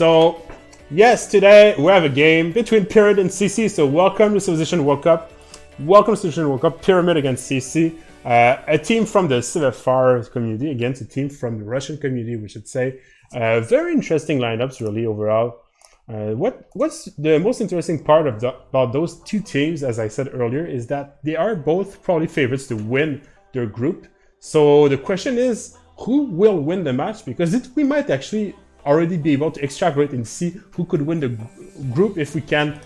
So, yes, today we have a game between Pyramid and CC. So, welcome to Civilization World Cup. Welcome to Civilization World Cup. Pyramid against CC. A team from the CivFR community against a team from the Russian community, we should say. Very interesting lineups, really, overall. What's the most interesting part about those two teams, as I said earlier, is that they are both probably favorites to win their group. So the question is, who will win the match? Because we might actually already be able to extrapolate and see who could win the group if we can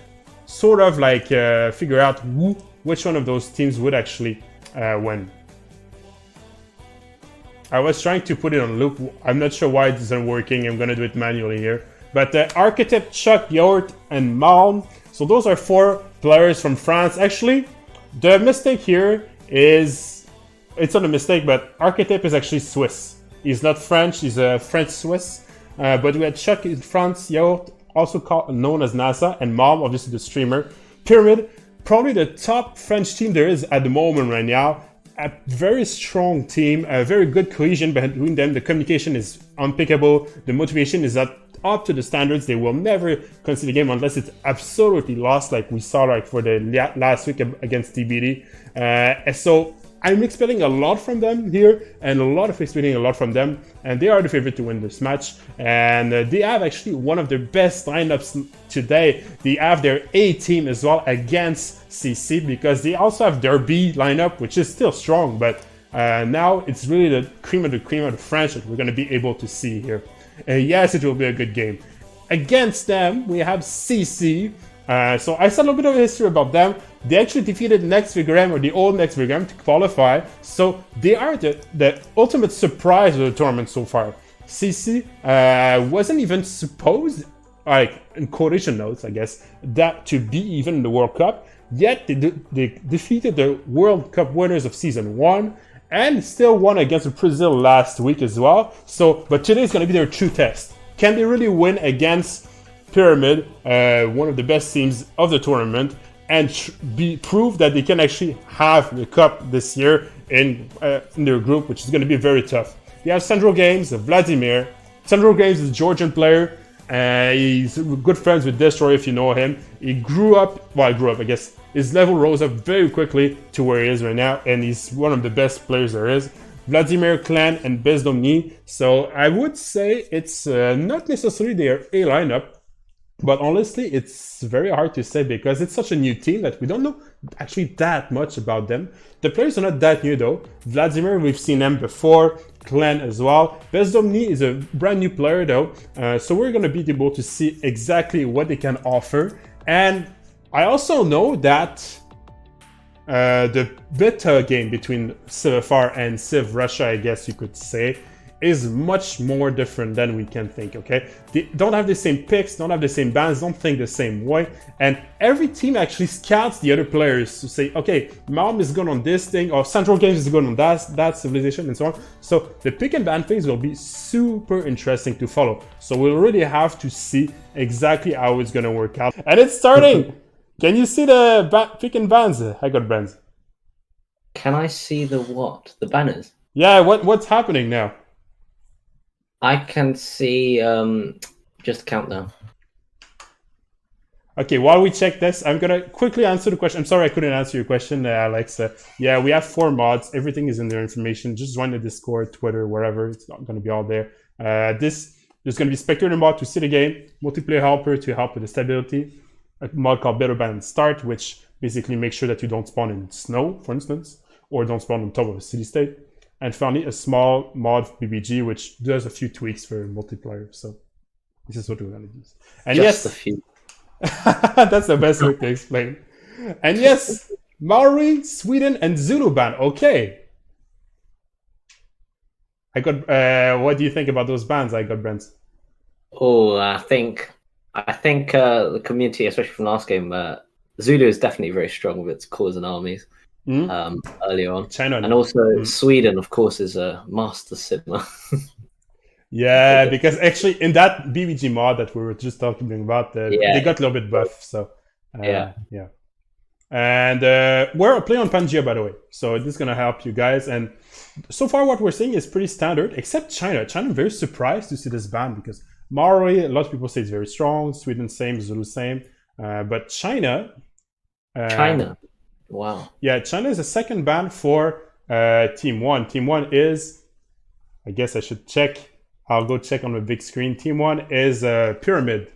sort of like figure out which one of those teams would actually win. I was trying to put it on loop. I'm not sure why it isn't working. I'm going to do it manually here. But Architect, Chuck, Yort, and Malm. So those are 4 players from France. Actually, the mistake here is, it's not a mistake, but Architect is actually Swiss. He's not French, he's a French-Swiss. But we had Chuck in France, Yort, also known as NASA, and Malm, obviously the streamer. Pyramid, probably the top French team there is at the moment right now. A very strong team, a very good cohesion between them. The communication is unpickable. The motivation is up to the standards. They will never concede a game unless it's absolutely lost, like we saw like for the last week against TBD. So I'm expecting a lot from them here, and expecting a lot from them. And they are the favorite to win this match. And they have actually one of their best lineups today. They have their A team as well against CC, because they also have their B lineup, which is still strong. But now it's really the cream of the French that we're going to be able to see here. Yes, it will be a good game. Against them, we have CC. So I said a little bit of history about them. They actually defeated Next Vigram, or the old Next Vigram, to qualify. So they are the ultimate surprise of the tournament so far. CC wasn't even supposed, like in quotation notes, I guess, that to be even in the World Cup. Yet they defeated the World Cup winners of Season 1. And still won against Brazil last week as well. So, but today is going to be their true test. Can they really win against Pyramid, one of the best teams of the tournament, and prove that they can actually have the cup this year in their group, which is going to be very tough. They have Central Games, Vladimir. Central Games is a Georgian player. He's good friends with Destroy, if you know him. He grew up, I guess. His level rose up very quickly to where he is right now, and he's one of the best players there is. Vladimir, Clan, and Bezdomny. So I would say it's not necessarily their A lineup, but honestly, it's very hard to say because it's such a new team that we don't know actually that much about them. The players are not that new though. Vladimir, we've seen them before. Clan as well. Bezdomny is a brand new player though, so we're going to be able to see exactly what they can offer. And I also know that the beta game between CivFR and Civ Russia, I guess you could say, is much more different than we can think, okay? They don't have the same picks, don't have the same bans, don't think the same way, and every team actually scouts the other players to say, okay, Malm is good on this thing, or Central Games is good on that civilization, and so on. So the pick and ban phase will be super interesting to follow. So we'll really have to see exactly how it's gonna work out. And it's starting! Can you see the pick and bans? I got bans. Can I see the what? The banners? Yeah, what's happening now? I can see just countdown. Okay, while we check this, I'm gonna quickly answer the question. I'm sorry I couldn't answer your question, Alex. Yeah, we have 4 mods. Everything is in their information. Just join the Discord, Twitter, wherever. It's not gonna be all there. There's gonna be spectator mod to see the game, multiplayer helper to help with the stability, a mod called Better Ban Start, which basically makes sure that you don't spawn in snow, for instance, or don't spawn on top of a city state. And finally, a small mod for BBG, which does a few tweaks for multiplayer. So this is what we're going to use. And just a few. That's the best way to explain. And yes, Maori, Sweden, and Zulu ban. Okay. I got. What do you think about those bans? I got Brent. Oh, I think the community, especially from last game, Zulu is definitely very strong with its cores and armies. Earlier on, China, and also Sweden, of course, is a master simmer. Yeah, because actually in that BBG mod that we were just talking about, they got a little bit buff. So yeah. And we're playing on Pangea, by the way, so this is gonna help you guys. And so far, what we're seeing is pretty standard, except China. China, I'm very surprised to see this ban because Mali, a lot of people say it's very strong. Sweden, same. Zulu, same. But China. China. Wow. Yeah, China is the second ban for Team 1. Team 1 is, I guess I should check. I'll go check on the big screen. Team 1 is Pyramid.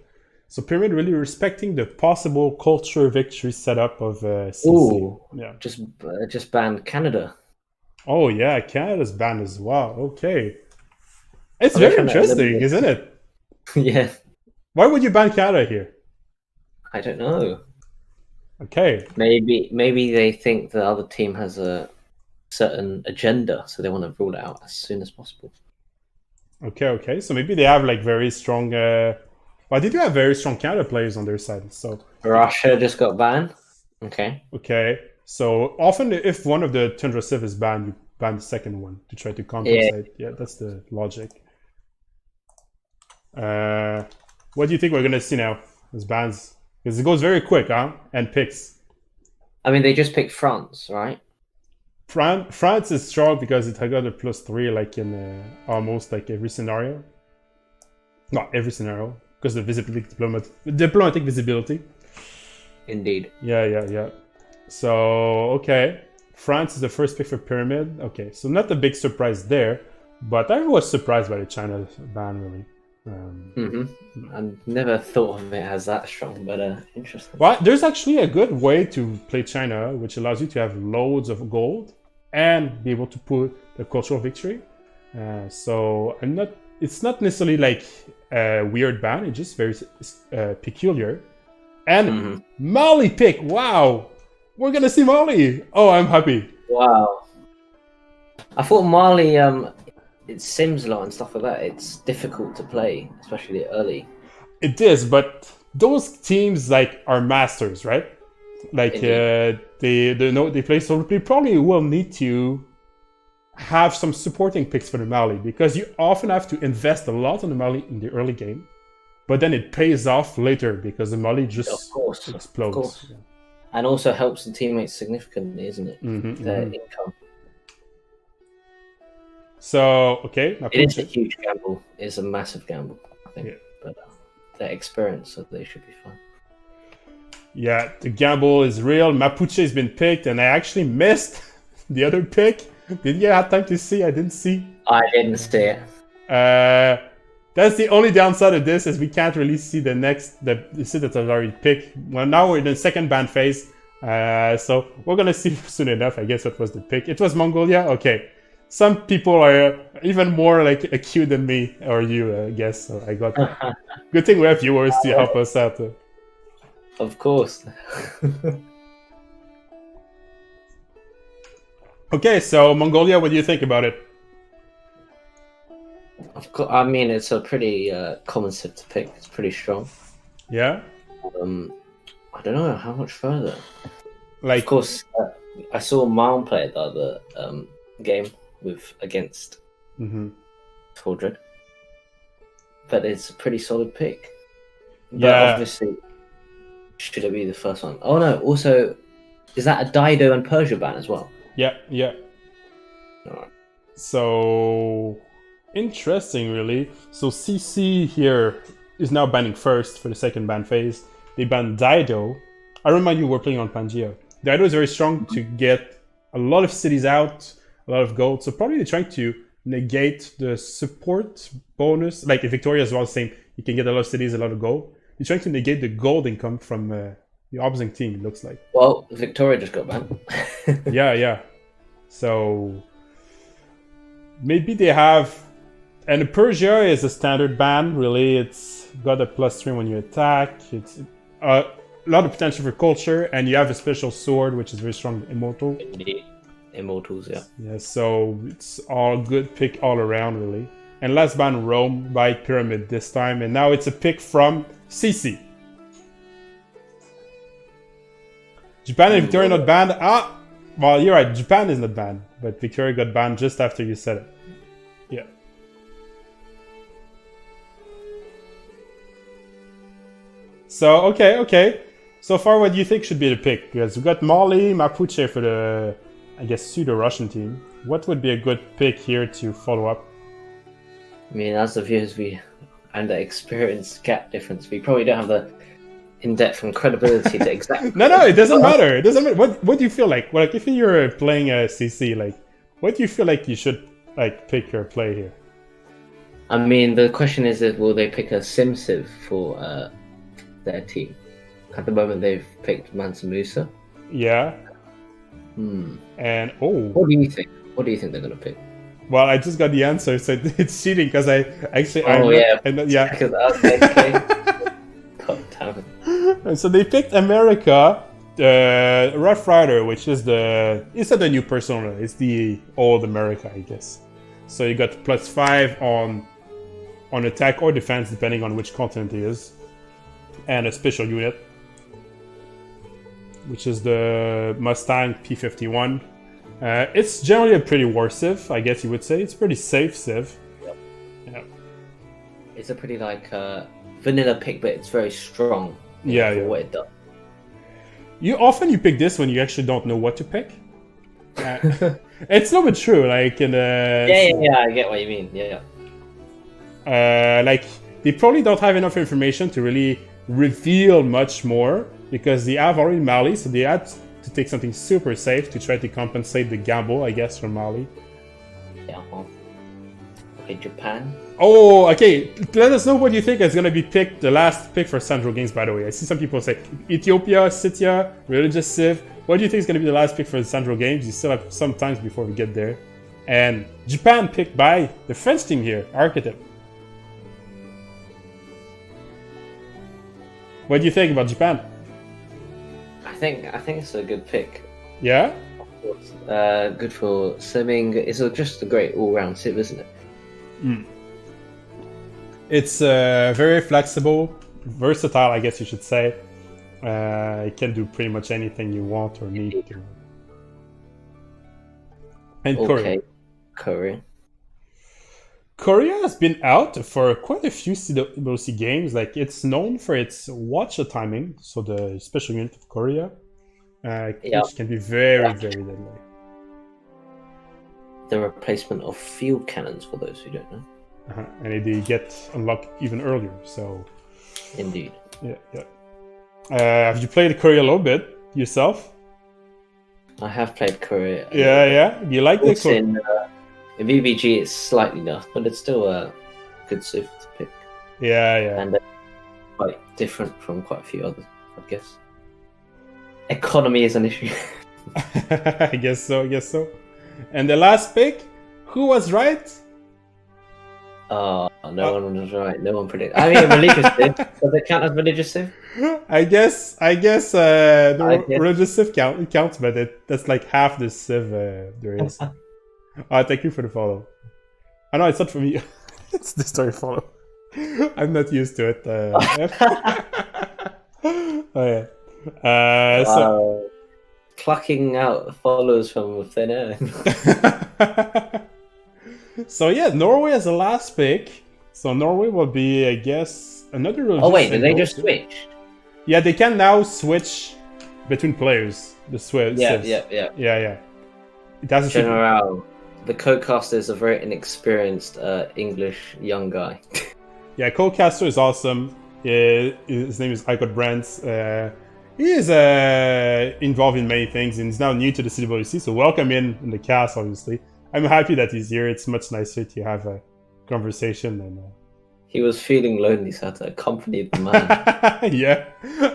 So Pyramid really respecting the possible culture victory setup of CC. Ooh, Yeah. just banned Canada. Oh yeah, Canada's banned as well. Okay. It's very interesting, isn't it? Yeah. Why would you ban Canada here? I don't know. Okay. Maybe they think the other team has a certain agenda, so they want to rule it out as soon as possible. Okay. So maybe they have like very strong. Well, they do have very strong Canada players on their side. So Russia just got banned. Okay. Okay. So often, if one of the Tundra Civ is banned, you ban the second one to try to compensate. Yeah, that's the logic. What do you think we're gonna see now as bans? Because it goes very quick, huh? And picks. I mean, they just picked France, right? France is strong because it got a +3, like in almost like every scenario. Not every scenario, because the visibility, diplomatic visibility. Indeed. Yeah. So okay, France is the first pick for Pyramid. Okay, so not a big surprise there, but I was surprised by the China ban really. I never thought of it as that strong, but interesting. Well, there's actually a good way to play China, which allows you to have loads of gold and be able to put the cultural victory. So it's not necessarily like a weird ban. It's just very peculiar. And Mali pick. Wow, we're gonna see Mali. Oh, I'm happy. Wow. I thought Mali. It sims a lot and stuff like that. It's difficult to play, especially early. It is, but those teams like are masters, right? Like they know they play, so they probably will need to have some supporting picks for the Mali because you often have to invest a lot on the Mali in the early game, but then it pays off later because the Mali just explodes. Of course. Yeah. And also helps the teammates significantly, isn't it? Their income. So, okay. It is a huge gamble. It's a massive gamble, I think. Yeah. But their experience, so they should be fine. Yeah, the gamble is real. Mapuche has been picked, and I actually missed the other pick. Did you have time to see? I didn't see. I didn't see it. That's the only downside of this, is we can't really see the city that has already picked. Well, now we're in the second ban phase. So we're going to see soon enough, I guess, what was the pick. It was Mongolia? Okay. Some people are even more like acute than me or you, I guess. So I got good thing we have viewers to help us out. Of course. Okay, so Mongolia, what do you think about it? Of course, I mean, it's a pretty common civ to pick. It's pretty strong. Yeah. I don't know how much further. Like, of course, I saw Malm play the other game against Fordred, but it's a pretty solid pick. But obviously, should it be the first one? Oh no! Also, is that a Dido and Persia ban as well? Yeah. All right. So interesting, really. So CC here is now banning first for the second ban phase. They banned Dido. I remind you, we're playing on Pangea. Dido is very strong to get a lot of cities out, a lot of gold. So probably they're trying to negate the support bonus. Like Victoria as well, saying you can get a lot of cities, a lot of gold. They're trying to negate the gold income from the opposing team, it looks like. Well, Victoria just got banned. Yeah. So maybe they have... And Persia is a standard ban, really. It's got a +3 when you attack. It's a lot of potential for culture, and you have a special sword, which is very strong, immortal. Indeed. Immortals, yeah. Yeah, so it's all good pick all around, really. And last ban, Rome by Pyramid this time, and now it's a pick from CC. Japan and Victoria not banned. Well, you're right, Japan is not banned, but Victoria got banned just after you said it. Yeah. So, okay. So far, what do you think should be the pick? Because we've got Mali, Mapuche for the, I guess, pseudo-Russian team. What would be a good pick here to follow up? I mean, as the viewers, we and the experience gap difference. We probably don't have the in-depth and credibility to exactly. No, it doesn't matter. It doesn't matter. What do you feel like? Like if you're playing a CC, like what do you feel like you should like pick your play here? I mean, the question is, will they pick a SimCiv for their team? At the moment, they've picked Mansa Musa. Yeah. And what do you think? What do you think they're gonna pick? Well, I just got the answer, so it's cheating because I actually. Yeah. And so they picked America, Rough Rider, which is it's not the new persona, it's the old America, I guess. So you got +5 on attack or defense, depending on which continent it is, and a special unit, which is the Mustang P51. It's generally a pretty war civ, I guess you would say. It's pretty safe civ. Yep. Yeah. It's a pretty vanilla pick, but it's very strong. For what it does. You pick this when you actually don't know what to pick. It's not true. Like in I get what you mean. Yeah. Like they probably don't have enough information to really reveal much more because they have already Mali, so they had to take something super safe to try to compensate the gamble, I guess, from Mali. Yeah. Okay, Japan. Oh, okay. Let us know what you think is going to be picked, the last pick for Central Games, by the way. I see some people say Ethiopia, Scythia, Religious Civ. What do you think is going to be the last pick for the Central Games? You still have some time before we get there. And Japan picked by the French team here, Archetype. What do you think about Japan? I think it's a good pick. Yeah? Of course. Good for simming. It's just a great all-round civ, isn't it? It's very flexible, versatile, I guess you should say. It can do pretty much anything you want or need to. And Korea. Korea has been out for quite a few CWC games. Like it's known for its watch timing, so the special unit of Korea, which can be very, very deadly. The replacement of field cannons, for those who don't know. And they get unlocked even earlier. So. Indeed. Yeah. Have you played Korea a little bit yourself? I have played Korea. Yeah. You like the Korea? In VBG, it's slightly nerfed, but it's still a good civ to pick. Yeah. And quite different from quite a few others, I guess. Economy is an issue. I guess so. And the last pick, who was right? No one was right. No one predicted. I mean, religious civ. Does it count as religious civ? I guess the religious civ counts, but that's like half the civ there is. Thank you for the follow. I know it's not for me. It's the story follow. I'm not used to it. Oh yeah. So plucking out follows from thin air. So yeah, Norway as the last pick. So Norway will be, I guess, another religious. Oh wait, did they just switch? Yeah, they can now switch between players. The switch. Yeah. It has General. The co-caster is a very inexperienced English young guy. Yeah, co-caster is awesome. His name is Icot Brands. He is involved in many things and he's now new to the CWC, so welcome in the cast, obviously. I'm happy that he's here. It's much nicer to have a conversation. And he was feeling lonely, so I had to accompany the man. Yeah,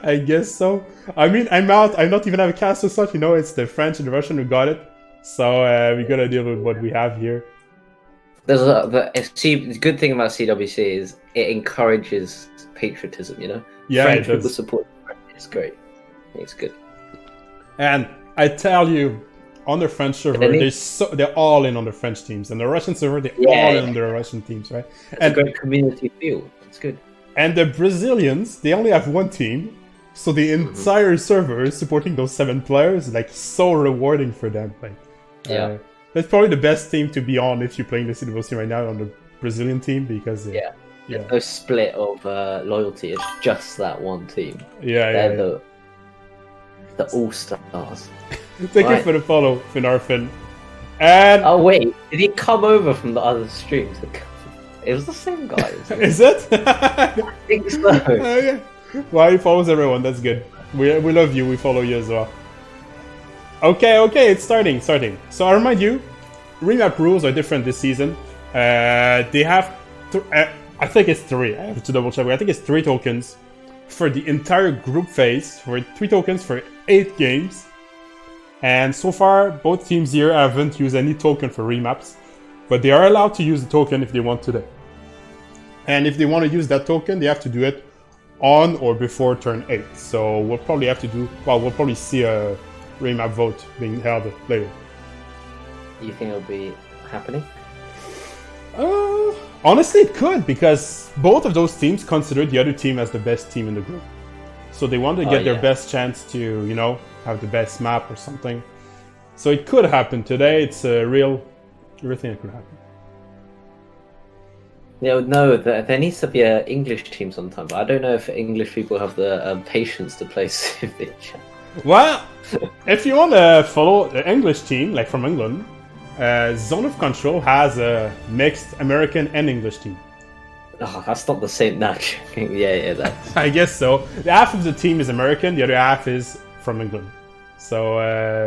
I guess so. I mean, I'm out. I don't even have a cast or such. It's the French and the Russian who got it. So we gotta deal with what we have here. The good thing about CWC is it encourages patriotism. Yeah, French people support. It's great. It's good. And I tell you, on the French server, they're all in on the French teams, and the Russian server, they're all in on the Russian teams, right? It's a great community feel. It's good. And the Brazilians, they only have one team. So the entire server is supporting those 7 players, like so rewarding for them. That's probably the best team to be on if you're playing the CWC right now on the Brazilian team because there's no split of loyalty. It's just that one team. They're the all-stars. Thank you for the follow, Finarfin. And oh wait, did he come over from the other streams? It was the same guy. Is it? I think so. Okay. Well, he follows everyone. That's good. We love you. We follow you as well. Okay. It's starting. So I remind you, remap rules are different this season. They have, I think it's 3. I have to double check. I think it's 3 tokens for the entire group phase. For 3 tokens for 8 games. And so far, both teams here haven't used any token for remaps, but they are allowed to use the token if they want today. And if they want to use that token, they have to do it on or before turn 8. So we'll probably have to do, we'll probably see a remap vote being held later. You think it'll be happening? Honestly, it could, because both of those teams consider the other team as the best team in the group. So they want to get their best chance to, have the best map or something. So it could happen today. It's a real thing that could happen. Yeah, no, there needs to be an English team sometime, but I don't know if English people have the patience to play Civic. Well, if you want to follow the English team, like from England, Zone of Control has a mixed American and English team. Oh, that's not the same. No, yeah, that's... I guess so. The half of the team is American, the other half is from England. So,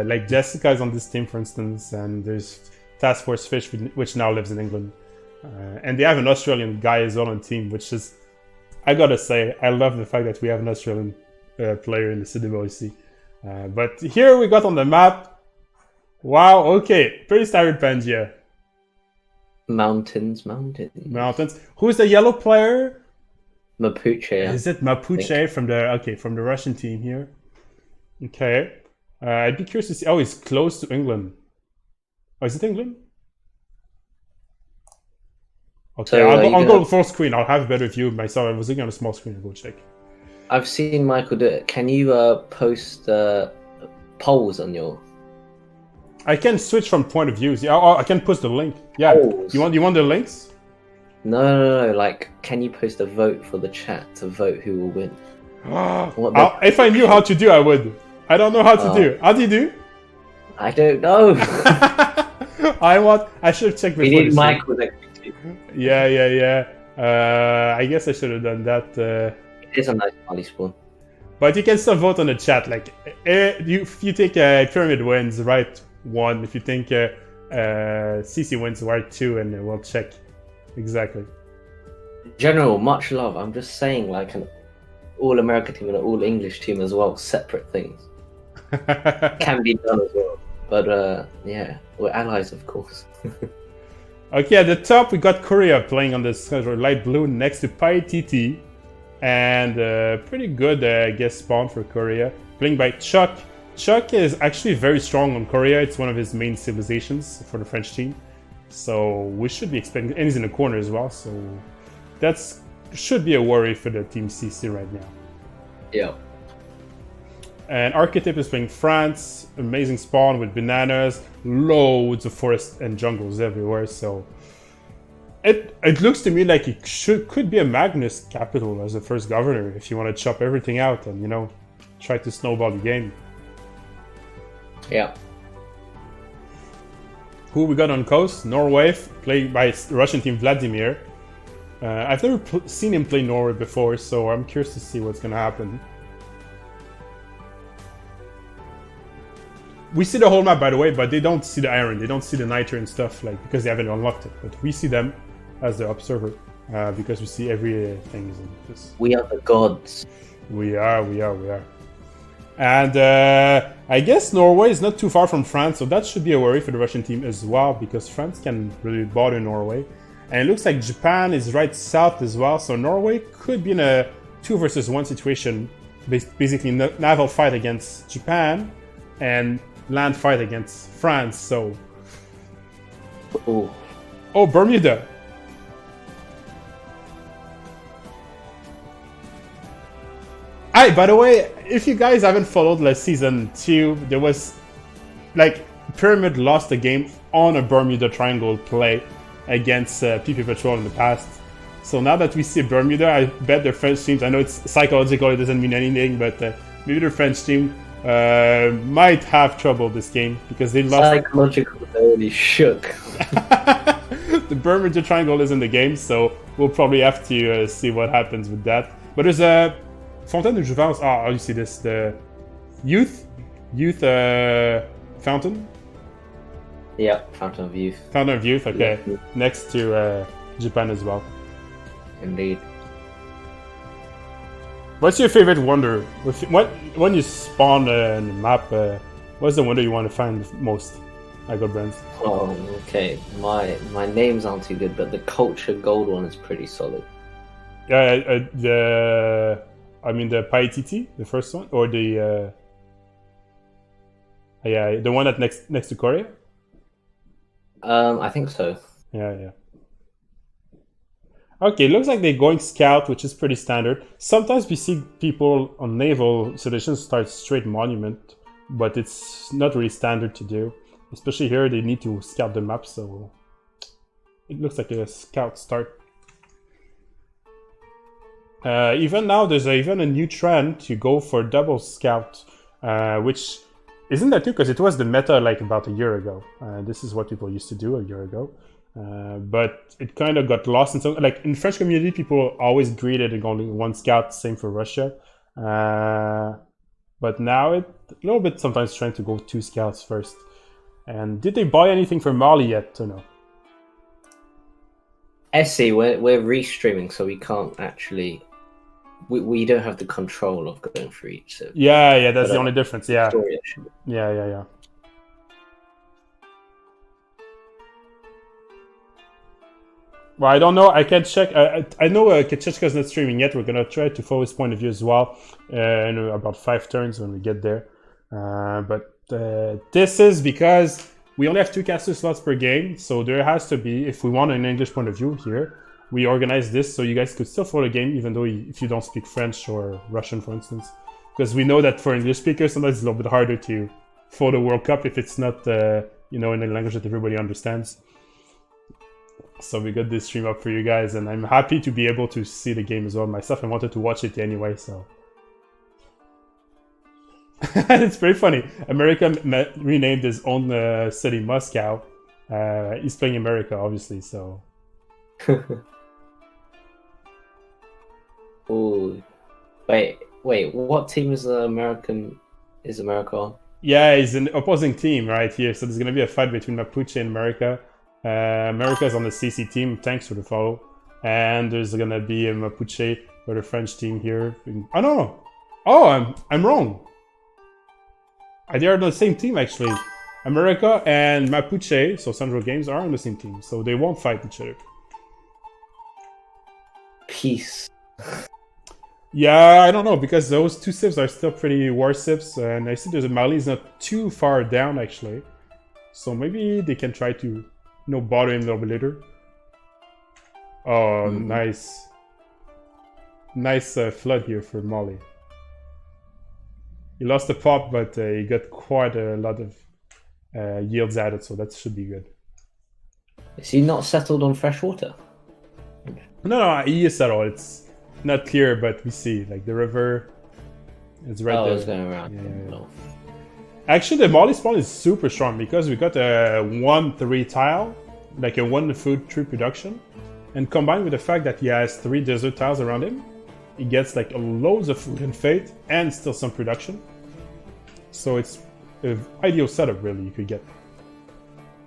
like Jessica is on this team, for instance, and there's Task Force Fish, which now lives in England. And they have an Australian guy as well on the team, which is, I gotta say, I love the fact that we have an Australian player in the CWC. But here we got on the map. Wow, okay, pretty standard Pangea. Mountains. Who's the yellow player? Mapuche. Yeah. Is it Mapuche from the Russian team here? Okay. I'd be curious to see. Oh, he's close to England. Oh, is it England? Okay, So, I'll go full screen. I'll have a better view of myself. I was looking on a small screen. I'll go check. I've seen Michael do it. Can you post polls on your... I can switch from point of views. Yeah, I can post the link. Yeah. Polls. You want the links? No. Like, can you post a vote for the chat to vote who will win? If I knew how to do, I would. I don't know how to do. How do you do? I don't know. I should have checked before. We need Michael next week. Yeah. I guess I should have done that. It is a nice party spawn. But you can still vote on the chat. Like, if you think Pyramid wins, write 1. If you think CC wins, write 2, and we'll check. Exactly. General, much love. I'm just saying, like, an all-American team and an all-English team as well, separate things. Can be done as well. But, yeah, we're allies, of course. Okay, at the top, we got Korea playing on this light blue next to PyTT. And pretty good, I guess, spawn for Korea. Playing by Chuck. Chuck is actually very strong on Korea. It's one of his main civilizations for the French team. So we should be expecting... And he's in the corner as well, so... That's should be a worry for the Team CC right now. Yeah. And Archetype is playing France. Amazing spawn with bananas. Loads of forests and jungles everywhere, so... It looks to me like it could be a Magnus capital as the first governor if you want to chop everything out and, try to snowball the game. Yeah. Who we got on coast? Norway, played by the Russian team Vladimir. I've never seen him play Norway before, so I'm curious to see what's going to happen. We see the whole map, by the way, but they don't see the iron. They don't see the niter and stuff, because they haven't unlocked it. But we see them as the observer, because we see everything in this. We are the gods. We are. And I guess Norway is not too far from France, so that should be a worry for the Russian team as well, because France can really bother Norway. And it looks like Japan is right south as well, so Norway could be in a 2 versus 1 situation, basically naval fight against Japan and land fight against France, so... Oh, Bermuda! By the way, if you guys haven't followed last season 2, there was, Pyramid lost a game on a Bermuda Triangle play against PP Patrol in the past. So now that we see Bermuda, I bet their French teams, I know it's psychological, it doesn't mean anything, but maybe their French team might have trouble this game because they lost. Psychological, they only shook. the Bermuda Triangle is in the game, so we'll probably have to see what happens with that. But there's a Fontaine de Jouvence. Oh, you see this? The youth fountain. Yeah, Fountain of Youth. Fountain of Youth. Okay, Yeah. next to Japan as well. Indeed. What's your favorite wonder? When you spawn in the map, what's the wonder you want to find the most? I got brands. Oh, okay. My names aren't too good, but the Culture Gold one is pretty solid. Yeah, the Paititi, the first one, or the the one that next to Korea. I think so. Yeah. Okay, looks like they're going scout, which is pretty standard. Sometimes we see people on naval seditions start straight monument, but it's not really standard to do. Especially here, they need to scout the map, so it looks like a scout start. Even now, there's even a new trend to go for double scout, which isn't that new because it was the meta like about a year ago. This is what people used to do a year ago. But it kind of got lost in some, like in French community, people always greeted only one scout, same for Russia. But now it a little bit sometimes trying to go 2 scouts first. And did they buy anything for Mali yet or no? SE, we're restreaming, so we can't actually. We don't have the control of going for each. So. Yeah, that's the only difference. Yeah. Yeah. Well, I don't know. I can check. I know Kachechka's not streaming yet. We're gonna try to follow his point of view as well in about 5 turns when we get there. But this is because we only have 2 caster slots per game, so there has to be, if we want an English point of view here, we organize this so you guys could still follow the game even though if you don't speak French or Russian, for instance. Because we know that for English speakers, sometimes it's a little bit harder to follow the World Cup if it's not, in a language that everybody understands. So we got this stream up for you guys, and I'm happy to be able to see the game as well myself. I wanted to watch it anyway, so. It's pretty funny. America renamed his own city Moscow. He's playing America, obviously, so. Oh, wait. What team is America on? Yeah, he's an opposing team right here. So there's gonna be a fight between Mapuche and America. America is on the CC team. Thanks for the follow. And there's gonna be a Mapuche for the French team here. Oh no! Oh, I'm wrong. They are on the same team actually. America and Mapuche, so Central Games, are on the same team, so they won't fight each other. Peace. Yeah, I don't know, because those 2 civs are still pretty war civs, and I see there's a Mali is not too far down actually. So maybe they can try to, bother him a little bit later. Oh, nice. Nice flood here for Mali. He lost the pop, but he got quite a lot of yields added, so that should be good. Is he not settled on fresh water? No, he is settled. It's not clear, but we see, like, the river is right there. It's going around. Yeah. No. Actually, the Mali spawn is super strong because we got a 1-3 tile, like a 1 food tree production, and combined with the fact that he has 3 desert tiles around him, he gets like loads of food and fate and still some production. So it's an ideal setup, really, you could get.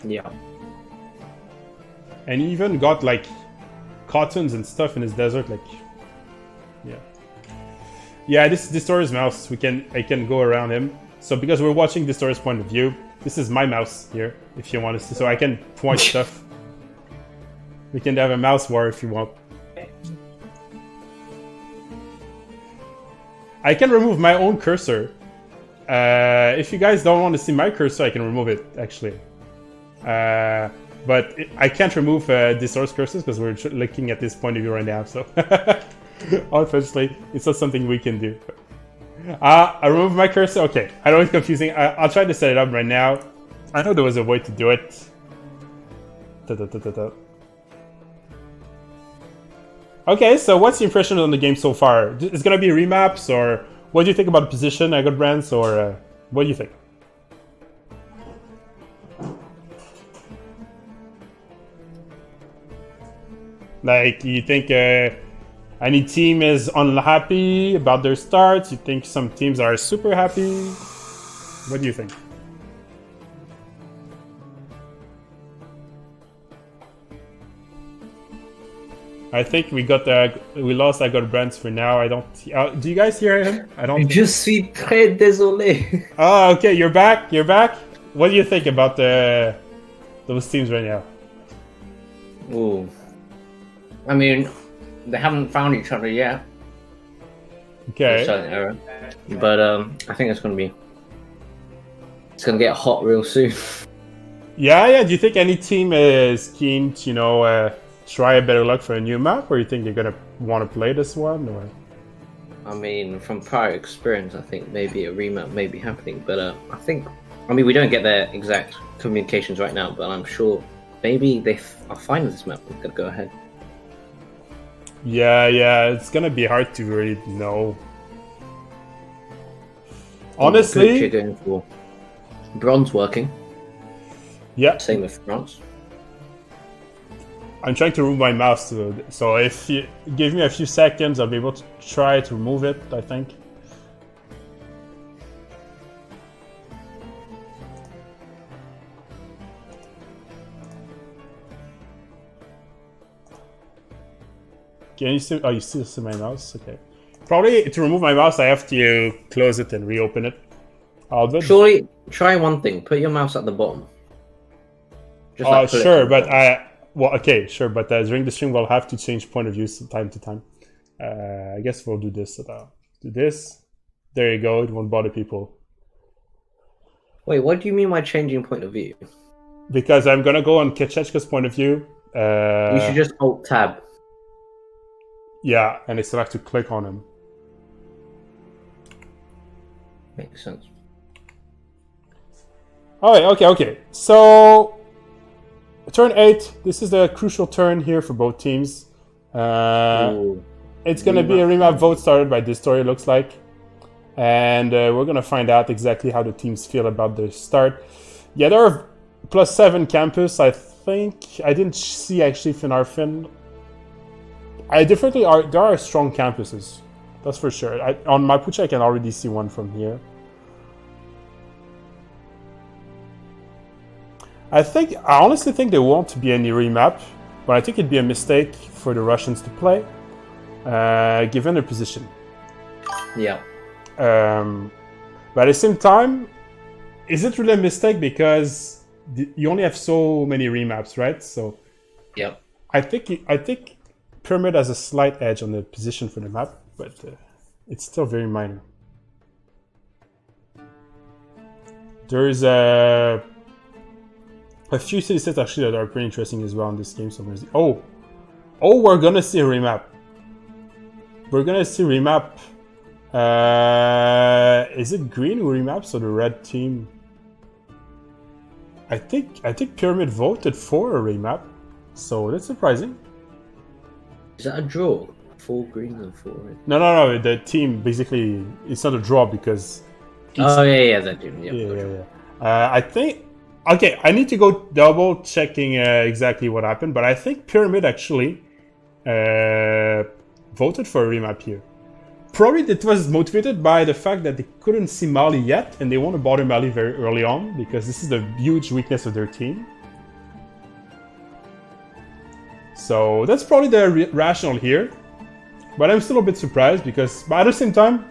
Yeah. And he even got like cottons and stuff in his desert, like, yeah. This is Distor's mouse. I can go around him. So because we're watching Distor's point of view, this is my mouse here, if you want to see. So I can point stuff. We can have a mouse war if you want. I can remove my own cursor. If you guys don't want to see my cursor, I can remove it, actually. But I can't remove Distor's cursors because we're looking at this point of view right now, so... Unfortunately, it's not something we can do. I removed my cursor. Okay, I know it's confusing. I'll try to set it up right now. I know there was a way to do it. Okay, so what's the impression on the game so far? It's gonna be remaps, or what do you think about the position? I got brands, or what do you think? Like, you think any team is unhappy about their starts? You think some teams are super happy? What do you think? I think we lost Agot Brands for now. I don't. Do you guys hear him? I don't. Je suis très désolé. Oh, okay. You're back. You're back. What do you think about those teams right now? Ooh. I mean, they haven't found each other yet. Okay. But I think it's gonna get hot real soon. Yeah. Do you think any team is keen to, try a better luck for a new map, or you think they're gonna want to play this one? Or I mean, from prior experience, I think maybe a remap may be happening. But I mean, we don't get their exact communications right now, but I'm sure maybe they are fine with this map. We're gonna go ahead. Yeah. It's gonna be hard to really know. Honestly, you're going for bronze working. Yeah. Same with France. I'm trying to remove my mouse, so if you give me a few seconds, I'll be able to try to remove it, I think. Can you see? Oh, you still see my mouse? Okay. Probably to remove my mouse, I have to close it and reopen it. Surely, try one thing. Put your mouse at the bottom. Sure, but during the stream, we'll have to change point of view from time to time. I guess we'll do this. Do this. There you go. It won't bother people. Wait, what do you mean by changing point of view? Because I'm gonna go on Kechechka's point of view. You should just Alt Tab. Yeah, and I still have to click on him. Makes sense. Okay. So, turn 8. This is the crucial turn here for both teams. It's going to be a remap vote started by this story, it looks like. And we're going to find out exactly how the teams feel about their start. Yeah, there are +7 campus, I think. I didn't see actually Finarfin. There are strong campuses. That's for sure. On Mapuche, I can already see one from here. I honestly think there won't be any remap, but I think it'd be a mistake for the Russians to play, given their position. Yeah. But at the same time, is it really a mistake because you only have so many remaps, right? So, yeah. I think Pyramid has a slight edge on the position for the map, but it's still very minor. There's a few city sets actually that are pretty interesting as well in this game. So we're gonna see a remap. We're gonna see remap. Is it green who remaps or the red team? I think Pyramid voted for a remap, so that's surprising. Is that a draw? 4 greens and 4 red? No. The team basically it's not a draw because. That team. Yeah. I think. Okay, I need to go double checking exactly what happened, but I think Pyramid actually voted for a remap here. Probably it was motivated by the fact that they couldn't see Mali yet, and they want to bother Mali very early on because this is the huge weakness of their team. So that's probably the rationale here. But I'm still a bit surprised because, but at the same time,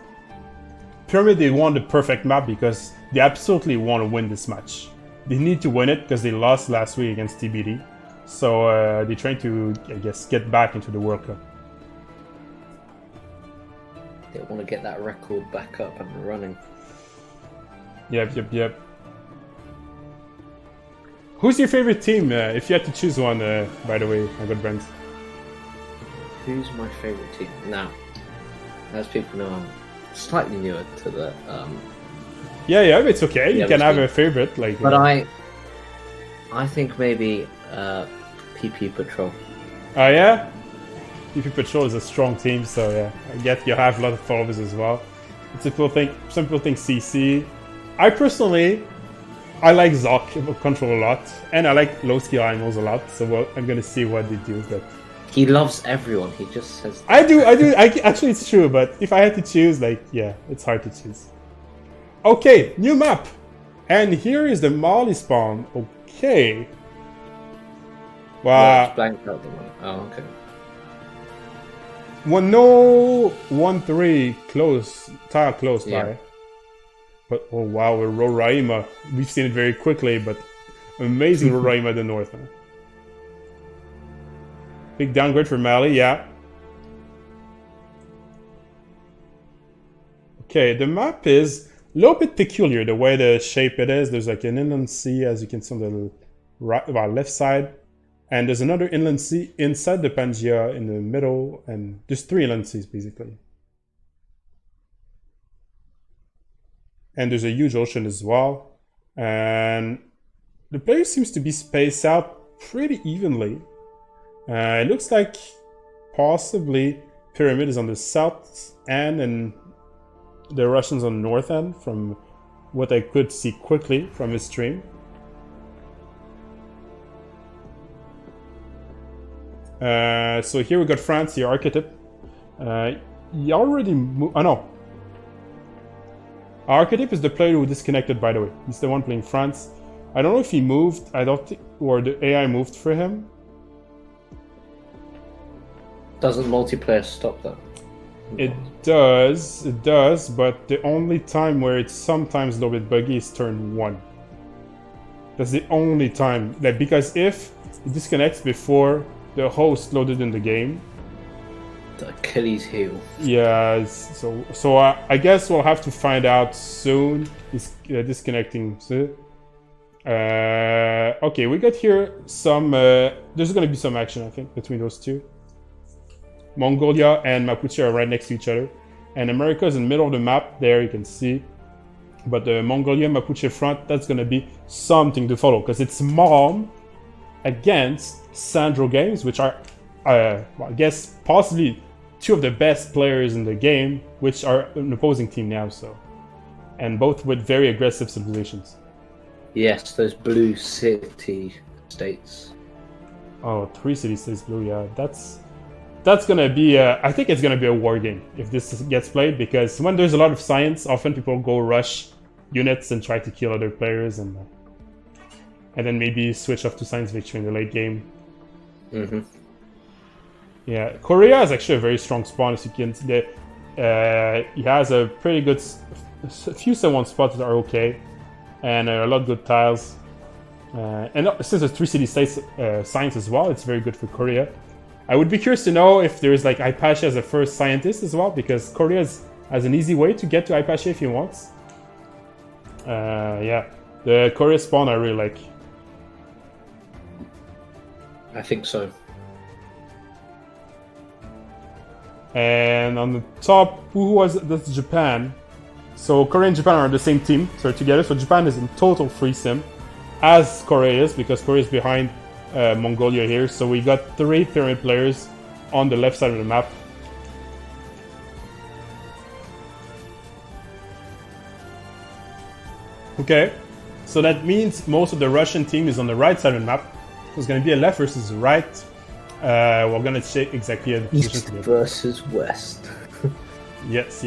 Pyramid, they want the perfect map because they absolutely want to win this match. They need to win it because they lost last week against TBD. So they're trying to, I guess, get back into the World Cup. They want to get that record back up and running. Yep. Who's your favorite team? If you had to choose one, by the way, my good friends. Who's my favorite team? Now, as people know, I'm slightly newer to the... Yeah, it's okay. You can have a favorite. But I think maybe PP Patrol. Oh, yeah? PP Patrol is a strong team, so yeah. I get you have a lot of followers as well. Some people think CC. I like Zoc control a lot, and I like low skill animals a lot, so I'm gonna see what they do with that. He loves everyone. He just says. I do. Actually, it's true. But if I had to choose, like, yeah, it's hard to choose. Okay, new map, and here is the Mali spawn. Okay. Well, Wow. it's blanked out the one. Oh, okay. 1-3 close, tile close Yeah. by. But oh wow, Roraima. We've seen it very quickly, but amazing Roraima at the north. Huh? Big downgrade for Mali, yeah. Okay, the map is a little bit peculiar, the way the shape it is. There's like an inland sea, as you can see on the left side. And there's another inland sea inside the Pangaea in the middle, and there's 3 inland seas basically. And there's a huge ocean as well. And the player seems to be spaced out pretty evenly. It looks like possibly Pyramid is on the south end and the Russians on the north end, from what I could see quickly from his stream. So here we got France, the archetype. He already moved. Oh no. Archetype is the player who disconnected, by the way. He's the one playing France. I don't know if he moved. I don't think, or the AI moved for him. Doesn't multiplayer stop that? It does, but the only time where it's sometimes a little bit buggy is turn 1. That's the only time. Like, because if it disconnects before the host loaded in the game. The Achilles heel. Yeah, so I guess we'll have to find out soon. He's disconnecting. So, okay, we got here some. There's going to be some action, I think, between those two. Mongolia and Mapuche are right next to each other, and America is in the middle of the map. There you can see, but the Mongolia Mapuche front, that's going to be something to follow because it's Mom against Sandro Games, which are, well, I guess, possibly 2 of the best players in the game, which are an opposing team now. So, and both with very aggressive civilizations. Yes, those blue city states. Oh, 3 city-states blue. Yeah, that's gonna be. I think it's gonna be a war game if this gets played, because when there's a lot of science, often people go rush units and try to kill other players, and then maybe switch off to science victory in the late game. Mm-hmm. Yeah, Korea is actually a very strong spawn, as you can see. He has a pretty good, a few 7-1 spots that are okay, and a lot of good tiles. And since there's 3 city-states science as well, it's very good for Korea. I would be curious to know if there's like Apache as a first scientist as well, because Korea has an easy way to get to Apache if he wants. Yeah, the Korea spawn I really like. I think so. And on the top, who was it? That's Japan. So Korea and Japan are on the same team, so together. So Japan is in total free sim, as Korea is, because Korea is behind Mongolia here. So we got 3 pyramid players on the left side of the map. Okay, so that means most of the Russian team is on the right side of the map. So it's going to be a left versus right. We're going to check exactly the East versus west. Yes.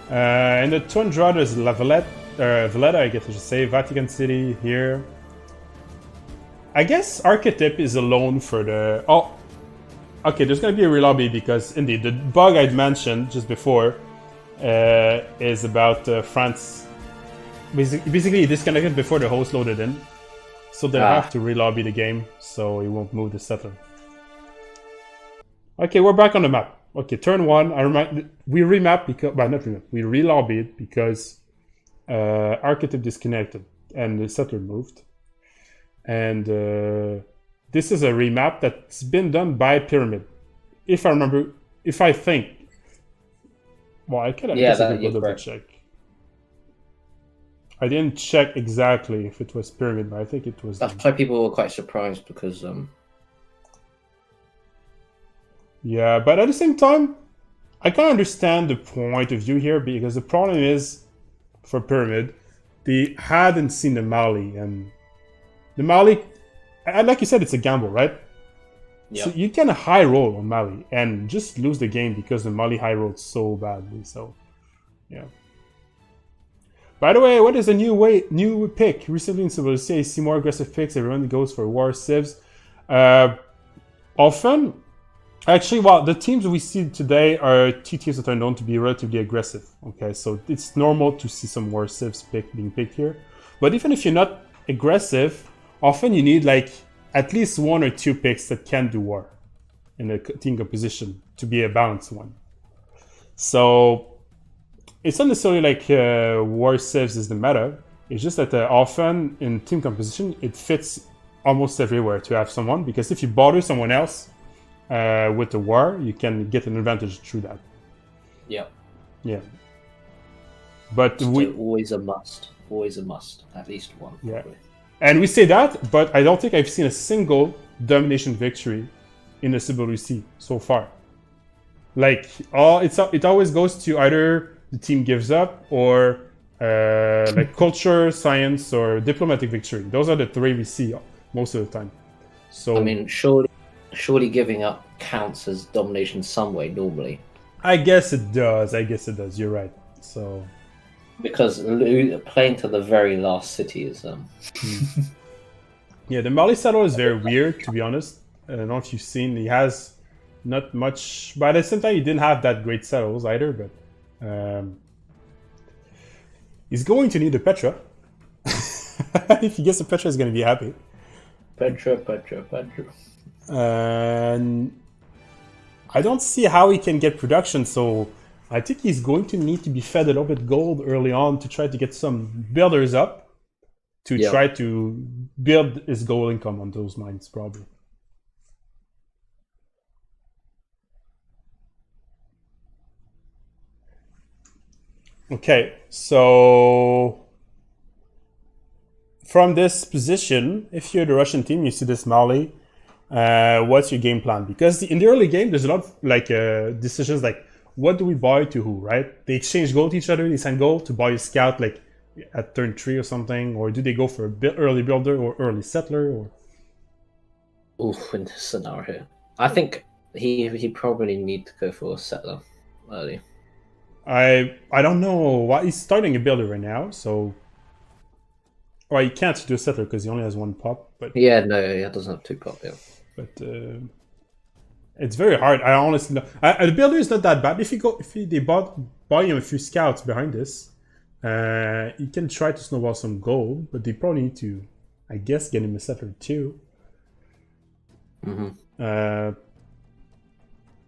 In the tundra, there's La Valletta, I guess I should say, Vatican City here. I guess Archetype is alone for the... Oh, okay, there's going to be a relobby because, indeed, the bug I'd mentioned just before is about France. Basically, he disconnected before the host loaded in. So they'll have to relobby the game, so he won't move the settler. Okay, we're back on the map. Okay, turn 1. We remapped because... Well, not remap. We relobbied because Archetype disconnected and the settler moved. And this is a remap that's been done by Pyramid. If I remember... If I think... Well, I can double check. I didn't check exactly if it was Pyramid, but I think it was... That's why people were quite surprised, because... Yeah, but at the same time, I can understand the point of view here, because the problem is, for Pyramid, they hadn't seen the Mali, and the Mali and like you said, it's a gamble, right? Yep. So you can high roll on Mali and just lose the game because the Mali high rolled so badly. So, yeah. By the way, what is a new pick recently in CWC? I see more aggressive picks. Everyone goes for war civs. Often, actually, well, the teams we see today are two teams that are known to be relatively aggressive. Okay, so it's normal to see some war civs being picked here. But even if you're not aggressive, often you need like at least one or two picks that can do war in a team composition to be a balanced one. So it's not necessarily like war civs is the meta. It's just that often in team composition, it fits almost everywhere to have someone, because if you bother someone else with the war, you can get an advantage through that. Yep. Yeah. But so always a must. Always a must. At least one. Yeah. Probably. And we say that, but I don't think I've seen a single domination victory in the CWC so far. Like, it always goes to either the team gives up or like culture, science, or diplomatic victory. Those are the three we see most of the time. So I mean, surely giving up counts as domination some way normally. I guess it does. You're right. So because playing to the very last city is Yeah, the Mali saddle is very weird, to be honest. I don't know if you've seen. He has not much, but at the same time, he didn't have that great saddles either. But he's going to need a Petra. If he gets a Petra, he's going to be happy. Petra. And I don't see how he can get production, so I think he's going to need to be fed a little bit gold early on to try to get some builders up to try to build his gold income on those mines, probably. Okay, so from this position, if you're the Russian team, you see this Mali, what's your game plan? Because in the early game, there's a lot of like decisions like, what do we buy to who, right? They exchange gold to each other, they send gold to buy a scout like at turn 3 or something, or do they go for a early builder or early settler? Or oof, in this scenario, I think he probably need to go for a settler early. I don't know why he's starting a builder right now, so well, he can't do a settler because he only has one pop. But yeah, no, he doesn't have 2 pop. Yeah, but it's very hard. I honestly know. The builder is not that bad. If they buy him a few scouts behind this, he can try to snowball some gold. But they probably need to, I guess, get him a settler too. Mm-hmm.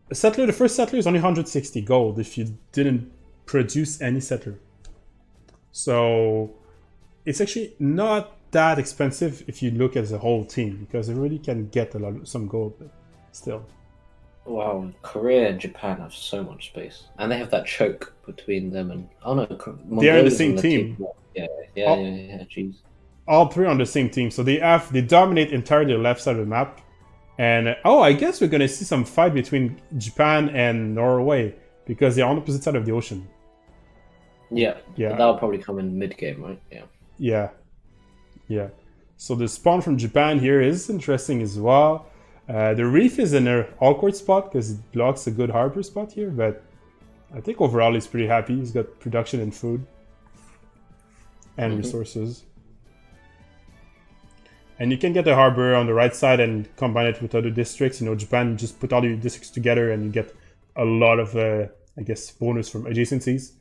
A settler, the first settler is only 160 gold if you didn't produce any settler. So it's actually not that expensive if you look as a whole team, because everybody can get some gold, but still. Wow, Korea and Japan have so much space, and they have that choke between them and they're in the same team. Yeah. Jeez. All three on the same team, so they dominate entirely the left side of the map. And I guess we're gonna see some fight between Japan and Norway because they're on the opposite side of the ocean. Yeah. That'll probably come in mid game, right? Yeah. Yeah. So the spawn from Japan here is interesting as well. The reef is in an awkward spot because it blocks a good harbor spot here, but I think overall he's pretty happy. He's got production and food and resources. And you can get the harbor on the right side and combine it with other districts. Japan, just put all your districts together and you get a lot of, I guess, bonus from adjacencies.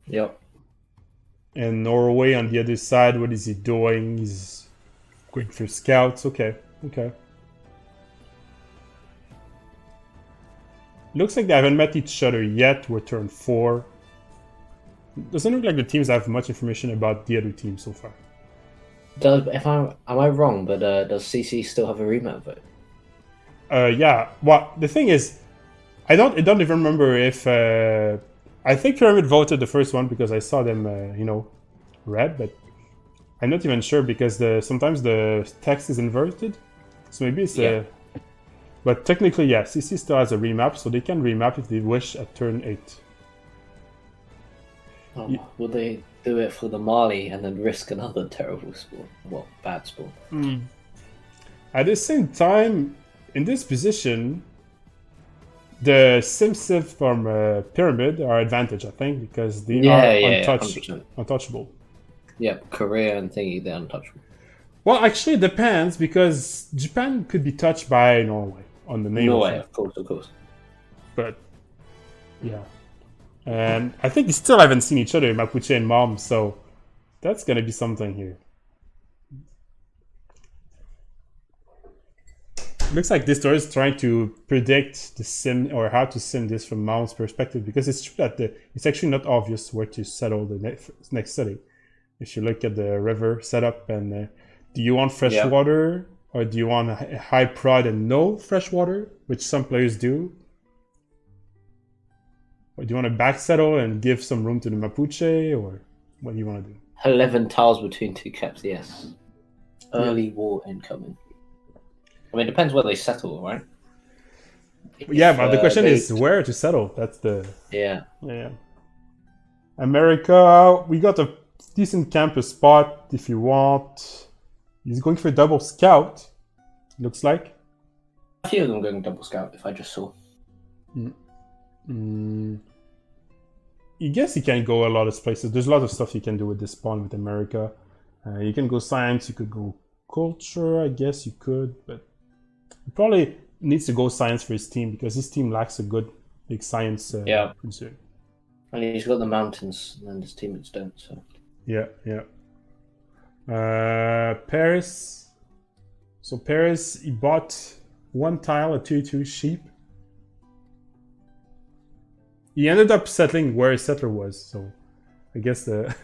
Yep. And Norway on the other side, what is he doing? He's going for scouts. Okay. Looks like they haven't met each other yet. We're turn 4. Doesn't look like the teams have much information about the other team so far. Am I wrong? But does CC still have a remap vote? Yeah. Well, the thing is, I don't even remember if I think Pyramid voted the first one because I saw them, red, but I'm not even sure because sometimes the text is inverted, so maybe it's But technically, yeah, CC still has a remap, so they can remap if they wish at turn 8. Will they do it for the Mali and then risk another terrible spawn? Well, bad spawn. At the same time, in this position, the SimCiv from Pyramid are advantage, I think, because they are 100%. untouchable. Yeah, Korea and thingy, they're untouchable. Well, actually, it depends, because Japan could be touched by Norway on the naval Norway, front. of course. But, yeah. And I think they still haven't seen each other, Mapuche and Mom, so that's going to be something here. Looks like this story is trying to predict the sim or how to sim this from Mom's perspective, because it's true that it's actually not obvious where to settle the next city. If you look at the river setup, and do you want fresh water, or do you want a high prod and no fresh water, which some players do? Or do you want to back settle and give some room to the Mapuche, or what do you want to do? 11 tiles between two caps, yes. Early war incoming. I mean, it depends where they settle, right? But the question is where to settle. That's the... Yeah. America, we got a decent campus spot if you want. He's going for a double scout, looks like. A few of them going double scout, if I just saw. I guess you can go a lot of places. There's a lot of stuff you can do with this spawn with America. You can go science, you could go culture, I guess you could, but he probably needs to go science for his team, because his team lacks a good big science concern. And he's got the mountains, and his teammates don't, so... Yeah. Paris. So Paris, he bought one tile, a 2/2 sheep. He ended up settling where his settler was, so I guess the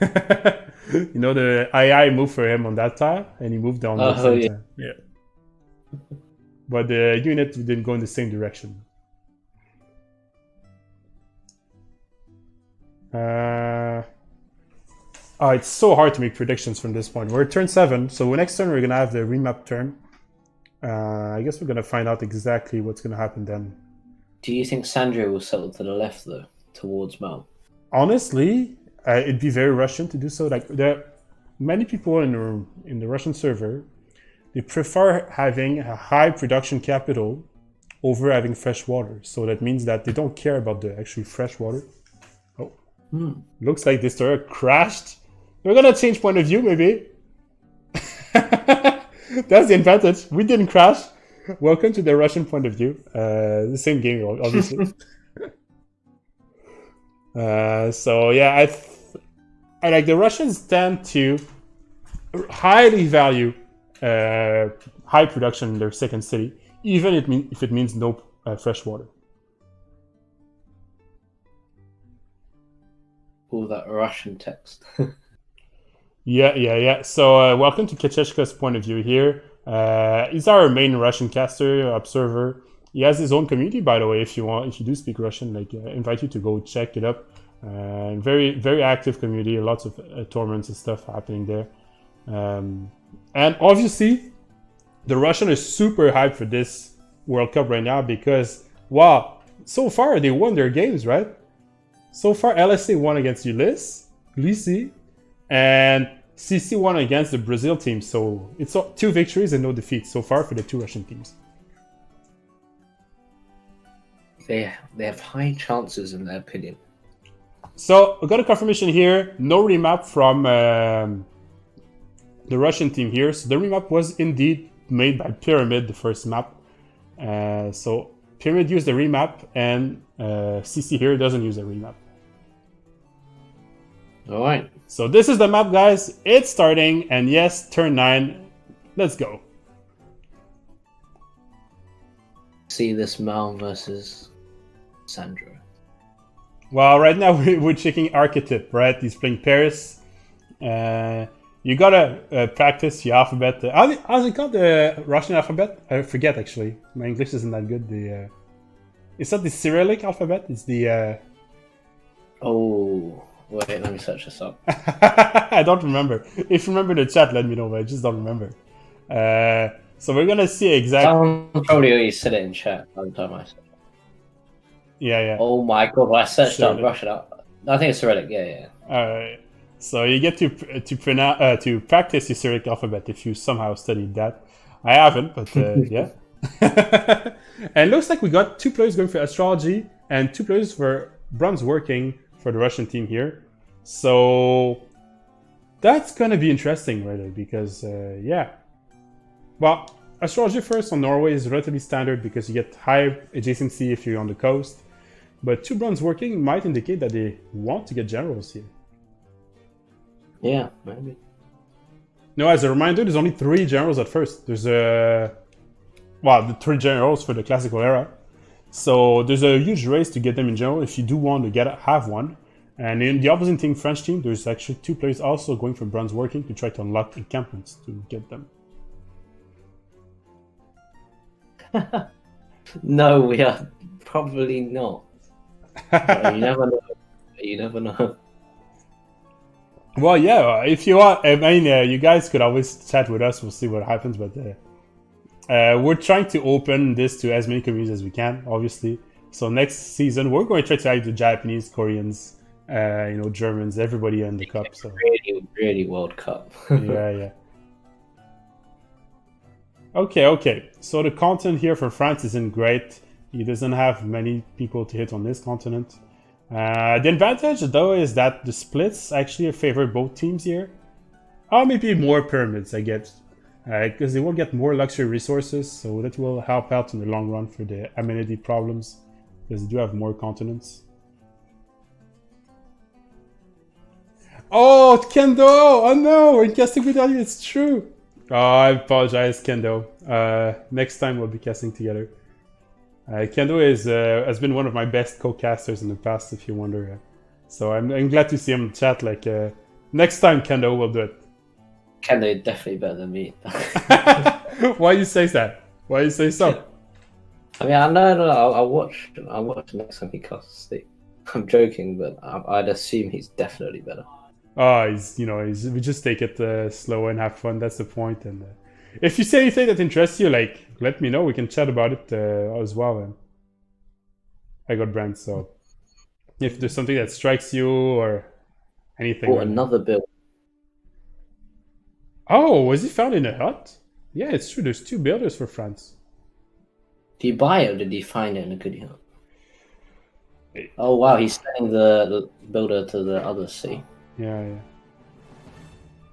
the II moved for him on that tile, and he moved down the same time. Yeah. But the unit didn't go in the same direction. It's so hard to make predictions from this point. We're at turn 7, so next turn we're gonna have the remap turn. I guess we're gonna find out exactly what's gonna happen then. Do you think Sandro will settle to the left, though, towards Mal? Honestly, it'd be very Russian to do so. Like, there are many people in the Russian server, they prefer having a high production capital over having fresh water. So that means that they don't care about the actual fresh water. Oh, looks like this turret crashed. We're gonna change point of view, maybe. That's the advantage. We didn't crash. Welcome to the Russian point of view. The same game, obviously. So yeah, I like the Russians tend to highly value high production in their second city, even if it means no fresh water. All that Russian text. Yeah. So welcome to Kachechka's point of view here. He's our main Russian caster, observer. He has his own community, by the way. If you do speak Russian, I invite you to go check it up. Very, very active community. Lots of tournaments and stuff happening there. And obviously, the Russian is super hyped for this World Cup right now because, wow, so far they won their games, right? So far, LSA won against Ulysses, and CC won against the Brazil team. So it's 2 victories and no defeats so far for the 2 Russian teams. They have high chances in their opinion. So I got a confirmation here. No remap from the Russian team here. So the remap was indeed made by Pyramid, the first map. So Pyramid used the remap, and CC here doesn't use a remap. All right. So this is the map, guys. It's starting, and yes, turn 9. Let's go. See this Mal versus Sandro. Well, right now we're checking archetype, right? He's playing Paris. You gotta practice your alphabet. How's it called? The Russian alphabet? I forget, actually. My English isn't that good. It's not the Cyrillic alphabet. It's the... Oh, wait, let me search this up. I don't remember. If you remember the chat, let me know, but I just don't remember. So we're gonna see exactly... Probably you said it in chat by the time I said it. Yeah. Oh my god, well, I searched Cyrillic. up Russian. I think it's Cyrillic, yeah. Alright. So you get to practice your Cyrillic alphabet if you somehow studied that. I haven't, but yeah. And it looks like we got 2 players going for astrology and 2 players for bronze working for the Russian team here. So that's gonna be interesting, really, because yeah. Well, astrology first on Norway is relatively standard because you get high adjacency if you're on the coast. But 2 bronze working might indicate that they want to get generals here. Yeah, maybe. No, as a reminder, there's only 3 generals at first. There's the 3 generals for the classical era. So there's a huge race to get them in general if you do want to have one. And in the opposing team, French team, there's actually 2 players also going for bronze working to try to unlock encampments to get them. No, we are probably not. But you never know. You never know. Well, yeah, if you want, I mean, you guys could always chat with us. We'll see what happens. But we're trying to open this to as many communities as we can, obviously. So next season, we're going to try to add the Japanese, Koreans, Germans, everybody in the cup. So really, really World Cup. yeah. Okay. So the content here for France isn't great. He doesn't have many people to hit on this continent. The advantage, though, is that the splits actually favor both teams here. Or maybe more pyramids, I guess. Because they will get more luxury resources, so that will help out in the long run for the amenity problems. Because they do have more continents. Oh, Kendo! Oh no, we're casting without you, it's true! Oh, I apologize, Kendo. Next time we'll be casting together. Kendo has been one of my best co-casters in the past, if you wonder. So I'm glad to see him chat. Next time, Kendo will do it. Kendo is definitely better than me. Why you say that? Why you say so? I mean, I'll watch the next time he casts. I'm joking, but I'd assume he's definitely better. Oh, we just take it slow and have fun. That's the point. And if you see anything that interests you, let me know. We can chat about it as well. And I got Brent, so if there's something that strikes you or anything. Oh, another build. Oh, was he found in a hut? Yeah, it's true. There's 2 builders for France. Did you buy it or did you find it in a goodie hut? Oh wow, he's sending the builder to the other sea. Yeah.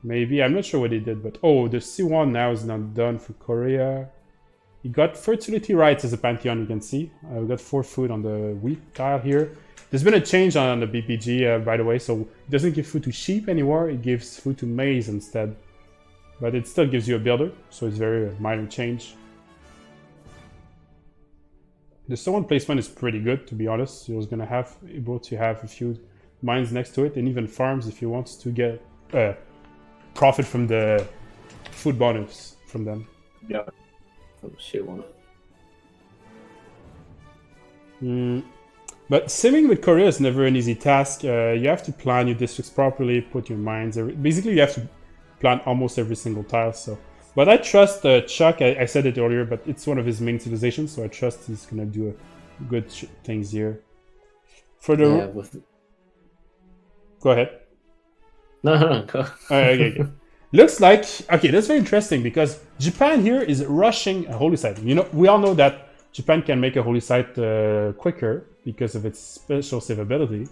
Maybe, I'm not sure what he did, but the C1 now is not done for Korea. He got fertility rights as a pantheon, you can see. We got 4 food on the wheat tile here. There's been a change on the BPG, by the way, so it doesn't give food to sheep anymore, it gives food to maize instead. But it still gives you a builder, so it's very minor change. The C1 placement is pretty good, to be honest. You're going to able to have a few mines next to it, and even farms if you want to get profit from the food bonus from them. Yeah, shoot one. But simming with Korea is never an easy task. You have to plan your districts properly, put your mines. Basically, you have to plan almost every single tile. So, but I trust Chuck. I said it earlier, but it's one of his main civilizations, so I trust he's gonna do good things here. For the go ahead. No, go. Okay. Looks like that's very interesting because Japan here is rushing a holy site. We all know that Japan can make a holy site quicker because of its special save ability,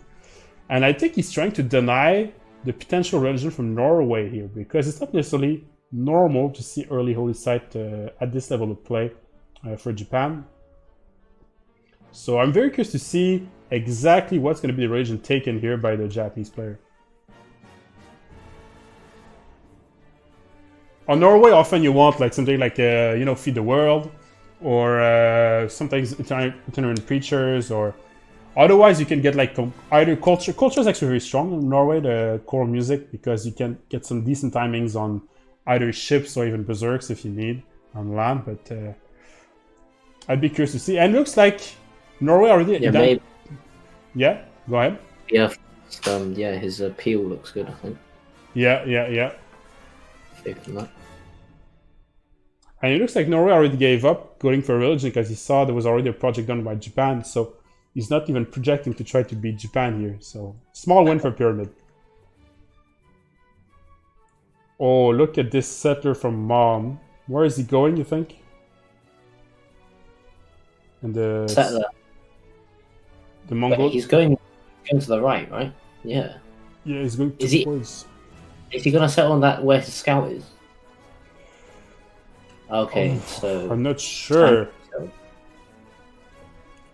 and I think he's trying to deny the potential religion from Norway here because it's not necessarily normal to see early holy site at this level of play for Japan. So I'm very curious to see exactly what's going to be the religion taken here by the Japanese player. On Norway, often you want something like feed the world, or sometimes itinerant preachers, or otherwise you can get either culture. Culture is actually very strong in Norway, the choral music, because you can get some decent timings on either ships or even berserks if you need on land. But I'd be curious to see. And it looks like Norway already. Yeah, maybe. Yeah, go ahead. Yeah, his appeal looks good, I think. Yeah. From that. And it looks like Norway already gave up going for religion because he saw there was already a project done by Japan, so he's not even projecting to try to beat Japan here. So small win for Pyramid. Oh, look at this settler from Mom. Where is he going, you think? And Settler. the Mongol. He's going to the right, right? Yeah. Yeah, he's going towards. Is he gonna settle on that where his scout is? Okay, so I'm not sure.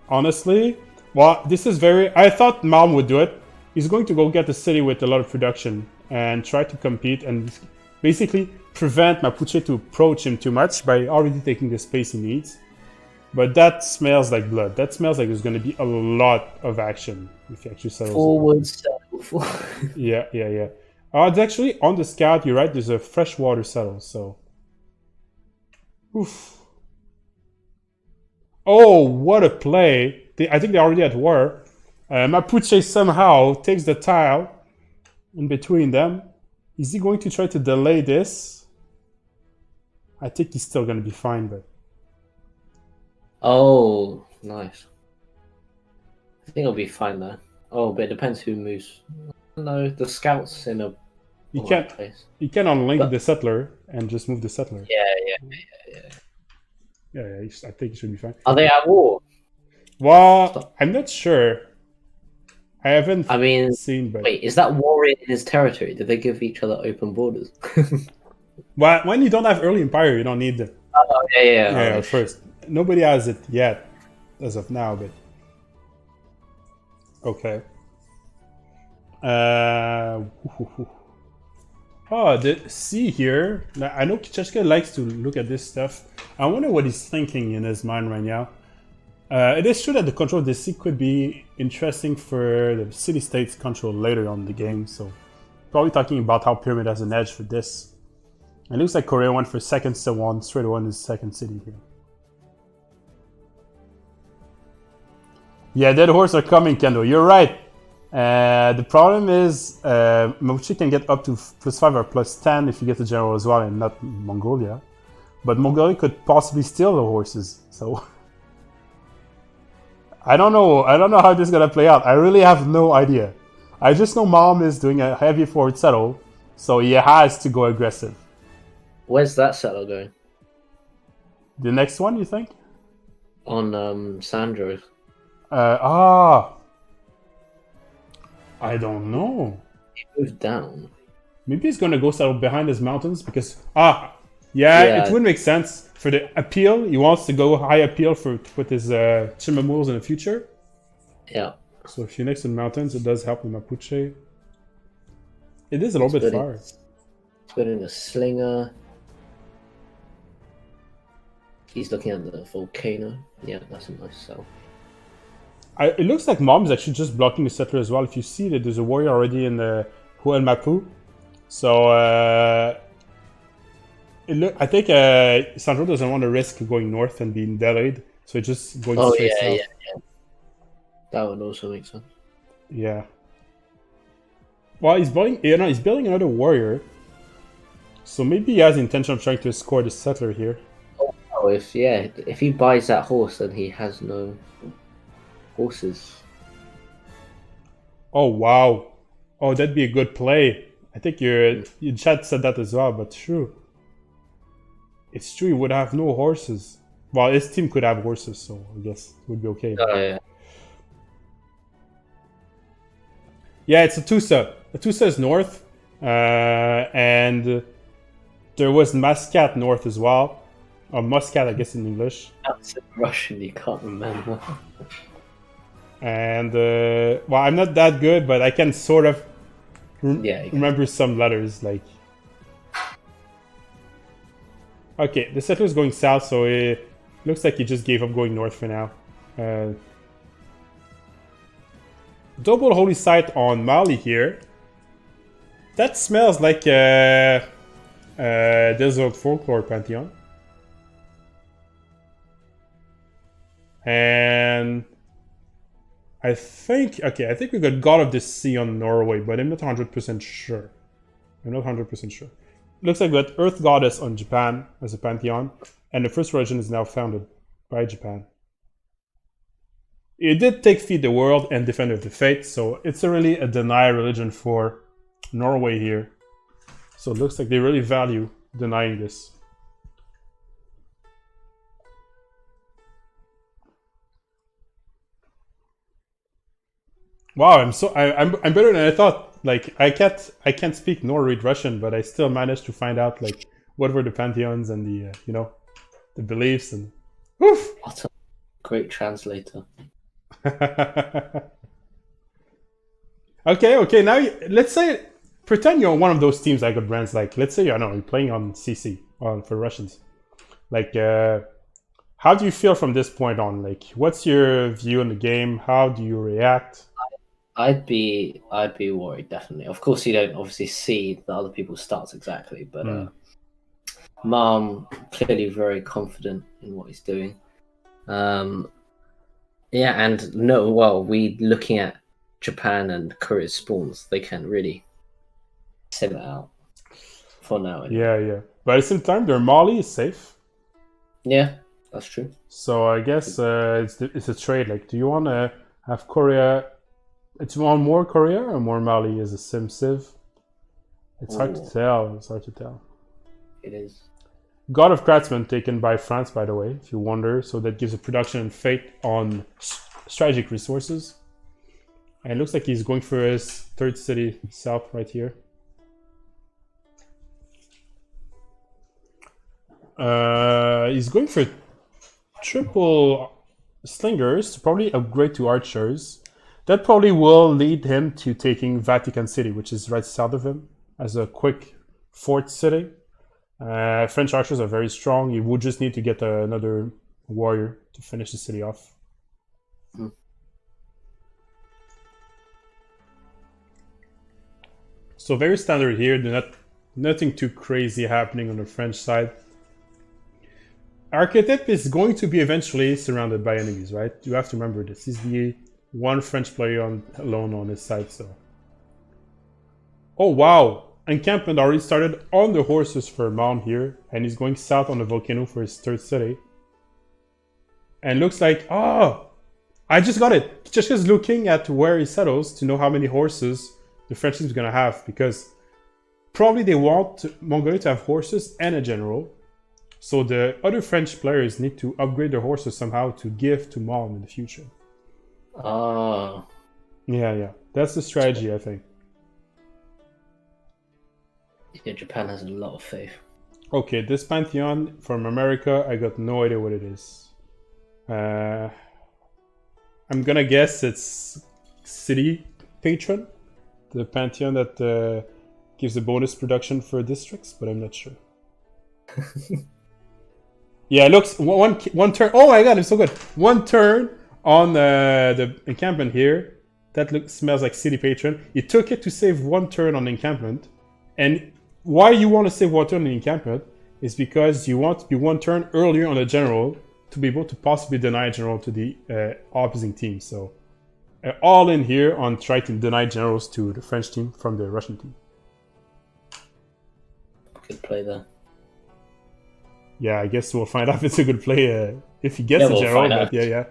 Honestly, well, this is very. I thought Malm would do it. He's going to go get a city with a lot of production and try to compete and basically prevent Mapuche to approach him too much by already taking the space he needs. But that smells like blood. That smells like there's going to be a lot of action if he actually settles. Forward settle. Yeah. It's actually on the scout. You're right. There's a freshwater settle. So, oof. Oh, what a play! I think they're already at war. Mapuche somehow takes the tile in between them. Is he going to try to delay this? I think he's still going to be fine, but. Oh, nice. I think it'll be fine there. Oh, but it depends who moves. No, the scout's in a place. You can unlink the settler and just move the settler. Yeah, I think it should be fine. Are they at war? Well, I'm not sure. I haven't seen, but... Wait, is that war in his territory? Did they give each other open borders? Well, when you don't have early empire, you don't need them. Oh, yeah. At first. Nobody has it yet, as of now, but... Okay. Oh, the sea here. I know Kicheshka likes to look at this stuff. I wonder what he's thinking in his mind right now. It is true that the control of the sea could be interesting for the city-states control later on in the game, so probably talking about how Pyramid has an edge for this. It looks like Korea went for second, so one straight away in his second city here. Yeah, dead horse are coming, Kendo. You're right. The problem is Mapuche can get up to +5 or +10 if you get the general as well, and not Mongolia. But Mongolia could possibly steal the horses, so I don't know how this is gonna play out. I really have no idea. I just know Malm is doing a heavy forward settle, so he has to go aggressive. Where's that settle going? The next one, you think? On Sandro. I don't know. He moved down. Maybe he's gonna go settle behind his mountains because it would make sense for the appeal. He wants to go high appeal to put his Chimamuls in the future. Yeah. So if you're next to the mountains, it does help with Mapuche. It is a little bit far. Putting a slinger. He's looking at the volcano. Yeah, that's a nice cell. It looks like Mom is actually just blocking the settler as well. If you see that there's a warrior already in the Huel Mapu. So I think Sandro doesn't want to risk going north and being delayed. So it's just going straight south. Yeah. That would also make sense. Yeah. Well, he's building another warrior. So maybe he has the intention of trying to score the settler here. Oh, if he buys that horse, then he has no horses. Oh wow! Oh, that'd be a good play. I think your chat said that as well, but true. It's true. He would have no horses. Well, his team could have horses, so I guess it would be okay. Oh yeah. Yeah, it's a Tusa. A Tusa is north, and there was Muscat north as well. Or Muscat, I guess in English. That's in Russian. You can't remember. And well, I'm not that good, but I can sort of remember some letters. Like, okay, the settler's going south, so it looks like he just gave up going north for now. Double holy site on Mali here. That smells like desert folklore pantheon. And I think we got God of the Sea on Norway, but I'm not 100% sure. Looks like we got Earth Goddess on Japan as a pantheon, and the first religion is now founded by Japan. It did take Feed the World and Defender of the Faith, so it's really a denied religion for Norway here. So it looks like they really value denying this. Wow, I'm better than I thought. Like I can't speak nor read Russian, but I still managed to find out like what were the pantheons and the the beliefs and. Oof. What a great translator. Okay. Now let's say pretend you're one of those teams like brands. Like let's say you're playing on CC on for Russians. Like how do you feel from this point on? Like what's your view on the game? How do you react? I'd be worried, definitely. Of course, you don't obviously see the other people's stats exactly, but Mom clearly very confident in what he's doing. Yeah, and no, well, we looking at Japan and Korea's spawns, they can really sim it out for now. Anyway. Yeah. But at the same time, their Mali is safe. Yeah, that's true. So I guess it's a trade. Like, do you want to have Korea? Do you want more Korea or more Mali as a sim civ? It's hard to tell. It's hard to tell. It is. God of Craftsman taken by France, by the way, if you wonder. So that gives a production and fate on strategic resources. And it looks like he's going for his third city south right here. He's going for triple slingers to probably upgrade to archers. That probably will lead him to taking Vatican City, which is right south of him, as a quick fort city. French archers are very strong. You would just need to get another warrior to finish the city off. So very standard here. Nothing too crazy happening on the French side. Archetype is going to be eventually surrounded by enemies, right? You have to remember this. He's the one French player alone on his side, so. Oh wow! Encampment already started on the horses for Mount here, and he's going south on the volcano for his third city. And looks like, I just got it! Just because looking at where he settles to know how many horses the French team is going to have, because probably they want Mongolia to have horses and a general. So the other French players need to upgrade their horses somehow to give to Mon in the future. Yeah. That's the strategy, I think. Yeah, Japan has a lot of faith. Okay, this Pantheon from America, I got no idea what it is. I'm gonna guess it's City Patron, the Pantheon that gives a bonus production for districts, but I'm not sure. Yeah, it looks one turn. Oh my god, it's so good. One turn on the encampment here. That smells like City Patron. You took it to save one turn on the encampment, and why you want to save one turn on the encampment is because you want to be one turn earlier on the general to be able to possibly deny general to the opposing team. So all in here on trying to deny generals to the French team from the Russian team. Good play there. Yeah, I guess we'll find out if it's a good play if he gets a general. But yeah.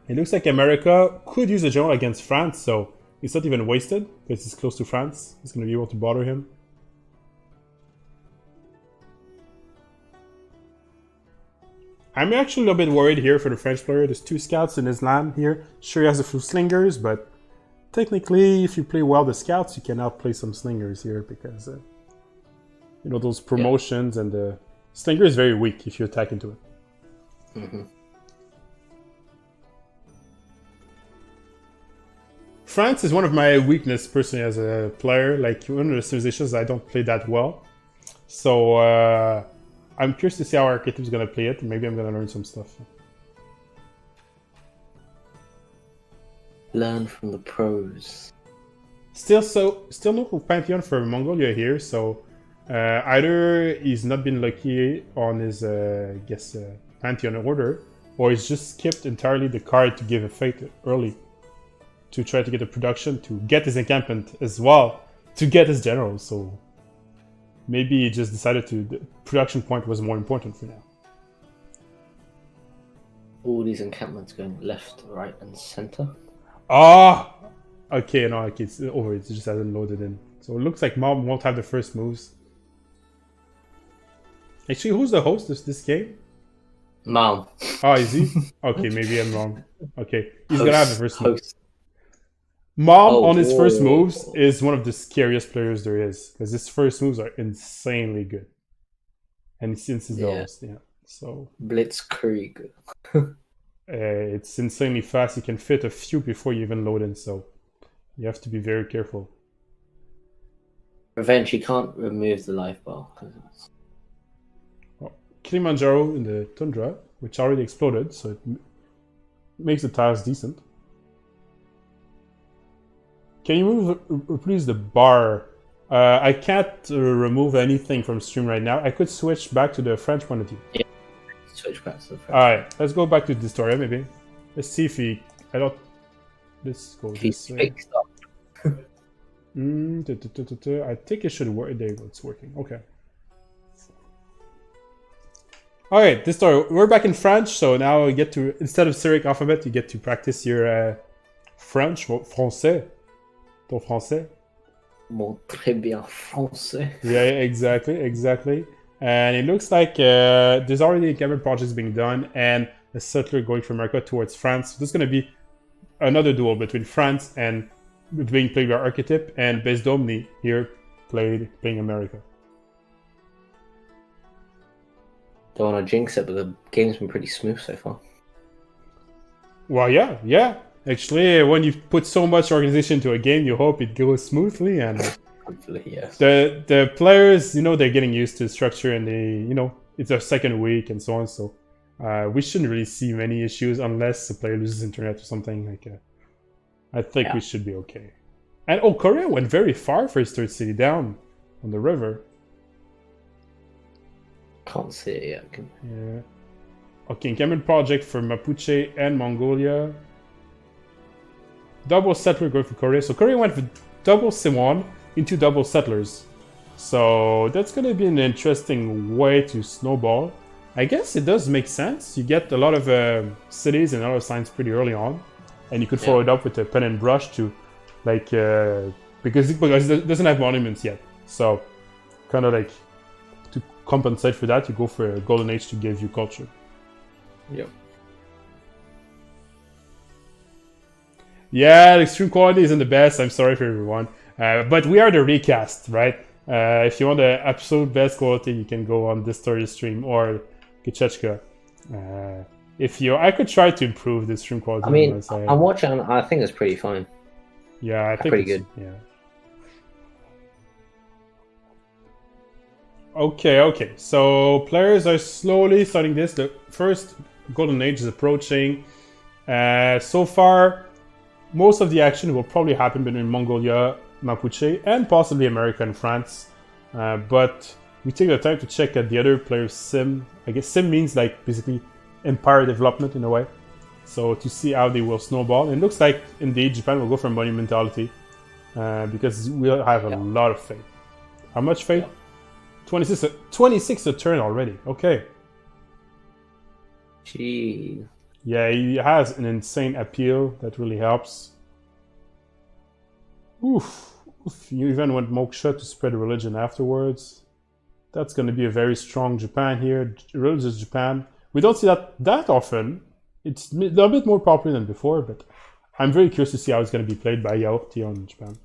It looks like America could use a general against France, so it's not even wasted because it's close to France. It's going to be able to bother him. I'm actually a little bit worried here for the French player. There's 2 scouts in his land here. Sure, he has a few slingers, but technically, if you play well the scouts, you can outplay some slingers here because, those promotions and the slinger is very weak if you attack into it. Mm-hmm. France is one of my weaknesses personally as a player. Like one of the civilizations I don't play that well. So I'm curious to see how Archetype is going to play it. Maybe I'm going to learn some stuff. Learn from the pros. Still no Pantheon for Mongolia here. So either he's not been lucky on his Pantheon order, or he's just skipped entirely the card to give a fate early to try to get the production to get his encampment as well to get his general. So maybe he just decided the production point was more important for now. All these encampments going left, right, and center. Okay, no, it's over. It just hasn't loaded in. So it looks like Mob won't have the first moves. Actually, who's the host of this game? Mom. Oh, is he? Okay, maybe I'm wrong. Okay, he's gonna have the first move. Host. Mom Oh, on his first whoa. moves is one of the scariest players there is because his first moves are insanely good, and since he's the host, yeah. So Blitzkrieg. it's insanely fast. You can fit a few before you even load in, so you have to be very careful. Revenge, you can't remove the life bar. Kilimanjaro in the tundra, which already exploded, so it makes the tiles decent. Can you move, please, the bar? I can't remove anything from stream right now. I could switch back to the French point of view. Yeah, switch back to the French. Alright, let's go back to the story, maybe. Let's see if he... I don't... Let's go He's this way. fixed up. I think it should work. There you go, it's working. Okay. Alright, this story. We're back in French, so now you get to... Instead of Cyrillic alphabet, you get to practice your French, français. Ton français. Mon très bien français. Yeah, exactly. And it looks like there's already a government projects being done and a settler going from America towards France. So there's going to be another duel between France and being played by Archetype and Bezdomni here playing America. Don't want to jinx it, but the game's been pretty smooth so far. Well, yeah. Actually, when you put so much organization into a game, you hope it goes smoothly. And hopefully, yes. The players, they're getting used to the structure, and it's their second week and so on. So we shouldn't really see many issues unless the player loses internet or something. I think we should be okay. And Korea went very far for his third city down on the river. Can't see it yet. Yeah. Okay, encampment project for Mapuche and Mongolia. Double settler going for Korea. So Korea went with double Siwon into double settlers. So that's going to be an interesting way to snowball. I guess it does make sense. You get a lot of cities and other signs pretty early on. And you could follow it up with a pen and brush to, because it doesn't have monuments yet. So kind of like to compensate for that, you go for a golden age to give you culture. Yep. Yeah, the extreme quality isn't the best. I'm sorry for everyone. But we are the recast, right? If you want the absolute best quality, you can go on this story stream or Kichechka. I could try to improve the stream quality. I mean, I'm watching, and I think it's pretty fine. Yeah, I think pretty good. Yeah. Okay. So players are slowly starting this. The first golden age is approaching. So far, most of the action will probably happen between Mongolia, Mapuche, and possibly America and France. But we take the time to check at the other players' sim. I guess sim means basically empire development in a way. So to see how they will snowball. It looks like indeed Japan will go for monumentality because we'll have a lot of faith. How much faith? 26 a turn already. Okay. Gee. Yeah, he has an insane appeal that really helps. Oof. You even went Moksha to spread religion afterwards. That's going to be a very strong Japan here. Religious Japan. We don't see that often. It's a little bit more popular than before, but I'm very curious to see how it's going to be played by Yaohti in Japan.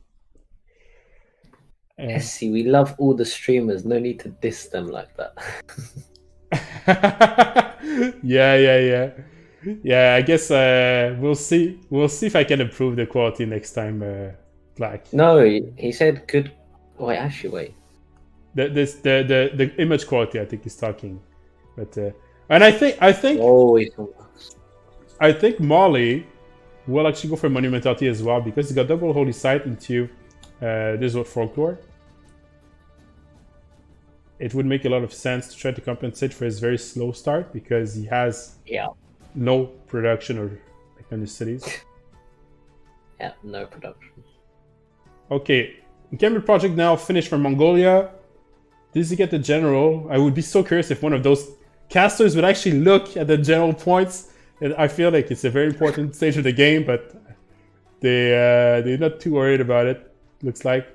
See, we love all the streamers. No need to diss them like that. Yeah, I guess we'll see. We'll see if I can improve the quality next time, Black. No, he said good. Wait, actually, wait. The image quality, I think he's talking, but and I think. Oh, I think Molly will actually go for monumentality as well because he's got double holy sight into this folklore. It would make a lot of sense to try to compensate for his very slow start because he has no production or on his cities. Yeah, no production. Okay, encampment project now finished for Mongolia. Does he get the general? I would be so curious if one of those casters would actually look at the general points. And I feel like it's a very important stage of the game, but they're not too worried about it. Looks like.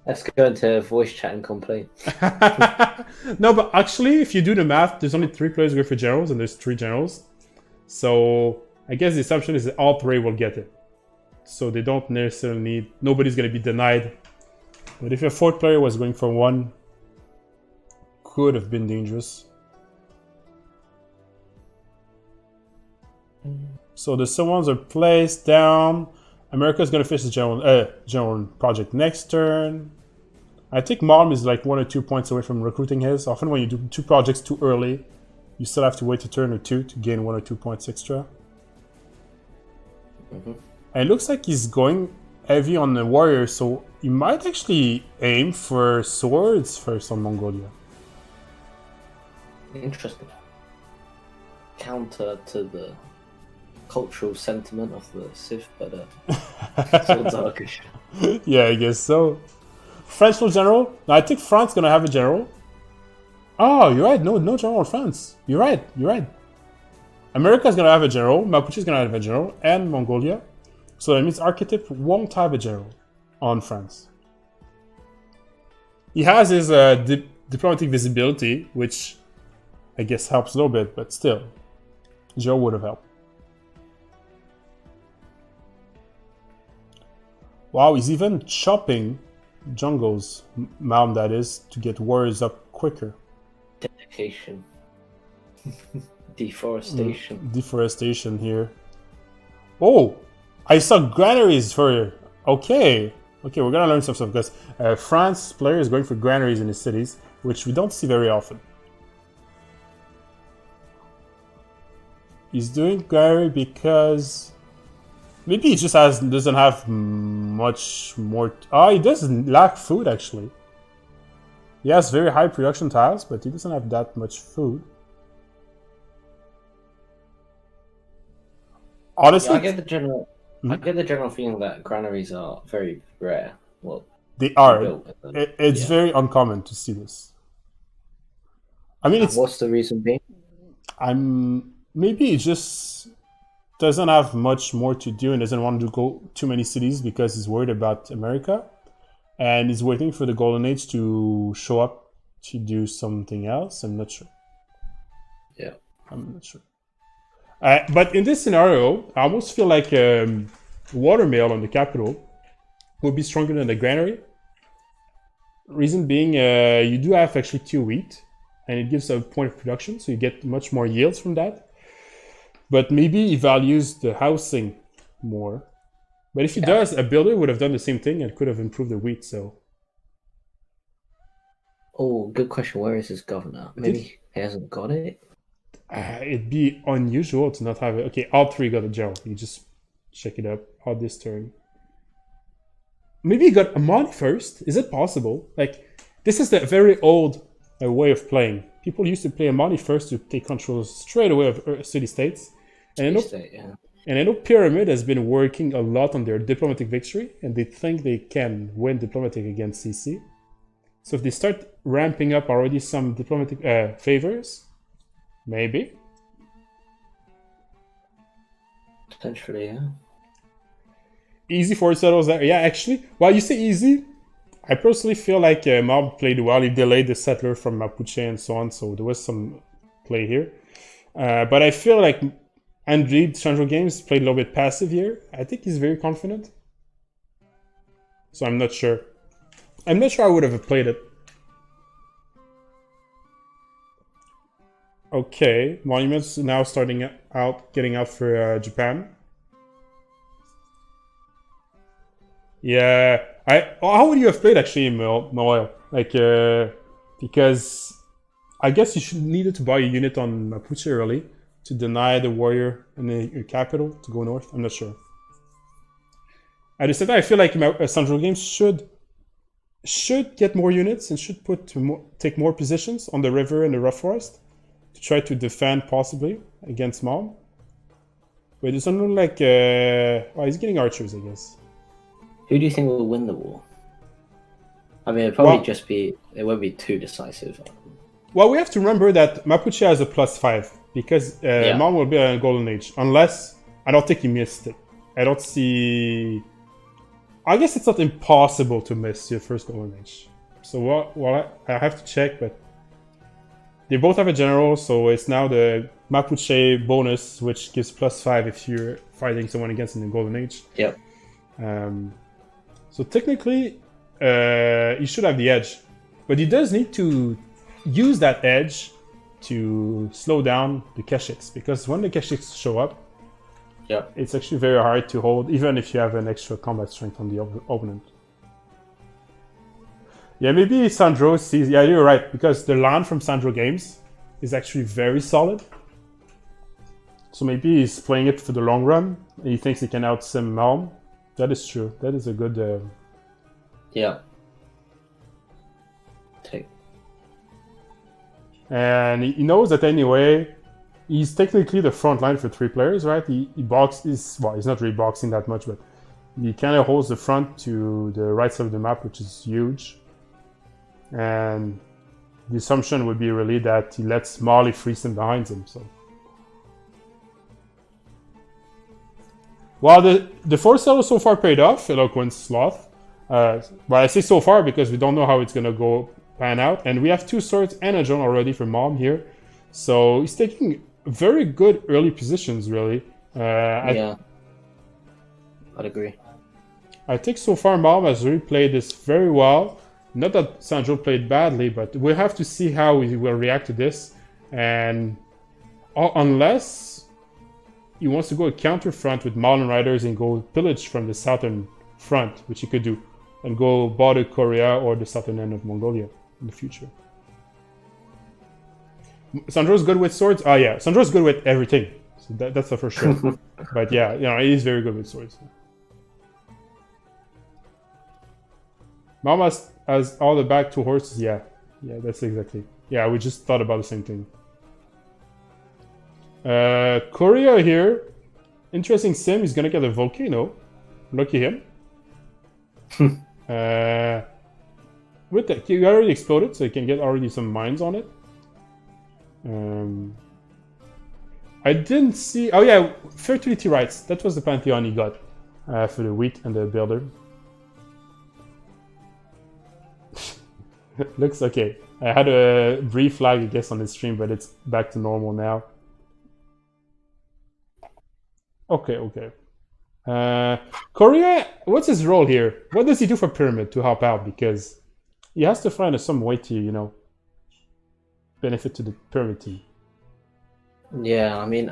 Let's go into voice chat and complain. No, but actually, if you do the math, there's only 3 players going for generals, and there's 3 generals. So I guess the assumption is that all 3 will get it. So they don't necessarily need... Nobody's going to be denied. But if a 4th player was going for 1, could have been dangerous. So the Suwons are placed down. America's going to finish the general project next turn. I think Mom is like 1 or 2 points away from recruiting his. Often when you do 2 projects too early, you still have to wait a turn or 2 to gain 1 or 2 points extra. And it looks like he's going heavy on the warrior, so he might actually aim for swords first on Mongolia. Interesting. Counter to the cultural sentiment of the Civ, but swords are good. Yeah, I guess so. French no general? No, I think France gonna have a general. Oh, you're right. No general in France. You're right. America's gonna have a general. Mapuche's gonna have a general, and Mongolia. So that means Archetype won't have a general on France. He has his diplomatic visibility, which I guess helps a little bit, but still, Joe would have helped. Wow, he's even chopping jungles, Malm that is, to get warriors up quicker. Dedication. Deforestation. Deforestation here. Oh, I saw granaries for... Okay, we're gonna learn some stuff because France player is going for granaries in the cities, which we don't see very often. He's doing granary because... Maybe he just doesn't have much more... Oh, he does lack food, actually. He has very high production tiles, but he doesn't have that much food. Honestly... Yeah, I get the general feeling that granaries are very rare. Well, they are. It's very uncommon to see this. I mean, what's the reason being? Maybe he just doesn't have much more to do and doesn't want to go too many cities because he's worried about America. And he's waiting for the Golden Age to show up to do something else. I'm not sure. Yeah. I'm not sure. But in this scenario, I almost feel like watermill on the capital would be stronger than the granary. Reason being, you do have actually 2 wheat, and it gives a point of production, so you get much more yields from that. But maybe he values the housing more. But if he does, a builder would have done the same thing and could have improved the wheat, so... Oh, good question. Where is his governor? Maybe he hasn't got it? It'd be unusual to not have it. Okay, all 3 got a general. You just check it up. All this turn. Maybe he got a money first. Is it possible? Like, this is the very old way of playing. People used to play a money first to take control straight away of city-states. And I know Pyramid has been working a lot on their diplomatic victory, and they think they can win diplomatic against CC. So if they start ramping up already some diplomatic favors, maybe. Potentially, yeah. Easy for settles there. Yeah, actually, while you say easy, I personally feel like Mob played well. He delayed the settler from Mapuche and so on, so there was some play here. But I feel like Andrew Central Games played a little bit passive here. I think he's very confident. So I'm not sure. I'm not sure I would have played it. Okay, Monuments now starting out, getting out for Japan. Yeah, how would you have played actually, Moel? Like, because I guess you should needed to buy a unit on Mapuche early to deny the warrior in the capital to go north. I'm not sure. At the same time, I feel like Central Games should get more units and should take more positions on the river and the rough forest to try to defend possibly against Mob. But it doesn't look like... well, he's getting archers, I guess. Who do you think will win the war? I mean, it won't be too decisive. Well, we have to remember that Mapuche has a +5 because Mob will be a Golden Age. Unless, I don't think he missed it. I don't see... I guess it's not impossible to miss your first golden age. So I have to check, but they both have a general, so it's now the Mapuche bonus, which gives +5 if you're fighting someone against in the golden age. Yep. So technically, he should have the edge, but he does need to use that edge to slow down the Keshiks, because when the Keshiks show up, it's actually very hard to hold, even if you have an extra combat strength on the opponent. Yeah, maybe Sandro sees... Yeah, you're right, because the land from Sandro Games is actually very solid. So maybe he's playing it for the long run, and he thinks he can out-sim Malm. That is true. That is a good... Yeah. Take. And he knows that anyway, he's technically the front line for 3 players, right? He boxes... Well, he's not really boxing that much, but he kind of holds the front to the right side of the map, which is huge. And the assumption would be really that he lets Marley freeze him behind him, so... Well, the force sell so far paid off, Eloquence Sloth. But I say so far because we don't know how it's going to pan out. And we have 2 swords and a drone already for Mom here. So he's taking very good early positions, really. Yeah, I'd agree. I think so far Mom has really played this very well. Not that Sandro played badly, but we'll have to see how he will react to this. And unless he wants to go a counter front with Marlin Riders and go pillage from the southern front, which he could do, and go bother Korea or the southern end of Mongolia in the future. Sandro's good with swords? Oh yeah, Sandro's good with everything. So that's for sure. But yeah, he's very good with swords. Mama has all the back 2 horses. Yeah, that's exactly. Yeah, we just thought about the same thing. Korea here, interesting sim. He's gonna get a volcano. Lucky him. With that, he already exploded, so he can get already some mines on it. I didn't see. Oh yeah, fertility rights. That was the pantheon he got for the wheat and the builder. Looks okay. I had a brief lag, I guess, on the stream, but it's back to normal now. Okay. Korea, what's his role here? What does he do for Pyramid to help out? Because he has to find some way to, benefit to the Pyramid team. Yeah, I mean,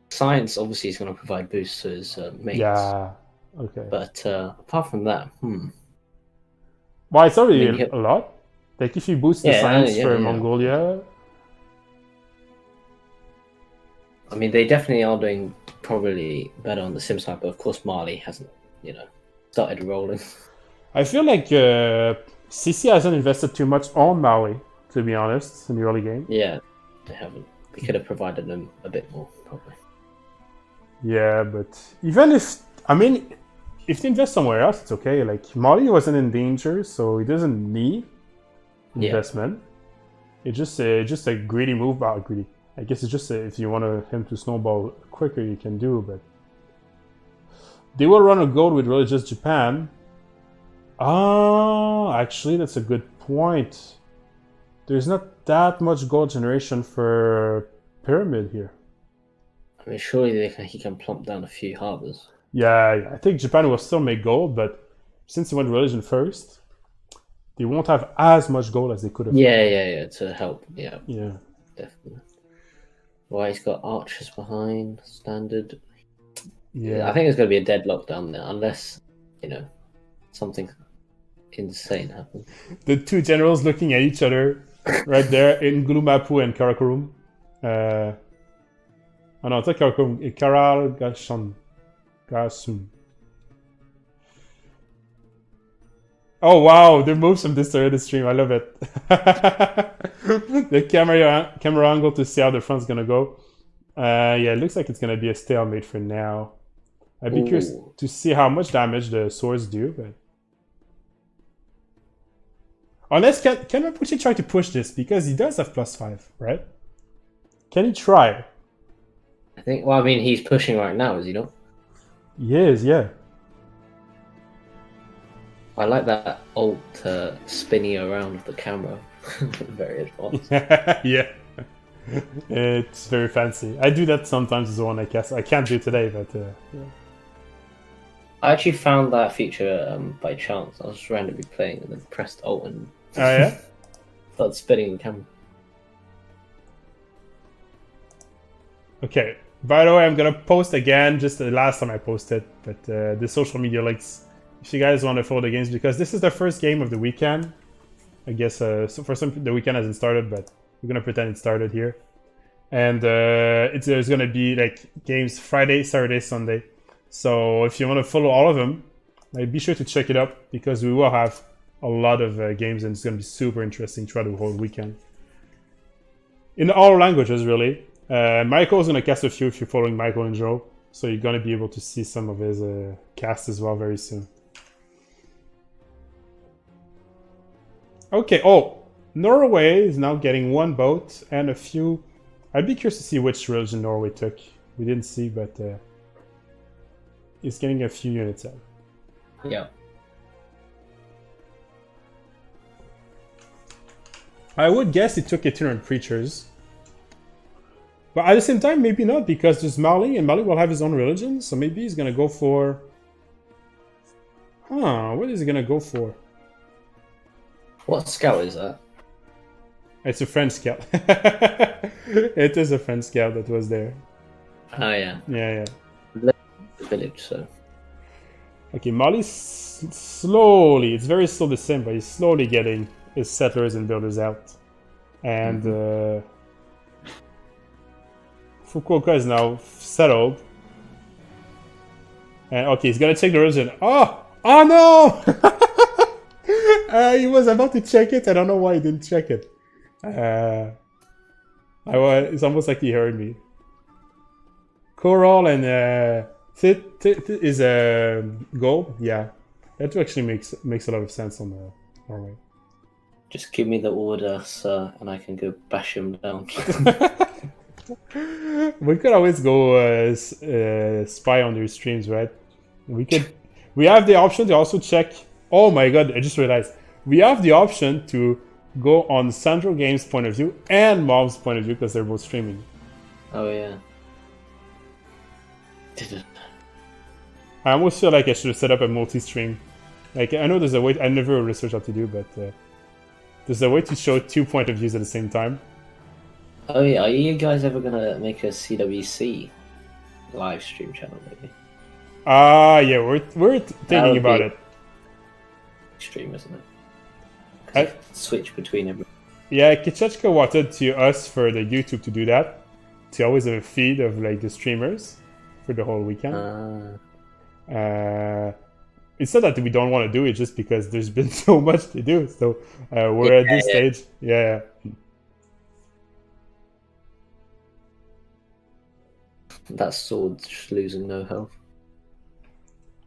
Science obviously is going to provide boosts to his mates. Yeah, okay. But apart from that, Well, it's already a lot. Like, if you boost the Science for Mongolia... I mean, they definitely are doing probably better on the sim side, but of course Mali hasn't, started rolling. I feel like CC hasn't invested too much on Mali, to be honest, in the early game. Yeah, they haven't. They could have provided them a bit more, probably. Yeah, but even if they invest somewhere else, it's okay. Like, Mali wasn't in danger, so he doesn't need investment. It's just a greedy move. Greedy. I guess it's just if you want him to snowball quicker, you can do, but... They will run a gold with Religious Japan. Actually, that's a good point. There's not that much gold generation for Pyramid here. I mean, surely he can plump down a few harbors. Yeah, I think Japan will still make gold, but since he went Religion first, they won't have as much gold as they could have. Yeah, to help. Yeah, definitely. Well, he's got archers behind, standard. Yeah, I think it's going to be a deadlock down there, unless, something insane happens. The 2 generals looking at each other right there in Gulumapu and Karakorum. Oh no, it's not Karakorum, it's Karalgasum. Oh wow, they moved some this to the stream. I love it. The camera angle to see how the front's gonna go. Yeah, it looks like it's gonna be a stalemate for now. I'd be curious to see how much damage the swords do, but unless can Mapuche try to push this, because he does have +5, right? Can he try? I think. Well, I mean, he's pushing right now, is he not? He is, yeah. I like that alt spinning around of the camera. Very advanced. Yeah, it's very fancy. I do that sometimes as well. I guess I can't do it today, but yeah. I actually found that feature by chance. I was just randomly playing and then pressed alt and Oh yeah. started spinning the camera. Okay. By the way, I'm gonna post again, just the last time I posted, but the social media links. If you guys want to follow the games, because this is the first game of the weekend. I guess so for some the weekend hasn't started, but we're gonna pretend it started here. And there's gonna be like games Friday, Saturday, Sunday. So if you want to follow all of them, be sure to check it out because we will have a lot of games and it's gonna be super interesting throughout the whole weekend. In all languages, really. Michael's gonna cast a few if you're following Michael and Joe, so you're gonna be able to see some of his cast as well very soon. Okay. Oh, Norway is now getting one boat and a few. I'd be curious to see which religion Norway took. We didn't see, but it's getting a few units out. Yeah. I would guess it took itinerant preachers. But at the same time, maybe not, because there's Mali, and Mali will have his own religion, so maybe he's gonna go for... what is he gonna go for? What scout is that? It's a French scout. It is a French scout that was there. Oh, yeah. Yeah. The village, so... Okay, Mali's slowly, it's very still the same, but he's slowly getting his settlers and builders out. And Fukuoka is now settled. And okay, he's gonna check the religion. Oh no! He was about to check it. I don't know why he didn't check it. It's almost like he heard me. Coral and is gold. Yeah, that actually makes a lot of sense on the Norway. Just give me the order, sir, and I can go bash him down. We could always go spy on their streams, right? We have the option to also check. Oh my god! I just realized we have the option to go on Central Games' point of view and Mom's point of view because they're both streaming. Oh yeah. I almost feel like I should have set up a multi-stream. Like I know there's a way. I never researched how to do, but there's a way to show 2 point of views at the same time. Oh yeah, are you guys ever gonna make a CWC live stream channel maybe? Yeah, we're thinking about it. Stream, isn't it? Switch between every. Yeah, Kichachka wanted to us for the YouTube to do that. To always have a feed of like the streamers for the whole weekend. It's not that we don't want to do it, just because there's been so much to do. So we're at this stage. Yeah. That sword's just losing no health.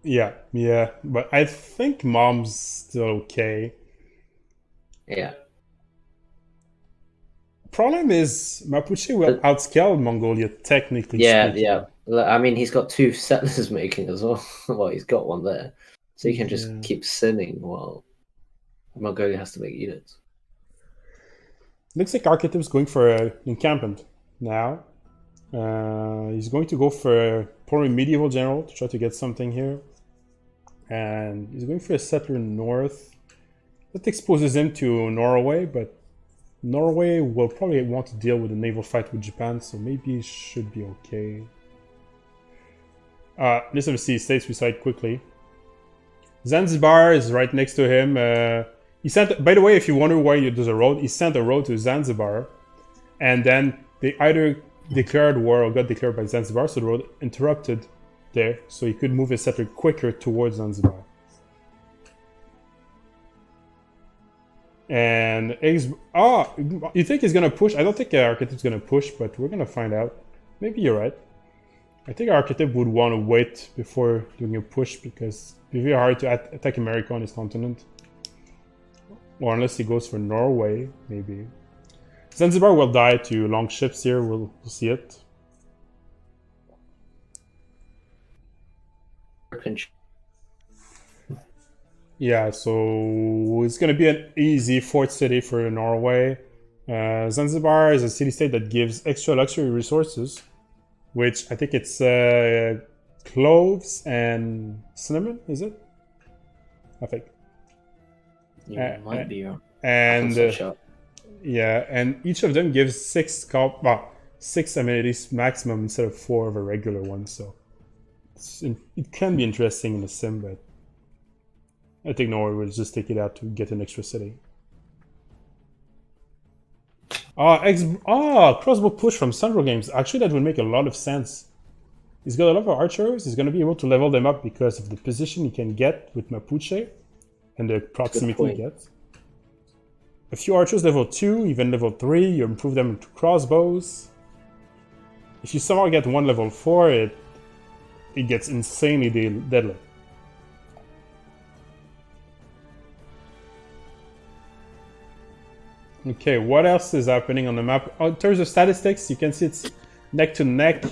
Yeah, but I think Mom's still okay. Yeah. Problem is, Mapuche will outscale Mongolia technically. Yeah. I mean, he's got 2 settlers making as well. Well, he's got one there, so he can just keep sinning while Mongolia has to make units. Looks like Archetyp's going for an encampment now. He's going to go for probably medieval general to try to get something here, and he's going for a settler north. That exposes him to Norway, but Norway will probably want to deal with a naval fight with Japan, so maybe it should be okay. Let's have a see states beside quickly. Zanzibar is right next to him. He sent, by the way, if you wonder why there's a road, he sent a road to Zanzibar, and then they either declared war or got declared by Zanzibar, so the road interrupted there, so he could move his settler quicker towards Zanzibar. And you think he's gonna push? I don't think Archetyp's gonna push, but we're gonna find out. Maybe you're right. I think Archetyp would want to wait before doing a push because it'd be very hard to attack America on his continent. Or unless he goes for Norway, maybe. Zanzibar will die to long ships here, we'll see it. Yeah, so it's going to be an easy fourth city for Norway. Zanzibar is a city-state that gives extra luxury resources, which I think it's cloves and cinnamon, is it? I think. You might be wrong. And search up. yeah, and each of them gives six amenities maximum instead of 4 of a regular one. So it can be interesting in the sim, but I think Norway will just take it out to get an extra city. Crossbow push from Central Games. Actually, that would make a lot of sense. He's got a lot of archers. He's going to be able to level them up because of the position he can get with Mapuche and the proximity he gets. A few archers level 2, even level 3, you improve them into crossbows. If you somehow get one level 4, it gets insanely deadly. Okay, what else is happening on the map? In terms of statistics, you can see it's neck to neck.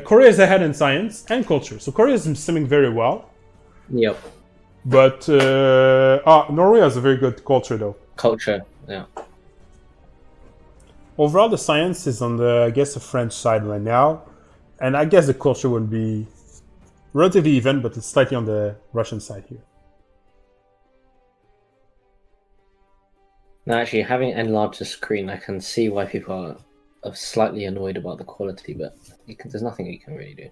Korea is ahead in science and culture. So Korea is simming very well. Yep. But Norway has a very good culture, though. Culture, yeah. Overall, the science is on the, I guess, the French side right now. And I guess the culture would be relatively even, but it's slightly on the Russian side here. Now, actually, having enlarged the screen, I can see why people are slightly annoyed about the quality, but there's nothing you can really do.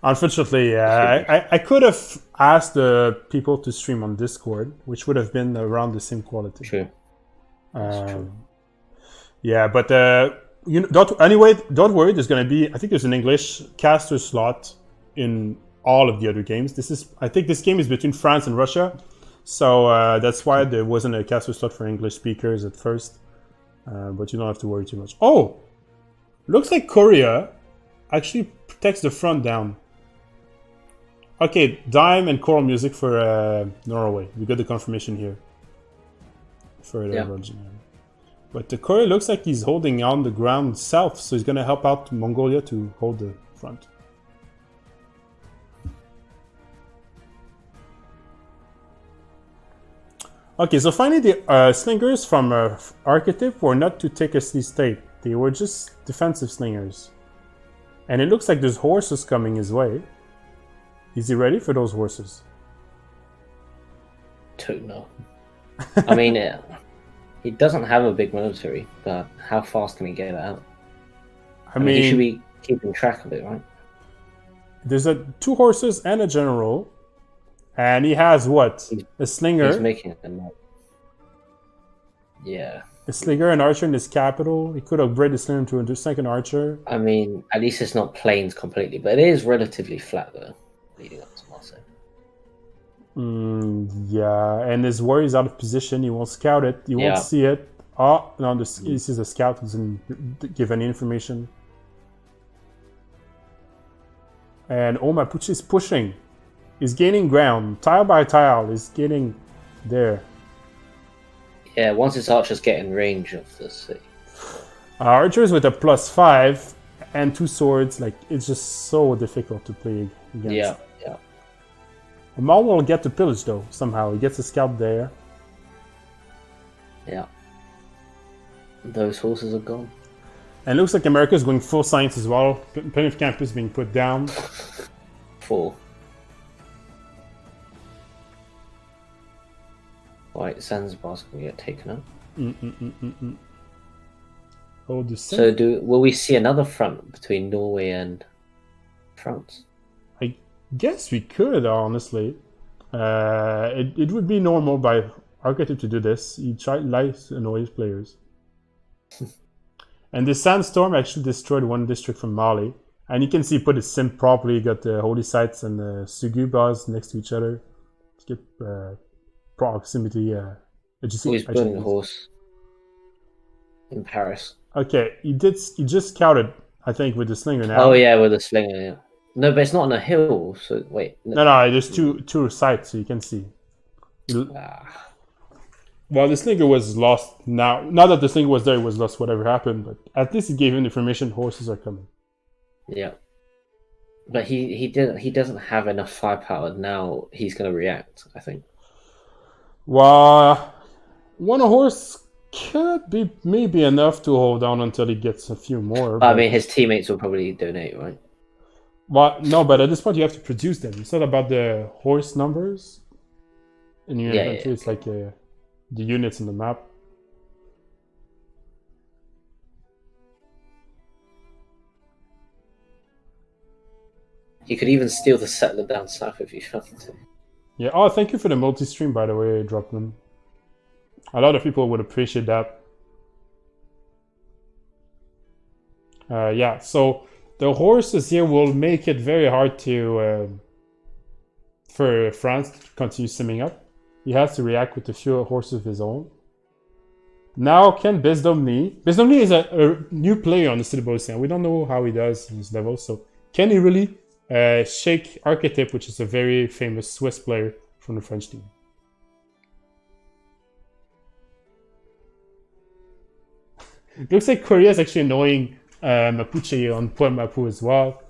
Unfortunately, yeah. I could have asked the people to stream on Discord, which would have been around the same quality. True. That's true. Yeah, but don't worry. There's going to be, I think there's an English caster slot in all of the other games. I think this game is between France and Russia, so that's why there wasn't a caster slot for English speakers at first. But you don't have to worry too much. Oh, looks like Korea actually protects the front down. Okay, Dime and choral music for Norway. We got the confirmation here. For the Virgin. But the Korea looks like he's holding on the ground south, so he's going to help out Mongolia to hold the front. Okay, so finally the slingers from Archetype were not to take a state. They were just defensive slingers. And it looks like there's horses coming his way. Is he ready for those horses? Don't know. I mean, he doesn't have a big military, but how fast can he get it out? I mean, he should be keeping track of it, right? There's 2 horses and a general. And he has what? A slinger. He's making it a lot. Yeah. A slinger and archer in his capital. He could upgrade the slinger to a second archer. I mean, at least it's not plains completely, but it is relatively flat, though, leading up to Marseille. Yeah, and his warrior is out of position. He won't scout it. He won't see it. Oh, no, he sees a scout. Doesn't give any information. And Mapuche is pushing. He's gaining ground. Tile by tile. He's getting there. Yeah, once his archers get in range of the city. Archers with a +5 and 2 swords, like, it's just so difficult to play against. Yeah. Maul will get to pillage, though, somehow. He gets a scout there. Yeah. Those horses are gone. And it looks like America's going full science as well. Plenty of campus being put down. Full. Right, Zanzibar's going to get taken out. Oh, so will we see another front between Norway and France? I guess we could, honestly. It would be normal by Archetype to do this. He likes to annoy his players. And the sandstorm actually destroyed one district from Mali. And you can see put his sim properly. Got the holy sites and the Sugu bars next to each other. Let's get proximity. He's building a horse in Paris. Okay, he just scouted, I think, with the slinger now. Oh yeah, with the slinger. Yeah. No, but it's not on a hill. So wait. No, there's two sites, so you can see. Well, the slinger was lost now. Now that the slinger was there, it was lost. Whatever happened, but at least it gave him information. Horses are coming. Yeah, but he doesn't have enough firepower now. He's going to react, I think. Well, one horse could be maybe enough to hold on until he gets a few more. I But... mean, his teammates will probably donate, right? Well, no, but at this point you have to produce them. It's not about the horse numbers in your inventory. It's like the units in the map. You could even steal the settler down south if you wanted to. Yeah. Oh, thank you for the multi-stream, by the way, Dropman. A lot of people would appreciate that. Yeah. So the horses here will make it very hard to for France to continue simming up. He has to react with a few horses of his own. Now, can Bezdomni is a new player on the CWC. We don't know how he does in this level. So can he really shake Archetype, which is a very famous Swiss player from the French team? It looks like Korea is actually annoying Mapuche on Point Mapu as well.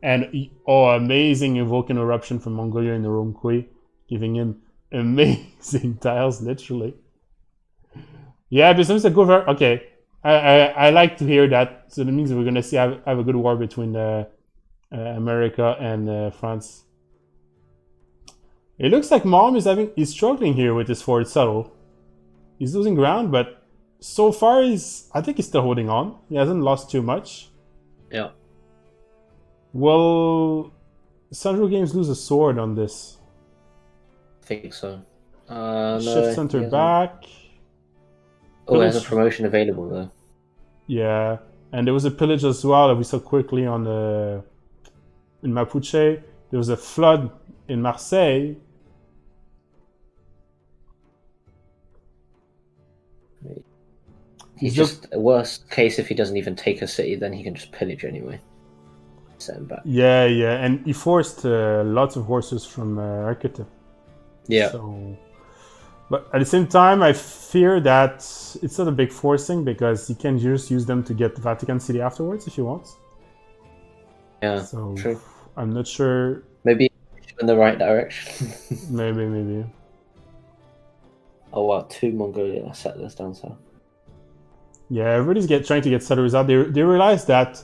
And amazing Vulcan eruption from Mongolia in the Urumqi, giving him amazing tiles, literally. Yeah, but seems to go very okay. I like to hear that. So that means we're gonna see have a good war between America and France. It looks like Mom is struggling here with his forward settle. He's losing ground, but so far I think he's still holding on. He hasn't lost too much. Yeah. Will CivRU Games lose a sword on this? I think so. Shift center back. Oh, there's a promotion available though. Yeah, and there was a pillage as well that we saw quickly on in Mapuche. There was a flood in Marseille. He's just a worst case if he doesn't even take a city, then he can just pillage anyway. Set him back. Yeah, and he forced lots of horses from Archetype. Yeah. So, but at the same time, I fear that it's not a big forcing because he can just use them to get the Vatican City afterwards if he wants. Yeah, so true. I'm not sure. Maybe in the right direction. maybe. Oh wow, 2 Mongolia settlers down south. Yeah, everybody's trying to get settlers out. They realize that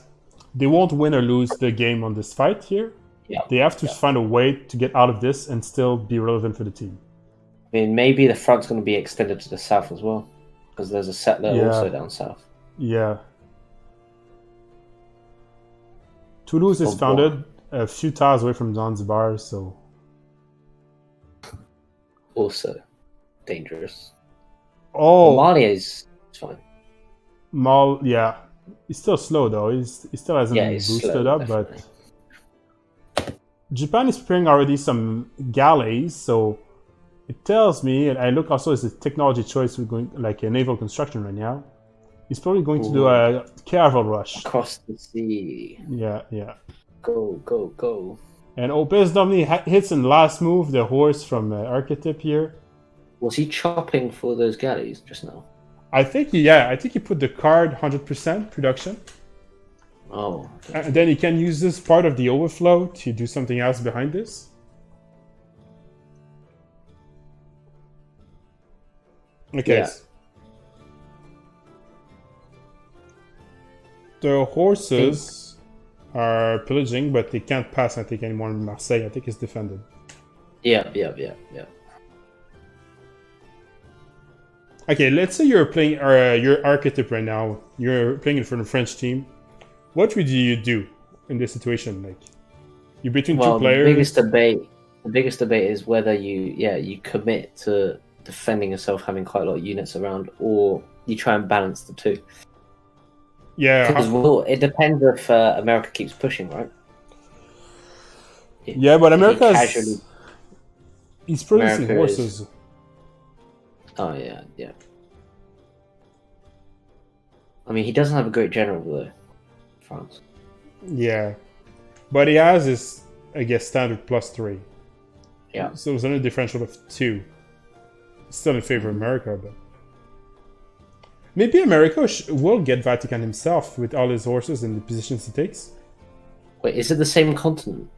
they won't win or lose the game on this fight here. Yeah. They have to find a way to get out of this and still be relevant for the team. I mean, maybe the front's going to be extended to the south as well, because there's a settler also down south. Yeah. Toulouse is founded a few tiles away from Zanzibar, so... Also dangerous. Oh! Mali is fine. Yeah. He's still slow, though. He still hasn't boosted slow, up, definitely. But... Japan is preparing already some galleys, so... It tells me, and I look also as a technology choice, we're going like a naval construction right now. He's probably going to do a caravel rush. Across the sea. Yeah. Go. And Opez Domini hits in last move the horse from Archetype here. Was he chopping for those galleys just now? I think he put the card 100% production. Oh. Okay. And then he can use this part of the overflow to do something else behind this. Okay. Yeah. The horses are pillaging, but they can't pass, I think, anymore in Marseille. I think it's defended. Yeah. Okay, let's say you're playing your Archetype right now. You're playing it for the French team. What would you do in this situation? Like, you're between two players. The biggest debate is whether you commit to defending yourself, having quite a lot of units around, or you try and balance the two. Yeah, because it depends if America keeps pushing, right? Yeah, but he's producing horses. Oh yeah. I mean, he doesn't have a great general though, France. Yeah, but he has his, I guess, standard +3. Yeah. So it's only a differential of 2. Still in favor of America, but maybe America will get Vatican himself with all his horses and the positions he takes. Wait, is it the same continent?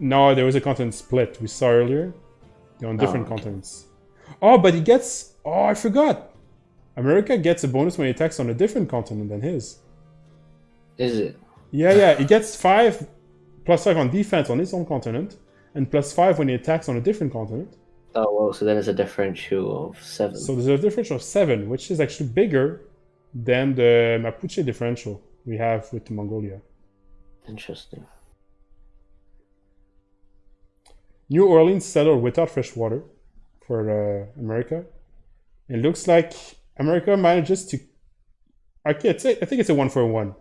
No, there was a continent split we saw earlier. They're on different continents. Oh, but he gets. Oh, I forgot. America gets a bonus when he attacks on a different continent than his. Is it? Yeah. He gets 5 plus 5 on defense on his own continent, and plus 5 when he attacks on a different continent. Oh well, so then it's a differential of 7. So there's a differential of 7, which is actually bigger than the Mapuche differential we have with Mongolia. Interesting. New Orleans settled without fresh water for America. It looks like America manages to. Okay, I think it's a 1-for-1.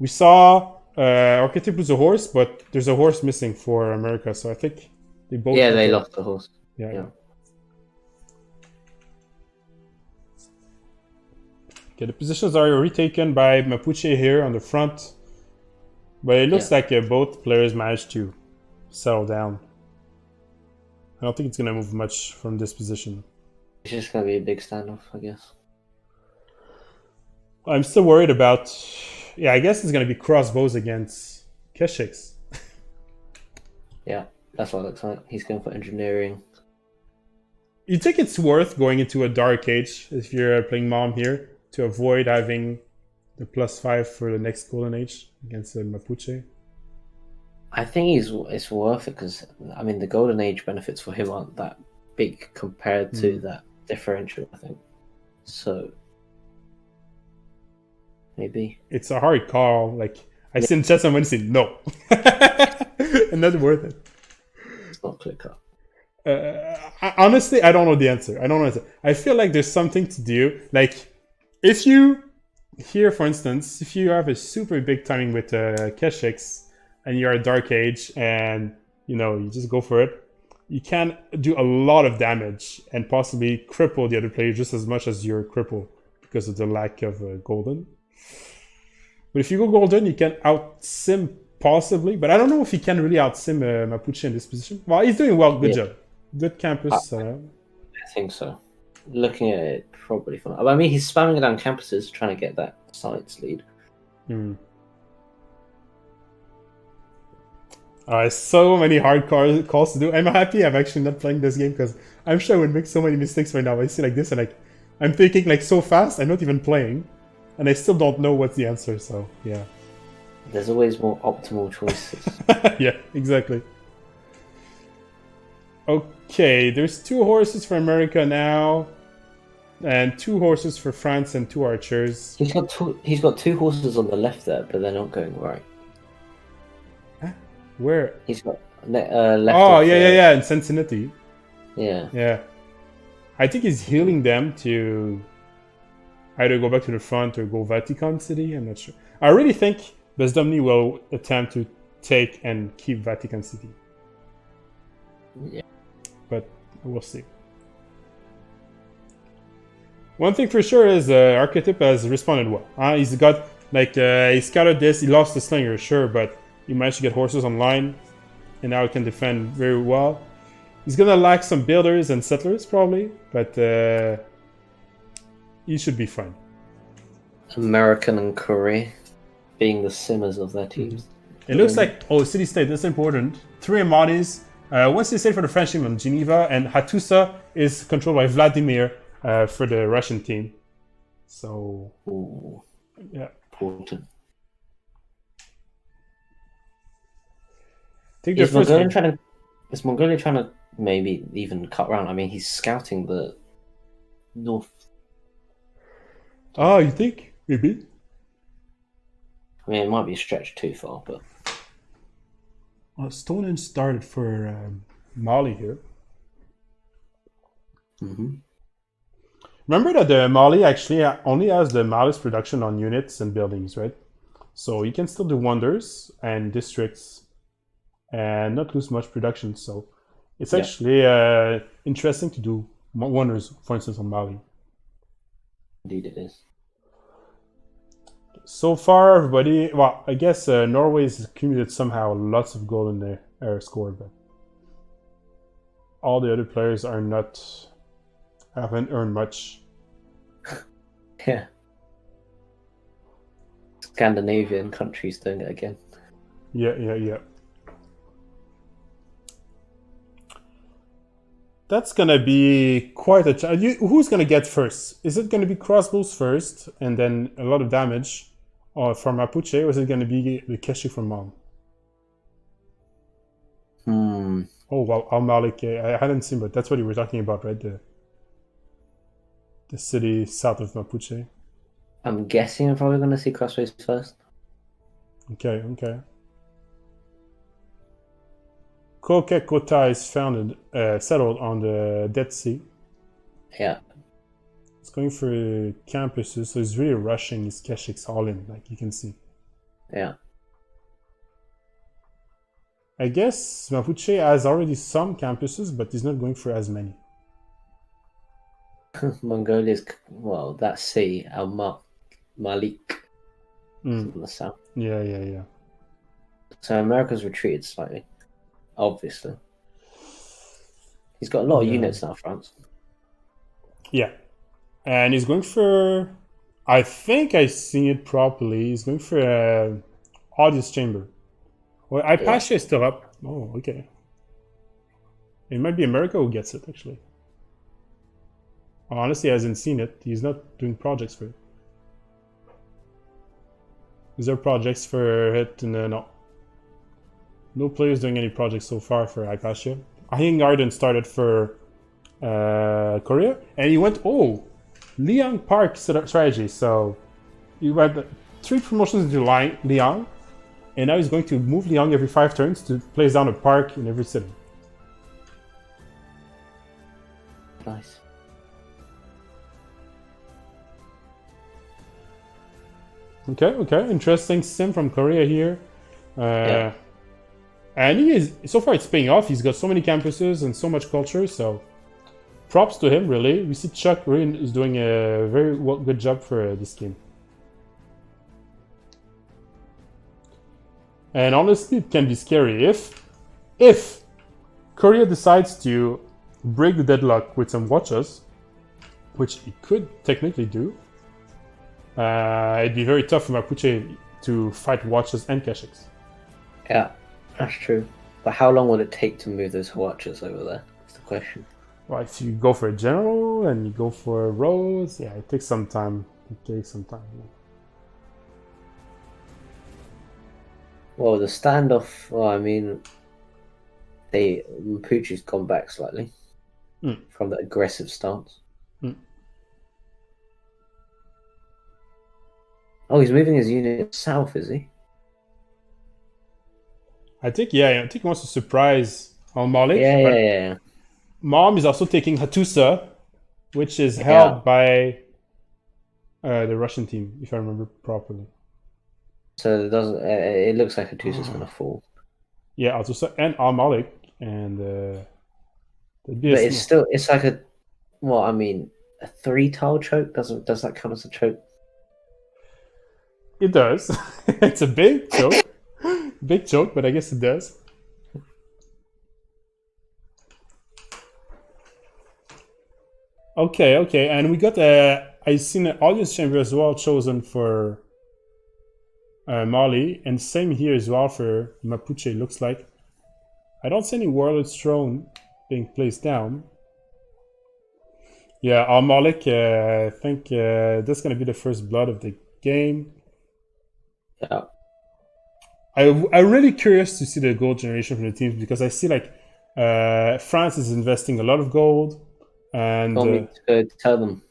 We saw Archetype lose a horse, but there's a horse missing for America, so I think they both. Yeah, they lost the horse. Yeah. Okay, the positions are retaken by Mapuche here on the front, but it looks like both players managed to settle down. I don't think it's gonna move much from this position. It's just gonna be a big standoff, I guess. I'm still worried about. Yeah, I guess it's gonna be crossbows against Keshiks. Yeah, that's what it looks like. He's going for engineering. You think it's worth going into a dark age if you're playing Mom here to avoid having the +5 for the next golden age against the Mapuche? I think it's worth it because I mean the golden age benefits for him aren't that big compared to that differential. I think so. Maybe it's a hard call. Like I see in chat someone say no, and that's worth it. It's not clear cut. Honestly, I don't know the answer. I feel like there's something to do. Like if you here, for instance, if you have a super big timing with Keshiks and you're a Dark Age and you just go for it, you can do a lot of damage and possibly cripple the other player just as much as you're crippled because of the lack of golden. But if you go golden, you can out-sim possibly, but I don't know if you can really out-sim Mapuche in this position. Well, he's doing well. Good job. Good campus. I think so. Looking at it, probably fun. I mean, he's spamming down campuses trying to get that science lead. So many hard calls to do. I'm happy I'm actually not playing this game because I'm sure I would make so many mistakes right now. I see like this and I'm thinking like so fast. I'm not even playing, and I still don't know what's the answer. So yeah. There's always more optimal choices. Yeah, exactly. Okay, there's 2 horses for America now, and 2 horses for France and 2 archers. He's got 2 horses on the left there, but they're not going right. Huh? Where? He's got left. Oh yeah, in Cincinnati. Yeah. I think he's healing them to either go back to the front or go Vatican City. I'm not sure. I really think Bezdomny will attempt to take and keep Vatican City. Yeah. But we'll see. One thing for sure is Archetype has responded well. He's got, he scouted this, he lost the Slinger, sure, but he managed to get horses online, and now he can defend very well. He's gonna lack some builders and settlers, probably, but he should be fine. American and Korea being the simmers of their teams. It looks like, city-state, that's important. 3 Amanis. One city-state for the French team on Geneva, and Hattusa is controlled by Vladimir for the Russian team. So, yeah. Important. Is Mongolia trying to maybe even cut round? I mean, he's scouting the north. Oh, you think? Maybe. I mean, it might be stretched too far, but... Well, Stonehenge started for Mali here. Remember that the Mali actually only has the Mali's production on units and buildings, right? So you can still do wonders and districts and not lose much production. So it's actually interesting to do wonders, for instance, on Mali. Indeed it is. So far, everybody... Well, I guess Norway's accumulated somehow lots of gold in their score, but all the other players haven't earned much. Yeah. Scandinavian countries doing it again. Yeah. That's gonna be quite a challenge. Who's gonna get first? Is it gonna be crossbows first, and then a lot of damage, or from Mapuche, or is it gonna be the Keshi from Mom? Oh wow, Al Malik. I hadn't seen, but that's what you were talking about, right? The city south of Mapuche. I'm guessing I'm probably going to see Crossways first. Okay. Koke Kota is settled on the Dead Sea. Yeah. It's going for campuses, so he's really rushing his Keshiks all in, like you can see. Yeah. I guess Mapuche has already some campuses, but he's not going for as many. Mongolia's, well, that sea, Malik. In the south. Yeah. So America's retreated slightly, obviously. He's got a lot of units now, France. Yeah. And he's going for, I think I seen it properly, he's going for an audience chamber. Well, Hypatia is still up. Oh, okay. It might be America who gets it, actually. Honestly, he hasn't seen it. He's not doing projects for it. Is there projects for it? No. No players doing any projects so far for Hypatia. I think Garden started for Korea, and he went, Liang Park strategy. So you had 3 promotions into Liang, and now he's going to move Liang every 5 turns to place down a park in every city. Nice. Okay. Interesting sim from Korea here. And he is, so far it's paying off. He's got so many campuses and so much culture, so props to him, really. We see Chuck Rin is doing a very good job for this game. And honestly, it can be scary if Korea decides to break the deadlock with some watches, which it could technically do. It'd be very tough for Mapuche to fight watches and Keshiks. Yeah, that's true. But how long will it take to move those watches over there? That's the question. Well, if you go for a general and you go for roads, it takes some time. Well, the standoff, Mapuche's gone back slightly from the aggressive stance. Oh, he's moving his unit south, is he? I think he wants to surprise Al Malik. Yeah. Mom is also taking Hattusa, which is held by the Russian team, if I remember properly. So it looks like Hattusa's going to fall. Yeah, Hattusa and Al Malik, and it's like a 3-tile choke. Does that count as a choke? It does. It's a big choke. Big joke, but I guess it does. Okay, and we got I seen an audience chamber as well chosen for Mali, and same here as well for Mapuche. Looks like I don't see any warlord's throne being placed down. Yeah, Al Malik. I think that's gonna be the first blood of the game. Yeah. I'm really curious to see the gold generation from the teams, because I see France is investing a lot of gold, and told me to tell them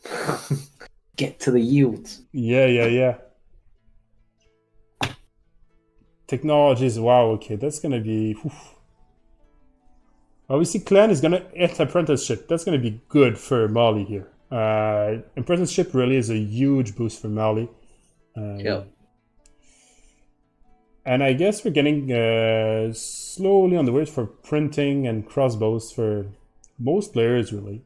get to the yields. Yeah. Technologies, wow. Okay, that's gonna be. Obviously, Clan is gonna get apprenticeship. That's gonna be good for Mali here. Apprenticeship really is a huge boost for Mali. Yeah. And I guess we're getting slowly on the way for printing and crossbows for most players, really.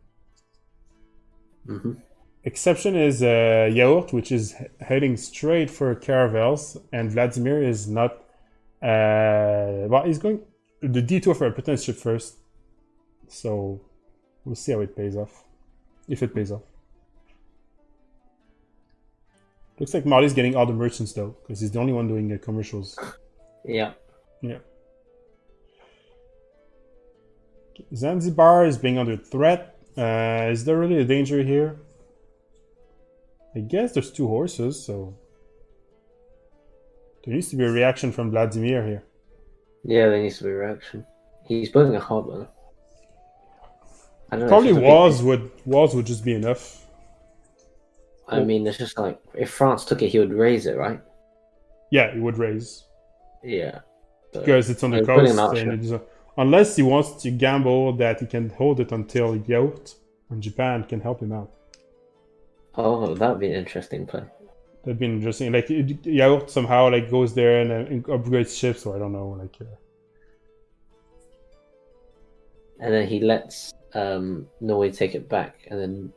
Exception is Yaourt, which is heading straight for caravels, and Vladimir is not. He's going the detour for apprenticeship first, so we'll see how it pays off, if it pays off. Looks like Mali's getting all the merchants though, because he's the only one doing commercials. Yeah. Zanzibar is being under threat. Is there really a danger here? I guess there's 2 horses, so there needs to be a reaction from Vladimir here. Yeah, there needs to be a reaction. He's building a harbour. I don't know. Probably walls would just be enough. I mean, it's just like if France took it, he would raise it, right? Yeah, he would raise. Yeah. Because it's on the coast, and unless he wants to gamble that he can hold it until Yacht and Japan can help him out. Oh, that'd be an interesting play. That'd be interesting. Like Yacht somehow like goes there and upgrades ships, or I don't know, like. And then he lets Norway take it back, and then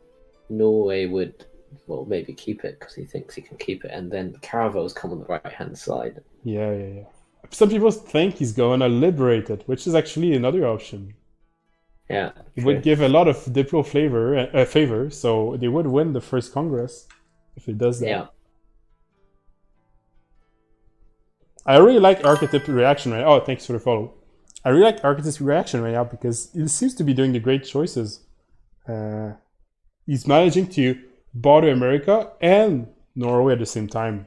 Norway would, well, maybe keep it because he thinks he can keep it, and then the caravels come on the right-hand side. Yeah. Some people think he's going to liberate it, which is actually another option. Yeah, it would give a lot of Diplo favor, so they would win the first Congress if he does that. Yeah. I really like Archetype's reaction right now. Oh, thanks for the follow. I really like Archetype's reaction right now because he seems to be doing the great choices. He's managing to bother America and Norway at the same time.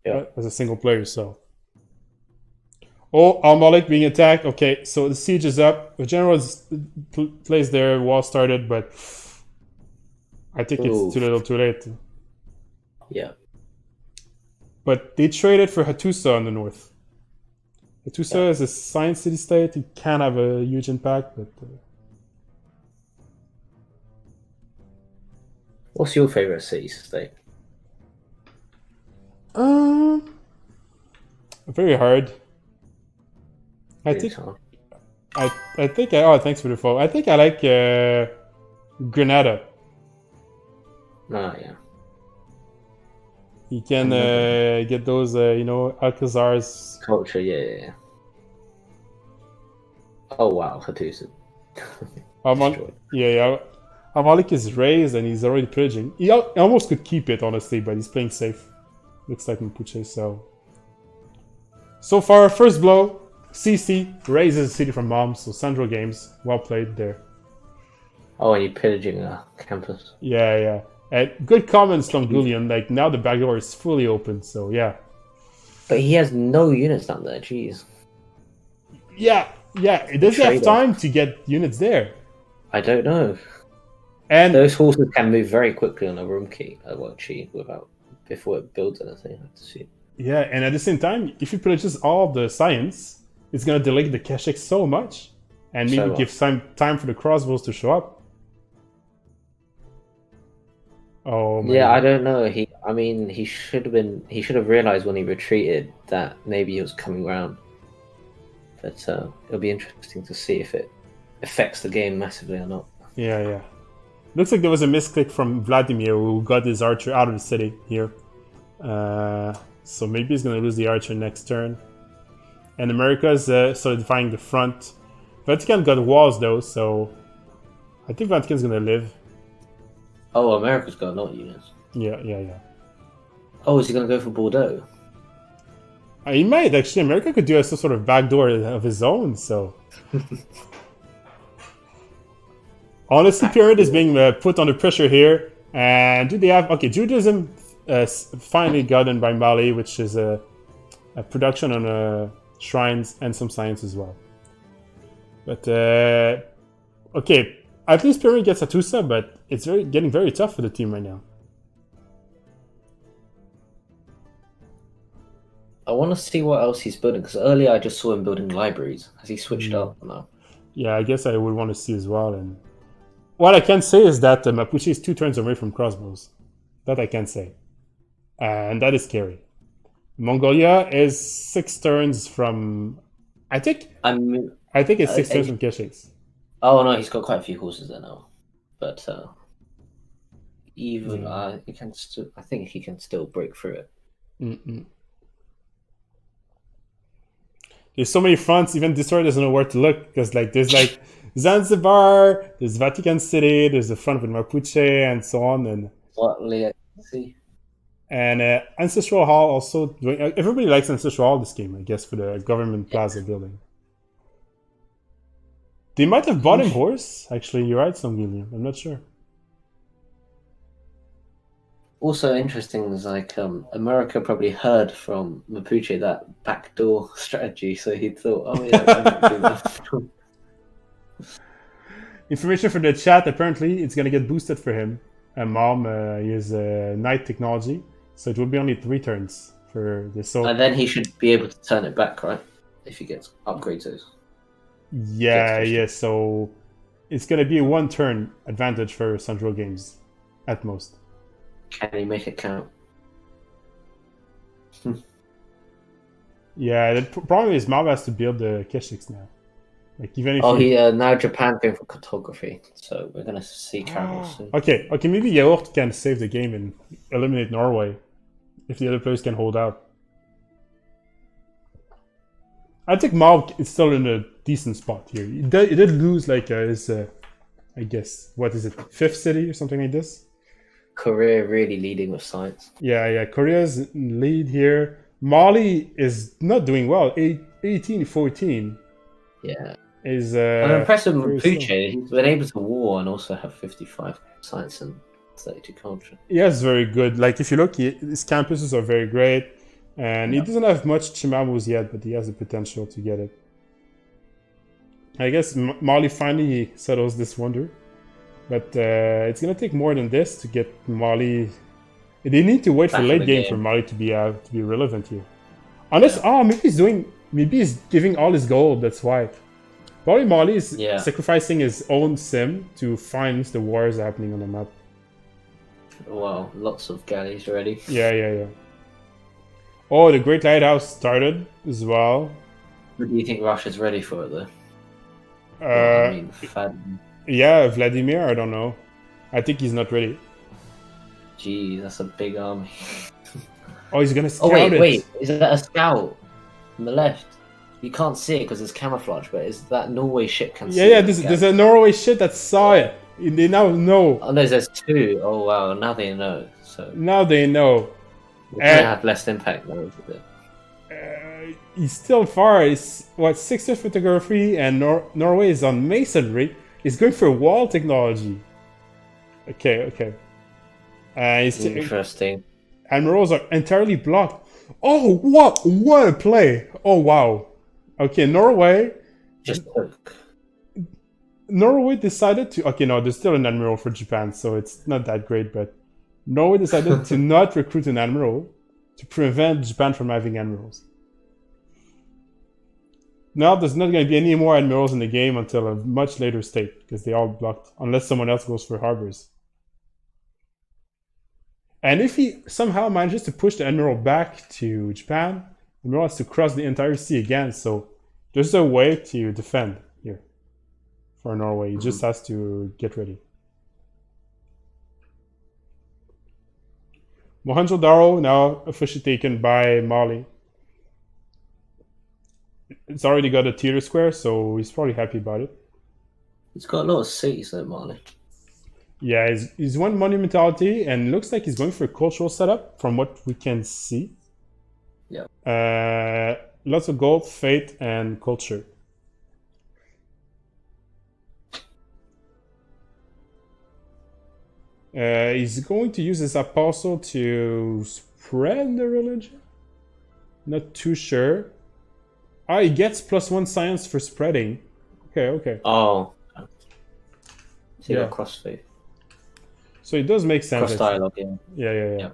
Yeah. As a single player, so. Oh, Al-Malik being attacked. Okay, so the siege is up. The general is placed there, wall started, but I think it's too little too late. Yeah. But they traded for Hattusa in the north. Hattusa is a science city-state. It can have a huge impact, but... What's your favorite city-state? Very hard. I think. Oh, thanks for the follow. I think I like Grenada. Oh yeah. You can get those, Alcazar's culture. Yeah. Oh wow, Hattusa. Al-Malik is raised and he's already pillaging. He almost could keep it, honestly, but he's playing safe. Looks like Mapuche, so far, first blow. CC raises the city from bombs, so Central Games, well played there. Oh, and you're pillaging a campus. Yeah. And good comments from Gullion, like now the back door is fully open, so yeah. But he has no units down there, jeez. Yeah, it doesn't have time to get units there. I don't know. And those horses can move very quickly on a room key, before it builds anything, I have to see. Yeah, and at the same time, if you purchase all the science, it's gonna delay the Kashik so much, and maybe give some time for the crossbows to show up. Oh my yeah, God. I don't know. He should have realized when he retreated that maybe he was coming around. But it'll be interesting to see if it affects the game massively or not. Yeah. Looks like there was a misclick from Vladimir who got his archer out of the city here. So maybe he's going to lose the archer next turn. And America's solidifying the front. Vatican got walls though, so I think Vatican's going to live. Oh, America's got a lot of units. Yeah. Oh, is he going to go for Bordeaux? He might, actually. America could do some sort of backdoor of his own, so... Honestly, Pyramid is being put under pressure here. And do they have... Okay, Judaism finally gotten by Mali, which is a production on shrines and some science as well. But, okay, at least Pyramid gets Hattusa, but it's getting very tough for the team right now. I want to see what else he's building, because earlier I just saw him building libraries. Has he switched up now? Yeah, I guess I would want to see as well. And what I can say is that Mapuche is 2 turns away from crossbows. That I can say. And that is scary. Mongolia is 6 turns from... I think it's 6 turns from Keshiks. Oh no, he's got quite a few horses there now. But I think he can still break through it. Mm-mm. There's so many fronts, even Destroyer doesn't know where to look, because there's Zanzibar, there's Vatican City, there's the front with Mapuche, and so on. And Ancestral Hall also doing... Everybody likes Ancestral Hall this game, I guess, for the government plaza building. They might have bought him horse. Actually, you're right, some William. I'm not sure. Also interesting is like America probably heard from Mapuche that backdoor strategy, so he thought, oh yeah, why not do that? Information for the chat. Apparently, it's gonna get boosted for him. And Mom, he has night technology, so it will be only 3 turns for this. So And then he should be able to turn it back, right? If he gets upgraded. yeah. So it's gonna be a 1 turn advantage for Central Games, at most. Can he make it count? Yeah, the problem is Mom has to build the Keshiks now. Like even if Now Japan's going for cartography, so we're gonna see caravels soon. Okay, maybe Yaourt can save the game and eliminate Norway if the other players can hold out. I think Malk is still in a decent spot here. He did lose like his, I guess, what is it, 5th city or something like this? Korea really leading with science. Yeah. Korea's in lead here. Mali is not doing well. 18-14. Yeah. Is I'm impressed with very Mapuche. slow. He's been able to war and also have 55 science and 32 culture. Yes, very good. Like if you look, his campuses are very great, and he doesn't have much Chimamos yet, but he has the potential to get it. I guess Mali finally settles this wonder, but it's gonna take more than this to get Mali. They need to wait for late game for Mali to be relevant here. Unless maybe he's giving all his gold. That's why. Probably Mali is sacrificing his own sim to find the wars happening on the map. Wow, lots of galleys ready. Yeah. Oh, the Great Lighthouse started as well. What do you think Russia's ready for it though? Yeah, Vladimir, I don't know. I think he's not ready. Gee, that's a big army. Oh, he's gonna scout it. Wait, is that a scout on the left? You can't see it because it's camouflage, but is that Norway ship can see it? Yeah, there's a Norway ship that saw it. They now know. Oh, there's 2. Oh, wow, now they know. So now they know. It's going to have less impact now, isn't it? He's still far. He's, 60th photography, and Norway is on masonry. He's going for wall technology. Okay. Interesting. Admirals are entirely blocked. Oh, what a play. Oh, wow. Okay, Norway decided to... Okay, no, there's still an admiral for Japan, so it's not that great, but Norway decided to not recruit an admiral to prevent Japan from having admirals. Now there's not going to be any more admirals in the game until a much later state, because they all blocked, unless someone else goes for harbors. And if he somehow manages to push the admiral back to Japan, the admiral has to cross the entire sea again, so there's a way to defend here for Norway. He just has to get ready. Mohenjo-Daro now officially taken by Mali. It's already got a theater square, so he's probably happy about it. He's got a lot of cities though, Mali. Yeah, he's one monumentality, and looks like he's going for a cultural setup from what we can see. Yeah. Lots of gold, faith, and culture. He's going to use his apostle to spread the religion? Not too sure. He gets +1 science for spreading. Okay. Oh. So you got cross-faith. So it does make sense. Cross-dialogue, yeah.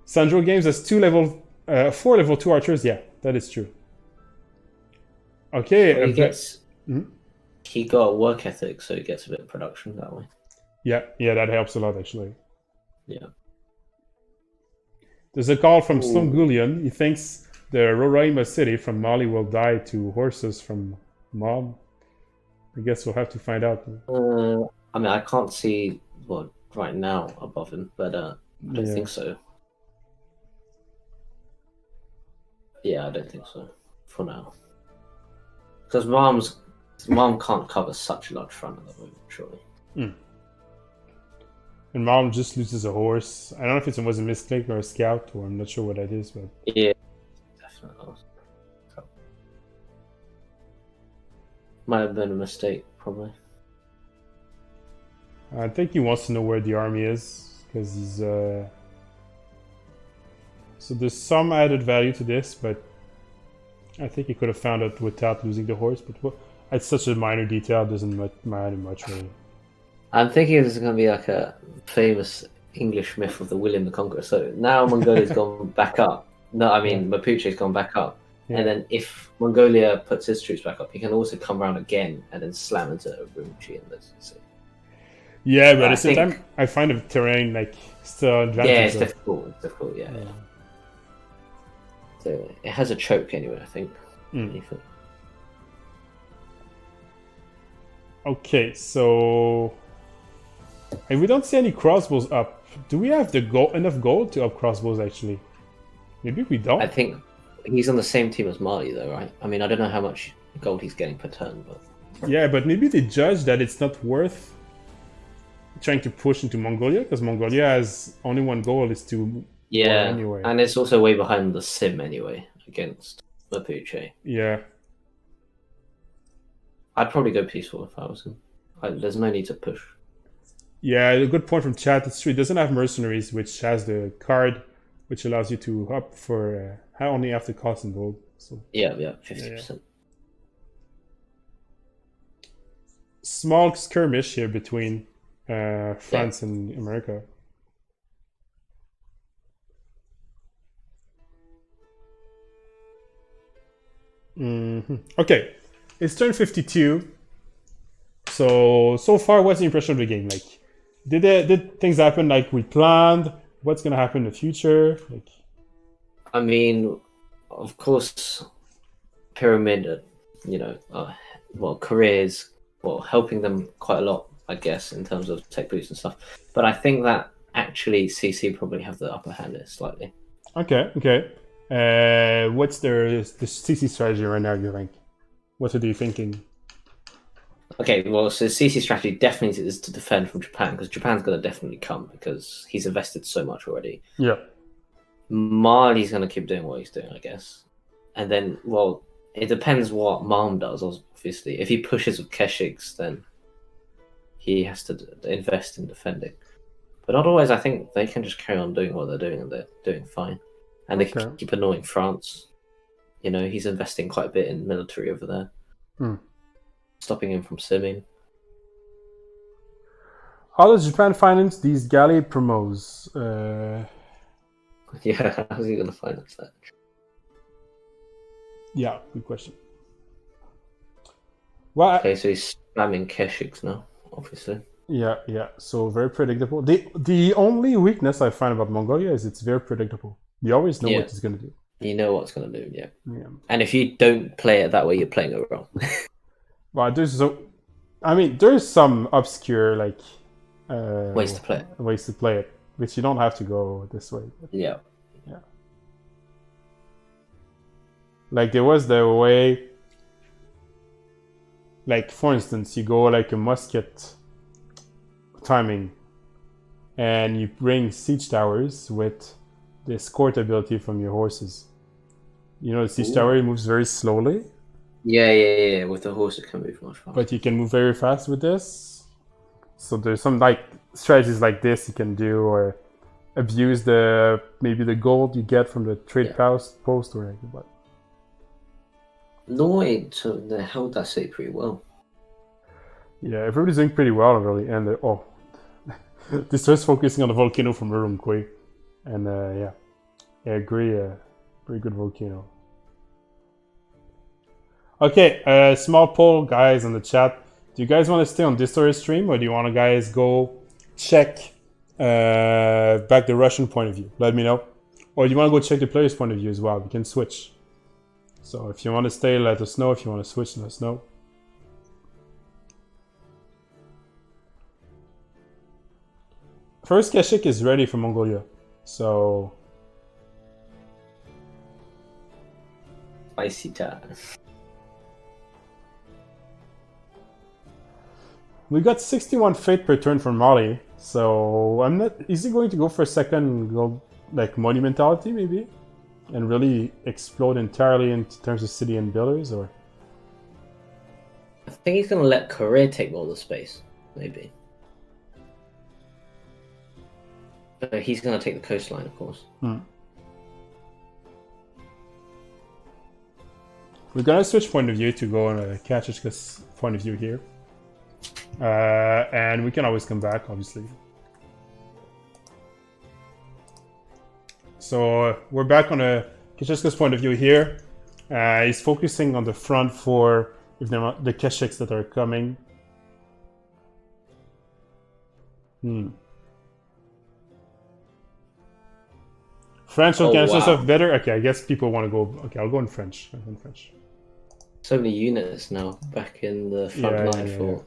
Central Games has 4 level 2 archers. Yeah, that is true. Okay. Well, he got a work ethic, so he gets a bit of production that way. Yeah, that helps a lot, actually. Yeah. There's a call from Slumgulian. He thinks the Roraima city from Mali will die to horses from Mob. I guess we'll have to find out. I mean, I can't see what right now above him, but I don't think so. Yeah, I don't think so for now. Because Mom can't cover such a large front at the moment, surely. And Mom just loses a horse. I don't know if it was a misclick or a scout, or I'm not sure what that is, but yeah, definitely. Might have been a mistake, probably. I think he wants to know where the army is, because he's... So there's some added value to this, but I think he could have found it without losing the horse, but it's such a minor detail, it doesn't matter much, really. I'm thinking this is going to be like a famous English myth of the William the Conqueror. So now Mongolia's gone back up. No, I mean, Mapuche's gone back up. Yeah. And then if Mongolia puts his troops back up, he can also come around again and then slam into Urumqi and this. So. Yeah, but at the same time, I find the terrain like still advantage. Yeah, it's difficult. It's difficult, yeah. So it has a choke anyway, I think. Okay, so and we don't see any crossbows up. Do we have the enough gold to up crossbows actually? Maybe we don't. I think he's on the same team as Mali though, right? I mean, I don't know how much gold he's getting per turn, but yeah, but maybe they judge that it's not worth trying to push into Mongolia because Mongolia has only one goal is to anyway. And it's also way behind the sim anyway against Mapuche. Yeah. I'd probably go peaceful if I was him. There's no need to push. Yeah, a good point from chat. It's true. It doesn't have mercenaries, which has the card, which allows you to up for only half the cost in gold. So 50%. Small skirmish here between France and America. Okay. It's turn 52. So far, what's the impression of the game? Like, did things happen like we planned? What's gonna happen in the future? Like, I mean, of course, Pyramid, careers, helping them quite a lot, I guess, in terms of tech boost and stuff. But I think that actually CC probably have the upper hand here slightly. Okay. What's the CC strategy right now, you think? What are you thinking? Okay, well, so CC strategy definitely is to defend from Japan, because Japan's going to definitely come, because he's invested so much already. Yeah. Mali's going to keep doing what he's doing, I guess. And then, well, it depends what Malm does, obviously. If he pushes with Keshiks, then he has to invest in defending. But otherwise, I think they can just carry on doing what they're doing, and they're doing fine. And they can keep annoying France. He's investing quite a bit in military over there. Stopping him from simming. How does Japan finance these galley promos? Yeah, how's he going to finance that? Yeah, good question. Well, okay, so he's spamming Keshiks now, obviously. Yeah, so very predictable. The only weakness I find about Mongolia is it's very predictable. You always know what it's going to do. You know what's going to do, yeah. And if you don't play it that way, you're playing it wrong. Well, there's some obscure ways to play it, which you don't have to go this way. Yeah. Like there was the way, like for instance, you go like a musket timing, and you bring siege towers with the escort ability from your horses. The siege tower moves very slowly. Yeah. With the horse, it can move much faster. But you can move very fast with this. So there's some strategies like this you can do, or abuse maybe the gold you get from the trade post or anything. But Norway, they held that city pretty well. Yeah, everybody's doing pretty well really, and they starts focusing on the volcano from Urumqi, and I agree. Very good volcano. Okay, small poll, guys, in the chat. Do you guys want to stay on this story stream, or do you want to guys go check back the Russian point of view? Let me know. Or do you want to go check the player's point of view as well? We can switch. So if you want to stay, let us know. If you want to switch, let us know. First Keshik is ready for Mongolia. So... Spicy time. We got 61 fate per turn from Mali, so I'm not... Is he going to go for a second monumentality, maybe? And really explode entirely in terms of city and builders, or...? think he's going to let Korea take all the space, maybe. But he's going to take the coastline, of course. We're gonna switch point of view to go on a Kachika's point of view here. And we can always come back, obviously. So we're back on a Kachika's point of view here. He's focusing on the front for the Keshiks that are coming. French or Canada stuff better? Okay, I guess people want to go. Okay, I'll go in French. So many units now back in the front line for.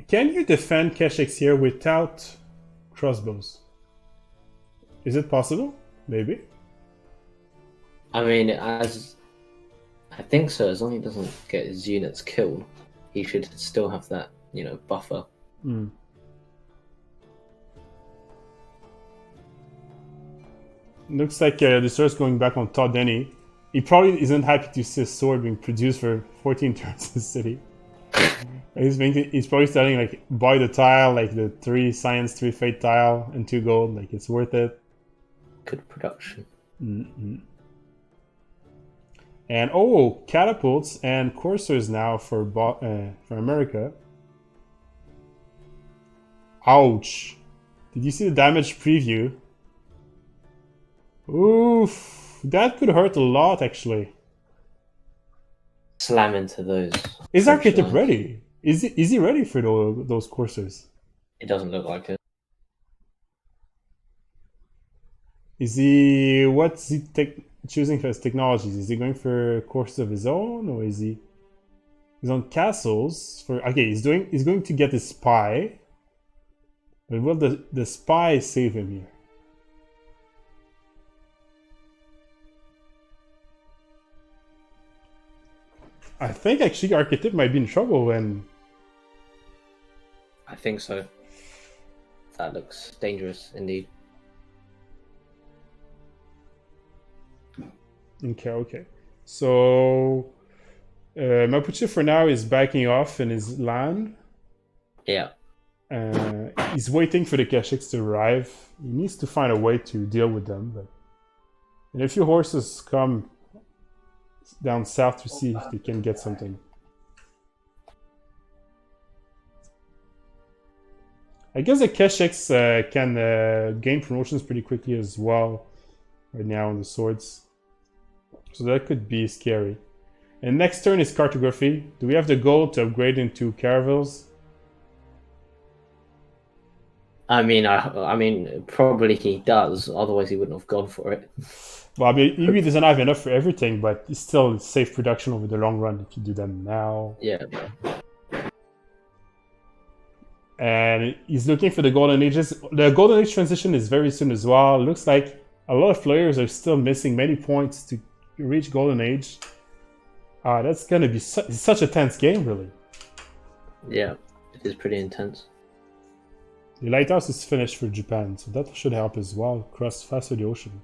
Can you defend Keshiks here without crossbows? Is it possible? Maybe. I mean, I think so. As long as he doesn't get his units killed, he should still have that, buffer. Looks like the sword's going back on Todd Denny. He probably isn't happy to see a sword being produced for 14 turns in the city. He's probably starting like buy the tile, like the 3 science, 3 fate tile, and 2 gold. Like it's worth it. Good production. And catapults and coursers now for America. Ouch! Did you see the damage preview? Oof! That could hurt a lot, actually. Slam into those. Is Archetype ready? Is he ready for those coursers? It doesn't look like it. Is he? What's he choosing for his technologies? Is he going for courses of his own, or is he? He's on castles for. Okay, he's going to get his spy. But will the spy save him here? I think actually Archetype might be in trouble when. I think so. That looks dangerous indeed. Okay. So Mapuche for now is backing off in his land. Yeah. He's waiting for the Keshiks to arrive. He needs to find a way to deal with them. And a few horses come down south to see if they can get something. I guess the Keshiks can gain promotions pretty quickly as well right now on the swords. So that could be scary. And next turn is cartography. Do we have the gold to upgrade into caravels? I mean, probably he does. Otherwise, he wouldn't have gone for it. Well, I mean, maybe he doesn't have enough for everything, but it's still safe production over the long run if you do them now. Yeah. And he's looking for the Golden Ages. The Golden Age transition is very soon as well. Looks like a lot of players are still missing many points to reach Golden Age. That's going to be such a tense game, really. Yeah, it is pretty intense. The lighthouse is finished for Japan, so that should help as well. Cross faster the ocean.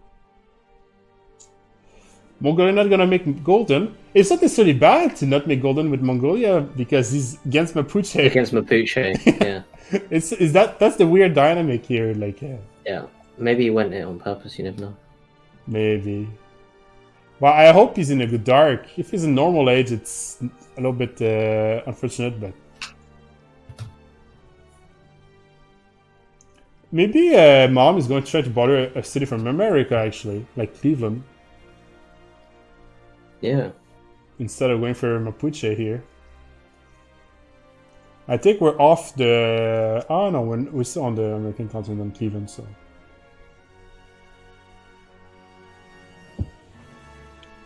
Mongolia not gonna make golden. It's not necessarily bad to not make golden with Mongolia because he's against Mapuche. Against Mapuche, yeah. That's the weird dynamic here, like. Yeah, maybe he went it on purpose. You never know. Maybe. Well, I hope he's in a good dark. If he's in normal age, it's a little bit unfortunate, but. Maybe Mom is going to try to bother a city from America, actually, like Cleveland. Yeah. Instead of going for Mapuche here. I think we're off the... Oh no, we're still on the American continent on Cleveland, so...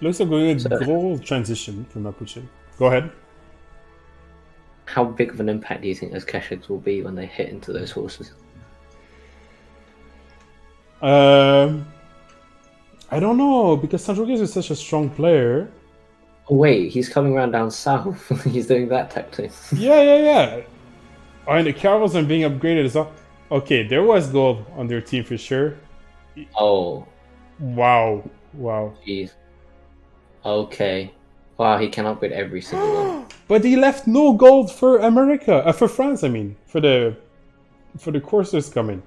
Looks like we're going a gold transition for Mapuche. Go ahead. How big of an impact do you think those Keshiks will be when they hit into those horses? I don't know, because Sanjurgues is such a strong player. Oh wait, he's coming around down south. He's doing that tactic. Yeah. Oh, and the caravels are being upgraded as well. Okay, there was gold on their team for sure. Oh, Wow. Wow. jeez. Okay. Wow, he can upgrade every single one. But he left no gold for America, for France. I mean, for the courses coming.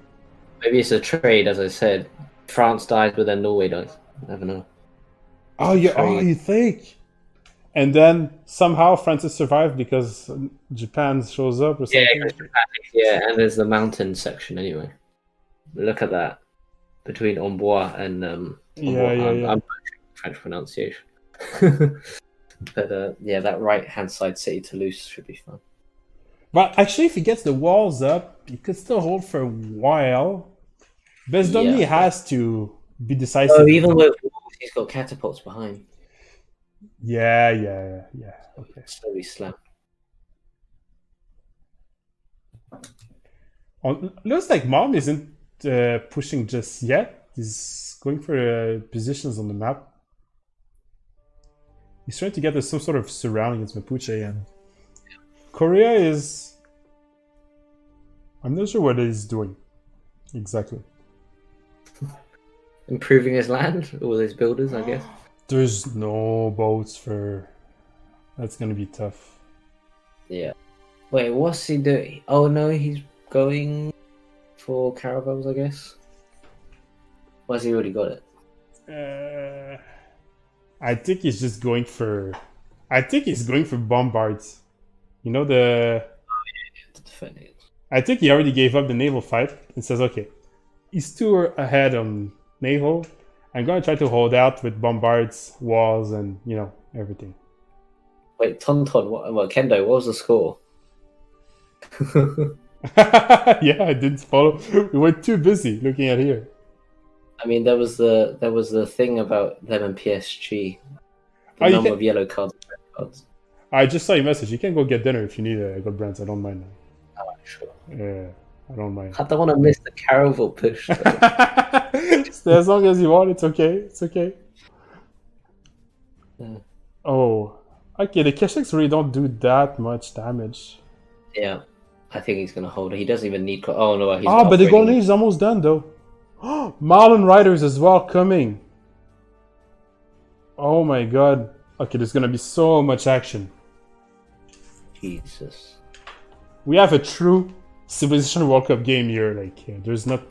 Maybe it's a trade, as I said. France dies, but then Norway dies. Never know. It's Oh, a yeah. Oh, trade. you think? And then somehow Francis survived because Japan shows up or Yeah, something. yeah, and there's the mountain section anyway. Look at that between Amboise and Yeah, Amboise. yeah, yeah. I'm butchering French pronunciation. But yeah, that right hand side city Toulouse should be fun. But actually, if he gets the walls up, he could still hold for a while. Besdomny Yeah. has to be Oh, decisive. even with walls, he's got catapults behind. Yeah, yeah, yeah, yeah. Okay. Slowly slam. Looks like Mom isn't pushing just yet. He's going for positions on the map. He's trying to get some sort of surrounding against Mapuche, and Korea is. I'm not sure what he's doing exactly. Improving his land, all his builders, I guess. There's no boats for. That's gonna be tough. Yeah. Wait, what's he doing? Oh no, he's going for caravels, I guess. Or has he already got it? I think he's just going for. I think he's going for bombards. You know the. To defend it. I think he already gave up the naval fight and says, "Okay, he's too ahead on naval. I'm gonna try to hold out with bombards, walls, and everything." Wait, Tonton, what Kendo, what was the score? Yeah, I didn't follow. We were too busy looking at here. I mean, there was the thing about them and PSG, the Oh, number of yellow cards and red cards. I just saw your message. You can go get dinner if you need a good brands. I don't mind. Oh, sure. Yeah, I don't mind. I don't want to miss the caravel push. So as long as you want, it's okay. It's okay. Yeah. Oh, okay. The Keshiks really don't do that much damage. Yeah, I think he's gonna hold it. He doesn't even need. Oh no, he's. But the golden upgrading. age is almost done though. Marlon Riders as well coming. Oh my god. Okay, there's gonna be so much action. Jesus. We have a true Civilization World Cup game here. Like, there's not.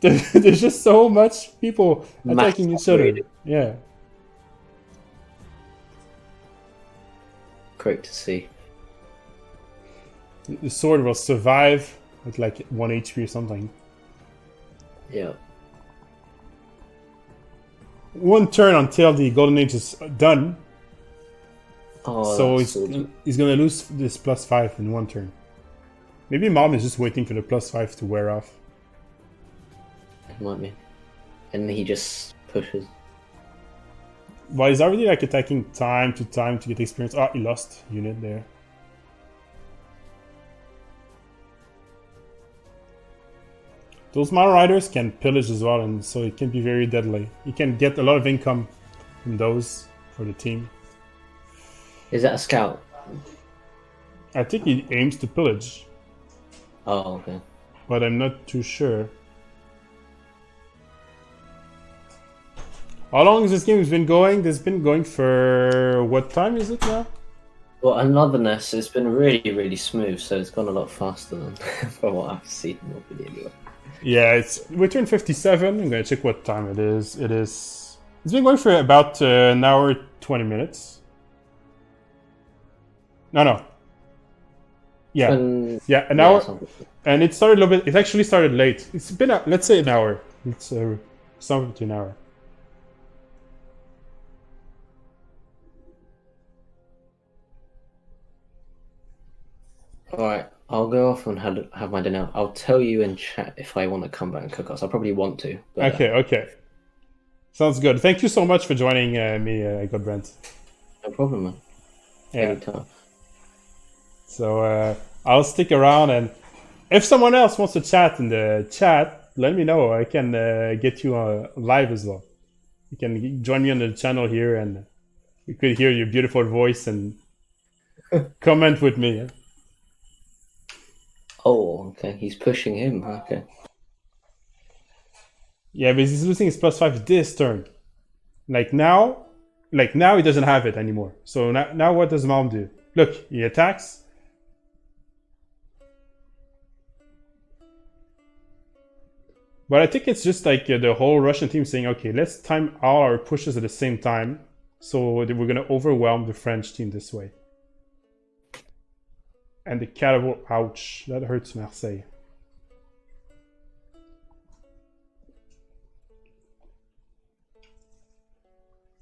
There's just so much people attacking each other. Yeah. Great to see. The sword will survive with like 1 HP or something. Yeah. One turn until the Golden Age is done. Oh, So that's he's gonna lose this +5 in one turn. Maybe Mom is just waiting for the +5 to wear off. it might be. And he just pushes. Well, he's already like attacking time to get experience. Oh, he lost unit there. Those Mountain Riders can pillage as well, and so it can be very deadly. You can get a lot of income from those for the team. Is that a scout? I think he aims to pillage, Oh, okay. but I'm not too sure. How long has this game been going? This has been going for what time is it now? Well, anotherness, it's been really, really smooth, so it's gone a lot faster than from what I've seen already anyway. Yeah, we turned 57. I'm gonna check what time it is. It's been going for about an hour 20 minutes. No. Yeah, an hour. Something. And it started a little bit. It actually started late. It's been let's say an hour. It's something to an hour. Alright, I'll go off and have my dinner. I'll tell you in chat if I want to come back and cook us. I'll probably want to. But, Okay. Sounds good. Thank you so much for joining me, Godbrand. No problem, man. Yeah. Anytime. So I'll stick around, and if someone else wants to chat in the chat, let me know. I can get you live as well. You can join me on the channel here, and we could hear your beautiful voice and comment with me. Yeah? Oh, okay. He's pushing him. Okay. Yeah, but he's losing his +5 this turn. Like now he doesn't have it anymore. So now what does Malm do? Look, he attacks. But I think it's just like the whole Russian team saying, okay, let's time all our pushes at the same time, so that we're gonna overwhelm the French team this way. And the catapult, ouch, that hurts Marseille.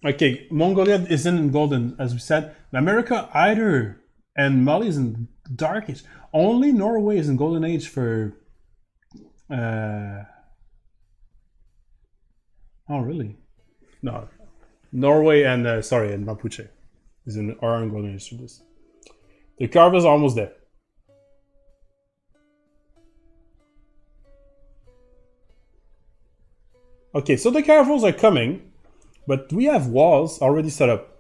Okay, Mongolia isn't in golden, as we said. America either, and Mali is in dark age. Only Norway is in golden age for. Oh really? No, Norway and and Mapuche are in golden age for this. The Carvers are almost there. Okay, so the Caravels are coming. But we have walls already set up.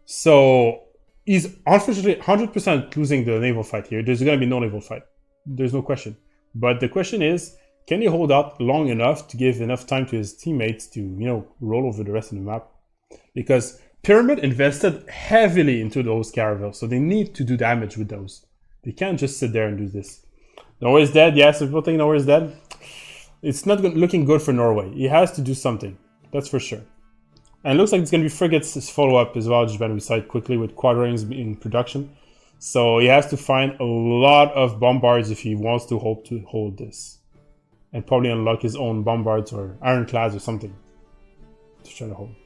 So he's unfortunately 100% losing the naval fight here. There's going to be no naval fight. There's no question. But the question is, can he hold out long enough to give enough time to his teammates to, roll over the rest of the map? Because Pyramid invested heavily into those caravels, so they need to do damage with those. They can't just sit there and do this. Norway is dead. Yes, people think Norway is dead. It's not looking good for Norway. He has to do something. That's for sure. And it looks like it's going to be frigates follow-up as well, just when we sight quickly with quadrangles in production. So he has to find a lot of bombards if he wants to hope to hold this. And probably unlock his own bombards or ironclads or something to try to hold.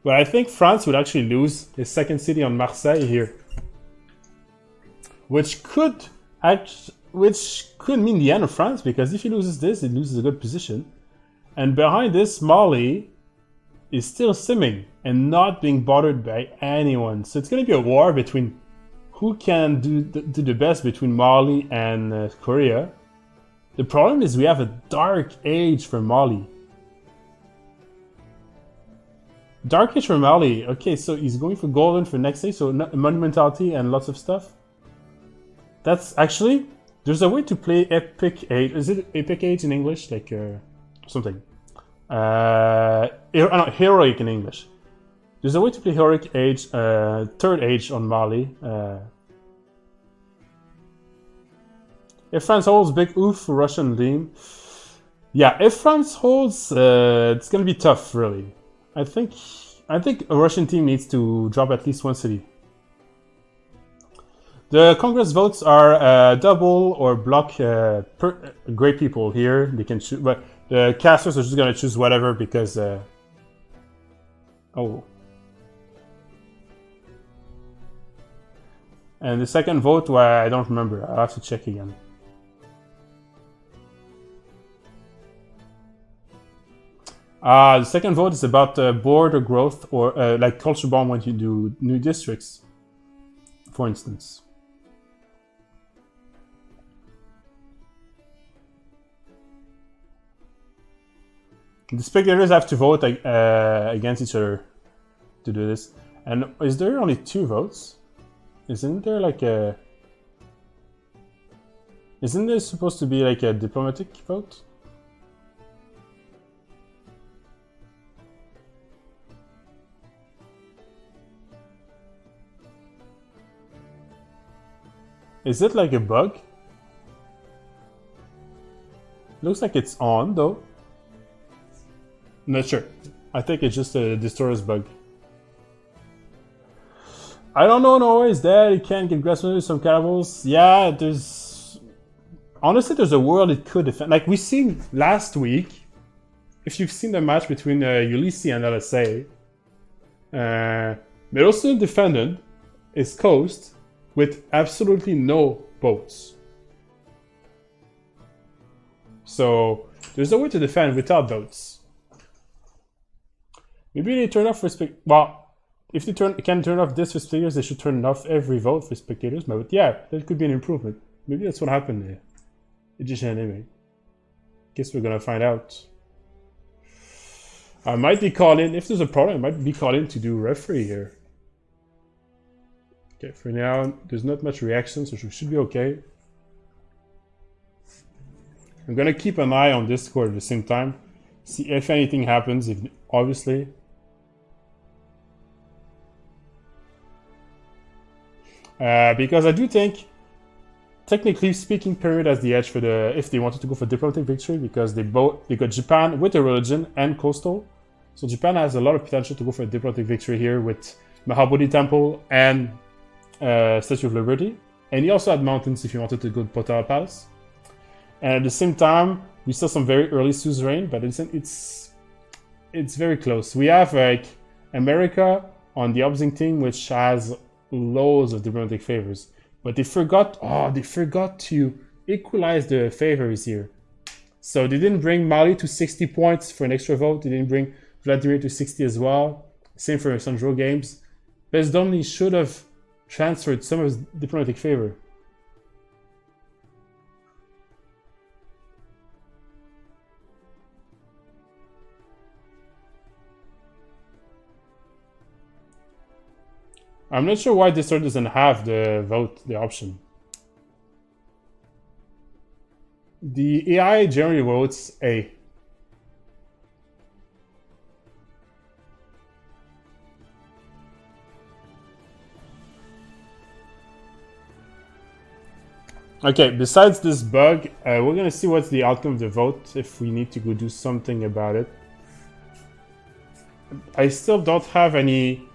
But I think France would actually lose his second city on Marseille here. Which could mean the end of France, because if he loses this, he loses a good position. And behind this, Mali is still simming and not being bothered by anyone. So it's going to be a war between who can do the best between Mali and Korea. The problem is we have a dark age for Mali. Dark age for Mali. Okay, so he's going for golden for next stage, so monumentality and lots of stuff. That's actually, there's a way to play epic age. Is it epic age in English? Like something. Heroic in English. There's a way to play heroic age, third age on Mali. If France holds, big oof for Russian team. Yeah, if France holds, it's gonna be tough, really. I think a Russian team needs to drop at least one city. The Congress votes are double or block great people here. They can choose, but the casters are just gonna choose whatever because oh. And the second vote, well, I don't remember. I'll have to check again. The second vote is about border growth or like culture bomb when you do new districts, for instance. The spectators have to vote against each other to do this. And is there only 2 votes? Isn't there like a... Isn't there supposed to be like a diplomatic vote? Is it like a bug? Looks like it's on though. Not sure. I think it's just a Destroyer's bug. I don't know, Norway is dead. It can't get grasped with some caravels. Yeah, there's... Honestly, there's a world it could defend. Like we seen last week, if you've seen the match between Ulysses and LSA, Middleston defended his coast with absolutely no boats. So there's a way to defend without boats. Maybe they turn off for well, if they can turn off this for spectators, they should turn off every vote for spectators. But yeah, that could be an improvement. Maybe that's what happened there. Egyptian anyway. Guess we're gonna find out. I might be called in. If there's a problem, I might be called in to do referee here. Okay, for now, there's not much reaction, so we should be okay. I'm gonna keep an eye on Discord at the same time. See if anything happens, if obviously. Because I do think, technically speaking, Period has the edge for the if they wanted to go for diplomatic victory, because they got Japan with a religion and coastal. So Japan has a lot of potential to go for a diplomatic victory here with Mahabodhi Temple and Statue of Liberty. And he also had mountains if you wanted to go to Potala Palace. And at the same time, we saw some very early suzerain, but it's very close. We have like America on the opposing team, which has loads of diplomatic favors, but they forgot to equalize the favors here. So they didn't bring Mali to 60 points for an extra vote. They didn't bring Vladimir to 60 as well. Same for Sandro Games. Bezdomny should have transferred some of his diplomatic favor. I'm not sure why this sort doesn't have the option. The AI generally votes A. Okay, besides this bug, we're gonna see what's the outcome of the vote, if we need to go do something about it. I still don't have anyone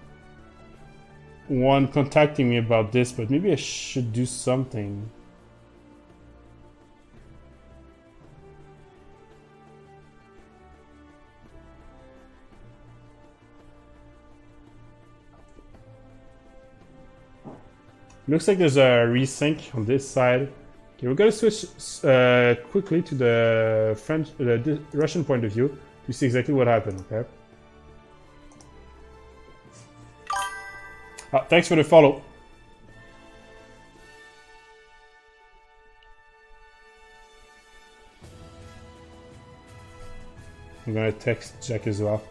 contacting me about this, but maybe I should do something. Looks like there's a resync on this side. Okay, we're gonna switch quickly to the Russian point of view to see exactly what happened. Okay. Thanks for the follow. I'm gonna text Jack as well.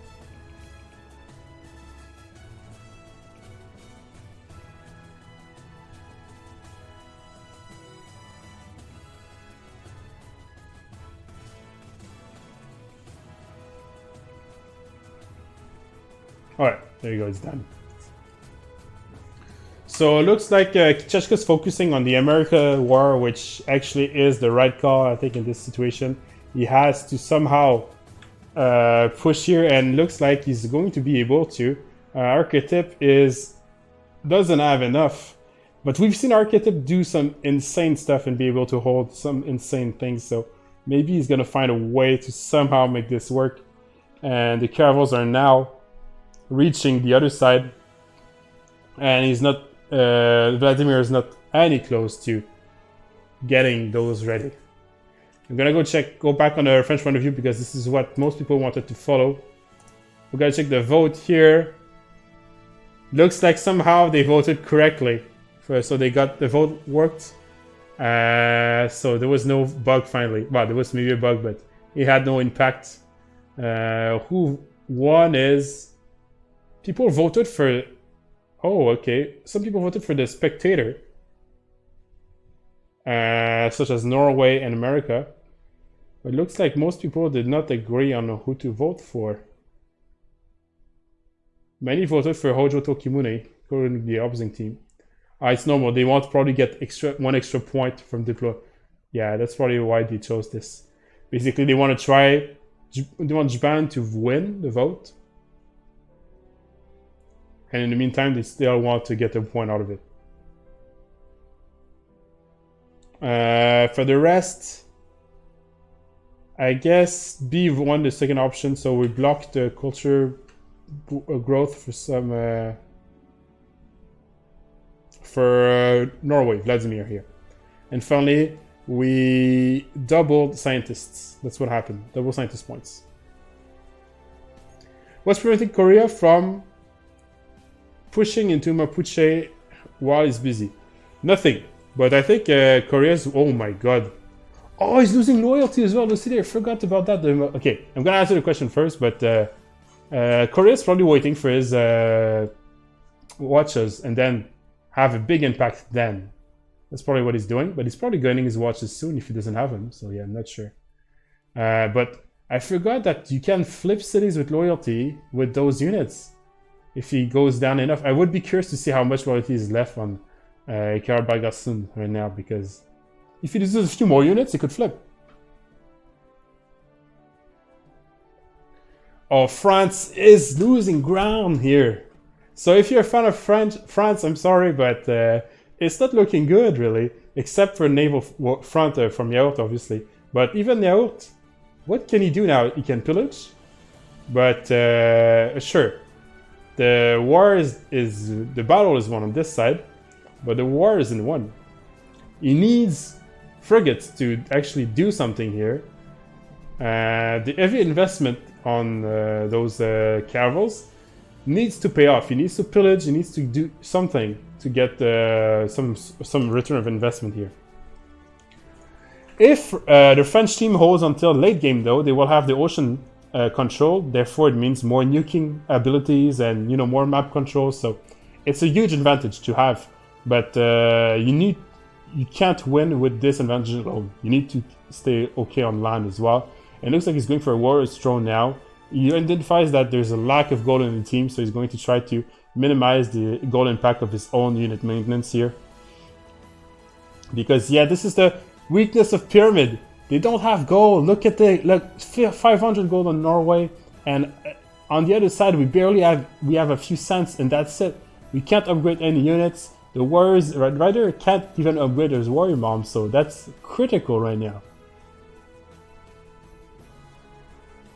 Alright, there you go, it's done. So it looks like Kicheshka's focusing on the America war, which actually is the right call, I think, in this situation. He has to somehow push here, and looks like he's going to be able to. Archetype doesn't have enough, but we've seen Archetype do some insane stuff and be able to hold some insane things, so maybe he's going to find a way to somehow make this work. And the caravels are now reaching the other side, and he's not Vladimir is not any close to getting those ready. I'm gonna go back on the French point of view, because this is what most people wanted to follow. We're gonna check the vote here. Looks like somehow they voted correctly, so they got the vote worked. So there was no bug finally. Well, there was maybe a bug, but it had no impact. Who won is people voted for. Oh, okay. Some people voted for the spectator, such as Norway and America. But it looks like most people did not agree on who to vote for. Many voted for Hojo Tokimune, according to the opposing team. It's normal. They want to probably get one extra point from Diplo. Yeah, that's probably why they chose this. Basically, they want Japan to win the vote. And in the meantime, they still want to get a point out of it. For the rest, I guess B won the second option, so we blocked the culture growth for some for Norway, Vladimir here. And finally, we doubled scientists. That's what happened. Double scientist points. What's preventing Korea from pushing into Mapuche while he's busy? Nothing. But I think Korea's... Oh my god. Oh, he's losing loyalty as well. Lucy, I forgot about that. Okay, I'm gonna answer the question first, but Korea's probably waiting for his watches and then have a big impact then. That's probably what he's doing, but he's probably gaining his watches soon if he doesn't have them. So yeah, I'm not sure. But I forgot that you can flip cities with loyalty with those units. If he goes down enough, I would be curious to see how much loyalty is left on Karabagasun right now, because if he loses a few more units, he could flip. Oh, France is losing ground here. So if you're a fan of France, I'm sorry, but it's not looking good, really. Except for naval front from Yaourt, obviously. But even Yaourt, what can he do now? He can pillage. But sure, the war the battle is won on this side, but the war isn't won. He needs frigates to actually do something here. The heavy investment on those caravels needs to pay off. He needs to pillage. He needs to do something to get some return of investment here. If the French team holds until late game, though, they will have the ocean control. Therefore, it means more nuking abilities and more map control. So it's a huge advantage to have. But you can't win with this advantage alone. You need to stay okay on land as well. And it looks like he's going for a warrior's throne now. He identifies that there's a lack of gold in the team, so he's going to try to minimize the gold impact of his own unit maintenance here. Because yeah, this is the weakness of Pyramid. They don't have gold. Look 500 gold on Norway, and on the other side we have a few cents, and that's it. We can't upgrade any units. The warriors rider can't even upgrade his warrior mom, so that's critical right now.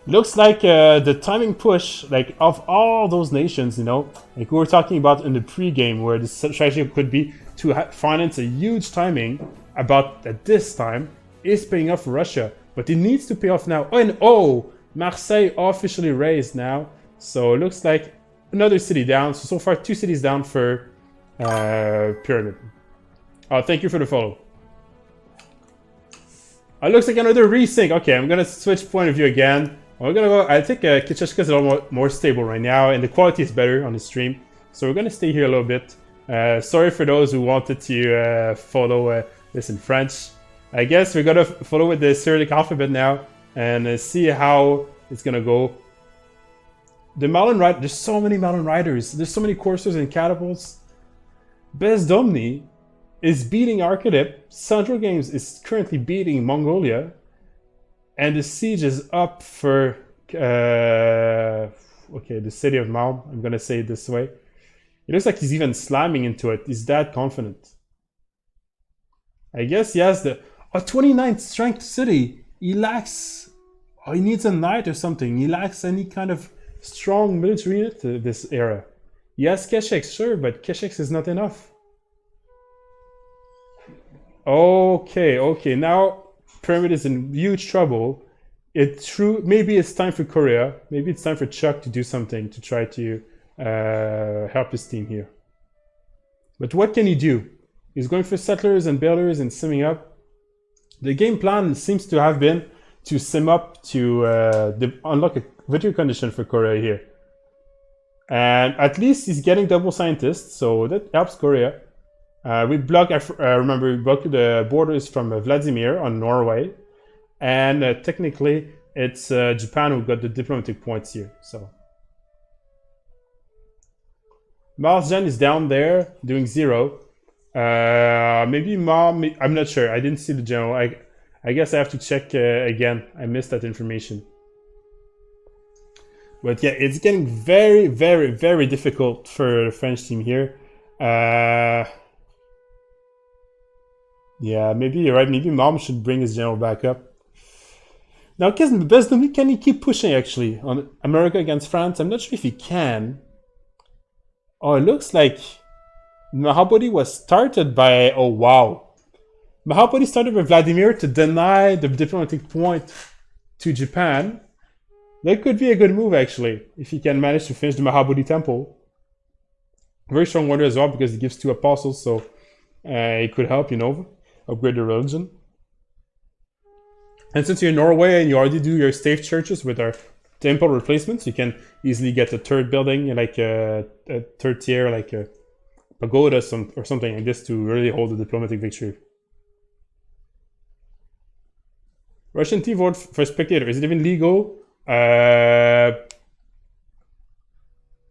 Looks like the timing push, like of all those nations, like we were talking about in the pre-game, where the strategy could be to finance a huge timing about at this time, is paying off for Russia, but it needs to pay off now. Marseille officially raised now, so it looks like another city down. So far 2 cities down for Pyramid. Thank you for the follow. It looks like another resync. Okay, I'm gonna switch point of view again. We're gonna go. I think Kicheshka is a little more stable right now, and the quality is better on the stream. So we're gonna stay here a little bit. Sorry for those who wanted to follow this in French. I guess we're gonna follow with the Cyrillic alphabet now and see how it's gonna go. The Malin Rider. There's so many Malin Riders. There's so many coursers and catapults. Bezdomny is beating Archetyp. Central Games is currently beating Mongolia. And the siege is up for, the city of Malm. I'm going to say it this way. It looks like he's even slamming into it. He's that confident. I guess he has a 29th strength city. He lacks, he needs a knight or something. He lacks any kind of strong military unit this era. He has Keshex, sure, but Keshex is not enough. Okay, now Pyramid is in huge trouble. Maybe it's time for Korea. Maybe it's time for Chuck to do something to try to help his team here. But what can he do? He's going for settlers and builders and simming up. The game plan seems to have been to sim up to unlock a victory condition for Korea here. And at least he's getting double scientists, so that helps Korea. We block the borders from Vladimir on Norway, and technically it's Japan who got the diplomatic points here. So Marsjan is down there doing 0. Maybe Mom. I'm not sure. I didn't see the general. I guess I have to check again. I missed that information. But yeah, it's getting very, very, very difficult for the French team here. Yeah, maybe you're right. Maybe Mom should bring his general back up. Now, can he keep pushing, actually, on America against France? I'm not sure if he can. Oh, it looks like Mahabodhi was started by... Oh, wow. Mahabodhi started with Vladimir to deny the diplomatic point to Japan. That could be a good move, actually, if he can manage to finish the Mahabodhi temple. Very strong wonder as well, because it gives 2 apostles, so it could help, upgrade the religion. And since you're in Norway and you already do your stave churches with our temple replacements, you can easily get a 3rd building, like a 3rd tier, like a pagoda or something like this to really hold the diplomatic victory. Russian team vote for spectator. Is it even legal? I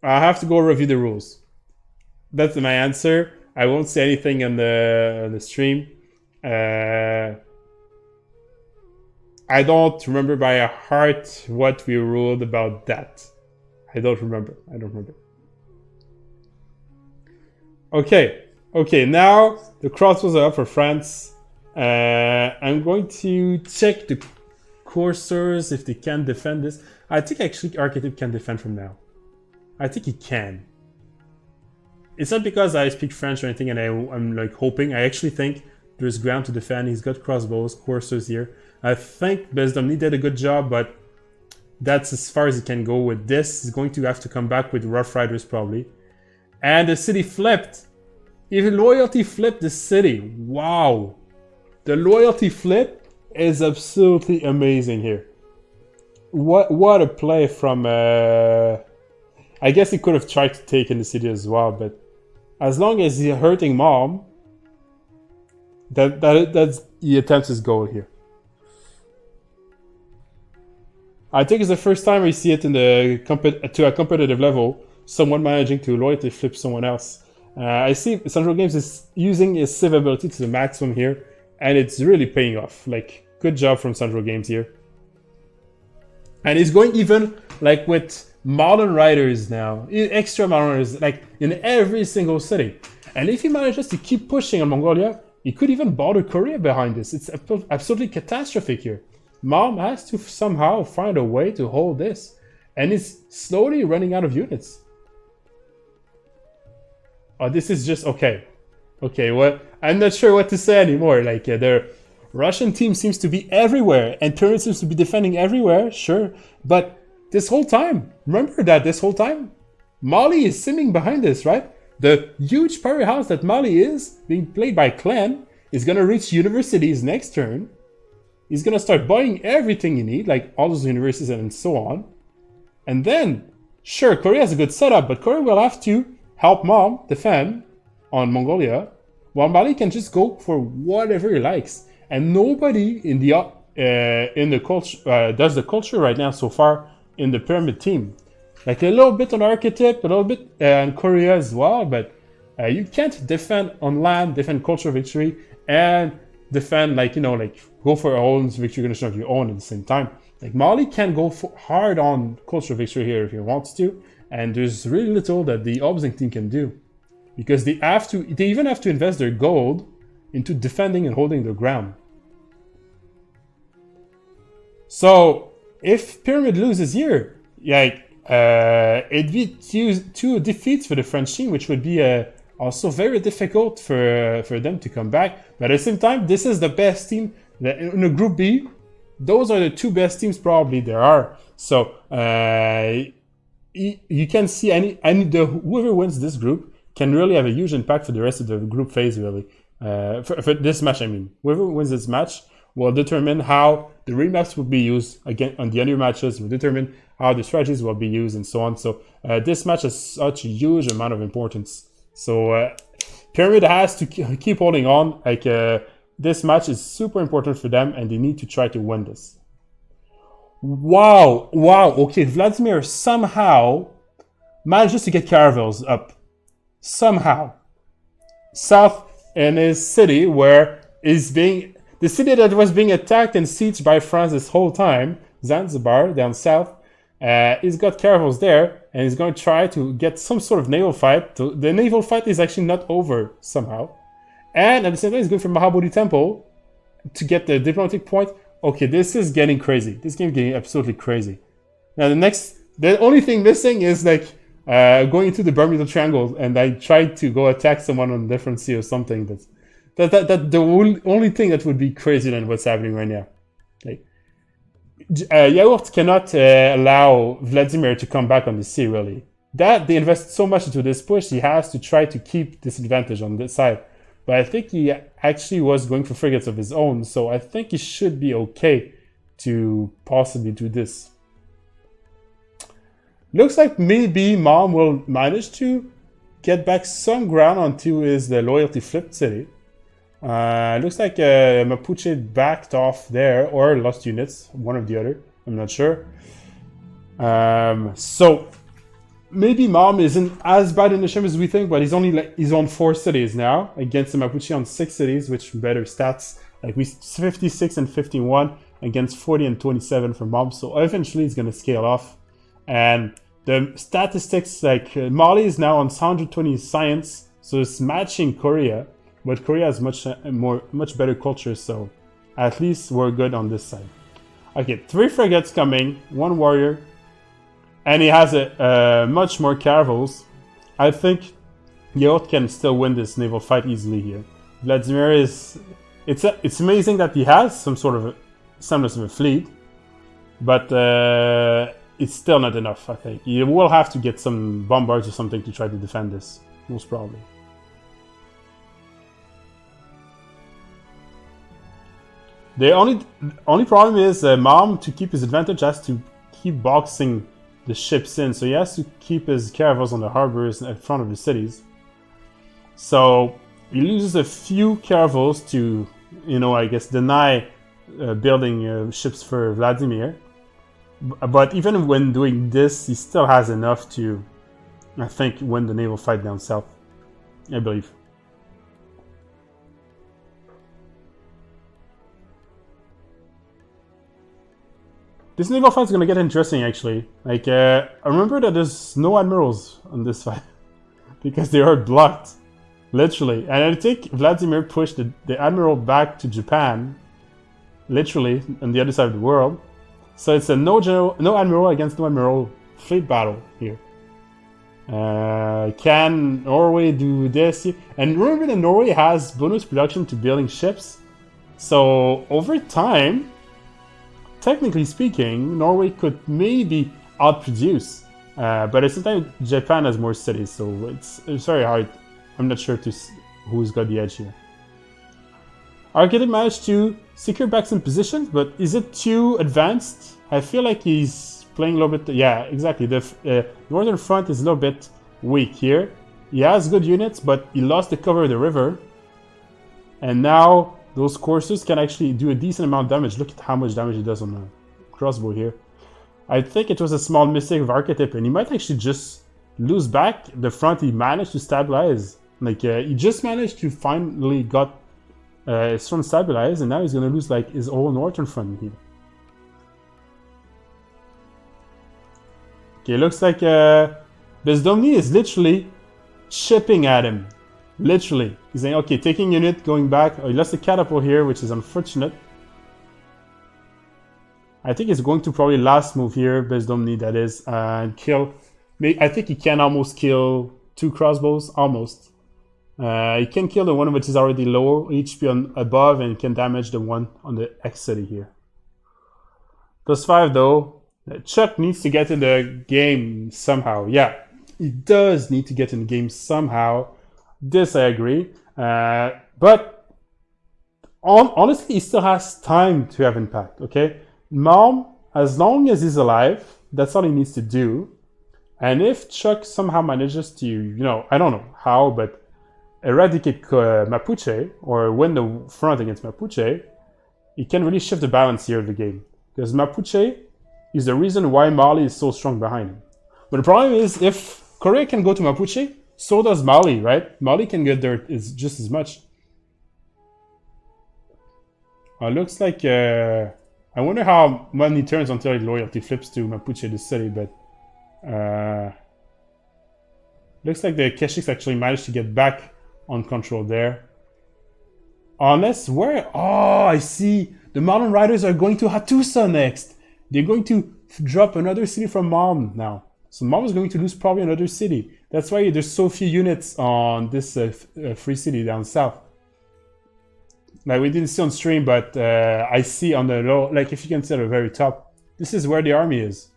have to go review the rules. That's my answer. I won't say anything on the stream. I don't remember by heart what we ruled about that. I don't remember. Okay. Now the crossbows are up for France. I'm going to check the coursers if they can defend this. I think actually Archetype can defend from now. I think he can. It's not because I speak French or anything and I'm like hoping. I actually think there's ground to defend. He's got crossbows, coursers here. I think Bezdomni did a good job, but that's as far as he can go with this. He's going to have to come back with Rough Riders probably. And the city flipped. Even Loyalty flipped the city. Wow. The Loyalty flip is absolutely amazing here. What a play from... I guess he could have tried to take in the city as well, but as long as he's hurting Mom, that's he attempts his goal here. I think it's the first time we see it in to a competitive level, someone managing to loyalty flip someone else. I see Central Games is using his Civ ability to the maximum here, and it's really paying off. Like, good job from Central Games here. And he's going even like with modern riders now, extra modern riders, like in every single city. And if he manages to keep pushing on Mongolia, he could even bother Korea behind this. It's absolutely catastrophic here. Mom has to somehow find a way to hold this. And he's slowly running out of units. Oh, this is just okay. Okay, what? I'm not sure what to say anymore. Like, the Russian team seems to be everywhere, and Pyramid seems to be defending everywhere, sure. But this whole time, remember that this whole time, Mali is simming behind this, right? The huge powerhouse that Mali is, being played by Clan, is gonna reach universities next turn. He's gonna start buying everything you need, like all those universities and so on. And then, sure, Korea has a good setup, but Korea will have to help Mom defend on Mongolia, while Mali can just go for whatever he likes. And nobody in the culture does the culture right now so far in the Pyramid team. Like a little bit on Archetype, a little bit on Korea as well, but you can't defend on land, defend culture victory, and defend like, go for your own victory condition of your own at the same time. Like Mali can go hard on culture victory here if he wants to, and there's really little that the opposing team can do. Because they even have to invest their gold into defending and holding the ground. So if Pyramid loses here, it'd be two defeats for the French team, which would be also very difficult for them to come back. But at the same time, this is the best team that in the Group B. Those are the two best teams probably there are. So you can see whoever wins this group can really have a huge impact for the rest of the group phase, really. For this match, I mean. Whoever wins this match will determine how the remaps will be used again on the other matches, will determine how the strategies will be used and so on. So this match has such a huge amount of importance. So Pyramid has to keep holding on. Like this match is super important for them, and they need to try to win this. Wow. Okay, Vladimir somehow manages to get caravels up. Somehow. South in his city where the city that was being attacked and sieged by France this whole time, Zanzibar, down south, he's got caravels there, and he's going to try to get some sort of naval fight. The naval fight is actually not over somehow. And at the same time, he's going for Mahabodhi Temple to get the diplomatic point. Okay, this is getting crazy. This game is getting absolutely crazy. Now the only thing missing is like going into the Bermuda Triangle, and I tried to go attack someone on a different sea or something. That's the only thing that would be crazier than what's happening right now. Like, Yaourt cannot allow Vladimir to come back on the sea, really. They invest so much into this push, he has to try to keep this advantage on this side. But I think he actually was going for frigates of his own, so I think he should be okay to possibly do this. Looks like maybe Mom will manage to get back some ground onto his loyalty flipped city. Looks like Mapuche backed off there or lost units, one or the other. I'm not sure. So maybe Malm isn't as bad in the ship as we think, but he's on 4 cities now against the Mapuche on 6 cities, which better stats. Like 56 and 51 against 40 and 27 for Malm. So eventually it's going to scale off. And the statistics, like Mali is now on 120 science, so it's matching Korea. But Korea has much better culture, so at least we're good on this side. Okay, 3 frigates coming, 1 warrior, and he has much more caravels. I think Yacht can still win this naval fight easily here. Vladimir is... It's amazing that he has some sort of semblance of a fleet, but it's still not enough, I think. You will have to get some bombards or something to try to defend this, most probably. The only problem is Malm, to keep his advantage, has to keep boxing the ships in, so he has to keep his caravels on the harbors in front of the cities. So he loses a few caravels to, I guess, deny building ships for Vladimir. But even when doing this, he still has enough to, I think, win the naval fight down south, I believe. This naval fight is going to get interesting, actually. Like, I remember that there's no admirals on this fight because they are blocked, literally. And I think Vladimir pushed the admiral back to Japan, literally, on the other side of the world. So it's a no admiral against no admiral fleet battle here. Can Norway do this? And remember that Norway has bonus production to building ships. So over time, technically speaking, Norway could maybe outproduce. But at the same time, Japan has more cities, so it's very hard. I'm not sure who's got the edge here. Auguthy managed to secure back some positions, but is it too advanced? I feel like he's playing a little bit... Yeah, exactly. The northern front is a little bit weak here. He has good units, but he lost the cover of the river. And now those coursers can actually do a decent amount of damage. Look at how much damage he does on the crossbow here. I think it was a small mistake of Archetype, and he might actually just lose back the front he managed to stabilize. Like, he just managed to finally got his front stabilized, and now he's going to lose like his whole northern front here. Okay, looks like Bezdomny is literally chipping at him. Literally. He's saying, okay, taking unit, going back. Oh, he lost a catapult here, which is unfortunate. I think he's going to probably last move here, Bezdomny, that is, and kill. I think he can almost kill 2 crossbows, almost. He can kill the one which is already low HP above and can damage the one on the X city here. +5 though. Chuck needs to get in the game somehow. Yeah, he does need to get in the game somehow. This I agree. But honestly, he still has time to have impact, okay? Malm, as long as he's alive, that's all he needs to do. And if Chuck somehow manages to, I don't know how, but eradicate Mapuche or win the front against Mapuche, he can really shift the balance here of the game. Because Mapuche is the reason why Mali is so strong behind him. But the problem is, if Korea can go to Mapuche, so does Mali, right? Mali can get there just as much. Looks like... I wonder how many turns until loyalty flips to Mapuche, the city, but... looks like the Keshiks actually managed to get back on control there. Unless where? Oh, I see. The Mountain Riders are going to Hattusa next. They're going to drop another city from Malm now. So Malm is going to lose probably another city. That's why there's so few units on this free city down south. Like we didn't see on stream, but I see on the low, like if you can see at the very top, this is where the army is.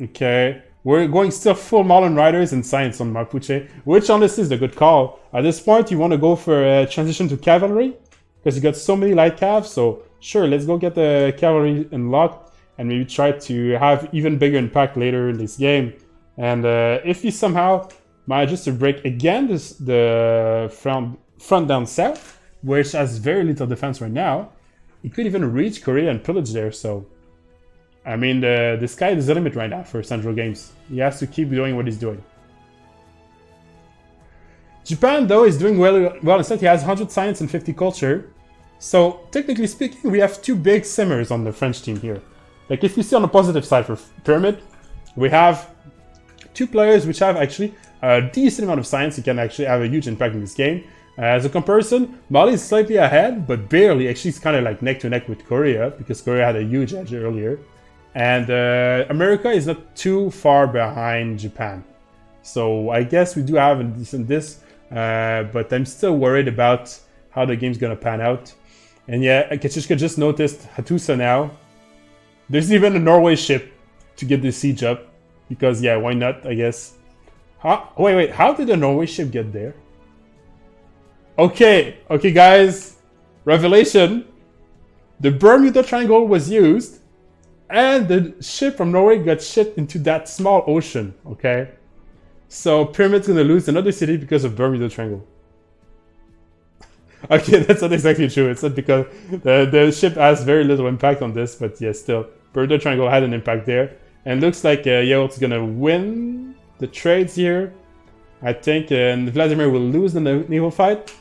Okay. We're going still full Mountain Riders and Science on Mapuche, which honestly is a good call. At this point, you want to go for a transition to cavalry, because you got so many light calves, so sure, let's go get the cavalry unlocked, and maybe try to have even bigger impact later in this game. And if you somehow manages to break again the front down south, which has very little defense right now. He could even reach Korea and pillage there, so... I mean, the sky is the limit right now for Central Games. He has to keep doing what he's doing. Japan, though, is doing well. Instead, he has 100 science and 50 culture. So, technically speaking, we have two big simmers on the French team here. Like, if you see on the positive side for Pyramid, we have two players which have actually a decent amount of science and can actually have a huge impact in this game. As a comparison, Mali is slightly ahead, but barely. Actually, it's kind of like neck to neck with Korea, because Korea had a huge edge earlier. And America is not too far behind Japan. So I guess we do have a decent but I'm still worried about how the game's gonna pan out. And yeah, Kachishka just noticed Hattusa now. There's even a Norway ship to get the siege up. Because yeah, why not, I guess. Wait, how did the Norway ship get there? Okay, guys. Revelation. The Bermuda Triangle was used. And the ship from Norway got shipped into that small ocean, okay? So Pyramid's gonna lose another city because of Bermuda Triangle. Okay, that's not exactly true. It's not because the ship has very little impact on this, but yeah, still. Bermuda Triangle had an impact there. And looks like Yacht's gonna win the trades here. I think and Vladimir will lose the naval fight.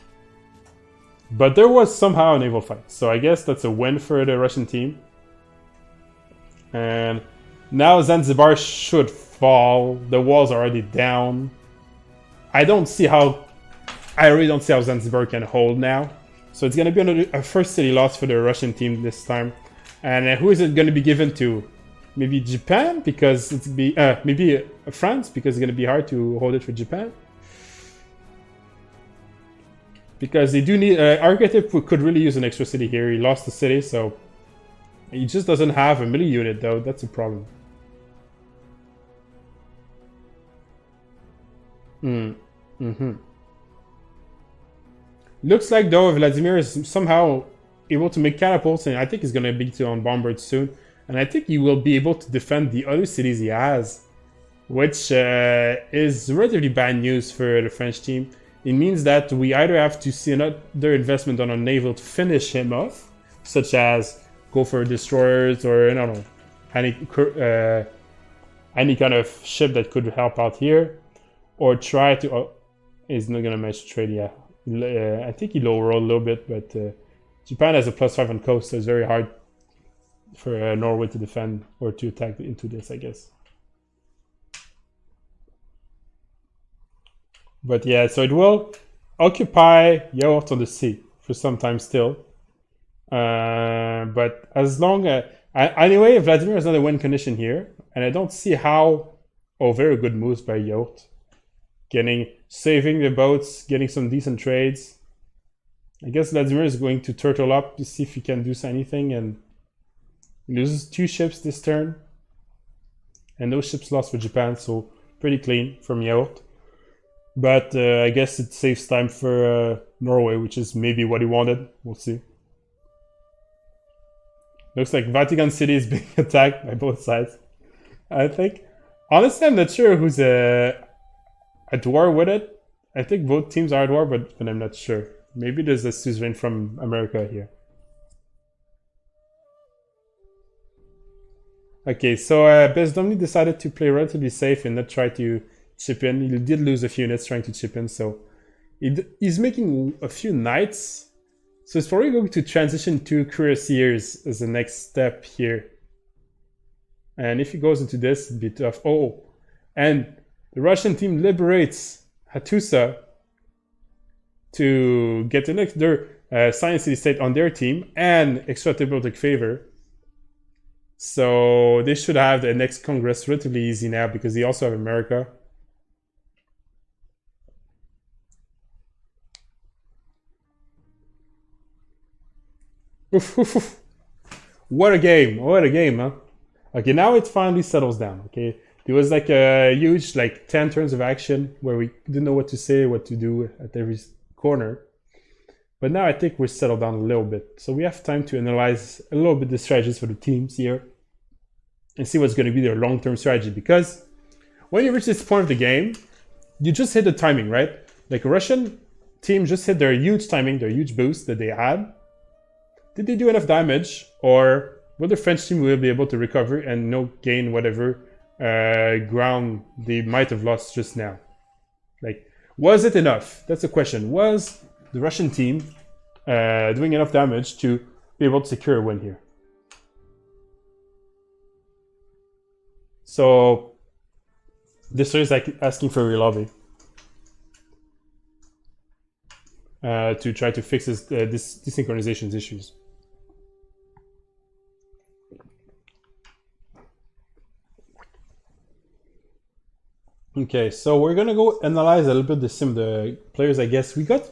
But there was somehow a naval fight. So I guess that's a win for the Russian team. And now Zanzibar should fall. The walls are already down. I really don't see how Zanzibar can hold now. So it's going to be a first city loss for the Russian team this time. And who is it going to be given to? Maybe Japan? Because it's maybe France? Because it's going to be hard to hold it for Japan. Because they do need... Archetype could really use an extra city here. He lost the city, so... He just doesn't have a melee unit, though. That's a problem. Looks like, though, Vladimir is somehow able to make catapults, and I think he's going to be on bombard soon. And I think he will be able to defend the other cities he has, which is relatively bad news for the French team. It means that we either have to see another investment on a naval to finish him off, such as go for destroyers or, I don't know, any kind of ship that could help out here. Or try to... Oh, he's not going to match trade, yeah. I think he low rolled a little bit, but Japan has a +5 on coast, so it's very hard for Norway to defend or to attack into this, I guess. But yeah, so it will occupy Yacht on the sea for some time still. But as long as... anyway, Vladimir is not a win condition here. And I don't see how... Oh, very good moves by Yacht. Saving the boats, getting some decent trades. I guess Vladimir is going to turtle up to see if he can do anything. And he loses 2 ships this turn. And no ships lost for Japan, so pretty clean from Yacht. But I guess it saves time for Norway, which is maybe what he wanted. We'll see. Looks like Vatican City is being attacked by both sides, I think. Honestly, I'm not sure who's at war with it. I think both teams are at war, but I'm not sure. Maybe there's a suzerain from America here. Okay, so Bezdomny decided to play relatively safe and not try to chip in. He did lose a few units trying to chip in, so he's making a few knights. So it's probably going to transition to cuirassiers as the next step here. And if he goes into this, it'd be tough. Oh, and the Russian team liberates Hattusa to get their science city state on their team and extra diplomatic favor. So they should have the next Congress relatively easy now because they also have America. What a game, huh? Okay, now it finally settles down, okay? There was like a huge 10 turns of action where we didn't know what to say, what to do at every corner. But now I think we're settled down a little bit. So we have time to analyze a little bit the strategies for the teams here and see what's going to be their long-term strategy. Because when you reach this point of the game, you just hit the timing, right? Like a Russian team just hit their huge timing, their huge boost that they had. Did they do enough damage, or will the French team will be able to recover and gain whatever ground they might have lost just now? Like, was it enough? That's the question. Was the Russian team doing enough damage to be able to secure a win here? So this is like asking for a relobby to try to fix this desynchronization issues. Okay, so we're gonna go analyze a little bit the players. I guess we got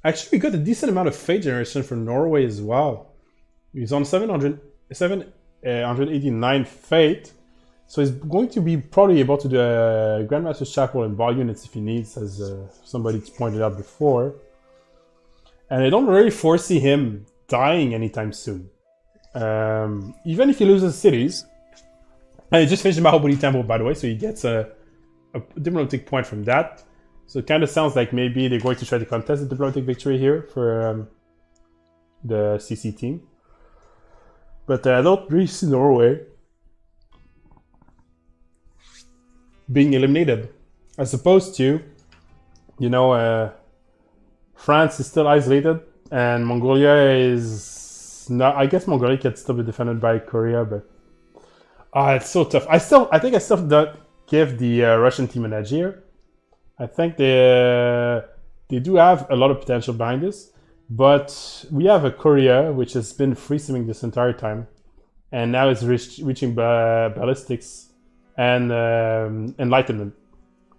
a decent amount of fate generation from Norway as well. He's on 789 fate, so he's going to be probably able to do a Grandmaster's Chapel and ball units if he needs, as somebody pointed out before. And I don't really foresee him dying anytime soon. Even if he loses cities, and he just finished Mahobali Temple, by the way, so he gets a diplomatic point from that. So it kind of sounds like maybe they're going to try to contest the diplomatic victory here for the CC team. But I don't really see Norway being eliminated, as opposed to, France is still isolated, and Mongolia is not. I guess Mongolia can still be defended by Korea, but it's so tough. I think I still don't give the Russian team an edge here. I think they do have a lot of potential behind this, but we have a Korea which has been free swimming this entire time, and now it's reaching ballistics and enlightenment.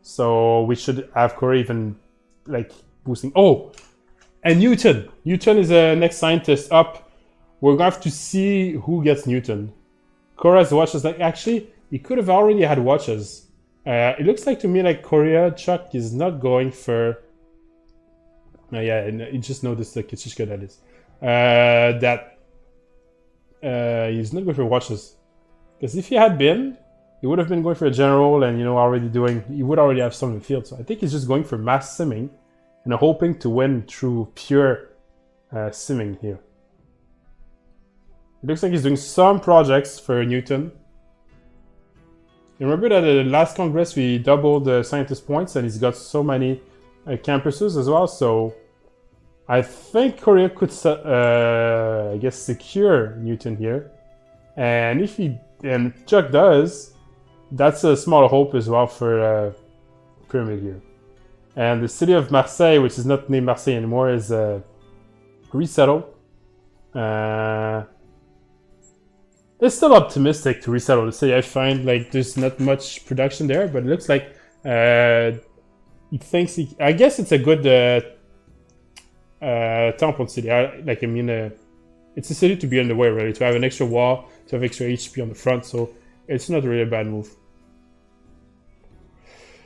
So we should have Korea even like boosting. Oh, and Newton. Newton is the next scientist up. We're going to have to see who gets Newton. Korea's watches, like, actually, he could have already had watches. It looks like to me like Korea Chuck is not going for. Yeah, you just noticed the Kichishka that is. He's not going for watches, because if he had been, he would have been going for a general, and he would already have some in the field. So I think he's just going for mass simming and hoping to win through pure simming here. It looks like he's doing some projects for Newton. Remember that at the last Congress we doubled the scientist points, and he's got so many campuses as well. So I think Korea could, I guess, secure Newton here. And if Chuck does, that's a small hope as well for Pyramid here. And the city of Marseille, which is not named Marseille anymore, is resettled. It's still optimistic to resettle the city. I find like there's not much production there, but it looks like he thinks I guess it's a good tampon city. It's a city to be on the way, really, to have an extra wall, to have extra HP on the front. So it's not really a bad move.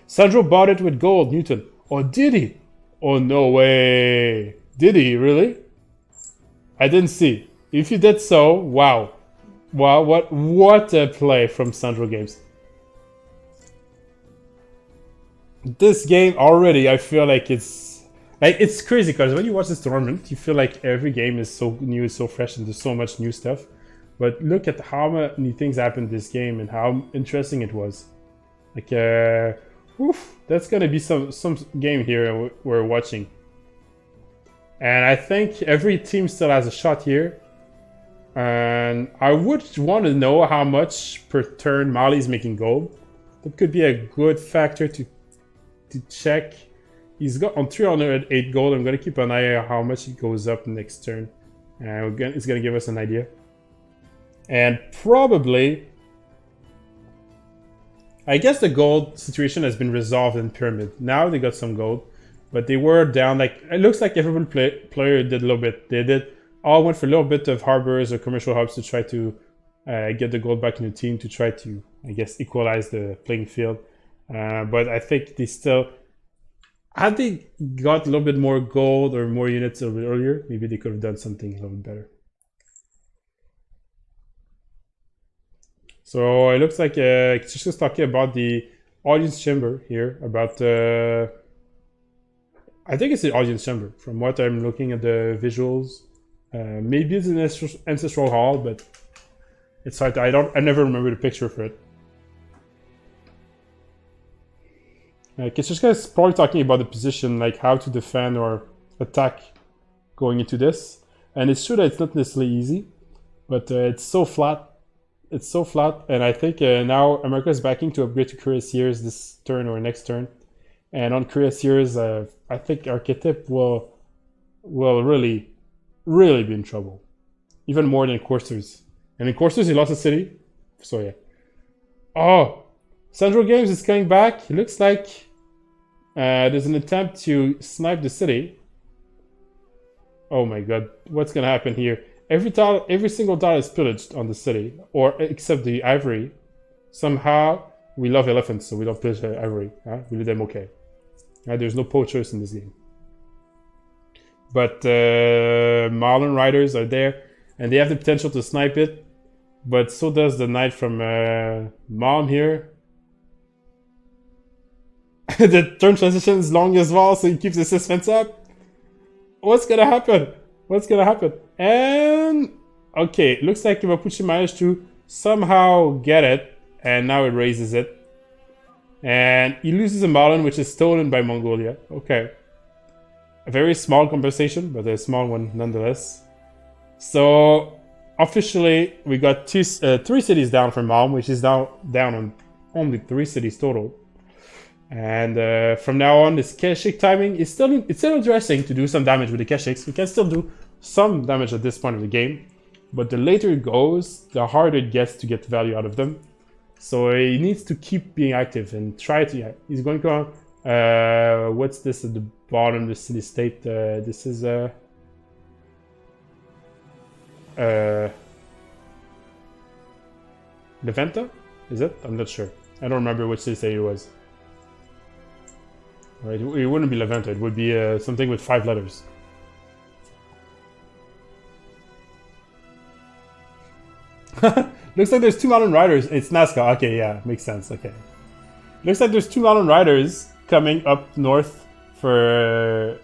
Sandro bought it with gold, Newton. Oh, did he? Oh, no way. Did he, really? I didn't see. If he did so, wow. Wow, what a play from Sandro Games. This game already, I feel like it's crazy, because when you watch this tournament, you feel like every game is so new, so fresh, and there's so much new stuff. But look at how many things happened this game and how interesting it was. Like, that's gonna be some game here we're watching. And I think every team still has a shot here. And I would want to know how much per turn Mali's making gold. That could be a good factor to check. He's got on 308 gold. I'm going to keep an eye on how much it goes up next turn. It's going to give us an idea. And probably, I guess the gold situation has been resolved in Pyramid. Now they got some gold, but they were down. Like, it looks like every player did a little bit. They all went for a little bit of harbors or commercial hubs to try to get the gold back in the team, to try to, I guess, equalize the playing field. But I think they still, had they got a little bit more gold or more units a little bit earlier, maybe they could have done something a little bit better. So it looks like Kishka's talking about the audience chamber here about I think it's the audience chamber from what I'm looking at the visuals. Maybe it's an ancestral hall, but it's hard. I never remember the picture for it. Kitsushka is probably talking about the position, like how to defend or attack going into this. And it's true that it's not necessarily easy, but it's so flat. It's so flat, and I think now America is backing to upgrade to cuirassiers this turn or next turn. And on cuirassiers, I think Archetype will really be in trouble, even more than coursers. And in coursers, he lost a city, so yeah. Oh, Central Games is coming back. It looks like there's an attempt to snipe the city. Oh my god, what's gonna happen here? Every single tile is pillaged on the city, or except the ivory. Somehow, we love elephants, so we don't pillage the ivory. We leave them okay. There's no poachers in this game. But Marlin Riders are there, and they have the potential to snipe it. But so does the knight from Malm here. The turn transition is long as well, so he keeps the suspense up. What's gonna happen? What's gonna happen? And okay, looks like Iwapuchi managed to somehow get it, and now it raises it. And he loses a Marlin, which is stolen by Mongolia. Okay. A very small compensation, but a small one nonetheless. So officially, we got 3 cities down from Malm, which is now down on only 3 cities total. And from now on, this Keshik timing is still interesting to do some damage with the Keshiks. We can still do some damage at this point of the game, but the later it goes, the harder it gets to get value out of them. So he needs to keep being active and try to. Yeah, he's going to. What's this at the bottom? The city state. This is Leventa? Is it? I'm not sure. I don't remember which city state it was. Right, it wouldn't be Leventa. It would be something with 5 letters. Looks like there's 2 mountain riders. It's Nazca. Okay, yeah, makes sense. Okay. Looks like there's 2 mountain riders coming up north for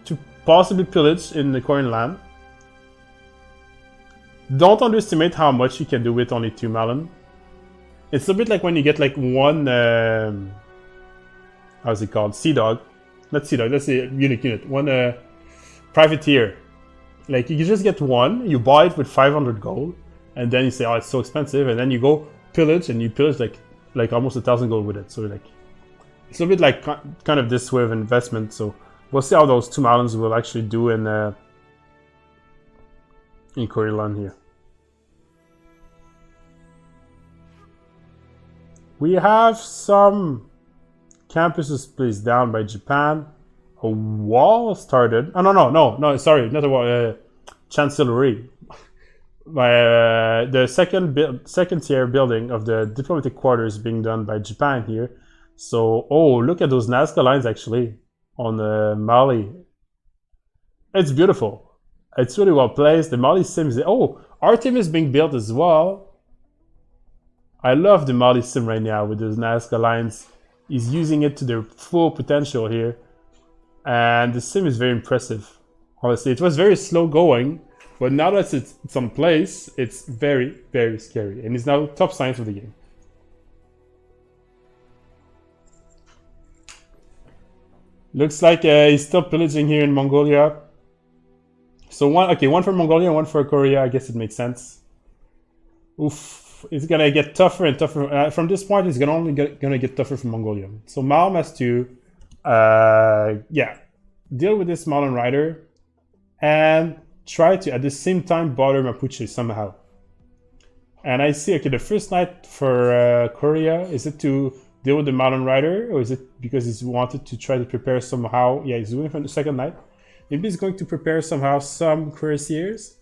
to possibly pillage in the Korean land. Don't underestimate how much you can do with only 2 Malin. It's a bit like when you get like one how's it called? Sea Dog. Not Sea Dog, that's a unique unit. One Privateer. Like you just get one, you buy it with 500 gold, and then you say, oh, it's so expensive, and then you go pillage, and you pillage like almost 1,000 gold with it. So like, it's a bit like kind of this way of investment. So we'll see how those 2 Malins will actually do in Korean land here. We have some campuses placed down by Japan. A wall started. Oh no! Sorry, not a wall. Chancellery. By the second tier building of the diplomatic quarters being done by Japan here. So, oh, look at those Nazca lines actually on Mali. It's beautiful. It's really well placed. The Mali sim is. Oh, our team is being built as well. I love the Mali sim right now with those Nazca lines. He's using it to their full potential here. And the sim is very impressive. Honestly, it was very slow going, but now that it's on place, it's very, very scary. And it's now top science of the game. Looks like he's still pillaging here in Mongolia. So one for Mongolia, one for Korea. I guess it makes sense. Oof. It's gonna get tougher and tougher. From this point, it's gonna get tougher for Mongolia. So Malm has to, deal with this Malin Rider and try to, at the same time, bother Mapuche somehow. And I see, okay, the first knight for Korea, is it to deal with the Malin Rider, or is it because he's wanted to try to prepare somehow? Yeah, he's doing it for the second knight. Maybe he's going to prepare somehow some cuirassiers.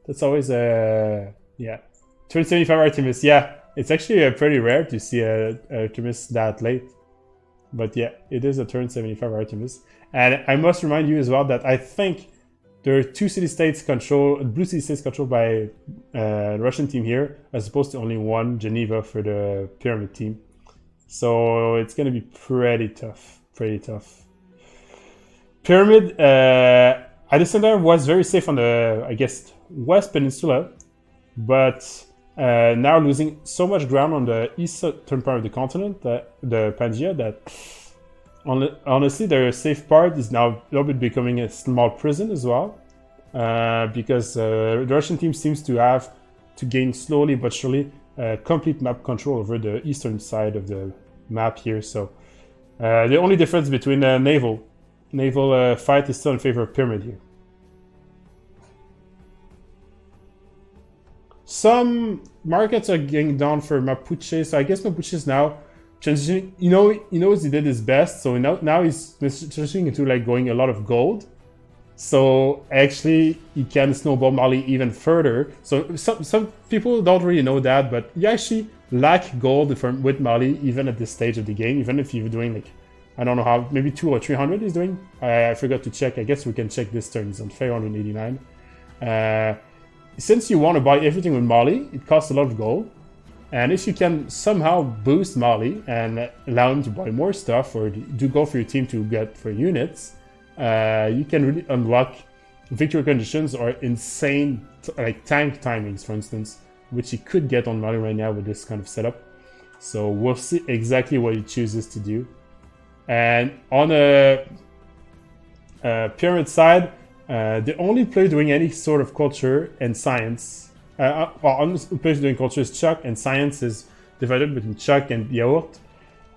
That's always yeah. Turn 75 Artemis, yeah. It's actually pretty rare to see a Artemis that late. But yeah, it is a turn 75 Artemis. And I must remind you as well that I think there are 2 city-states controlled, blue city-states controlled by the Russian team here, as opposed to only one, Geneva, for the Pyramid team. So it's gonna be pretty tough. Pretty tough. Pyramid at the center was very safe on the, I guess, West Peninsula, but now losing so much ground on the eastern part of the continent, the Pangaea, that honestly their safe part is now a little bit becoming a small prison as well, because the Russian team seems to have to gain slowly but surely complete map control over the eastern side of the map here. So the only difference between naval fight is still in favor of Pyramid here. Some markets are getting down for Mapuche, so I guess Mapuche is now transitioning. He knows he did his best, so now he's transitioning into like going a lot of gold. So actually, he can snowball Mali even further. So some people don't really know that, but you actually lack gold with Mali even at this stage of the game. Even if you're doing like, I don't know how, maybe 200 or 300 he's doing. I forgot to check. I guess we can check this turn. He's on 589. Since you want to buy everything with Mali, it costs a lot of gold. And if you can somehow boost Mali and allow him to buy more stuff, or do go for your team to get for units, you can really unlock victory conditions or insane like tank timings, for instance, which you could get on Mali right now with this kind of setup. So we'll see exactly what he chooses to do. And on the Pyramid side, the only player doing any sort of culture and science, only player doing culture is Chuck, and science is divided between Chuck and Yaourt.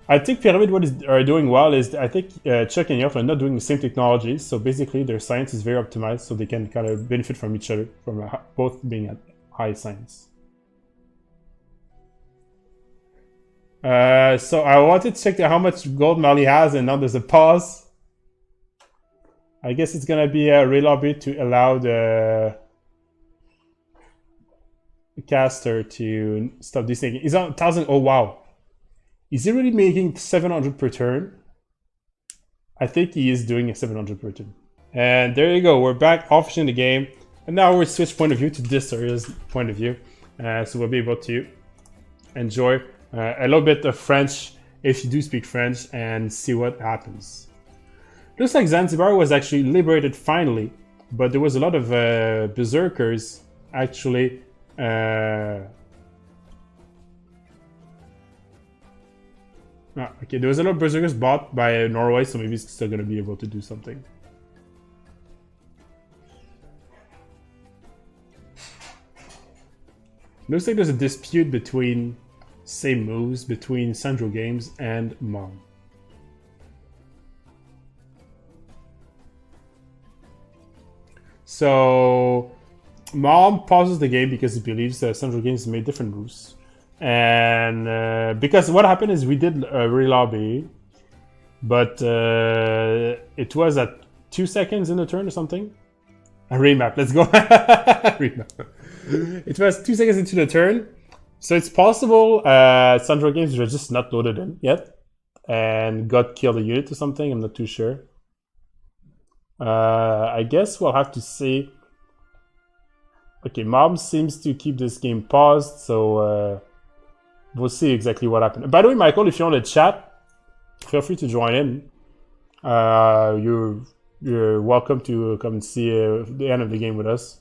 I think Pyramid are doing well is I think Chuck and Yaourt are not doing the same technologies, so basically their science is very optimized, so they can kind of benefit from each other, from both being at high science. So I wanted to check how much gold Mali has, and now there's a pause. I guess it's gonna be a relobby to allow the caster to stop this thing. He's on 1,000. Oh wow, is he really making 700 per turn? I think he is doing a 700 per turn. And there you go. We're back officially in the game, and now we'll switch point of view to this area's point of view, so we'll be able to enjoy a little bit of French if you do speak French and see what happens. Looks like Zanzibar was actually liberated finally, but there was a lot of berserkers actually okay, there was a lot of berserkers bought by Norway, so maybe it's still going to be able to do something. Looks like there's a dispute between same moves between Central Games and Mom. So Mom pauses the game because he believes that Central Games made different moves. And because what happened is we did a relobby, but it was at 2 seconds in the turn or something. A remap, let's go. Remap. It was 2 seconds into the turn. So it's possible Central Games were just not loaded in yet and got killed a unit or something. I'm not too sure. I guess we'll have to see. Okay, Mom seems to keep this game paused, so we'll see exactly what happened. By the way, Michael, if you're on the chat, feel free to join in. You're welcome to come and see the end of the game with us.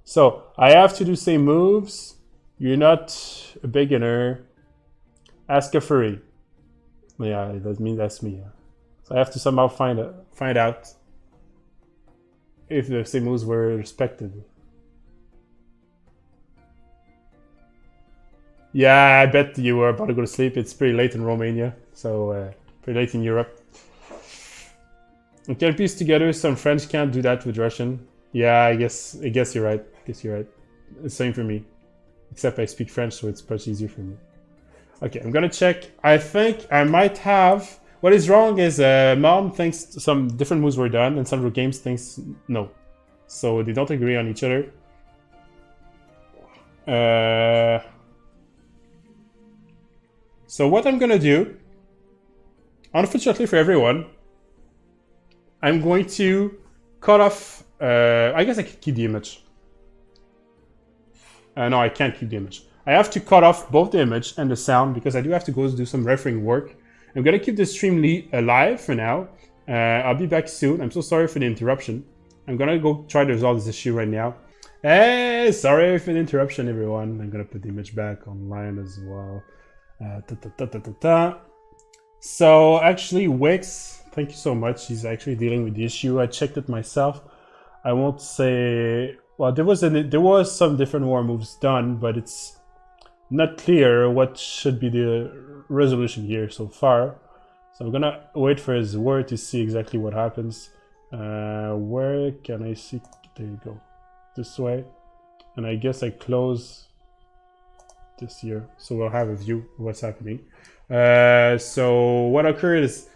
So I have to do same moves. You're not a beginner. Ask a furry. Yeah, that means that's me. Yeah. So I have to somehow find out if the same moves were respected. Yeah, I bet you were about to go to sleep. It's pretty late in Romania, so pretty late in Europe. We can piece together some French can't do that with Russian. Yeah, I guess you're right. Same for me. Except I speak French, so it's much easier for me. Okay, I'm gonna check. I think I might have... What is wrong is Mom thinks some different moves were done, and Central Games thinks no. So they don't agree on each other. So what I'm gonna do, unfortunately for everyone, I'm going to cut off... I guess I could keep the image. No, I can't keep the image. I have to cut off both the image and the sound because I do have to go do some refereeing work. I'm gonna keep the stream alive for now. I'll be back soon. I'm so sorry for the interruption. I'm gonna go try to resolve this issue right now. Hey, sorry for the interruption, everyone. I'm gonna put the image back online as well. So actually, Wix, thank you so much. He's actually dealing with the issue. I checked it myself. I won't say. Well, there was some different war moves done, but it's not clear what should be the resolution here so far. So I'm gonna wait for his word to see exactly what happens. Where can I see? There you go. This way. And I guess I close this here, so we'll have a view of what's happening. So what occurred is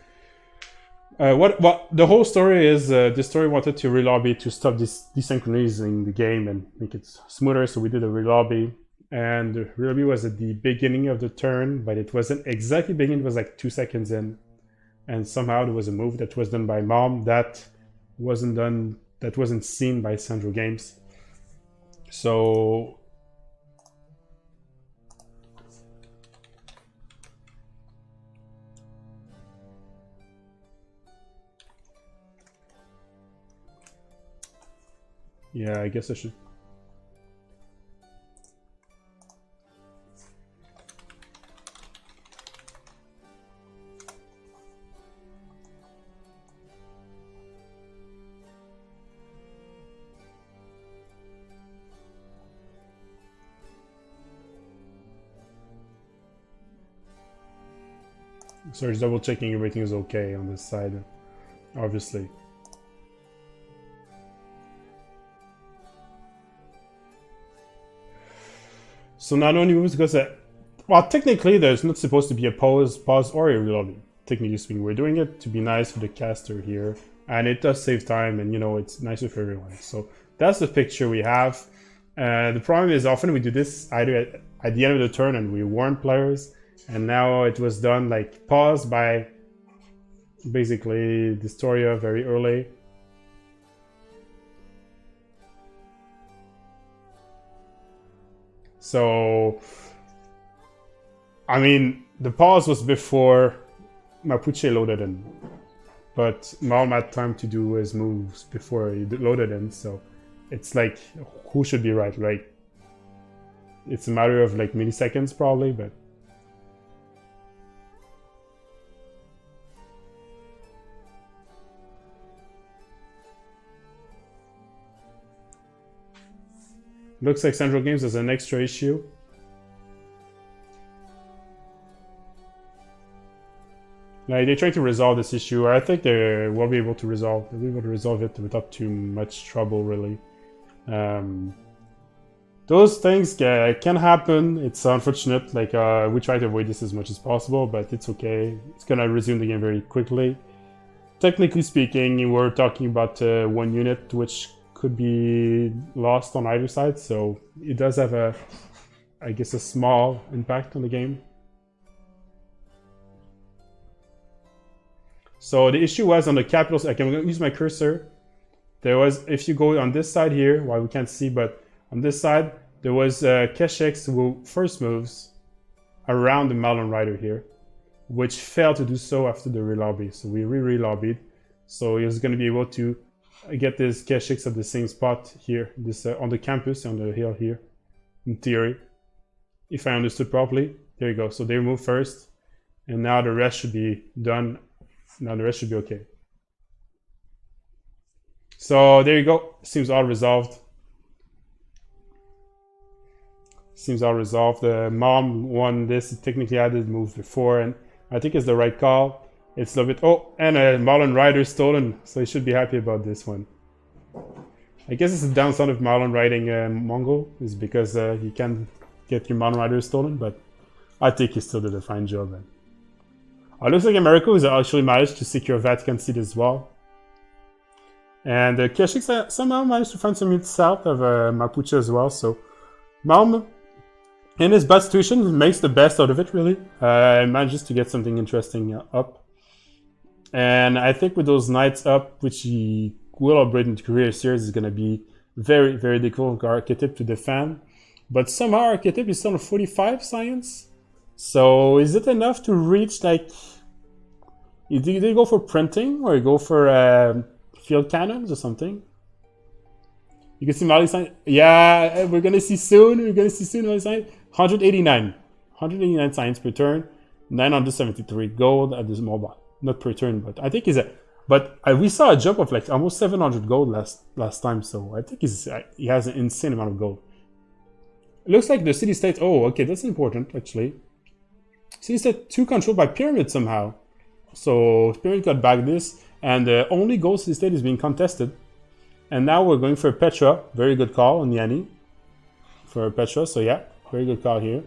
what the whole story is, the story wanted to relobby to stop this desynchronizing the game and make it smoother, so we did a relobby. And the relobby was at the beginning of the turn, but it wasn't exactly beginning, it was like 2 seconds in. And somehow there was a move that was done by Mom that wasn't seen by Central Games. So yeah, I guess I should. So just double checking everything is okay on this side, obviously. So not only moves because, well, technically there's not supposed to be a pause or a relobby. Technically speaking, we're doing it to be nice for the caster here, and it does save time, and you know it's nicer for everyone. So that's the picture we have. The problem is often we do this either at the end of the turn and we warn players. And now it was done like paused by basically Destoria very early. So, I mean, the pause was before Mapuche loaded in. But Malm had time to do his moves before he loaded in. So it's like, who should be right? Like, it's a matter of like milliseconds probably, but. Looks like Central Games has an extra issue. Like they're trying to resolve this issue. I think they will be able to resolve. They'll be able to resolve it without too much trouble, really. Those things can happen. It's unfortunate. Like we try to avoid this as much as possible, but it's okay. It's gonna resume the game very quickly. Technically speaking, we're talking about 1 unit, which could be lost on either side, so it does have I guess a small impact on the game. So the issue was on the capitals. I can use my cursor. There was, if you go on this side here, well, we can't see, but on this side there was Keshex who first moves around the Malon Rider here, which failed to do so after the relobby. So we re-relobbied, so he was going to be able to get this Keshex at the same spot here, this on the campus, on the hill here, in theory, if I understood properly. There you go. So they move first, and now the rest should be done. Now the rest should be okay. So there you go. Seems all resolved. Seems all resolved. The Mom won this. It technically had to move before, and I think it's the right call. It's a little bit... Oh, and a Marlon Rider stolen, so you should be happy about this one. I guess it's the downside of Marlon riding Mongol, is because you can get your Marlon Rider stolen, but I think he still did a fine job. And looks like America has actually managed to secure Vatican seat as well. And Keshex somehow managed to find some units south of Mapuche as well, so Malm, in his bad situation, makes the best out of it, really. Manages to get something interesting up. And I think with those knights up, which he will upgrade into Career Series, is going to be very, very difficult archetype to defend. But somehow Archetype is still on 45 science. So is it enough to reach like... Do you go for printing or you go for field cannons or something? You can see Mali science. Yeah, we're gonna see soon. Mali science. 189. 189 science per turn. 973 gold at this mobile. Not per turn, but I think he's a... But we saw a jump of like almost 700 gold last time, so I think he has an insane amount of gold. It looks like the city-state... Oh, okay, that's important, actually. City-state 2 controlled by Pyramid somehow. So Pyramid got back this, and the only gold city-state is being contested. And now we're going for Petra. Very good call on Yanni for Petra, so yeah, very good call here.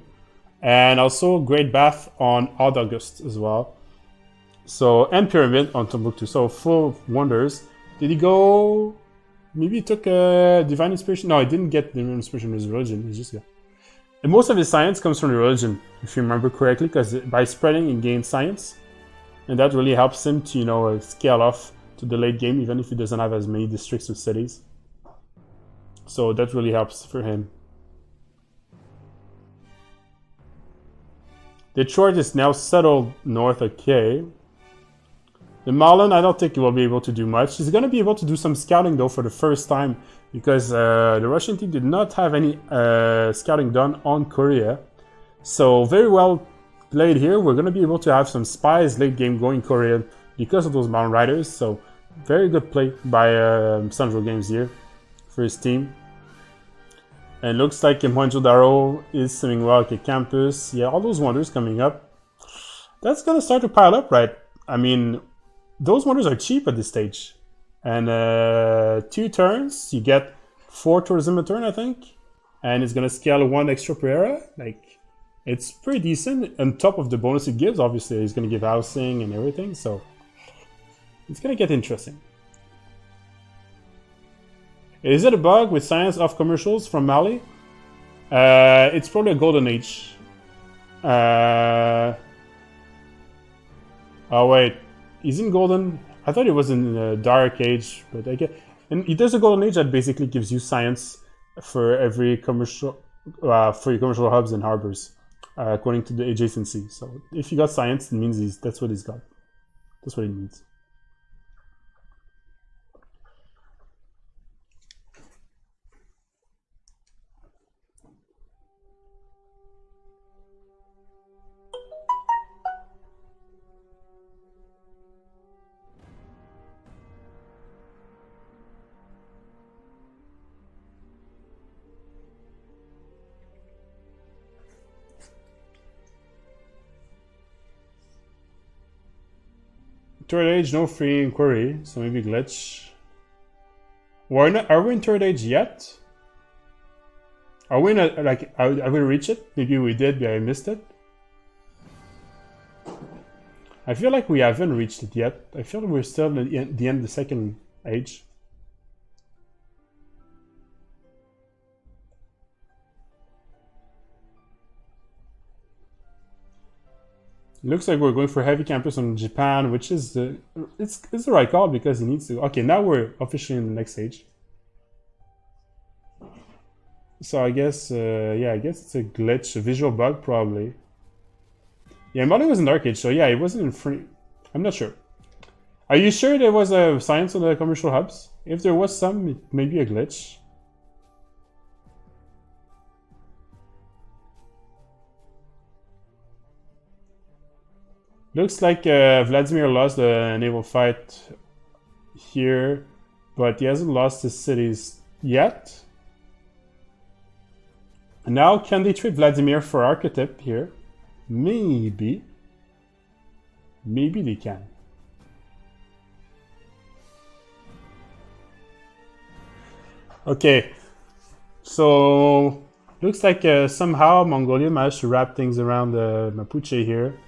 And also Great Bath on Odd August as well. So, and Pyramid on Timbuktu. So, full of wonders. Did he go... Maybe he took Divine Inspiration? No, he didn't get Divine Inspiration in his religion. He just got... And most of his science comes from the religion, if you remember correctly, because by spreading, he gains science. And that really helps him to, you know, scale off to the late game, even if he doesn't have as many districts or cities. So, that really helps for him. Detroit is now settled north, okay. The Marlon, I don't think he will be able to do much. He's going to be able to do some scouting, though, for the first time, because the Russian team did not have any scouting done on Korea. So, very well played here. We're going to be able to have some spies late game going Korea because of those Mountain Riders. So, very good play by Central Games here for his team. And looks like Mohenjo-Daro is swimming well at campus. Yeah, all those wonders coming up. That's going to start to pile up, right? I mean... Those wonders are cheap at this stage. And 2 turns, you get 4 tourism a turn, I think. And it's going to scale 1 extra per era. Like, it's pretty decent. On top of the bonus it gives, obviously, it's going to give housing and everything. So, it's going to get interesting. Is it a bug with science off commercials from Mali? It's probably a golden age. Oh, wait. He's in golden. I thought it was in dark age, but I get. And there's a golden age that basically gives you science for every commercial, for your commercial hubs and harbors, according to the adjacency. So if you got science, it means that's what he's got. That's what he needs. Third age, no free inquiry, so maybe glitch. Are we in third age yet? Are we in a, like, are we reach it? Maybe we did, but I missed it. I feel like we haven't reached it yet. I feel like we're still at the end of the second age. Looks like we're going for heavy campus on Japan, which is it's the right call because he needs to. Okay, now we're officially in the next stage. So I guess, yeah, I guess it's a glitch, a visual bug probably. Yeah, Mali was in Dark Age, so yeah, it wasn't in free. I'm not sure. Are you sure there was a science on the commercial hubs? If there was some, it may be a glitch. Looks like Vladimir lost the naval fight here, but he hasn't lost his cities yet. And now, can they trade Vladimir for Archetype here? Maybe. Maybe they can. Okay. So, looks like somehow Mongolia managed to wrap things around Mapuche here.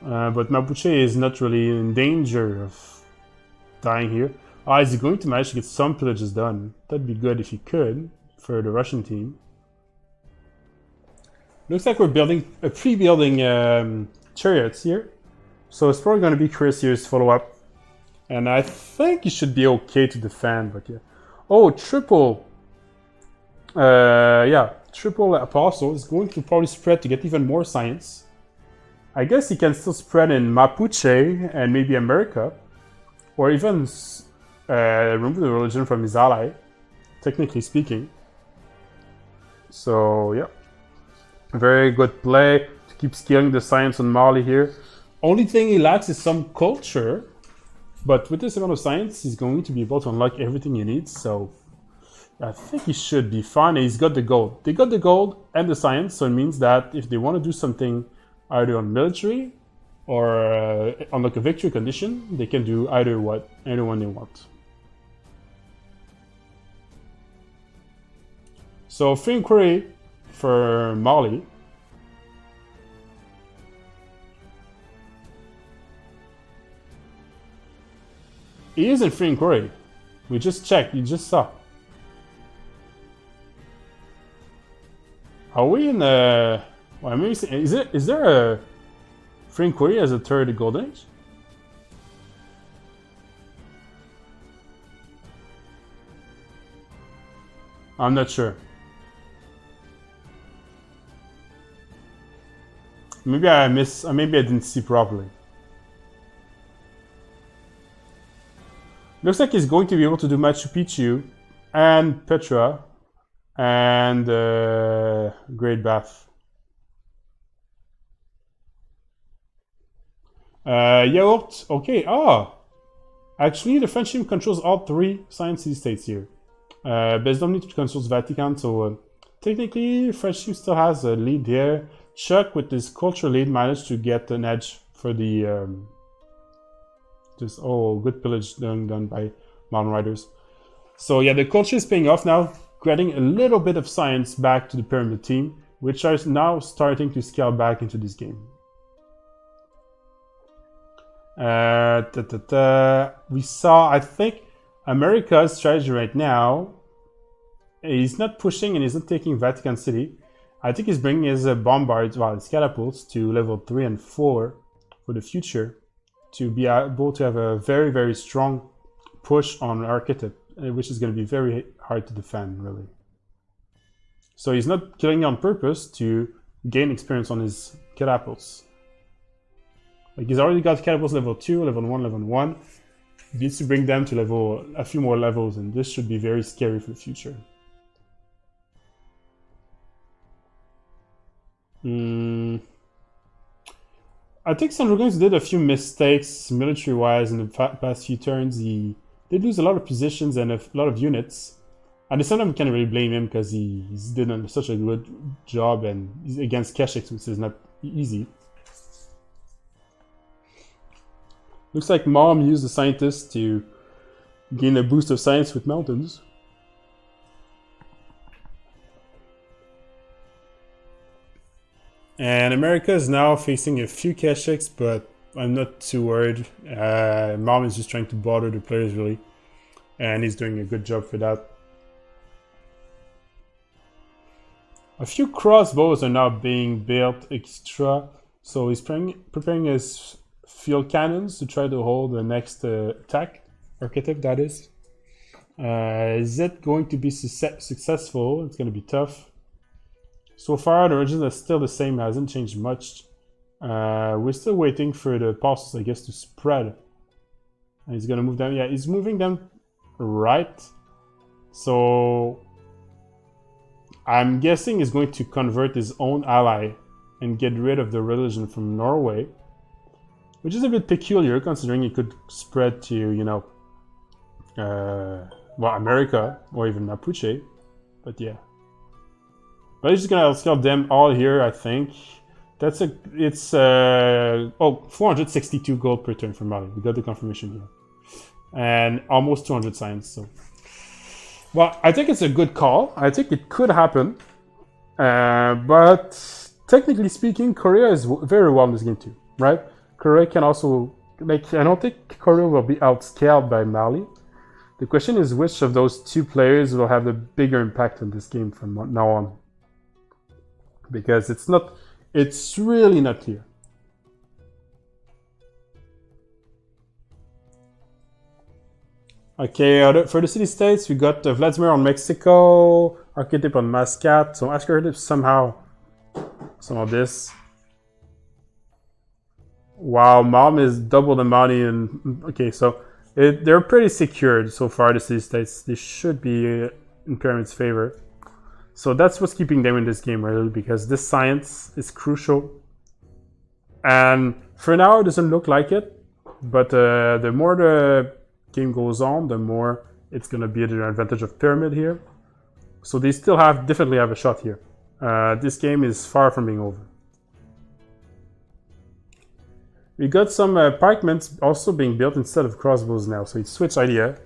But Mapuche is not really in danger of dying here. Is he going to manage to get some pillages done? That'd be good if he could, for the Russian team. Looks like we're building, pre-building chariots here. So it's probably going to be Chrysius follow-up. And I think he should be okay to defend, but yeah. Oh, triple. Yeah, triple apostle is going to probably spread to get even more science. I guess he can still spread in Mapuche and maybe America, or even remove the religion from his ally, technically speaking. So yeah, very good play to keep scaling the science on Mali here. Only thing he lacks is some culture, but with this amount of science, he's going to be able to unlock everything he needs. So I think he should be fine. He's got the gold. They got the gold and the science, so it means that if they want to do something either on military or unlock a victory condition, they can do either one they want. So free inquiry for Mali. He is in free inquiry. We just checked. You just saw. Are we in the? Well, maybe is there a free inquiry as a third golden age? I'm not sure. Maybe I maybe I didn't see properly. Looks like he's going to be able to do Machu Picchu and Petra and Great Bath. Yaourt, okay. Actually, the French team controls all three science city-states here. Bezdomni controls Vatican, so technically, French team still has a lead here. Chuck, with his culture lead, managed to get an edge for the good pillage done by Mountain Riders. So yeah, the culture is paying off now, getting a little bit of science back to the Pyramid team, which are now starting to scale back into this game. We saw, I think, America's strategy right now. He's not pushing and he's not taking Vatican City. I think he's bringing his bombards, his catapults, to level 3 and 4 for the future, to be able to have a very, very strong push on Architect, which is going to be very hard to defend, really. So he's not killing on purpose to gain experience on his catapults. Like, he's already got catapults level 2, level 1, level 1. He needs to bring them to a few more levels, and this should be very scary for the future. I think CivRU did a few mistakes military-wise in the past few turns. He did lose a lot of positions and a lot of units. At the same time, we can't really blame him because he's done such a good job and he's against Keshex, which is not easy. Looks like Mom used the scientists to gain a boost of science with mountains. And America is now facing a few Keshex, but I'm not too worried. Mom is just trying to bother the players, really. And he's doing a good job for that. A few crossbows are now being built extra. So he's preparing his field cannons to try to hold the next attack. Architect, that is. Is it going to be successful? It's going to be tough. So far, the origin is still the same, hasn't changed much. We're still waiting for the apostles, I guess, to spread. And he's gonna move them. Yeah, he's moving them right. So I'm guessing he's going to convert his own ally and get rid of the religion from Norway, which is a bit peculiar considering he could spread to, you know, America or even Mapuche. But yeah. But he's just gonna scale them all here, I think. It's 462 gold per turn for Mali. We got the confirmation here. And almost 200 science, so. Well, I think it's a good call. I think it could happen. But technically speaking, Korea is very well in this game too, right? Korea can also, like, I don't think Korea will be outscaled by Mali. The question is which of those two players will have the bigger impact on this game from now on. Because it's really not clear. Okay, for the city-states, we got Vladimir on Mexico, Archetype on Mascat. So Archetype somehow some of this. Wow, Mom is double the money and okay, so they're pretty secured so far, the city-states. They should be in Pyramid's favor. So that's what's keeping them in this game, really, because this science is crucial. And for now, it doesn't look like it, but the more the game goes on, the more it's going to be the advantage of Pyramid here. So they still definitely have a shot here. This game is far from being over. We got some pikemen also being built instead of crossbows now, so it's switch idea.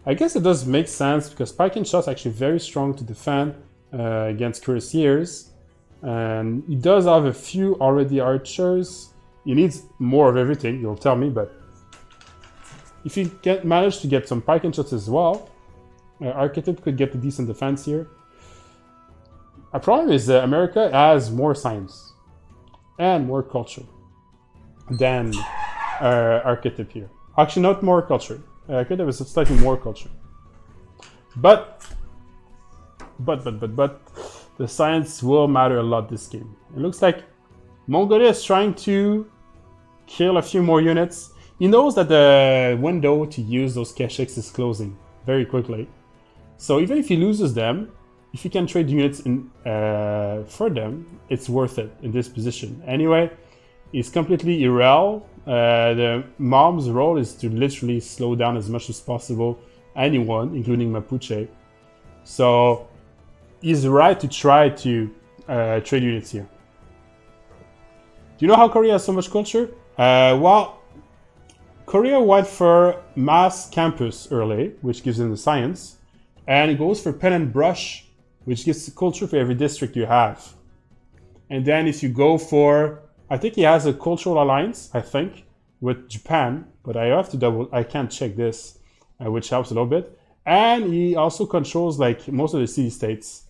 I guess it does make sense because pike and shot's actually very strong to defend against cuirassiers. And he does have a few already archers. He needs more of everything, you'll tell me, but if you manage to get some pike and shots as well, Archetype could get a decent defense here. A problem is that America has more science and more culture than Archetype here. Actually, not more culture. Archetype is slightly more culture. But the science will matter a lot this game. It looks like Mongolia is trying to kill a few more units. He knows that the window to use those Keshiks is closing very quickly. So even if he loses them, if he can trade units for them, it's worth it in this position. Anyway, it's completely irrelevant. The mom's role is to literally slow down as much as possible anyone, including Mapuche. So he's right to try to trade units here. Do you know how Korea has so much culture? Well, Korea went for mass campus early, which gives them the science, and it goes for pen and brush, which gives culture for every district you have. And then if you go for, I think he has a cultural alliance, I think, with Japan, but I can't check this, which helps a little bit. And he also controls like most of the city-states.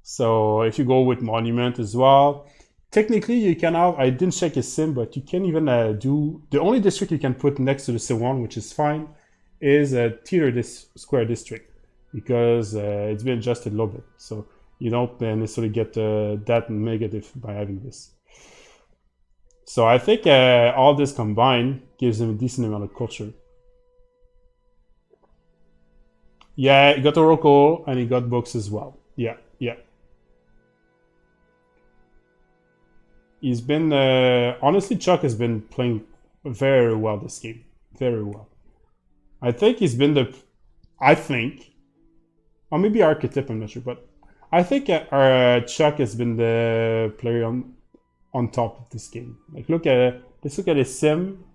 So if you go with Monument as well, technically you can have, I didn't check his sim, but you can even do, the only district you can put next to the Siwon, which is fine, is a theater square district, because it's been adjusted a little bit. So you don't necessarily get that negative by having this. So I think all this combined gives him a decent amount of culture. Yeah, he got Oracle and he got books as well. Yeah. He's been, honestly, Chuck has been playing very well this game. Very well. I think he's been or maybe Archetype, I'm not sure, but I think Chuck has been the player on top of this game. Like, let's look at his sim.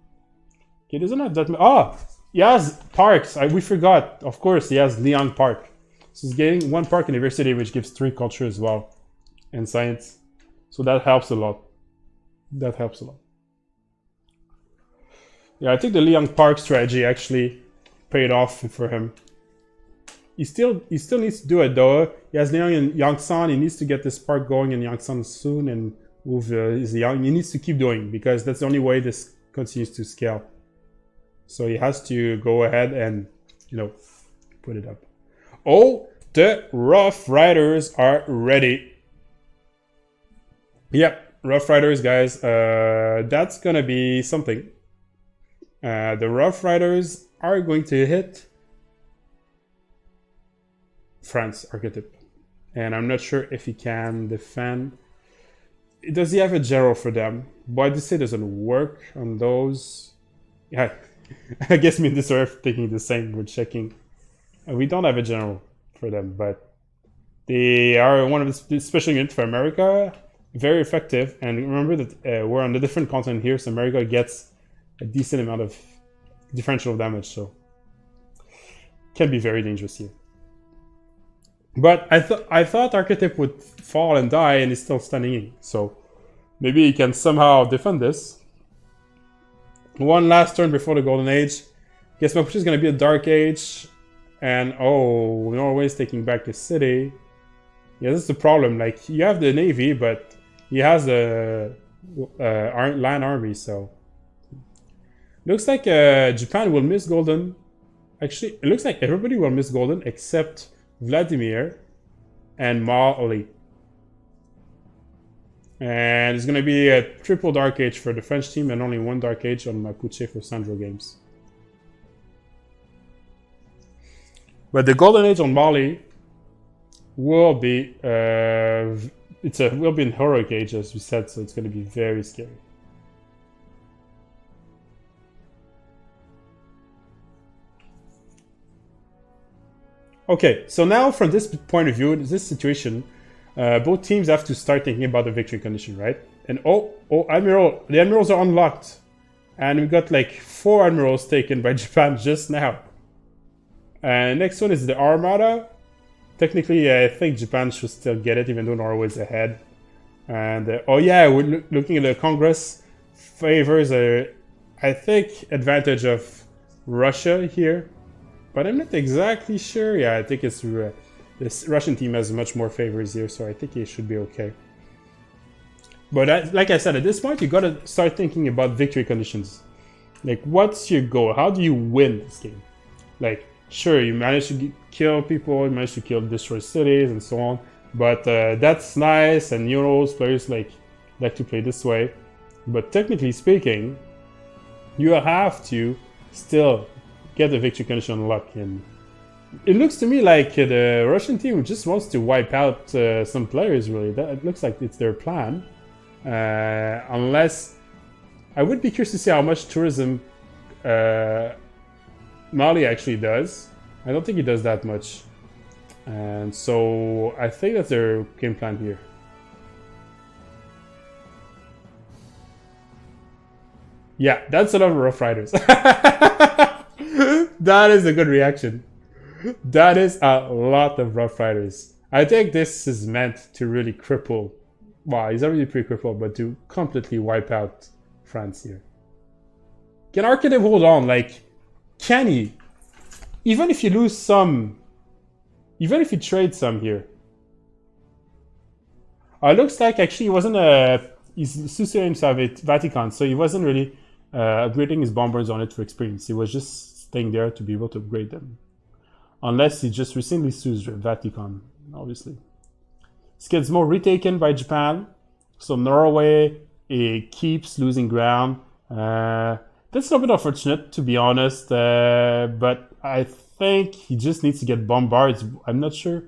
He doesn't have that much. He has parks. We forgot. Of course, he has Liang Park. So he's getting 1 park university, which gives 3 culture as well, and science. So that helps a lot. Yeah, I think the Liang Park strategy actually paid off for him. He still needs to do it though. He has Liang and Yangsan. He needs to get this park going in Yangsan soon and move his Liang. He needs to keep doing, because that's the only way this continues to scale. So he has to go ahead and, put it up. Oh, the Rough Riders are ready. Yep, Rough Riders, guys. That's gonna be something. The Rough Riders are going to hit France Archetype. And I'm not sure if he can defend. Does he have a general for them? Why this say doesn't work on those? Yeah, I guess me and this are thinking the same. We're checking. We don't have a general for them, but they are one of the special units for America. Very effective. And remember that we're on a different continent here, so America gets a decent amount of differential damage, so can be very dangerous here. But I thought Archetype would fall and die, and he's still standing in. So maybe he can somehow defend this. One last turn before the Golden Age. Guess Mapuche is going to be a Dark Age. And Norway's taking back the city. Yeah, that's the problem. Like, you have the Navy, but he has a land army, so. Looks like Japan will miss Golden. Actually, it looks like everybody will miss Golden except Vladimir, and Mali. And it's going to be a triple Dark Age for the French team and only one Dark Age on Mapuche for Sandro Games. But the Golden Age on Mali will be will be in Heroic Age, as we said, so it's going to be very scary. Okay, so now from this point of view, this situation, both teams have to start thinking about the victory condition, right? And the admirals are unlocked, and we got like 4 admirals taken by Japan just now. And next one is the Armada. Technically, I think Japan should still get it, even though Norway's ahead. And oh yeah, we're looking at the Congress favors I think advantage of Russia here, but I'm not exactly sure. Yeah, I think it's this Russian team has much more favors here, so I think it should be okay. But like I said, at this point, you gotta start thinking about victory conditions. Like, what's your goal? How do you win this game? Like, sure, you manage to kill people, you manage to destroy cities, and so on. But that's nice, and you know, players like to play this way. But technically speaking, you have to still get the victory condition unlocked. And it looks to me like the Russian team just wants to wipe out some players, really. It looks like it's their plan. Unless... I would be curious to see how much tourism Mali actually does. I don't think he does that much. And so I think that's their game plan here. Yeah, that's a lot of Rough Riders. That is a good reaction. That is a lot of Rough Riders. I think this is meant to really cripple. Wow, he's already pretty crippled, but to completely wipe out France here. Can Arcadev hold on? Like, can he? Even if you lose some, even if you trade some here. It looks like actually he wasn't he's Sicilian Vatican, so he wasn't really upgrading his bombers on it for experience. He was just staying there to be able to upgrade them. Unless he just recently sues Vatican, obviously. Skidmore retaken by Japan. So Norway keeps losing ground. That's a bit unfortunate, to be honest. But I think he just needs to get bombarded. I'm not sure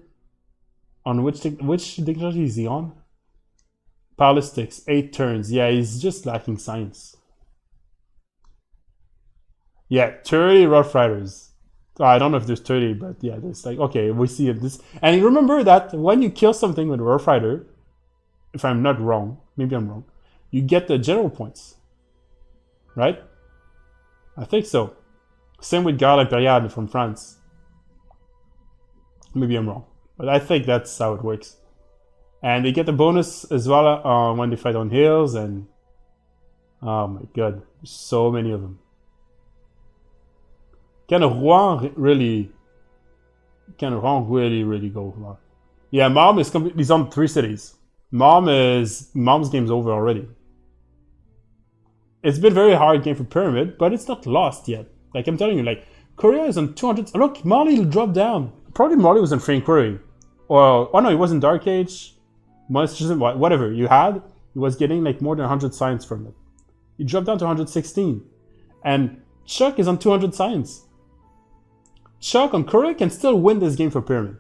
on which technology is he on. Ballistics, 8 turns. Yeah, he's just lacking science. Yeah, 30 Rough Riders. I don't know if there's 30, but yeah, there's like, okay, we see it. And remember that when you kill something with a Rough Rider, if I'm not wrong, maybe I'm wrong, you get the general points. Right? I think so. Same with Garde Impériale from France. Maybe I'm wrong, but I think that's how it works. And they get the bonus as well when they fight on hills, and oh my god, there's so many of them. Can Rouen really go? Yeah, Mom is he's on 3 cities. Mom's game's over already. It's been a very hard game for Pyramid, but it's not lost yet. Like I'm telling you, like Korea is on 200. Look, Mali dropped down. Probably Mali was in Free Inquiry, or oh no, it was in Dark Age. Whatever you had, he was getting like more than 100 science from it. He dropped down to 116, and Chuck is on 200 science. Chuck on Korea can still win this game for Pyramid.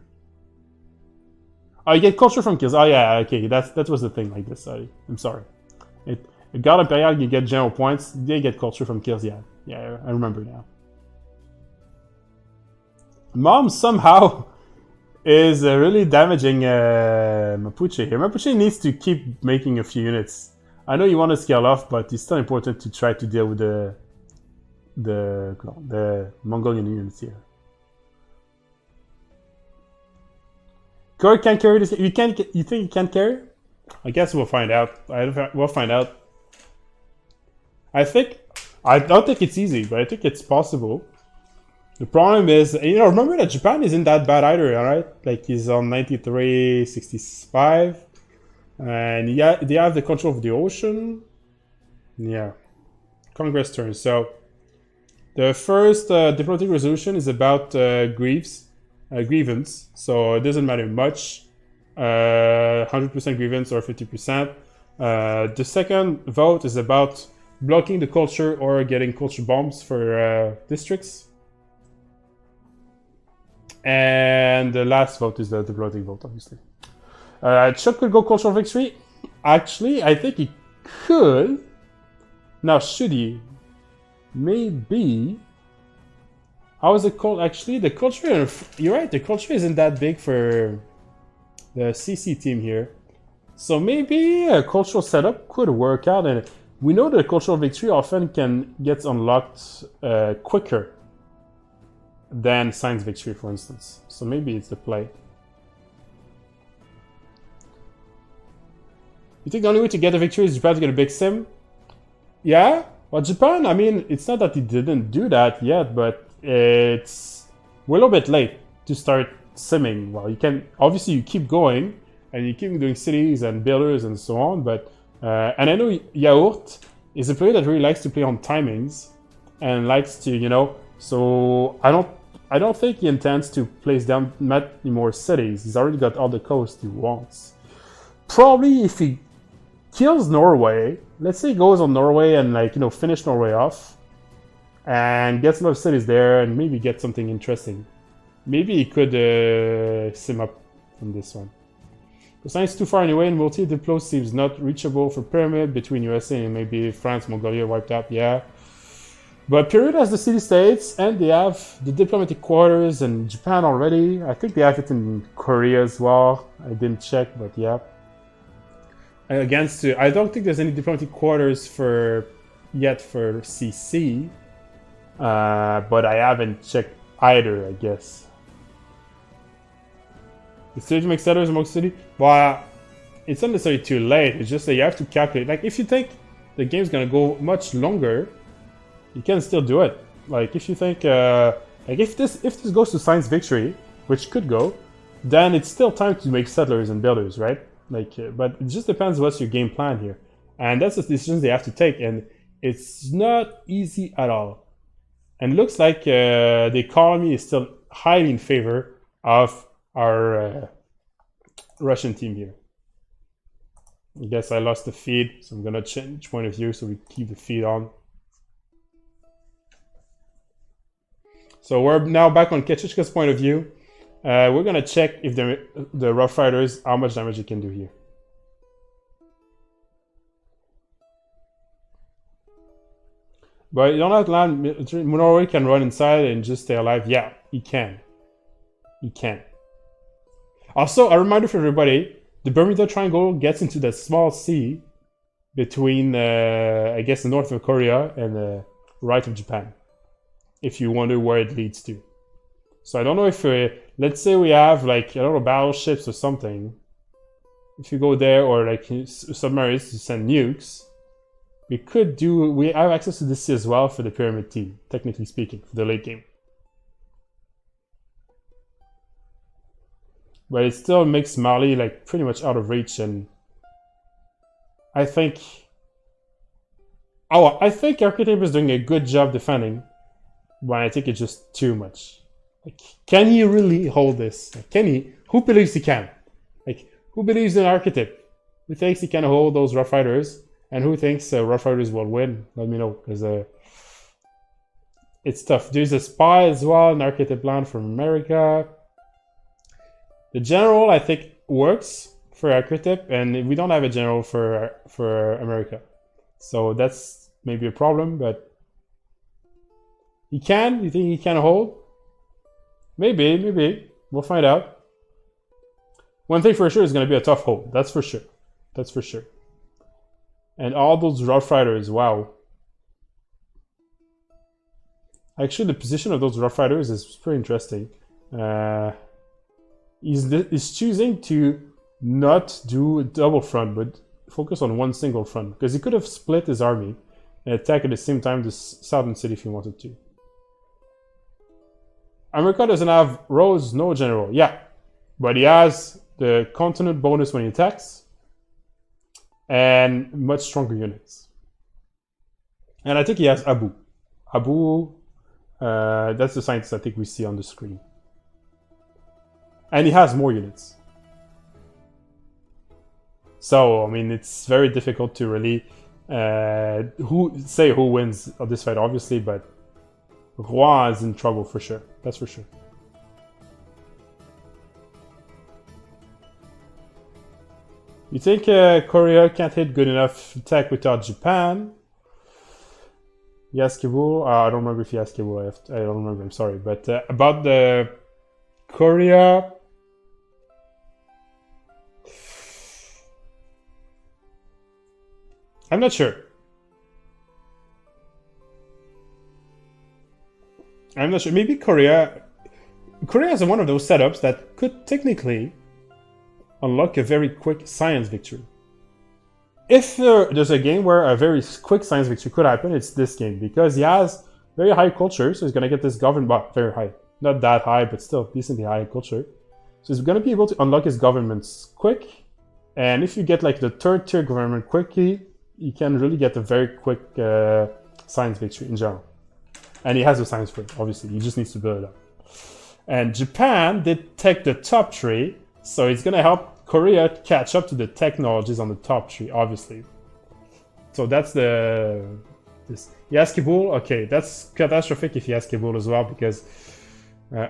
Oh, you get culture from kills. Oh yeah, okay, that was the thing like this. I'm sorry. Garde Impériale, you get general points. They get culture from kills. Yeah, I remember now. Mom somehow is really damaging Mapuche here. Mapuche needs to keep making a few units. I know you want to scale off, but it's still important to try to deal with the Mongolian units here. Korea can't carry this. You think you can't carry? I guess we'll find out. We'll find out. I don't think it's easy, but I think it's possible. The problem is, remember that Japan isn't that bad either, alright? Like, he's on 93, 65. And yeah, they have the control of the ocean. Yeah. Congress turn. So, the first diplomatic resolution is about grievance. So, it doesn't matter much. 100% grievance or 50%. The second vote is about blocking the culture or getting culture bombs for districts. And the last vote is the bloating vote, obviously. Chuck could go cultural victory. Actually, I think he could. Now, should he? Maybe. How is it called? Actually, the culture. You're right. The culture isn't that big for the CC team here. So maybe a cultural setup could work out, and we know that cultural victory often gets unlocked quicker than science victory, for instance. So maybe it's the play. You think the only way to get a victory is Japan to get a big sim? Yeah? Well, Japan, I mean, it's not that he didn't do that yet, but we're a little bit late to start simming. Well, you can, obviously you keep going, and you keep doing cities and builders and so on, but, and I know Yaourt is a player that really likes to play on timings, and likes to, you know, so I don't think he intends to place down many more cities. He's already got all the coast he wants. Probably if he kills Norway, let's say he goes on Norway and, like, you know, finish Norway off and gets a lot of cities there and maybe get something interesting. Maybe he could sim up from this one. The science is too far anyway, and multi-diplo seems not reachable for Pyramid between USA and maybe France, Mongolia wiped out, yeah. But Pyramid has the city-states, and they have the diplomatic quarters in Japan already. I think they have it in Korea as well. I didn't check, but yeah. I don't think there's any diplomatic quarters yet for CC, but I haven't checked either, I guess. The stage makes settlers among city? Well, it's not necessarily too late. It's just that you have to calculate. Like, if you think the game's gonna go much longer, you can still do it. Like, if you think, like, if this goes to science victory, which could go, then it's still time to make settlers and builders, right? Like, but it just depends what's your game plan here, and that's the decisions they have to take, and it's not easy at all. And it looks like the economy is still highly in favor of our Russian team here. I guess I lost the feed, so I'm gonna change point of view so we keep the feed on. So we're now back on Ketchichka's point of view. We're gonna check if the Rough Riders, how much damage it can do here. But you don't have to land. Norway can run inside and just stay alive. Yeah, he can. He can. Also, a reminder for everybody, the Bermuda Triangle gets into that small sea between, I guess, the north of Korea and the right of Japan, if you wonder where it leads to. So I don't know if, let's say we have, like, I don't know, battleships or something. If you go there, or like submarines to send nukes, we have access to this sea as well for the Pyramid team, technically speaking, for the late game. But it still makes Mali, like, pretty much out of reach, and I think Archetype is doing a good job defending, but I think it's just too much. Like, can he really hold this? Like, can he? Who believes he can? Like, who believes in Archetype? Who thinks he can hold those Rough Riders? And who thinks Rough Riders will win? Let me know, because it's tough. There's a spy as well, an Archetype land from America. The general, I think, works for Archetype, and we don't have a general for America. So that's maybe a problem, but he can? You think he can hold? Maybe. We'll find out. One thing for sure is going to be a tough hold. That's for sure. That's for sure. And all those Rough Riders, wow. Actually, the position of those Rough Riders is pretty interesting. He's choosing to not do a double front, but focus on one single front. Because he could have split his army and attack at the same time the southern city if he wanted to. America doesn't have roads, no general. Yeah, but he has the continent bonus when he attacks and much stronger units. And I think he has Abu. That's the scientist I think we see on the screen. And he has more units. So I mean, it's very difficult to really who wins of this fight, obviously, but Rouen is in trouble for sure. That's for sure. You think Korea can't hit good enough attack without Japan? Yes, Kabul. I don't remember if he asked Kabul. I don't remember. I'm sorry, but about the Korea. I'm not sure. I'm not sure. Maybe Korea is one of those setups that could technically unlock a very quick science victory. If there's a game where a very quick science victory could happen, it's this game, because he has very high culture, so he's going to get this government, but very high. Not that high, but still decently high culture. So he's going to be able to unlock his governments quick, and if you get like the third tier government quickly, you can really get a very quick science victory in general. And he has a science for it, obviously. He just needs to build it up. And Japan did take the top three, so it's going to help Korea catch up to the technologies on the top three, obviously. So that's this. He has Kabul? Okay, that's catastrophic if he has Kabul as well, because...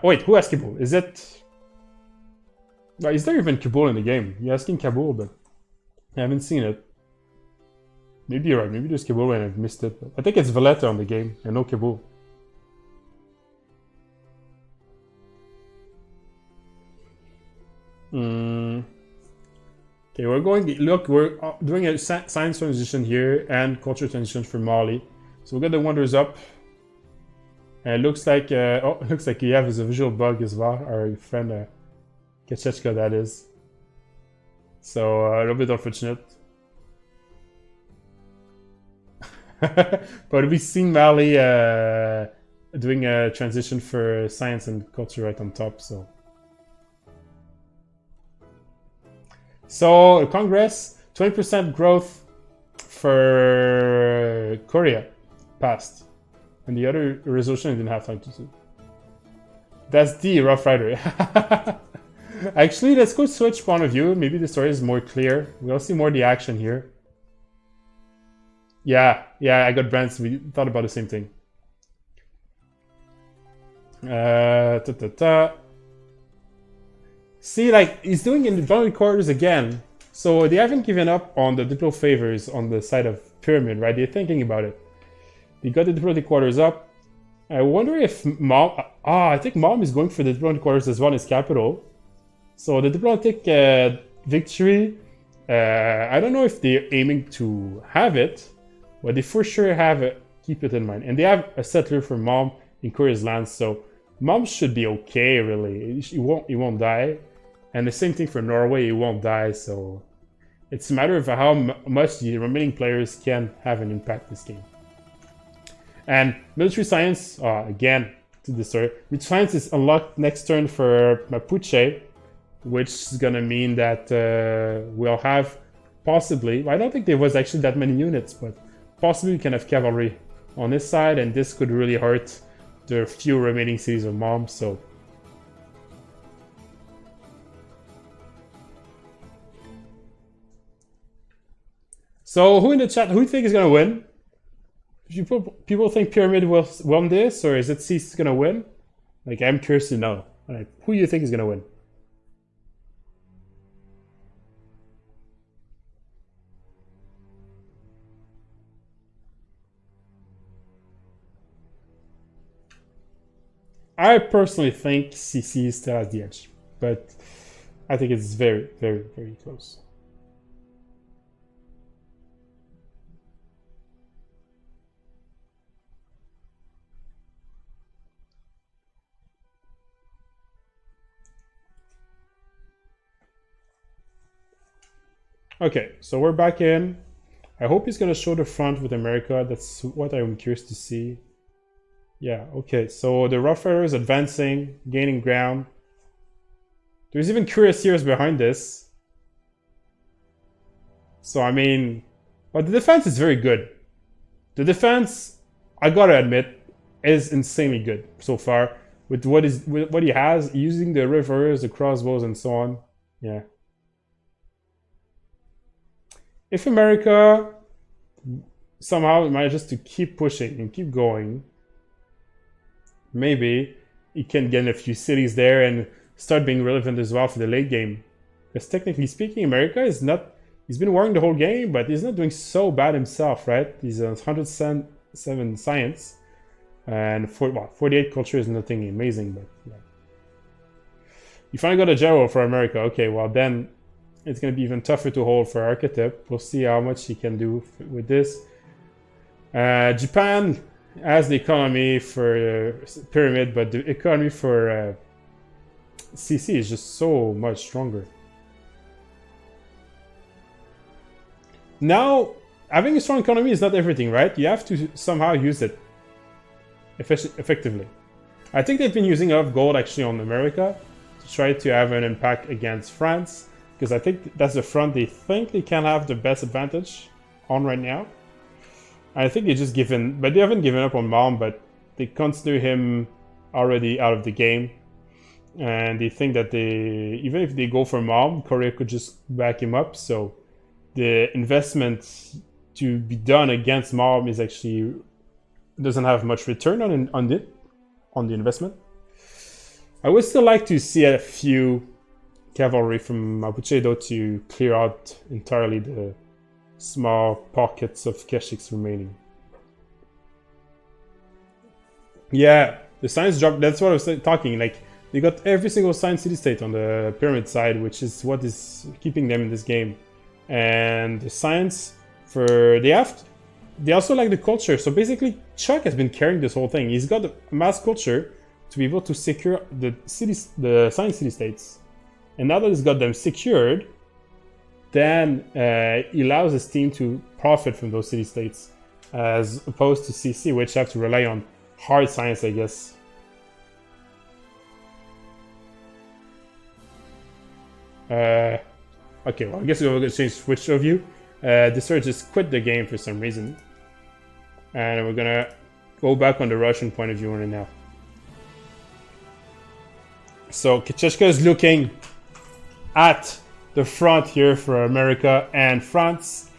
wait, who has Kabul? Is it... Is there even Kabul in the game? You're asking Kabul, but I haven't seen it. Maybe you're right. Maybe there's Kabul and I've missed it. I think it's Valletta on the game and no Kabul. Okay, we're going. Look, we're doing a science transition here and culture transition for Mali. So we got the wonders up. And it looks like it looks like Kiev is a visual bug as well. Our friend Kachechka, that is. So a little bit unfortunate. But we've seen Mali doing a transition for science and culture right on top. So Congress, 20% growth for Korea passed. And the other resolution I didn't have time to do. That's the Rough Rider. Actually, let's go switch point of view. Maybe the story is more clear. We'll see more of the action here. Yeah, I got brands. We thought about the same thing. See, like, he's doing in the diplomatic quarters again. So they haven't given up on the diplo favors on the side of Pyramid, right? They're thinking about it. They got the diplomatic quarters up. I wonder if Mom... I think Mom is going for the diplomatic quarters as well as capital. So the diplomatic victory... I don't know if they're aiming to have it, but they for sure have it. Keep it in mind. And they have a settler for Mom in Korea's lands, so Mom should be okay, really. He won't die. And the same thing for Norway, he won't die, so... It's a matter of how much the remaining players can have an impact this game. And military science, again, to the story. Military science is unlocked next turn for Mapuche, which is gonna mean that we'll have possibly... I don't think there was actually that many units, but possibly we can have cavalry on this side, and this could really hurt the few remaining cities of Mom, so... So, who in the chat, who do you think is gonna win? People think Pyramid will win this, or is it Cease gonna win? Like, I'm curious to know. Like, who do you think is gonna win? I personally think CC still has the edge, but I think it's very, very, very close. Okay, so we're back in. I hope he's gonna show the front with America. That's what I'm curious to see. Yeah, okay, so the Rough Rider is advancing, gaining ground. There's even cuirassiers behind this. So, I mean... But the defense is very good. The defense, I gotta admit, is insanely good so far. With what he has, using the rivers, the crossbows, and so on. Yeah. if America somehow manages to keep pushing and keep going, maybe it can get a few cities there and start being relevant as well for the late game. Because technically speaking, America is not. He's been working the whole game, but he's not doing so bad himself, right? He's on 107 science, and 48 culture is nothing amazing, but yeah. You finally got a general for America. Okay, well then it's going to be even tougher to hold for Architect. We'll see how much he can do with this. Japan has the economy for Pyramid, but the economy for CC is just so much stronger. Now, having a strong economy is not everything, right? You have to somehow use it effectively. I think they've been using a lot of gold actually on America to try to have an impact against France, because I think that's the front they think they can have the best advantage on right now. I think they just given, but they haven't given up on Malm, but they consider him already out of the game. And they think that even if they go for Malm, Korea could just back him up. So the investment to be done against Malm is actually doesn't have much return on the investment. I would still like to see a few cavalry from Mapuche though to clear out entirely the small pockets of Keshiks remaining. Yeah, the science drop. That's what I was talking. Like they got every single science city-state on the pyramid side, which is what is keeping them in this game. And the science for they also like the culture. So basically, Chuck has been carrying this whole thing. He's got the mass culture to be able to secure the science city-states. And now that he's got them secured, then he allows his team to profit from those city-states, as opposed to CC, which have to rely on hard science, I guess. Okay, well, I guess we're going to change switch of view. The Surge just quit the game for some reason. And we're going to go back on the Russian point of view right now. So Kicheshka is looking at the front here for America and France.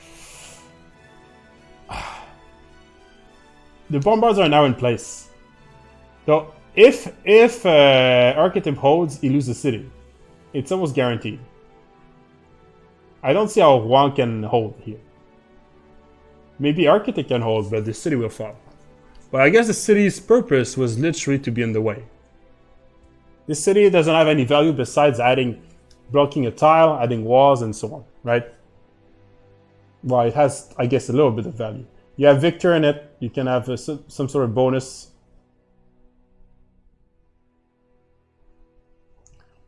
The bombards are now in place. So if Archetype holds, he loses the city. It's almost guaranteed. I don't see how Juan can hold here. Maybe Architect can hold, but the city will fall. But I guess the city's purpose was literally to be in the way. This city doesn't have any value besides blocking a tile, adding walls, and so on, right? Well, it has, I guess, a little bit of value. You have Victor in it. You can have some sort of bonus.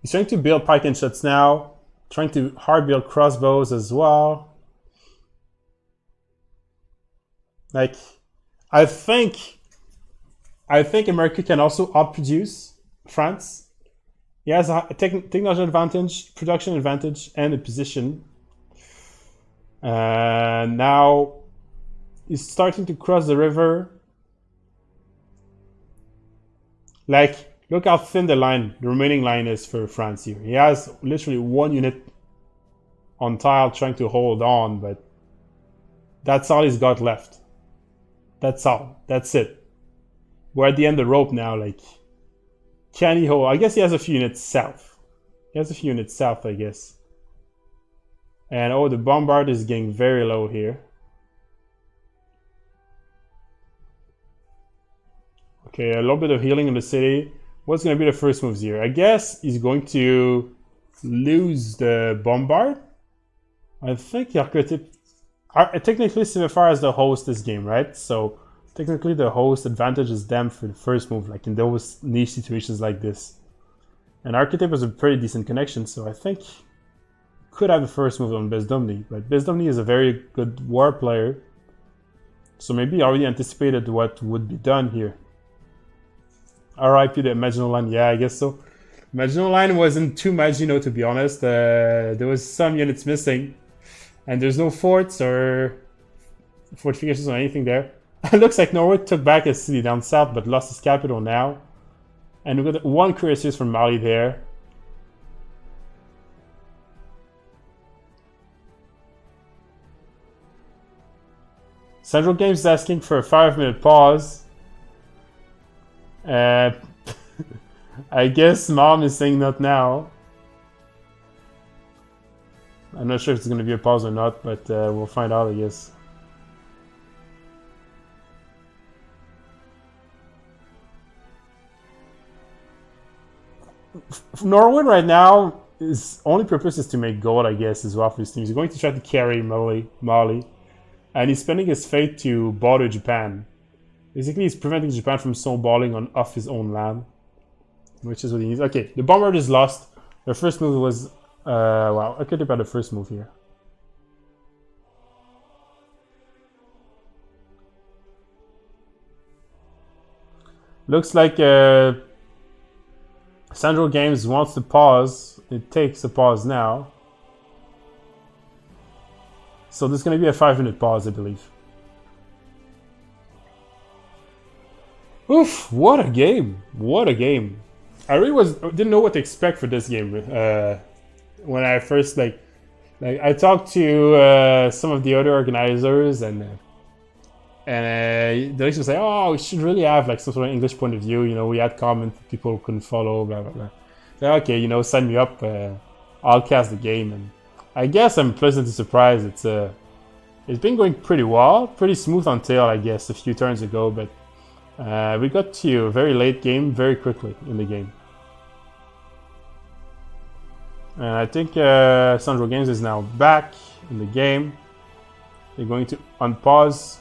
He's trying to build pike and shots now. Trying to hard build crossbows as well. Like, I think America can also outproduce France. He has a technology advantage, production advantage, and a position. Now he's starting to cross the river. Like, look how thin the remaining line is for France here. He has literally one unit on tile trying to hold on, but that's all he's got left. That's all. That's it. We're at the end of the rope now. Like, can he hold? I guess he has a few units south. I guess. And oh, the bombard is getting very low here. Okay, a little bit of healing in the city. What's going to be the first moves here? I guess he's going to lose the bombard. I think the archetype. Technically, CivFR is the host this game, right? So technically, the host advantage is them for the first move, like in those niche situations like this. And archetype was a pretty decent connection, so I think could have the first move on Bezdomny. But Bezdomny is a very good war player, so maybe he already anticipated what would be done here. RIP the Imaginal Line. Yeah, I guess so. Imaginal Line wasn't too much, to be honest. There was some units missing. And there's no forts or fortifications or anything there. It looks like Norway took back a city down south, but lost its capital now. And we got one Cuirassiers from Mali there. Central Games is asking for a 5-minute pause. I guess Mom is saying not now. I'm not sure if it's going to be a pause or not, but we'll find out, I guess. Norwood right now, his only purpose is to make gold, I guess, as well for his team. He's going to try to carry Mali, and he's spending his fate to bother Japan. Basically, he's preventing Japan from snowballing off his own land, which is what he needs. Okay, the Bombarders lost. Their first move was... wow, I could have had the first move here. Looks like Central Games wants to pause. It takes a pause now. So there's going to be a 5-minute pause, I believe. Oof, what a game. What a game. I really didn't know what to expect for this game. When I first, I talked to some of the other organizers, and they used to say, oh, we should really have like some sort of English point of view. You know, we had comments people couldn't follow, blah, blah, blah. So, okay, you know, sign me up. I'll cast the game. And I guess I'm pleasantly surprised. It's been going pretty well. Pretty smooth until, I guess, a few turns ago. But we got to a very late game very quickly in the game. And I think Central Games is now back in the game. They're going to unpause.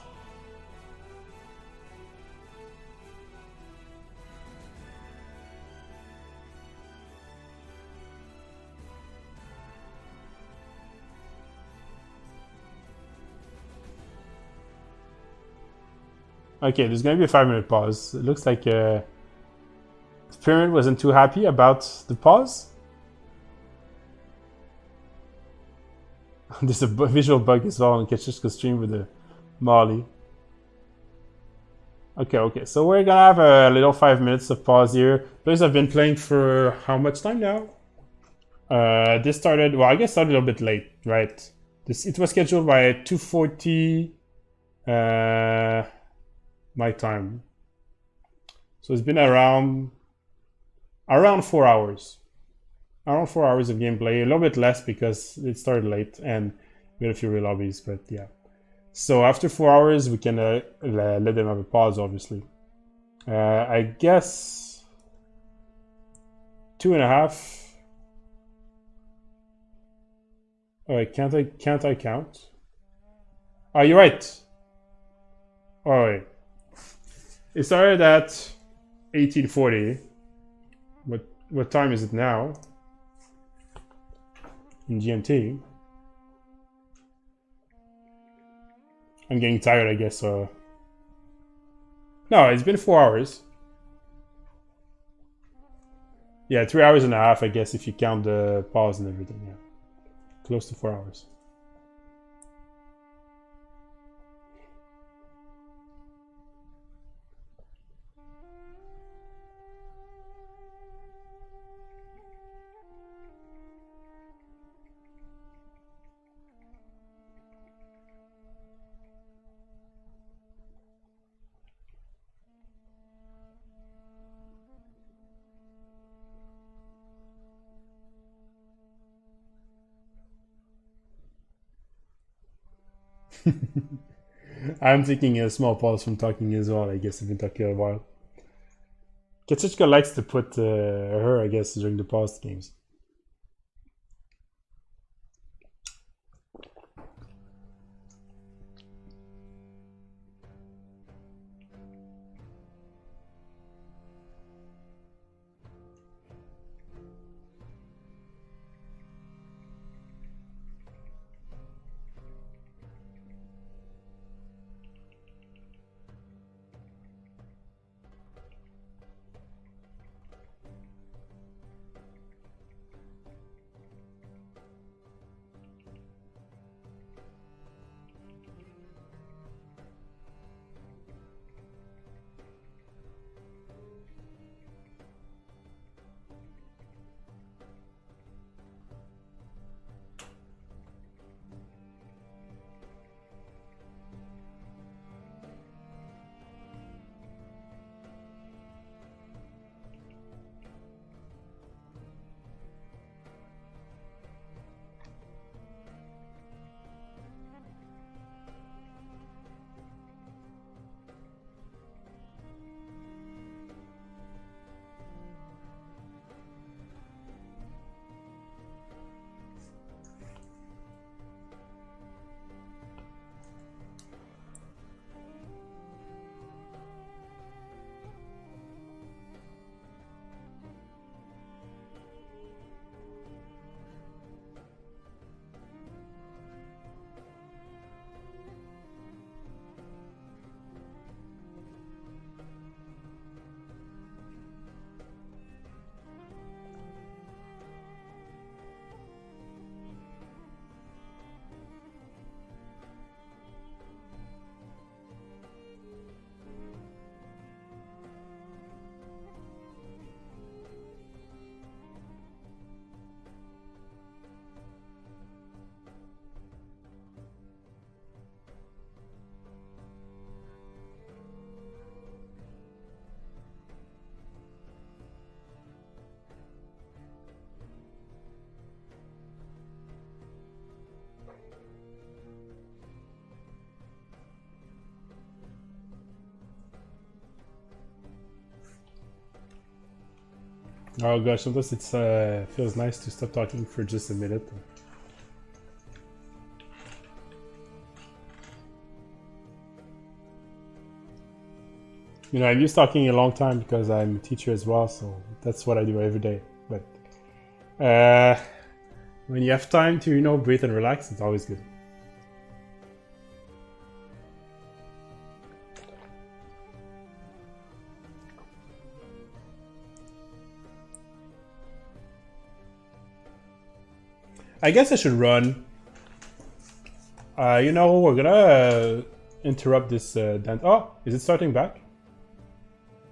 Okay, there's going to be a 5-minute pause. It looks like Pyramid wasn't too happy about the pause. There's a visual bug as well on Ketchushka's stream with the Mali. Okay, so we're gonna have a little 5 minutes of pause here. Players have been playing for how much time now? This started, well, I guess started a little bit late, right? It was scheduled by 2:40 my time. So it's been around 4 hours. Around 4 hours of gameplay, a little bit less because it started late and we had a few re-lobbies, but yeah. So after 4 hours, we can let them have a pause, obviously. I guess 2.5. Oh, wait, can't I count? Oh, you're right. Oh, wait. It started at 1840. What time is it now? In GMT. I'm getting tired, I guess. No, it's been 4 hours. Yeah, 3 hours and a half, I guess, if you count the pause and everything. Yeah, close to 4 hours. I'm taking a small pause from talking as well. I guess I've been talking a while. Katsuchika likes to put her, I guess, during the pause games. Oh gosh, sometimes it feels nice to stop talking for just a minute. You know, I'm used to talking a long time because I'm a teacher as well, so that's what I do every day. But when you have time to, you know, breathe and relax, it's always good. I guess I should run. You know, we're gonna interrupt this dance. Oh, is it starting back?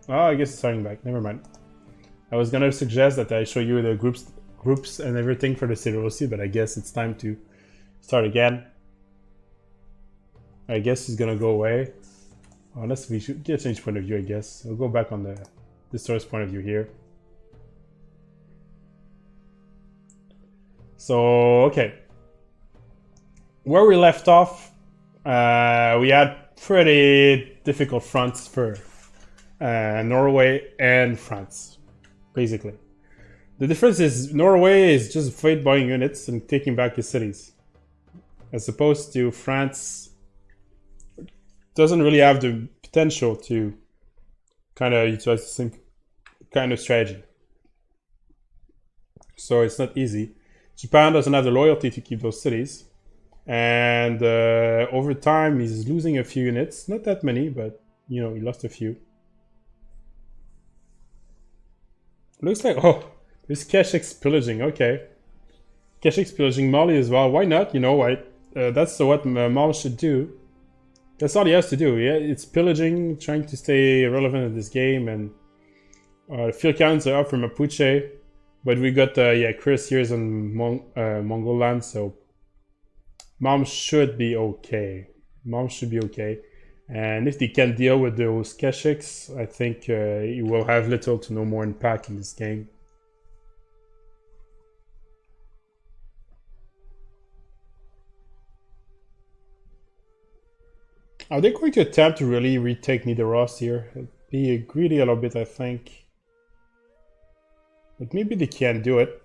Oh, I guess it's starting back. Never mind. I was gonna suggest that I show you the groups and everything for the CWC, but I guess it's time to start again. I guess it's gonna go away. Unless we should get a change point of view, I guess. I'll go back on the source point of view here. So, okay. Where we left off, we had pretty difficult fronts for Norway and France, basically. The difference is Norway is just afraid buying units and taking back his cities, as opposed to France doesn't really have the potential to kind of utilize the same kind of strategy. So it's not easy. Japan doesn't have the loyalty to keep those cities, and over time he's losing a few units, not that many, but you know, he lost a few. Looks like, oh, there's Keshik's pillaging. Okay, Keshik's pillaging Mali as well. Why not? You know what? That's what Mali should do. That's all he has to do. Yeah, it's pillaging, trying to stay relevant in this game, and field counts are up for Mapuche. But we got, yeah, Chris here is on Mongol land, so Mom should be okay. Mom should be okay. And if they can deal with those Keshiks, I think he will have little to no more impact in this game. Are they going to attempt to really retake Nidaros here? It'd be greedy a little bit, I think. But maybe they can do it.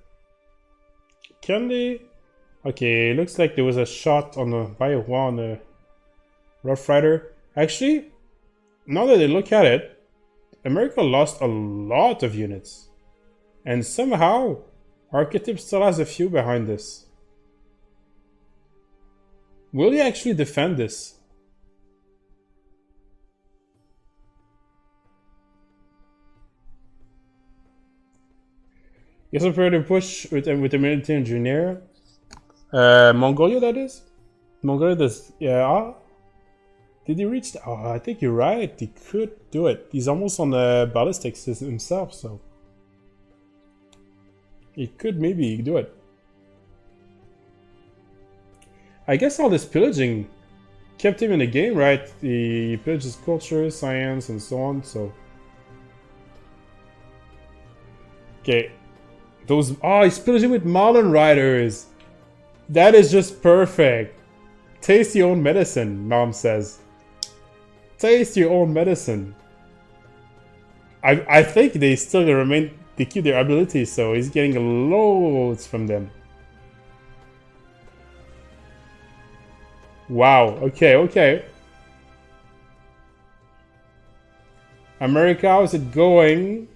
Can they? Okay, looks like there was a shot on a Bio on a Rough Rider. Actually, now that I look at it, America lost a lot of units. And somehow, Archetype still has a few behind this. Will he actually defend this? Yes, I'm prepared to push with a military engineer. Mongolia, that is? Mongolia does, yeah. Did he reach the, oh, I think you're right. He could do it. He's almost on the ballistics himself, so. He could maybe do it. I guess all this pillaging kept him in the game, right? He pillaged his culture, science, and so on, so. Okay. Those, oh, he's pillaging with Marlin Riders. That is just perfect. Taste your own medicine, Mom says. Taste your own medicine. I think they still remain, they keep their abilities, so he's getting loads from them. Wow, okay, okay. America, how's it going?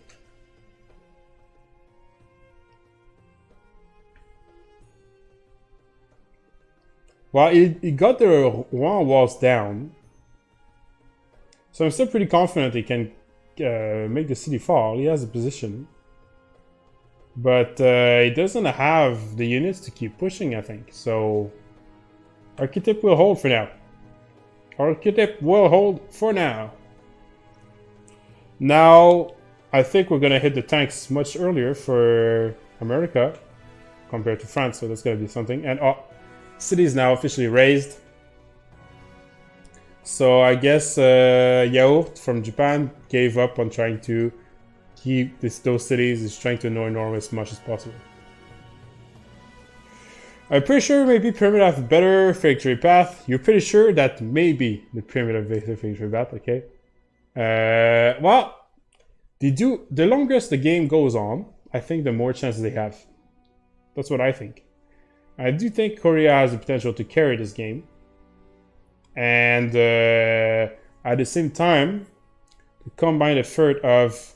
Well, he got the Rouen walls down. So I'm still pretty confident he can make the city fall. He has a position. But he doesn't have the units to keep pushing, I think. So Archetype will hold for now. Archetype will hold for now. Now, I think we're going to hit the tanks much earlier for America compared to France. So that's going to be something. And city is now officially raised. So I guess Yao from Japan gave up on trying to keep those cities. He's trying to annoy Norway as much as possible. I'm pretty sure maybe Pyramid have a better victory path. You're pretty sure that maybe the Pyramid have a better victory path, okay? Well, they do. The longest the game goes on, I think the more chances they have. That's what I think. I do think Korea has the potential to carry this game. And at the same time, to combine effort of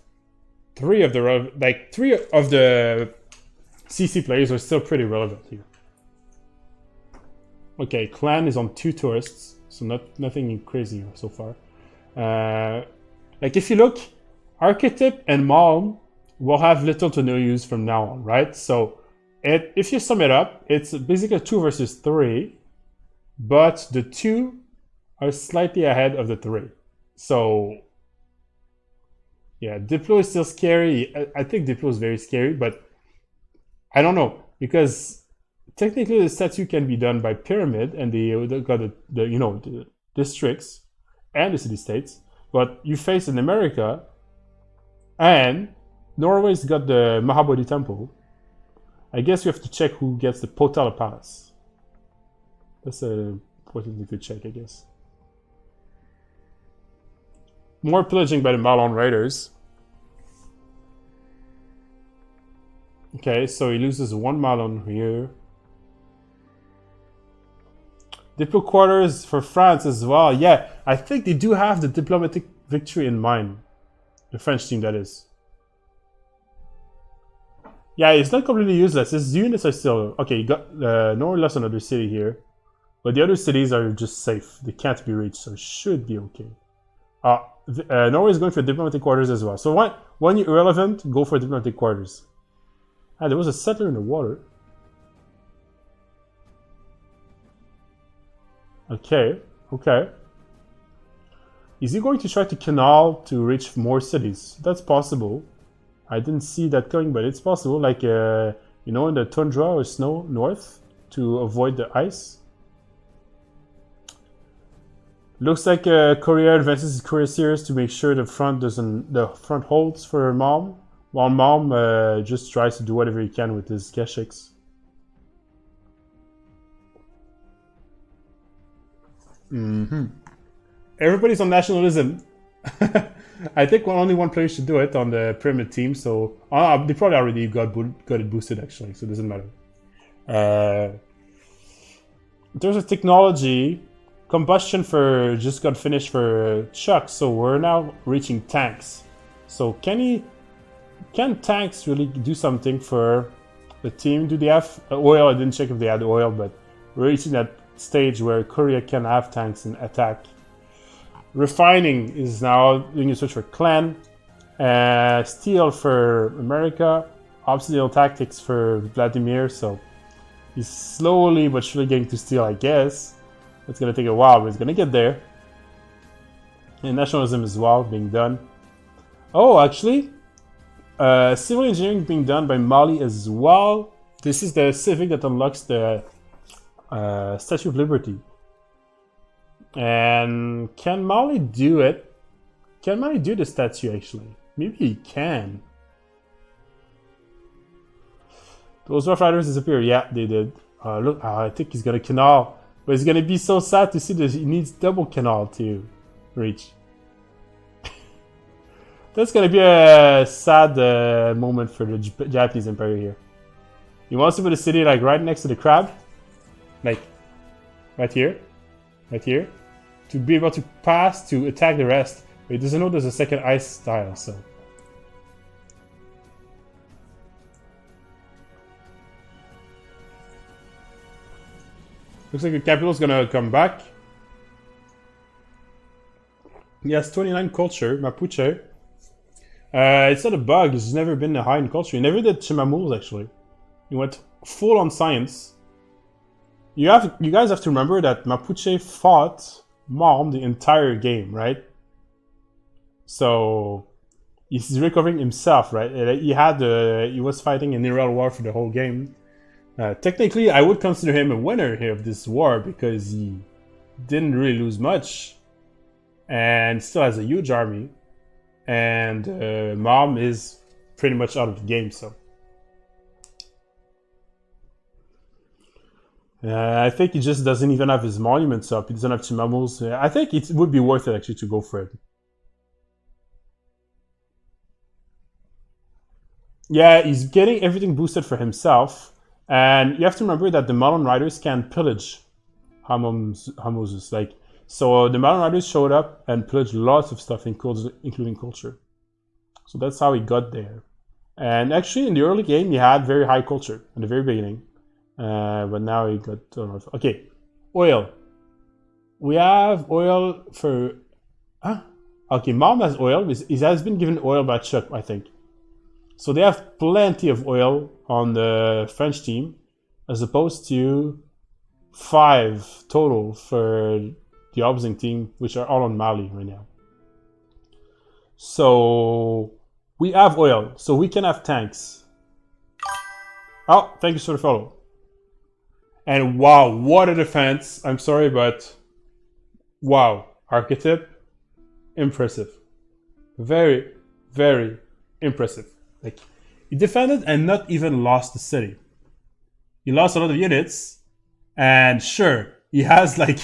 three of the CC players are still pretty relevant here. Okay, Clan is on 2 tourists, so nothing crazy so far. Like if you look, Archetype and Malm will have little to no use from now on, right? So if you sum it up, it's basically 2 versus 3, but the 2 are slightly ahead of the 3. So yeah, Diplo is still scary. I think Diplo is very scary, but I don't know, because technically the statue can be done by Pyramid, and they got the districts and the city-states, but you face in America, and Norway's got the Mahabodhi Temple. I guess you have to check who gets the Potala Palace. That's a important thing to check, I guess. More pillaging by the Malon Raiders. Okay, so he loses 1 Malon here. Diplo quarters for France as well. Yeah, I think they do have the diplomatic victory in mind. The French team, that is. Yeah, it's not completely useless. His units are still... Okay, you got Norway lost another city here. But the other cities are just safe. They can't be reached, so it should be okay. Norway is going for diplomatic quarters as well. So when you're irrelevant, go for diplomatic quarters. Ah, there was a settler in the water. Okay, okay. Is he going to try to canal to reach more cities? That's possible. I didn't see that coming, but it's possible. Like, in the tundra or snow north to avoid the ice. Looks like Korea advances his cuirassiers to make sure the front holds for Malm, while Malm just tries to do whatever he can with his Keshiks. Everybody's on nationalism. I think only one player should do it on the pyramid team, so they probably already got it boosted actually, so it doesn't matter. In terms of technology, combustion just got finished for Chuck, so we're now reaching tanks. So can tanks really do something for the team? Do they have oil? I didn't check if they had oil, but we're reaching that stage where Korea can have tanks and attack. Refining is now doing a switch for Clan. Steel for America. Obsidian tactics for Vladimir. So he's slowly but surely getting to steel, I guess. It's going to take a while, but it's going to get there. And nationalism as well being done. Oh, actually, civil engineering being done by Mali as well. This is the civic that unlocks the Statue of Liberty. And can Mali do it? Can Mali do the statue actually? Maybe he can. Those Rough Riders disappeared. Yeah, they did. Look, I think he's gonna canal. But it's gonna be so sad to see that he needs double canal to reach. That's gonna be a sad moment for the Japanese Empire here. He wants to put a city like right next to the crab. Like, right here. Right here. To be able to pass to attack the rest. But he doesn't know there's a second ice tile, so. Looks like the capital's gonna come back. He has 29 culture, Mapuche. It's not a bug, he's never been high in culture. He never did Chimamuls actually. He went full on science. You guys have to remember that Mapuche fought Malm the entire game, right? So he's recovering himself, right? He was fighting an Irel war for the whole game. Technically, I would consider him a winner here of this war because he didn't really lose much and still has a huge army. And Malm is pretty much out of the game, so. I think he just doesn't even have his monuments up. He doesn't have Chimamuls. I think it would be worth it actually to go for it. Yeah, he's getting everything boosted for himself. And you have to remember that the Mountain Riders can pillage Hamosus. Like, so the Mountain Riders showed up and pillaged lots of stuff, including culture. So that's how he got there. And actually, in the early game, he had very high culture in the very beginning. But now he got... okay, oil. We have oil for... Huh? Okay, Mom has oil. He has been given oil by Chuck, I think. So they have plenty of oil on the French team, as opposed to 5 total for the opposing team, which are all on Mali right now. So we have oil, so we can have tanks. Oh, thank you for the follow. And wow, what a defense. I'm sorry, but wow. Archetype, impressive. Very, very impressive. Like, he defended and not even lost the city. He lost a lot of units, and sure, he has like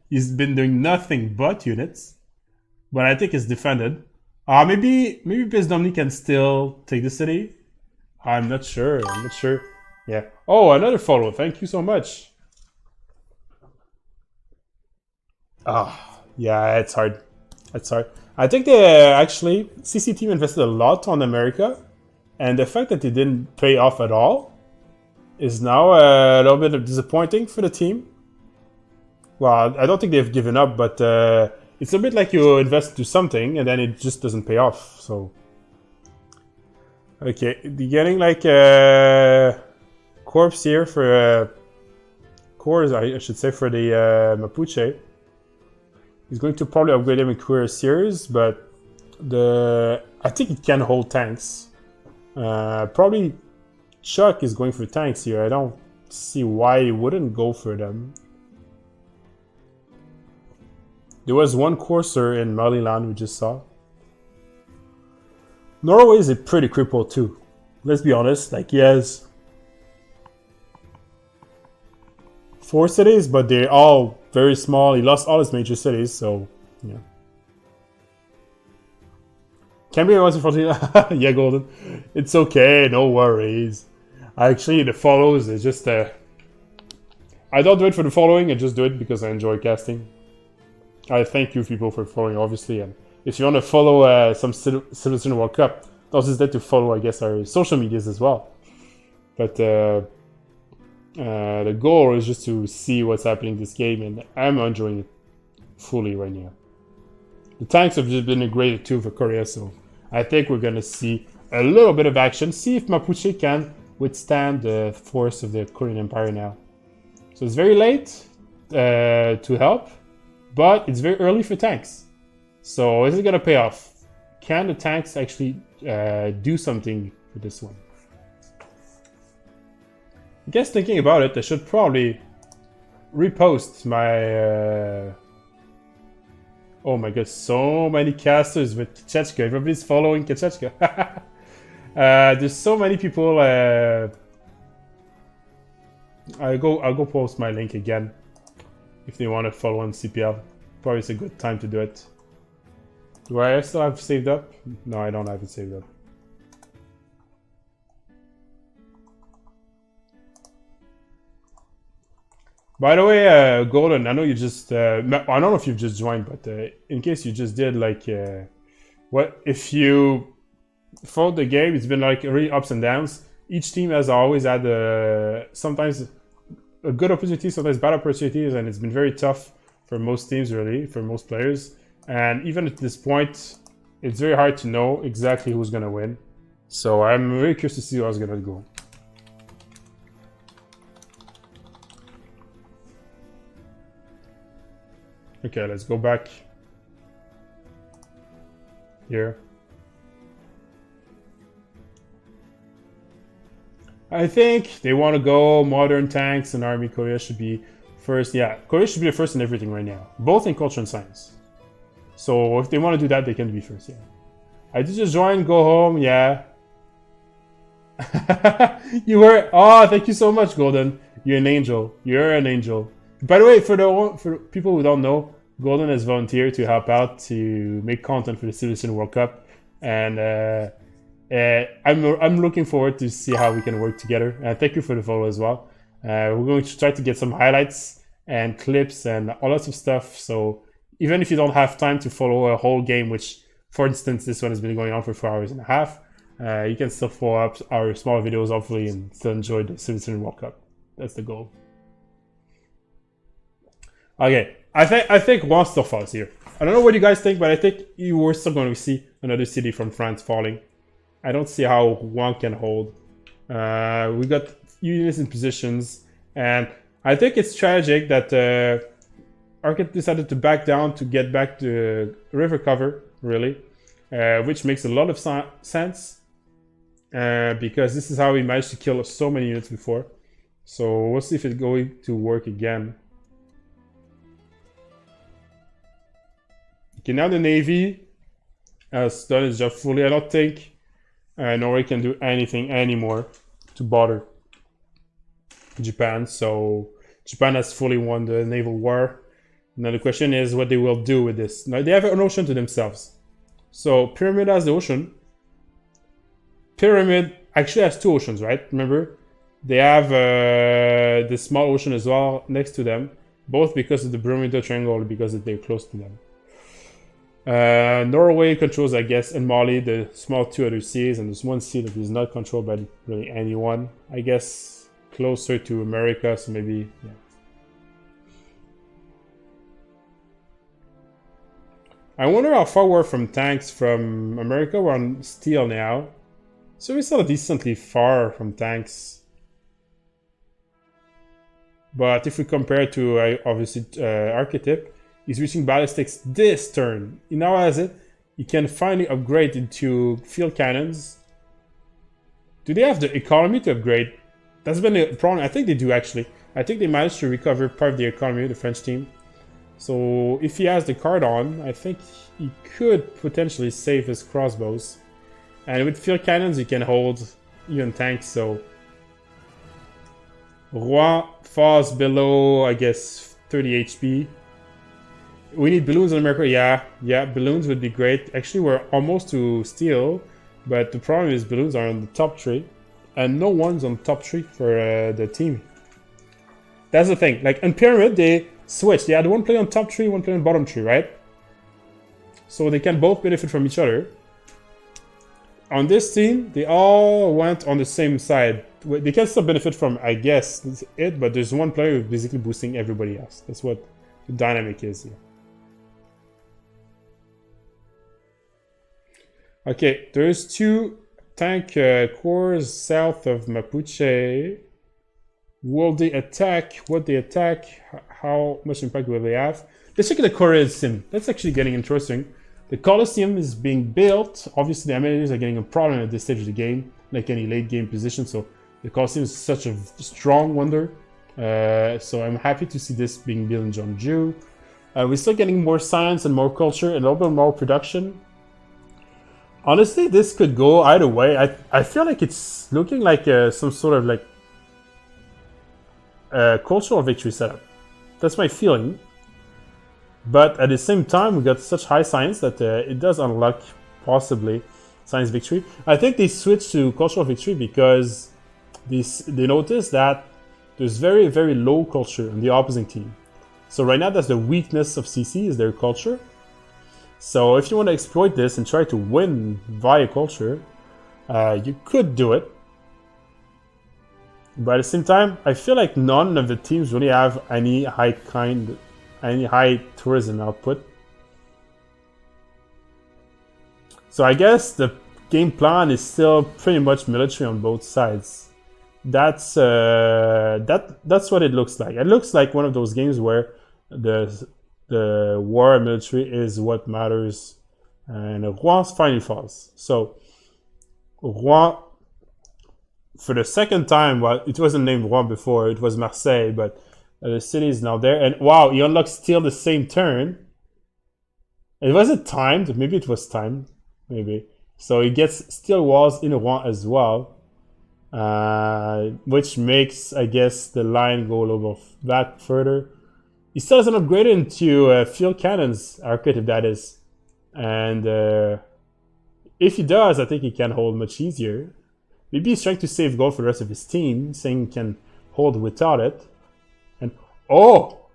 he's been doing nothing but units. But I think he's defended. Maybe Bezdomni can still take the city. I'm not sure. Yeah. Oh, another follow. Thank you so much. Yeah, it's hard. I think they actually CC team invested a lot on America. And the fact that it didn't pay off at all is now a little bit disappointing for the team. Well, I don't think they've given up, but it's a bit like you invest into something and then it just doesn't pay off. So, okay, they're getting like a corpse here for cores, I should say, for the Mapuche. He's going to probably upgrade him in Career Series, but I think it can hold tanks. Probably Chuck is going for tanks here. I don't see why he wouldn't go for them. There was one courser in Maliland we just saw. Norway is a pretty crippled too. Let's be honest. Like, he has 4 cities, but they're all very small. He lost all his major cities, so yeah. Can be once for yeah, Golden. It's okay, no worries. Actually, the follows is just I don't do it for the following. I just do it because I enjoy casting. I thank you people for following, obviously, and if you want to follow some Citizen World Cup, don't hesitate to follow, I guess, our social medias as well. But the goal is just to see what's happening in this game, and I'm enjoying it fully right now. The tanks have just been a great tool for Korea, so I think we're gonna see a little bit of action. See if Mapuche can withstand the force of the Korean Empire now. So it's very late to help, but it's very early for tanks. So is it gonna pay off? Can the tanks actually do something for this one? I guess thinking about it, I should probably repost my... oh my god, so many casters with Kachechka. Everybody's following Kachechka. There's so many people. I'll go post my link again if they want to follow on CPL. Probably it's a good time to do it. Do I still have saved up? No, I don't have it saved up. By the way, Golden, I know you just... I don't know if you've just joined, but in case you just did, like... what if you followed the game, it's been like really ups and downs. Each team has always had sometimes a good opportunity, sometimes bad opportunities, and it's been very tough for most teams, really, for most players. And even at this point, it's very hard to know exactly who's going to win. So I'm very curious to see how's going to go. Okay, let's go back here. I think they want to go modern tanks and army. Korea should be first. Yeah, Korea should be the first in everything right now, both in culture and science. So if they want to do that, they can be first. Yeah. I did just join. Go home. Yeah. You were. Oh, thank you so much, Golden. You're an angel. You're an angel. By the way, for people who don't know, Golden has volunteered to help out to make content for the Citizen World Cup, and I'm looking forward to see how we can work together. Thank you for the follow as well. We're going to try to get some highlights and clips and all lots of stuff. So even if you don't have time to follow a whole game, which, for instance, this one has been going on for 4.5 hours, you can still follow up our small videos, hopefully, and still enjoy the CivRU World Cup. That's the goal. Okay, I think Juan still falls here. I don't know what you guys think, but I think we're still going to see another city from France falling. I don't see how Juan can hold. We got units in positions, and I think it's tragic that Arctic decided to back down to get back to river cover, really, which makes a lot of sense, because this is how we managed to kill so many units before. So we'll see if it's going to work again. Okay, now the Navy has done its job fully. I don't think Norway can do anything anymore to bother Japan. So Japan has fully won the naval war. Now the question is what they will do with this. Now they have an ocean to themselves. So Pyramid has the ocean. Pyramid actually has two oceans, right? Remember? They have the small ocean as well next to them, both because of the Bermuda Triangle, because they're close to them. Norway controls, I guess, and Mali, the small two other seas, and there's one sea that is not controlled by really anyone. I guess closer to America, so maybe, yeah. I wonder how far we're from tanks from America. We're on steel now, so we're still decently far from tanks. But if we compare to, obviously, Archetype, he's reaching ballistics this turn. He now has it. He can finally upgrade into field cannons. Do they have the economy to upgrade? That's been a problem. I think they do, actually. I think they managed to recover part of the economy, the French team. So if he has the card on, I think he could potentially save his crossbows. And with field cannons, he can hold even tanks, so... Rouen falls below, I guess, 30 HP. We need balloons in America. Yeah, balloons would be great. Actually, we're almost to steel, but the problem is balloons are on the top tree, and no one's on top tree for the team. That's the thing. Like in Pyramid, they switched. They had one player on top tree, one player on bottom tree, right? So they can both benefit from each other. On this team, they all went on the same side. They can still benefit from, I guess, it, but there's one player who's basically boosting everybody else. That's what the dynamic is here. Okay, there's two tank corps south of Mapuche. Will they attack? What they attack? How much impact will they have? Let's check the Colosseum. That's actually getting interesting. The Colosseum is being built. Obviously, the amenities are getting a problem at this stage of the game, like any late game position. So the Colosseum is such a strong wonder. So I'm happy to see this being built in Jeonju. We're still getting more science and more culture and a little bit more production. Honestly, this could go either way. I feel like it's looking like some sort of like cultural victory setup. That's my feeling. But at the same time, we got such high science that it does unlock possibly science victory. I think they switched to cultural victory because they noticed that there's very, very low culture on the opposing team. So right now, that's the weakness of CC, is their culture. So if you want to exploit this and try to win via culture, you could do it. But at the same time, I feel like none of the teams really have any high tourism output. So I guess the game plan is still pretty much military on both sides. That's what it looks like. It looks like one of those games where the war and military is what matters, and Rouen finally falls. So Rouen, for the second time, well, it wasn't named Rouen before, it was Marseille, but the city is now there. And wow, he unlocks still the same turn. It wasn't timed, maybe it was timed, maybe. So he gets steel walls in Rouen as well, which makes, I guess, the line go a little bit back further. He still hasn't upgraded into field cannons, Arcade, if that is. And If he does, I think he can hold much easier. Maybe he's trying to save gold for the rest of his team, saying he can hold without it. And oh!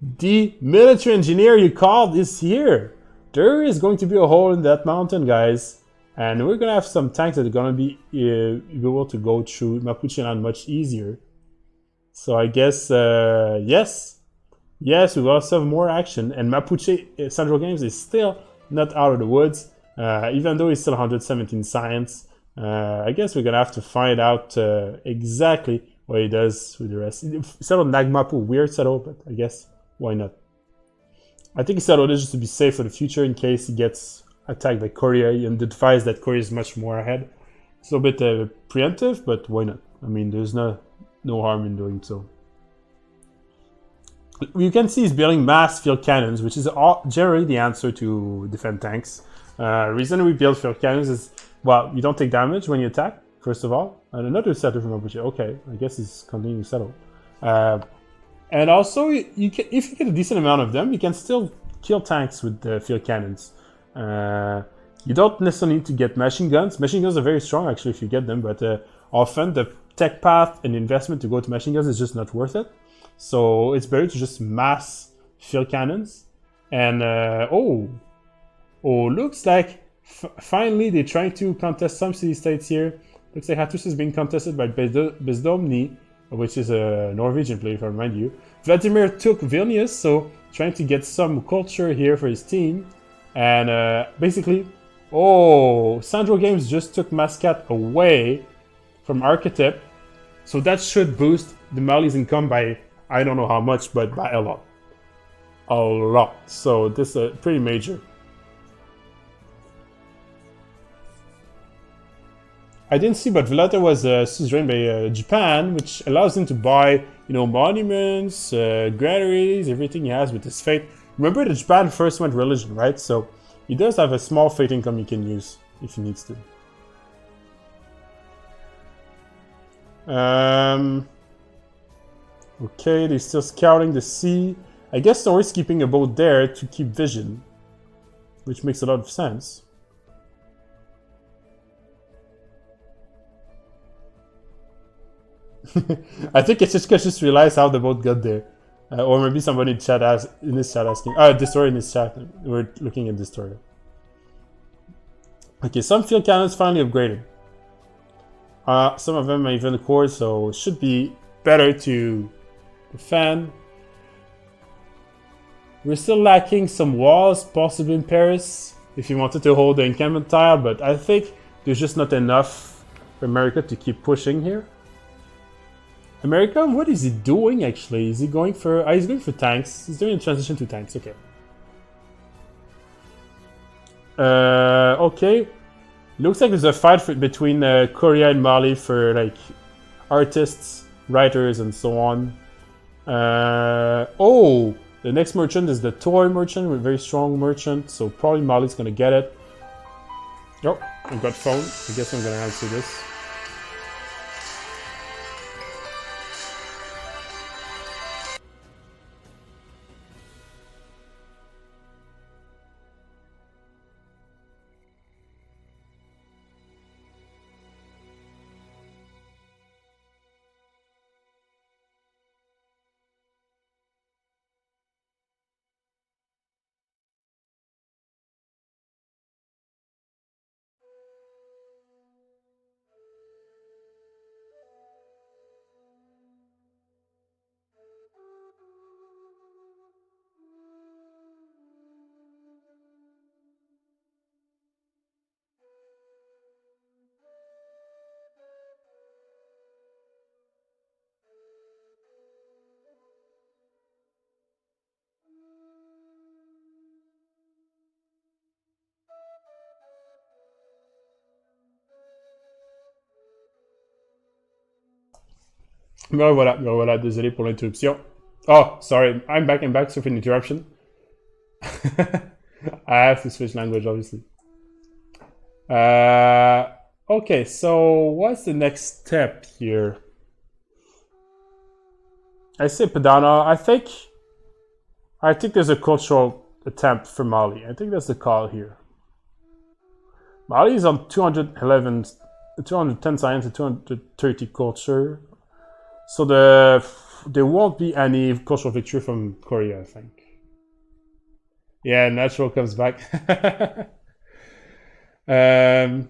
The military engineer you called is here! There is going to be a hole in that mountain, guys. And we're gonna have some tanks that are gonna be able to go through Mapuche land much easier. So I guess, yes. Yes, we will also have more action. And Mapuche Central Games is still not out of the woods. Even though he's still 117 science. I guess we're gonna have to find out exactly what he does with the rest. He settled Nagmapu, weird settle, but I guess why not? I think he settled it just to be safe for the future in case he gets attacked by Korea and advised that Korea is much more ahead. It's a bit preemptive, but why not? I mean, there's no harm in doing so. You can see he's building mass field cannons, which is generally the answer to defend tanks. Reason we build field cannons is, well, you don't take damage when you attack, first of all. And another settler from Mapuche. Okay, I guess he's continuing to settle. And also, if you get a decent amount of them, you can still kill tanks with the field cannons. You don't necessarily need to get machine guns. Machine guns are very strong, actually, if you get them. But often, the tech path and investment to go to machine guns is just not worth it. So it's better to just mass field cannons. And, looks like finally they're trying to contest some city-states here. Looks like Hattus is being contested by Bezdomny, which is a Norwegian player, if I remind you. Vladimir took Vilnius, so trying to get some culture here for his team. And basically, Central Games just took Muscat away from Archetype. So that should boost the Mali's income by, I don't know how much, but by a lot. A lot. So this is pretty major. I didn't see, but Valletta was suzerain by Japan, which allows him to buy, monuments, granaries, everything he has with his fate. Remember that Japan first went religion, right? So he does have a small fate income he can use if he needs to. Okay, they're still scouting the sea. I guess they're always keeping a boat there to keep vision, which makes a lot of sense. I think it's just realized how the boat got there. Or maybe somebody in this chat asking. Destroyer in this chat. We're looking at Destroyer. Okay, some field cannons finally upgraded. Some of them are even the core, so it should be better to defend. We're still lacking some walls, possibly in Paris, if you wanted to hold the encampment tile, but I think there's just not enough for America to keep pushing here. America, what is he doing actually? Is he going for... he's going for tanks. He's doing a transition to tanks, okay. Okay. Looks like there's a fight between Korea and Mali for like artists, writers, and so on. The next merchant is the toy merchant, a very strong merchant, so probably Mali's gonna get it. Oh, I've got phone. I guess I'm gonna answer this. Ben voilà, désolé pour l'interruption. Oh, sorry, I'm back, so for an interruption. I have to switch language, obviously. Okay, so what's the next step here? I say Padana. I think there's a cultural attempt for Mali. I think that's the call here. Mali is on 211, 210 science and 230 culture. So there won't be any cultural victory from Korea, I think. Yeah, natural comes back. The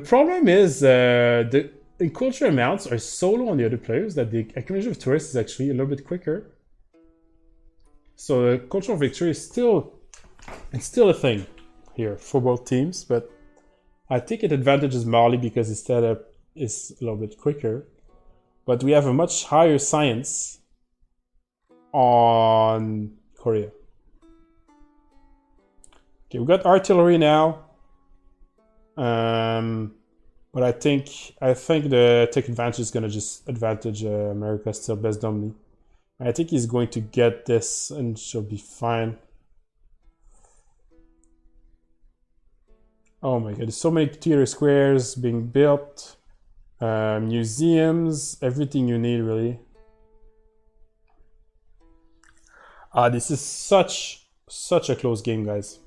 problem is the culture amounts are so low on the other players that the accumulation of tourists is actually a little bit quicker. So the cultural victory is still a thing here for both teams, but I think it advantages Mali because his setup is a little bit quicker. But we have a much higher science on Korea. Okay, we got artillery now. But I think the tech advantage is gonna just advantage America still best dominantly. I think he's going to get this and she'll be fine. Oh my god, there's so many theater squares being built. Museums, everything you need really. This is such a close game, guys.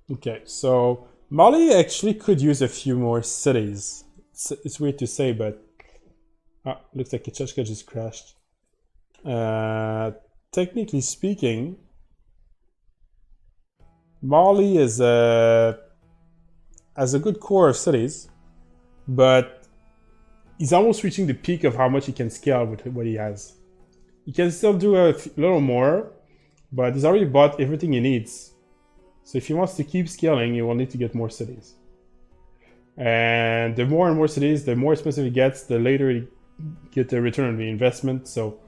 Okay, so Mali actually could use a few more cities. It's weird to say, but looks like Kachachka just crashed. Technically speaking, Mali is has a good core of cities, but he's almost reaching the peak of how much he can scale with what he has. He can still do a little more, but he's already bought everything he needs. So if he wants to keep scaling, he will need to get more cities. And the more and more cities, the more expensive he gets, the later he get the return on the investment. So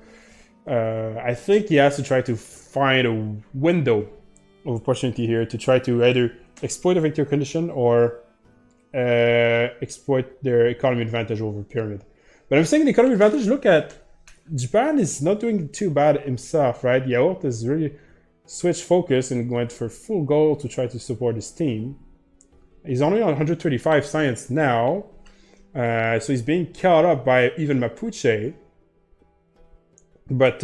I think he has to try to find a window of opportunity here to try to either exploit a victory condition or exploit their economy advantage over Pyramid. But I'm saying the economy advantage, look at Japan is not doing too bad himself, right? Yaourt is really switched focus and went for full goal to try to support his team. He's only on 135 science now, so he's being caught up by even Mapuche. But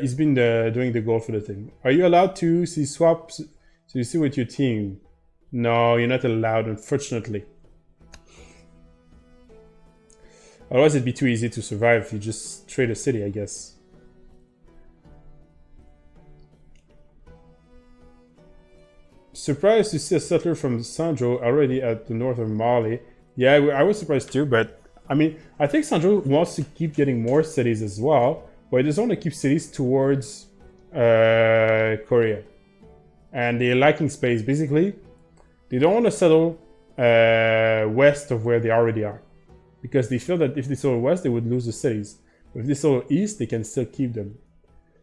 he's been doing the goal for the team. Are you allowed to see swaps? So you see with your team? No, you're not allowed, unfortunately. Otherwise, it'd be too easy to survive if you just trade a city, I guess. Surprised to see a settler from Sandro already at the north of Mali. Yeah, I was surprised too, but I mean, I think Sandro wants to keep getting more cities as well, but he doesn't want to keep cities towards Korea. And they're lacking space, basically. They don't want to settle west of where they already are, because they feel that if they settle west, they would lose the cities. But if they settle east, they can still keep them.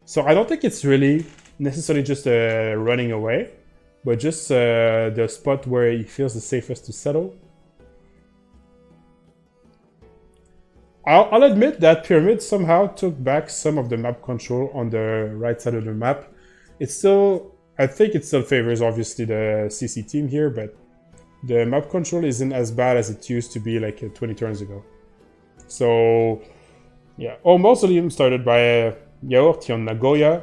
So I don't think it's really necessarily just running away, but just the spot where he feels the safest to settle. I'll admit that Pyramid somehow took back some of the map control on the right side of the map. It's still, I think it still favors obviously the CC team here, but the map control isn't as bad as it used to be like 20 turns ago. So yeah, mausoleum started by Yaourt on Nagoya.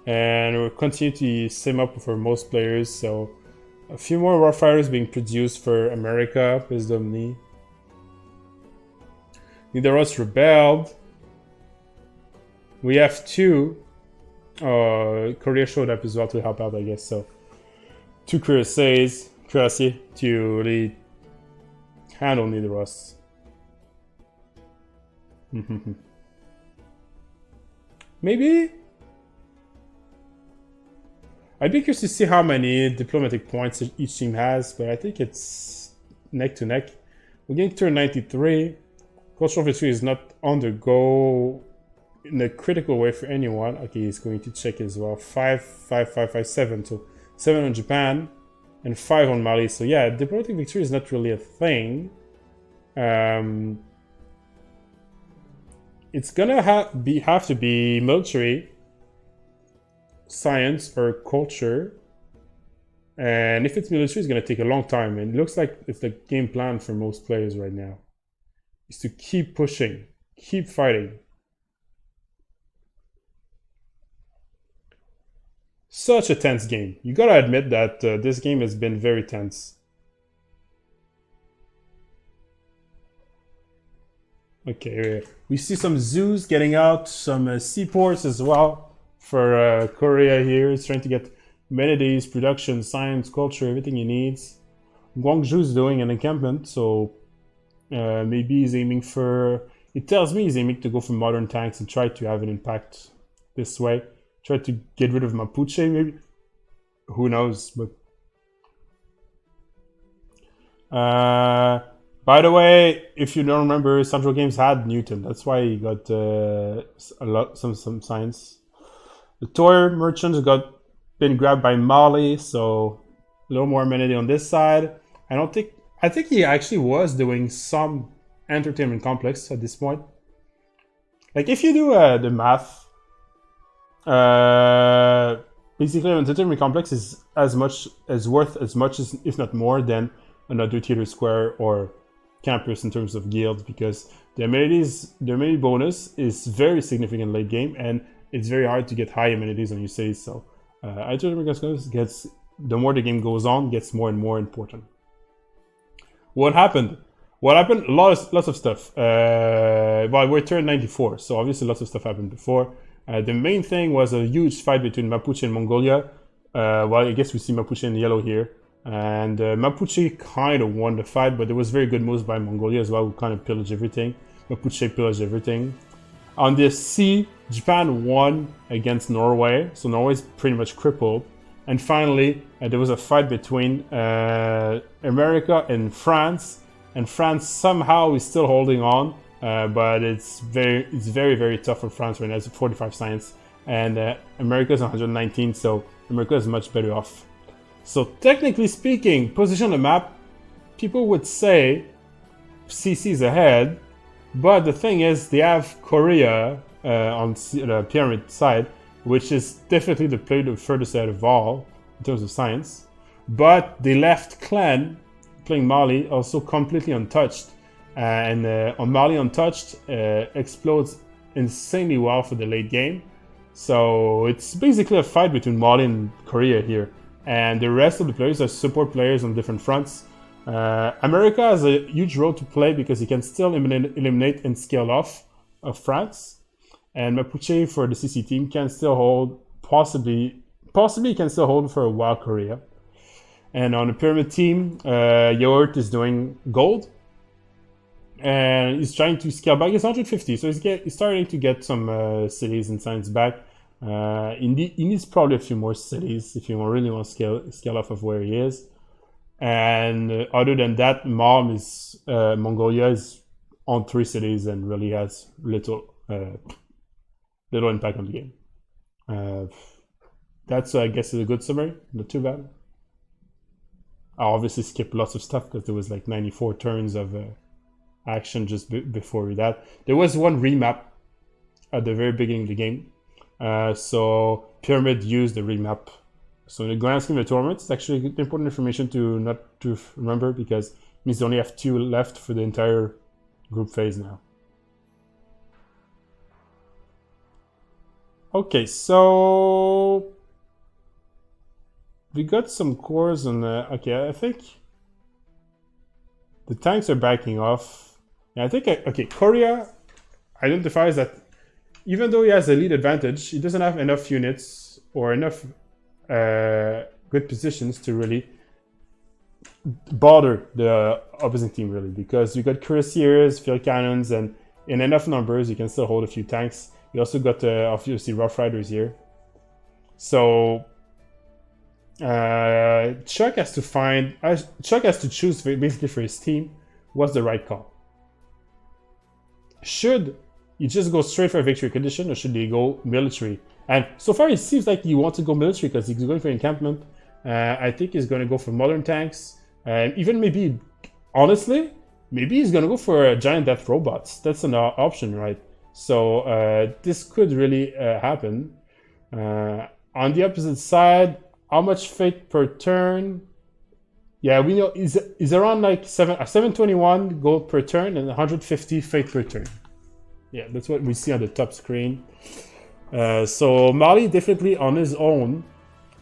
And we'll continue to same up for most players. So a few more warfighters being produced for America, Bezdomni. Nidaros rebelled. We have two. Korea showed up as well to help out, I guess. So 2 cuirassiers to really handle Nidaros. Maybe. I'd be curious to see how many diplomatic points each team has, but I think it's neck to neck. We're getting turn 93. Cultural victory is not on the go in a critical way for anyone. Okay, he's going to check as well. 5, 5, 5, 5, 7. So 7 on Japan and 5 on Mali. So yeah, diplomatic victory is not really a thing. It's gonna have to be military, science, or culture. And if it's military, it's gonna take a long time. And it looks like it's the game plan for most players right now, is to keep pushing, keep fighting. Such a tense game. You gotta admit that this game has been very tense. Okay, we see some zoos getting out, some seaports as well for Korea here. It's trying to get amenities, production, science, culture, everything he needs. Gwangju's doing an encampment, so maybe he's aiming for... It tells me he's aiming to go for modern tanks and try to have an impact this way. Try to get rid of Mapuche, maybe? Who knows, but... by the way, if you don't remember, Central Games had Newton. That's why he got some science. The toy merchants been grabbed by Mali, so a little more amenity on this side. I think he actually was doing some entertainment complex at this point. Like if you do the math, basically an entertainment complex is worth as much as, if not more, than another theater square or campus in terms of guilds, because the amenity bonus is very significant late game, and it's very hard to get high amenities on your cities. So entertainment gets, the more the game goes on, gets more and more important. What happened? Lots of stuff. Well, we're turn 94, so obviously lots of stuff happened before. The main thing was a huge fight between Mapuche and Mongolia. Well, I guess we see Mapuche in yellow here. And Mapuche kind of won the fight, but there was very good moves by Mongolia as well, who kind of pillaged everything. Mapuche pillaged everything. On the sea, Japan won against Norway, so Norway's pretty much crippled. And finally, there was a fight between America and France somehow is still holding on, but it's very, very tough for France right now. It's 45 science, and America's 119, so America is much better off. So technically speaking, position on the map, people would say CC is ahead, but the thing is they have Korea on the pyramid side, which is definitely the player the furthest ahead of all in terms of science. But they left Clan playing Mali also completely untouched, and on Mali untouched explodes insanely well for the late game. So it's basically a fight between Mali and Korea here. And the rest of the players are support players on different fronts. America has a huge role to play because he can still eliminate and scale off of France. And Mapuche for the CC team can still hold, possibly can still hold for a while Korea. And on the pyramid team, Yort is doing gold. And he's trying to scale back. He's 150, so he's starting to get some cities and science back. He needs probably a few more cities if you really want to scale off of where he is. And other than that, Mongolia is on 3 cities and really has little impact on the game. That's, I guess, is a good summary. Not too bad. I obviously skipped lots of stuff because there was like 94 turns of action just before that. There was one remap at the very beginning of the game. So Pyramid used the remap. So in the grand scheme of the tournament, it's actually important information to remember, because it means they only have 2 left for the entire group phase now. Okay, so we got some cores on the... Okay, I think the tanks are backing off. Yeah, I think... Okay, Korea identifies that even though he has a lead advantage, he doesn't have enough units or enough good positions to really bother the opposing team, really, because you got cuirassiers, field cannons, and in enough numbers you can still hold a few tanks. You also got obviously Rough Riders here. So Chuck has to choose basically for his team what's the right call. Should you just go straight for a victory condition, or should they go military? And so far it seems like he wants to go military because he's going for encampment. I think he's going to go for modern tanks, and even maybe, honestly, maybe he's going to go for giant death robots. That's an option, right? So this could really happen. On the opposite side, how much fate per turn? Yeah, we know is around like 721 gold per turn and 150 fate per turn. Yeah, that's what we see on the top screen. So Mali definitely on his own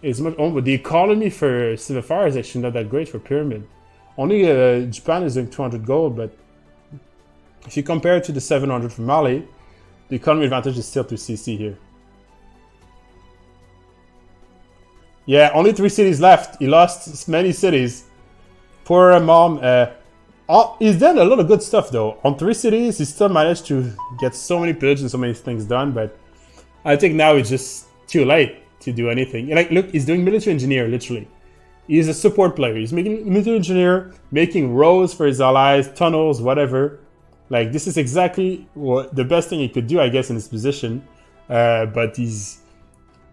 is much. Oh, but the economy for CivFR is actually not that great for Pyramid. Only Japan is doing 200 gold, but if you compare it to the 700 from Mali, the economy advantage is still to CC here. Yeah, only 3 cities left. He lost many cities. Poor Mom. He's done a lot of good stuff though. On 3 cities, he still managed to get so many pillages and so many things done, but I think now it's just too late to do anything. Like, look, he's doing military engineer, literally. He's a support player. He's making military engineer, making roads for his allies, tunnels, whatever. Like, this is exactly what the best thing he could do, I guess, in his position. But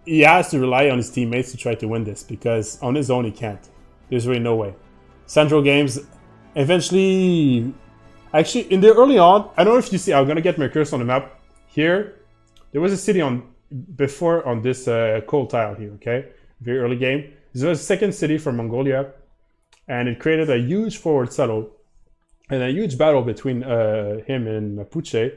he has to rely on his teammates to try to win this, because on his own he can't. There's really no way. Central Games, eventually, actually, in the early on, I don't know if you see, I'm gonna get my cursor on the map here. There was a city on this coal tile here, okay? Very early game. This was a second city from Mongolia, and it created a huge forward settle and a huge battle between him and Mapuche.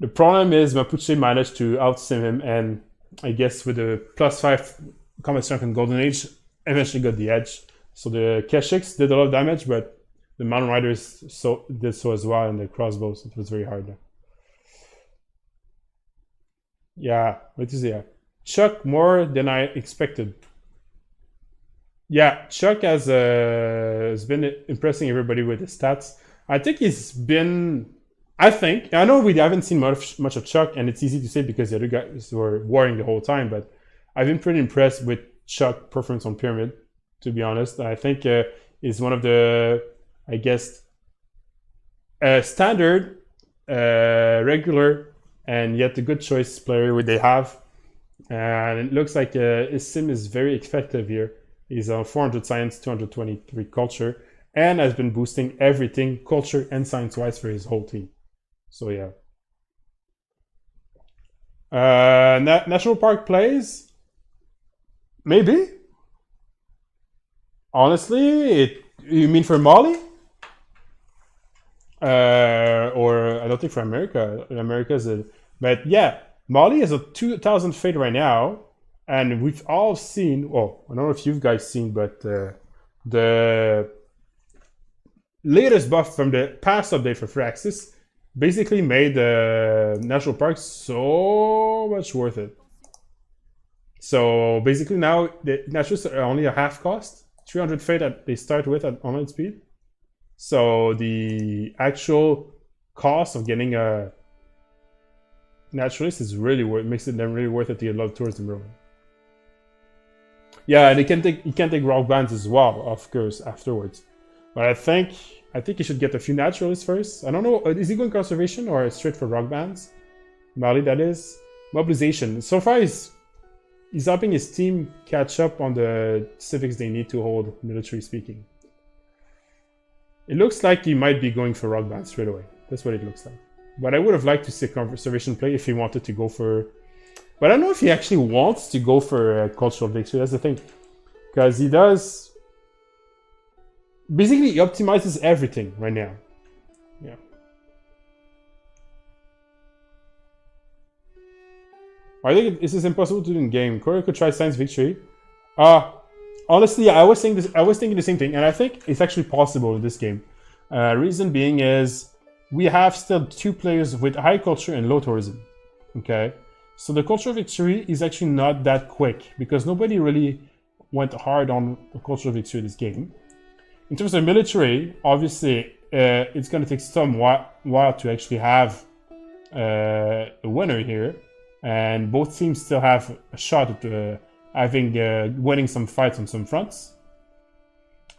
The problem is Mapuche managed to outsim him, and I guess with the +5 combat strength and Golden Age, eventually got the edge. So the Keshiks did a lot of damage, but the Mountain Riders did so as well, and the crossbows, it was very hard. Yeah, what is it? Chuck more than I expected. Yeah, Chuck has been impressing everybody with his stats. I think he's been... I know we haven't seen much of Chuck, and it's easy to say because the other guys were warring the whole time, but I've been pretty impressed with Chuck's performance on Pyramid, to be honest. I think he's one of the, I guess, standard, regular, and yet a good choice player they have. And it looks like his sim is very effective here. He's on 400 science, 223 culture, and has been boosting everything culture and science-wise for his whole team. So yeah. National Park plays? Maybe. Honestly, you mean for Mali? Or I don't think for America. America's a... But yeah, Mali is a 2,000 fate right now. And we've all seen... Well, I don't know if you guys seen, but the latest buff from the past update for Firaxis basically made the national parks so much worth it. So basically now the naturalists are only a half cost, 300 fate that they start with at online speed. So the actual cost of getting a naturalist is really makes it then really worth it to get a lot of tourism rolling. Yeah, and you can take rock bands as well, of course, afterwards. But I think you should get a few naturalists first. I don't know, is he going conservation or straight for rock bands? Mali, that is. Mobilization. So far, he's helping his team catch up on the civics they need to hold, military speaking. It looks like he might be going for rock bands straight away. That's what it looks like. But I would have liked to see a conservation play if he wanted to go for... But I don't know if he actually wants to go for a cultural victory. That's the thing. Because he does... Basically, he optimizes everything right now. Yeah. I think this is impossible to do in game. Korea could try science victory. Honestly, yeah, I was thinking the same thing, and I think it's actually possible in this game. Reason being is we have still 2 players with high culture and low tourism. Okay, so the cultural victory is actually not that quick because nobody really went hard on the cultural victory in this game. In terms of military, obviously, it's going to take some while to actually have a winner here, and both teams still have a shot at winning some fights on some fronts.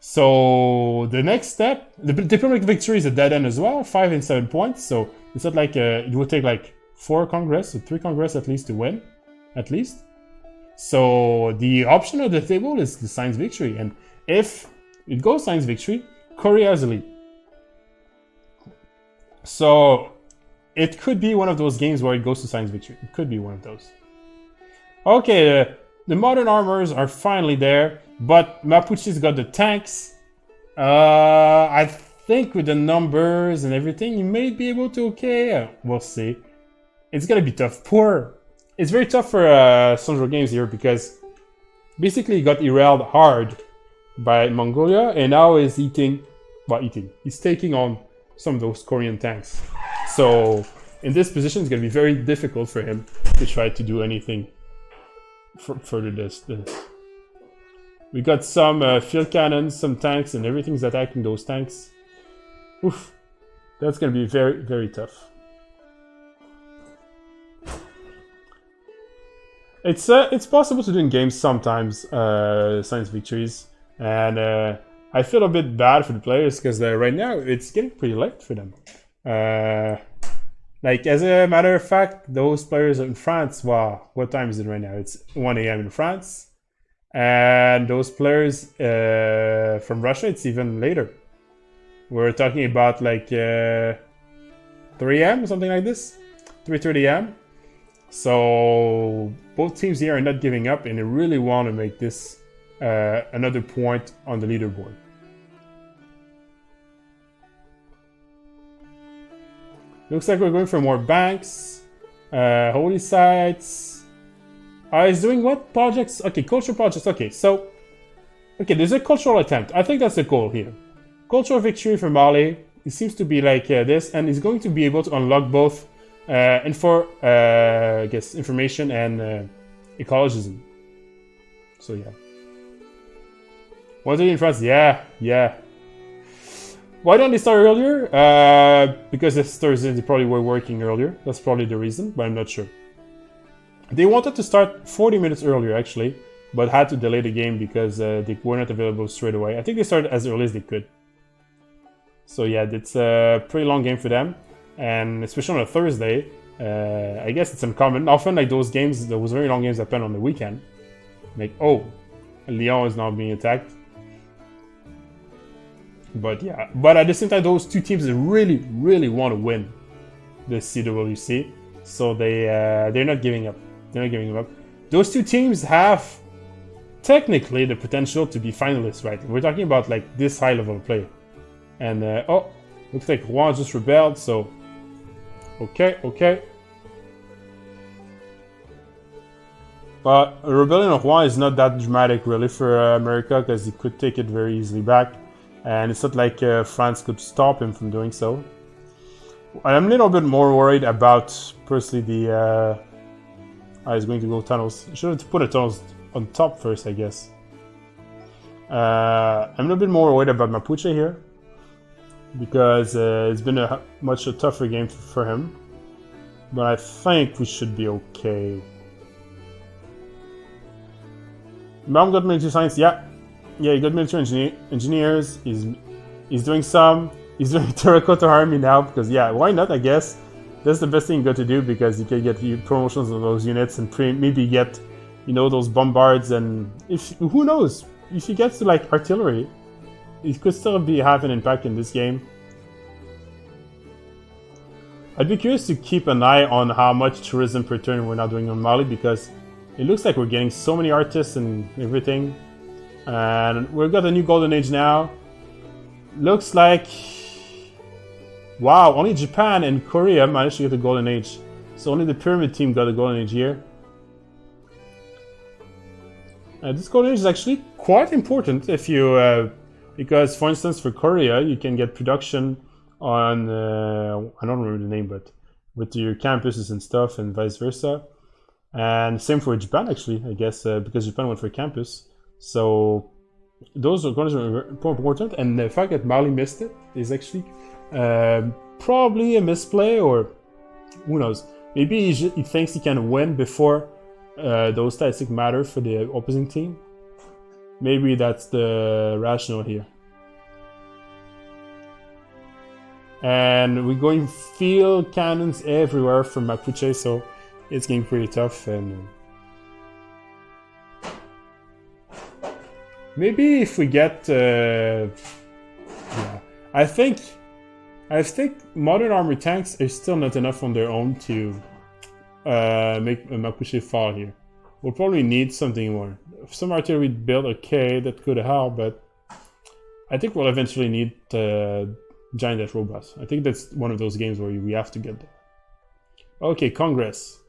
So the next step, the diplomatic victory is a dead end as well, 5 and 7 points. So it's not like it would take like 4 Congress or 3 Congress at least to win, at least. So the option of the table is the science victory, and if it goes science victory, Korea has a lead. So it could be one of those games where it goes to science victory. It could be one of those. Okay, the modern armors are finally there, but Mapuche's got the tanks. I think with the numbers and everything, you may be able to, we'll see. It's gonna be tough. It's very tough for Central Games here because basically he got derailed hard by Mongolia, and now is he's taking on some of those Korean tanks. So in this position, it's going to be very difficult for him to try to do anything further this. We got some field cannons, some tanks, and everything's attacking those tanks. Oof, that's going to be very, very tough. It's possible to do in games sometimes, science victories, and I feel a bit bad for the players because right now it's getting pretty late for them. Like, as a matter of fact, those players in France, wow, what time is it right now? It's 1 a.m. in France. And those players from Russia, it's even later. We're talking about like 3 a.m., something like this. 3:30 a.m. So both teams here are not giving up, and they really want to make this another point on the leaderboard. Looks like we're going for more banks, holy sites. He's doing what projects? Okay, cultural projects. Okay, so there's a cultural attempt. I think that's the goal here. Cultural victory for Mali. It seems to be like this, and he's going to be able to unlock both I guess information and ecologism. So yeah. 1:30 in France. Yeah. Why don't they start earlier? Because it's Thursday, they probably were working earlier. That's probably the reason, but I'm not sure. They wanted to start 40 minutes earlier, actually, but had to delay the game because they were not available straight away. I think they started as early as they could. So yeah, it's a pretty long game for them, and especially on a Thursday, I guess it's uncommon. Often, like those games, those very long games happen on the weekend. Like, oh, Lyon is now being attacked. But yeah, but at the same time, those two teams really, really want to win the CWC, so they're not giving up. They're not giving up. Those two teams have technically the potential to be finalists, right? We're talking about like this high level of play. And looks like Juan just rebelled. So okay. But a rebellion of Juan is not that dramatic, really, for America, because he could take it very easily back. And it's not like France could stop him from doing so. I'm a little bit more worried about, personally, the... he's going to go tunnels. I should have put the tunnels on top first, I guess. I'm a little bit more worried about Mapuche here, because it's been a much tougher game for him. But I think we should be okay. Mom got military science, yeah, he got military engineers. He's doing terracotta army now because why not? I guess that's the best thing you got to do because you can get promotions on those units and maybe get those bombards, and who knows, if he gets to like artillery, it could still have an impact in this game. I'd be curious to keep an eye on how much tourism per turn we're now doing on Mali, because it looks like we're getting so many artists and everything. And we've got a new golden age now. Looks like... wow, only Japan and Korea managed to get the golden age. So only the pyramid team got a golden age here. This golden age is actually quite important if you... because, for instance, for Korea, you can get production on... I don't remember the name, but with your campuses and stuff, and vice versa. And same for Japan, actually, I guess, because Japan went for campus. So those are going to be important. And the fact that Mali missed it is actually probably a misplay, or who knows. Maybe he thinks he can win before those statistics matter for the opposing team. Maybe that's the rationale here. And we're going field cannons everywhere from Mapuche, so it's getting pretty tough. And maybe if we get, I think modern armored tanks are still not enough on their own to make Mapuche fall here. We'll probably need something more. Some artillery build, okay, that could help, but I think we'll eventually need giant dash robots. I think that's one of those games where we have to get there. Okay, Congress.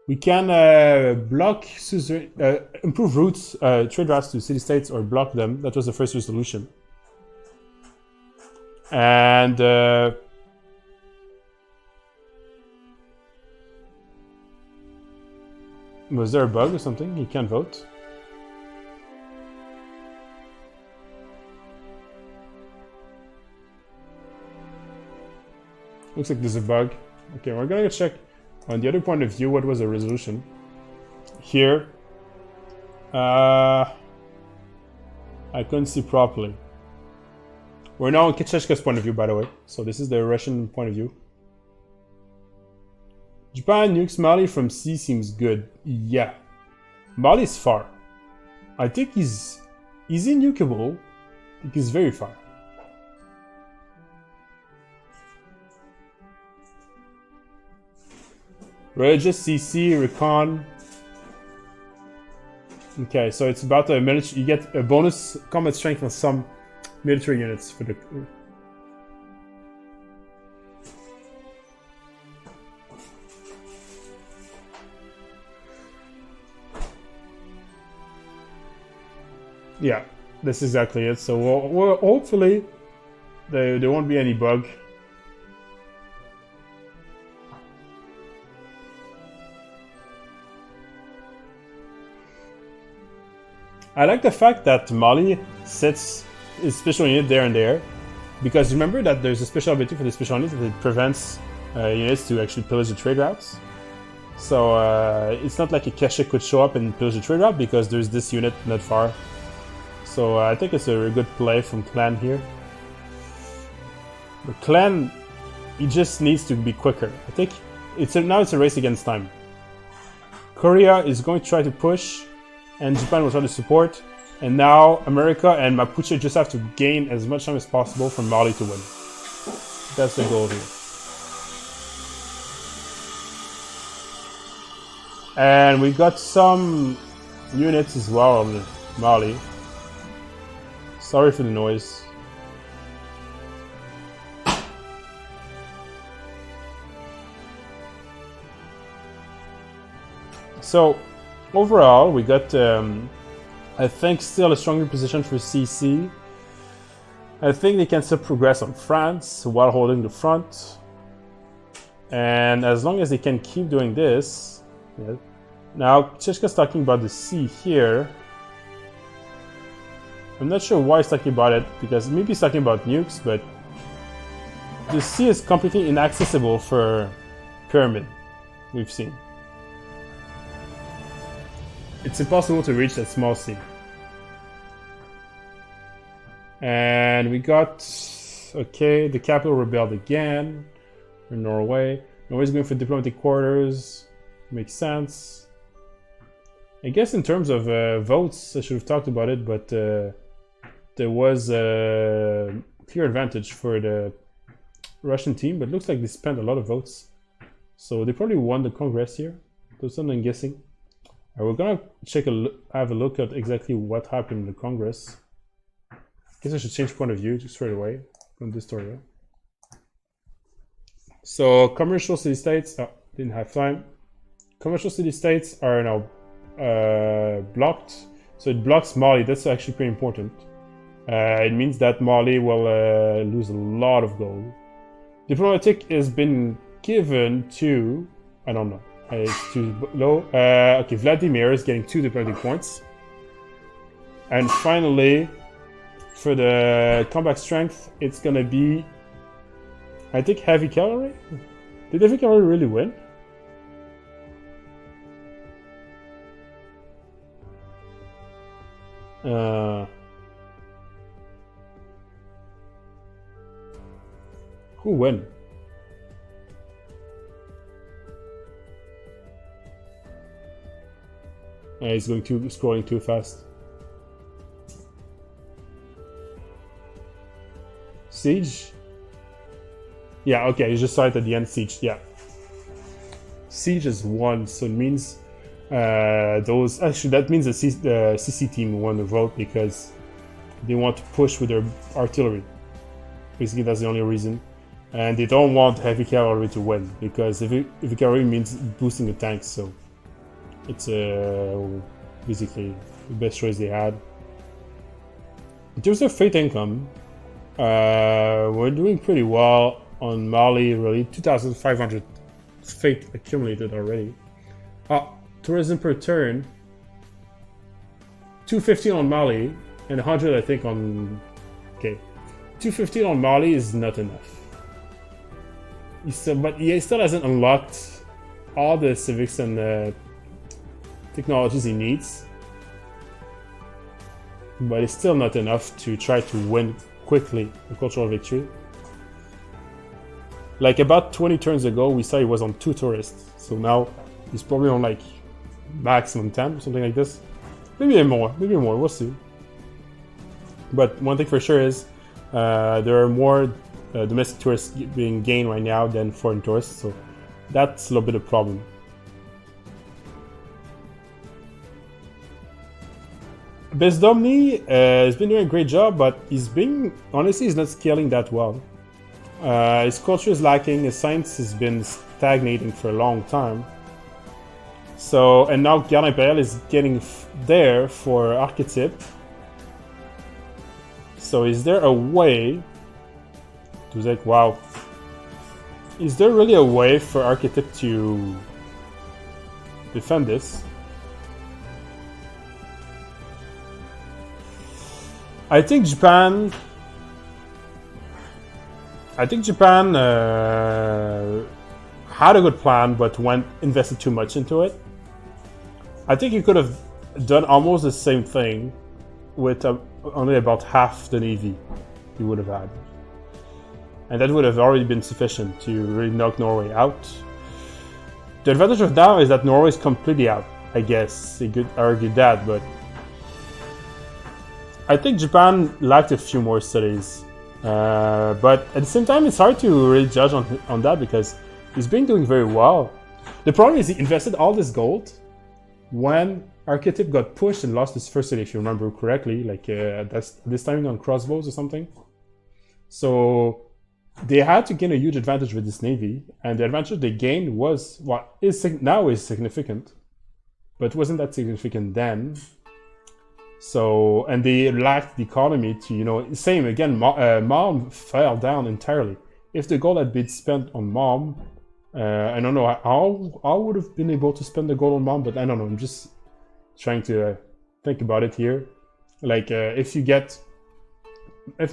We can block, improve routes, trade routes to city-states or block them. That was the first resolution. And was there a bug or something? He can't vote. Looks like there's a bug. Okay, we're gonna check on the other point of view. What was the resolution? Here. I couldn't see properly. We're now on Kicheshka's point of view, by the way. So this is the Russian point of view. Japan nukes Mali from sea seems good. Yeah. Mali's far. I think he's nukeable. I think he's very far. Religious CC, Recon. Okay, so it's about a military. You get a bonus combat strength on some military units for the. Yeah, that's exactly it. So we'll hopefully there won't be any bug. I like the fact that Mali sets his special unit there and there, because remember that there's a special ability for the special unit that it prevents units to actually pillage the trade routes. So it's not like a Keshe could show up and pillage the trade route because there's this unit not far. So I think it's a very good play from Clan here. The Clan, he just needs to be quicker. I think now it's a race against time. Korea is going to try to push, and Japan will try to support, and now America and Mapuche just have to gain as much time as possible for Mali to win. That's the goal here. And we got some units as well on Mali. Sorry for the noise. So overall, we got, I think, still a stronger position for CC. I think they can still progress on France while holding the front. And as long as they can keep doing this... Yeah. Now, Cheshka's talking about the sea here. I'm not sure why he's talking about it, because maybe he's talking about nukes, but... The sea is completely inaccessible for Pyramid, we've seen. It's impossible to reach that small sea. And we got... Okay, the capital rebelled again. In Norway. Norway's going for diplomatic quarters. Makes sense. I guess in terms of votes, I should have talked about it, but there was a clear advantage for the Russian team, but it looks like they spent a lot of votes. So they probably won the Congress here. That's something I'm guessing. We're gonna have a look at exactly what happened in the Congress. I guess I should change point of view just straight away from this tutorial. So commercial city-states, didn't have time. Commercial city-states are now blocked. So it blocks Mali, that's actually pretty important. It means that Mali will lose a lot of gold. Diplomatic has been given to, I don't know. It's too low. Okay, Vladimir is getting 2 diplomatic points. And finally, for the combat strength, it's gonna be, I think, heavy cavalry? Did heavy cavalry really win? Who won? He's scrolling too fast. Siege? Yeah, okay, you just saw it at the end. Siege, yeah. Siege is won, so it means those... Actually, that means the CC team won the vote because they want to push with their artillery. Basically, that's the only reason. And they don't want heavy cavalry to win because heavy cavalry means boosting the tanks, so It's basically the best choice they had. In terms of freight income, we're doing pretty well on Mali, really. 2,500 freight accumulated already. Tourism per turn, 215 on Mali, and 100 I think on... Okay, 215 on Mali is not enough. But he still hasn't unlocked all the civics and technologies he needs. But it's still not enough to try to win quickly a cultural victory. Like about 20 turns ago, we saw he was on 2 tourists. So now he's probably on like maximum 10 or something like this. Maybe more, we'll see. But one thing for sure is there are more domestic tourists being gained right now than foreign tourists. So that's a little bit of a problem. Bezdomny has been doing a great job, but he's not scaling that well. His culture is lacking, his science has been stagnating for a long time. So, and now Garde Impériale is getting there for Archetype. So is there a way to like, wow, is there really a way for Archetype to defend this? I think Japan had a good plan, but invested too much into it. I think you could have done almost the same thing with only about half the navy you would have had. And that would have already been sufficient to really knock Norway out. The advantage of now is that Norway is completely out, I guess. You could argue that, but I think Japan lacked a few more cities. But at the same time, it's hard to really judge on that because he's been doing very well. The problem is he invested all this gold when Archetype got pushed and lost his first city, if you remember correctly, like this time on crossbows or something. So they had to gain a huge advantage with this navy, and the advantage they gained was what now is significant, but wasn't that significant then. So, and they lacked the economy to, same again, Malm fell down entirely. If the gold had been spent on Malm, I don't know how I would have been able to spend the gold on Malm, but I don't know, I'm just trying to think about it here. Like, if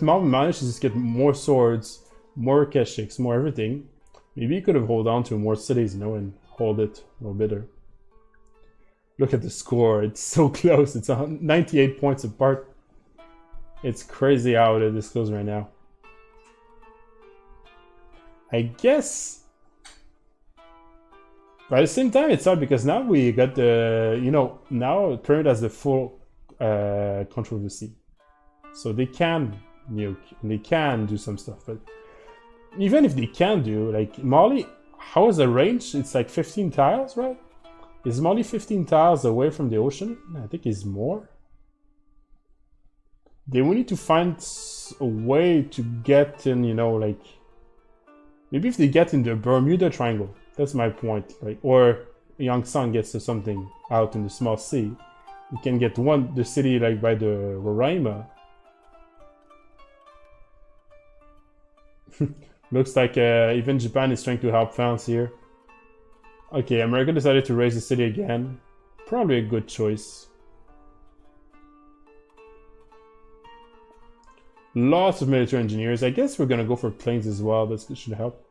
Malm managed to just get more swords, more keshiks, more everything, maybe you could have held on to more cities, and hold it a little better. Look at the score, it's so close, it's 98 points apart. It's crazy how it is close right now. I guess, but at the same time it's hard because now we got the, now Pyramid has the full control of the sea. So they can nuke, and they can do some stuff, but even if they can do, like Mali, how is the range? It's like 15 tiles, right? Is Mali 15 tiles away from the ocean? I think it's more. They will need to find a way to get in, like... Maybe if they get in the Bermuda Triangle. That's my point. Like, or Yangtze gets to something out in the small sea. You can get the city like by the Roraima. Looks like even Japan is trying to help France here. Okay, America decided to raise the city again. Probably a good choice. Lots of military engineers. I guess we're gonna go for planes as well. That should help.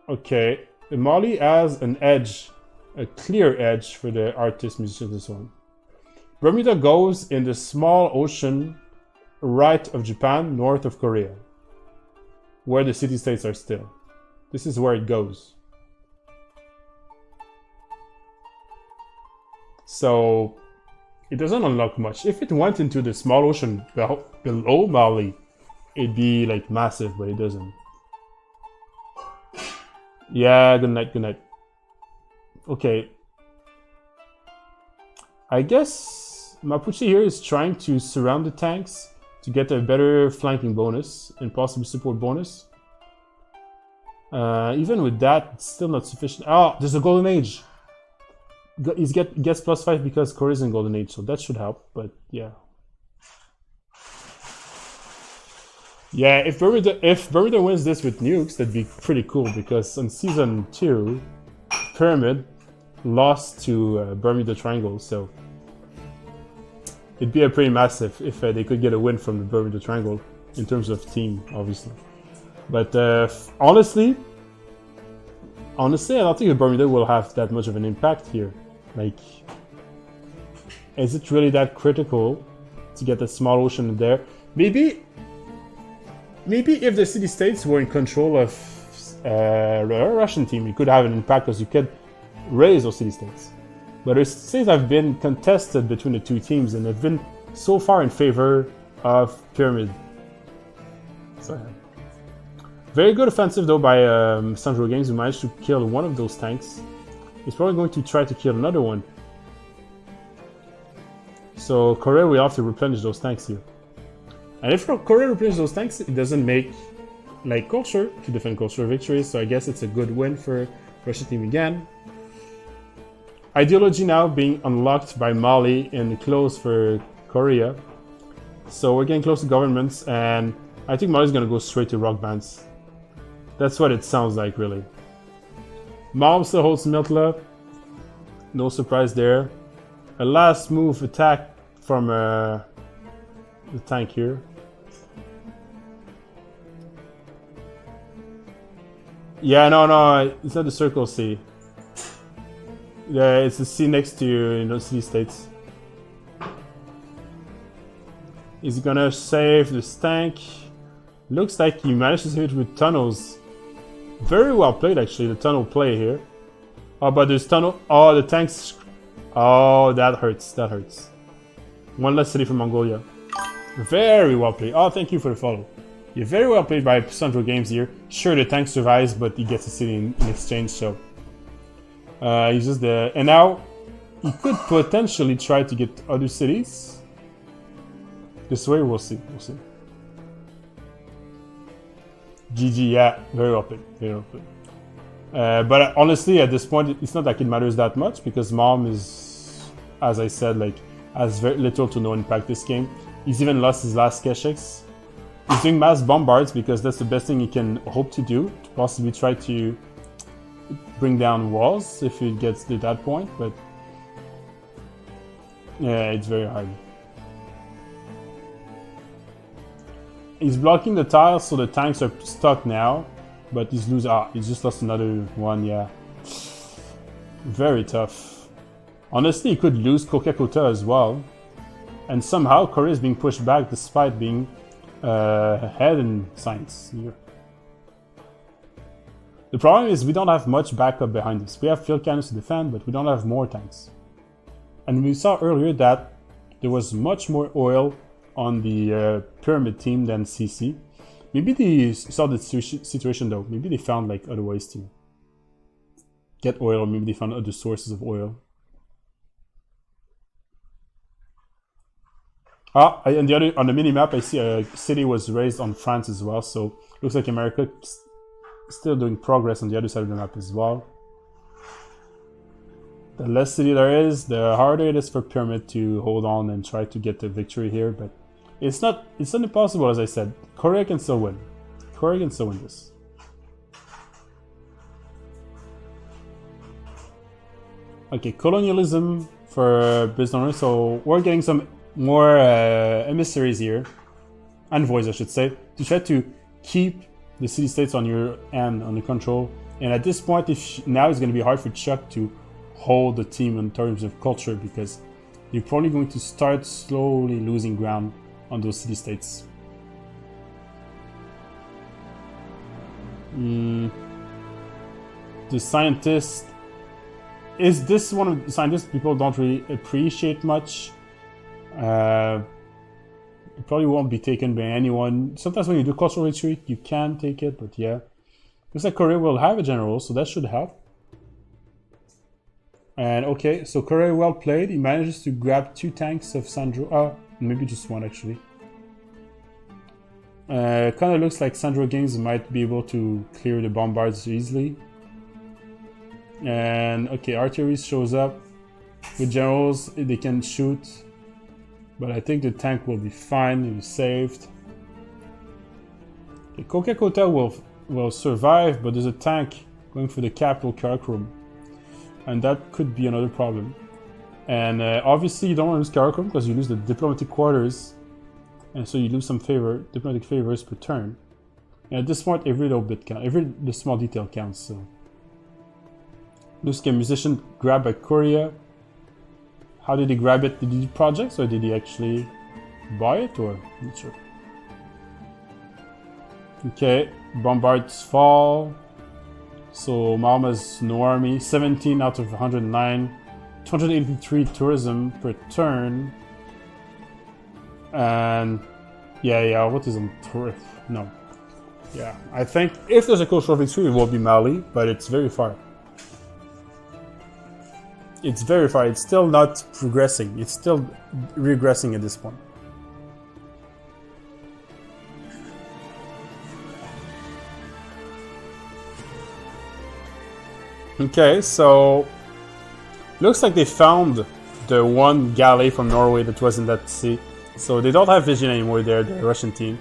Okay, Mali has an edge, a clear edge for the artists, musicians, and so on. Bermuda goes in the small ocean right of Japan, north of Korea, where the city-states are still. This is where it goes. So it doesn't unlock much. If it went into the small ocean below Mali, it'd be like massive, but it doesn't. Yeah, good night, good night. Okay. I guess Mapuche here is trying to surround the tanks to get a better flanking bonus and possibly support bonus. Even with that, it's still not sufficient. Oh, there's a golden age. He gets +5 because Korea's in golden age, so that should help. But yeah, yeah. If Bermuda wins this with nukes, that'd be pretty cool because on season 2, Pyramid lost to Bermuda Triangle, so it'd be a pretty massive if they could get a win from the Bermuda Triangle in terms of team, obviously. But honestly, I don't think Bermuda will have that much of an impact here. Like, is it really that critical to get a small ocean in there? Maybe if the city-states were in control of a Russian team, it could have an impact because you could raise those city-states. But the states have been contested between the two teams and have been so far in favor of Pyramid. So, very good offensive though by CivRU Games, who managed to kill one of those tanks. He's probably going to try to kill another one. So Korea will have to replenish those tanks here. And if Korea replenishes those tanks, it doesn't make like culture to defend cultural victories. So I guess it's a good win for Russian team again. Ideology now being unlocked by Mali and closed for Korea. So we're getting close to governments, and I think Mali's gonna go straight to rock bands. That's what it sounds like, really. Mom still holds Miltla. No surprise there. A last move attack from the tank here. Yeah, no, it's not the Circle C. Yeah, it's the C next to city states. Is he gonna save this tank? Looks like he managed to save it with tunnels. Very well played, actually, the tunnel play here. Oh, but there's tunnel. Oh, the tanks. Oh, that hurts. One less city from Mongolia. Very well played. Oh, thank you for the follow. You're very well played by CivRU Games here. Sure, the tank survives, but he gets a city in exchange, so. He uses the. And now, he could potentially try to get other cities. This way, we'll see. GG, yeah, very well played. But honestly, at this point, it's not like it matters that much because Mom is, as I said, like has very little to no impact this game. He's even lost his last Keshex. He's doing mass bombards because that's the best thing he can hope to do. To possibly try to bring down walls if it gets to that point, but yeah, it's very hard. He's blocking the tiles, so the tanks are stuck now. But he's losing. He's just lost another one. Yeah, very tough. Honestly, he could lose Kokekota as well, and somehow Korea is being pushed back despite being ahead in science here. The problem is we don't have much backup behind us. We have field cannons to defend, but we don't have more tanks. And we saw earlier that there was much more oil on the Pyramid team than CC. Maybe they saw the situation though. Maybe they found like other ways to get oil, or maybe they found other sources of oil. And the other on the mini map, I see a city was raised on France as well. So looks like America still doing progress on the other side of the map as well. The less city there is, the harder it is for Pyramid to hold on and try to get the victory here. But it's not impossible, as I said. Korea can still win. Korea can still win this. Okay, colonialism for business owners. So we're getting some more emissaries here, envoys I should say, to try to keep the city-states on your end, on the control. And at this point, now it's going to be hard for Chuck to hold the team in terms of culture, because you're probably going to start slowly losing ground on those city-states. The scientist, is this one of the scientists people don't really appreciate much? It probably won't be taken by anyone. Sometimes when you do cultural retreat, you can take it, but yeah. Looks like Korea will have a general, so that should help. And okay, so Korea well played. He manages to grab 2 tanks of Sandro. Maybe just one actually. Kind of looks like Sandro Games might be able to clear the bombards easily. And okay, artillery shows up. With generals, they can shoot. But I think the tank will be fine, it was saved. Okay, Coca-Cola will survive, but there's a tank going for the capital Karakorum. And that could be another problem. And obviously you don't want to lose Karakorum because you lose the diplomatic quarters. And so you lose some diplomatic favors per turn. And at this point, every little bit counts. The small detail counts, so. Lose a musician grabbed by Korea. How did he grab it? Did he do projects or did he actually buy it? Or I'm not sure. Okay, bombards fall. So Malma's no army. 17 out of 109. 283 tourism per turn. And yeah, what is on tourist? No. Yeah, I think if there's a cultural victory, it will be Mali, but it's very far. It's very far. It's still not progressing. It's still regressing at this point. Okay, so looks like they found the one galley from Norway that was in that sea. So they don't have vision anymore there, the Russian team.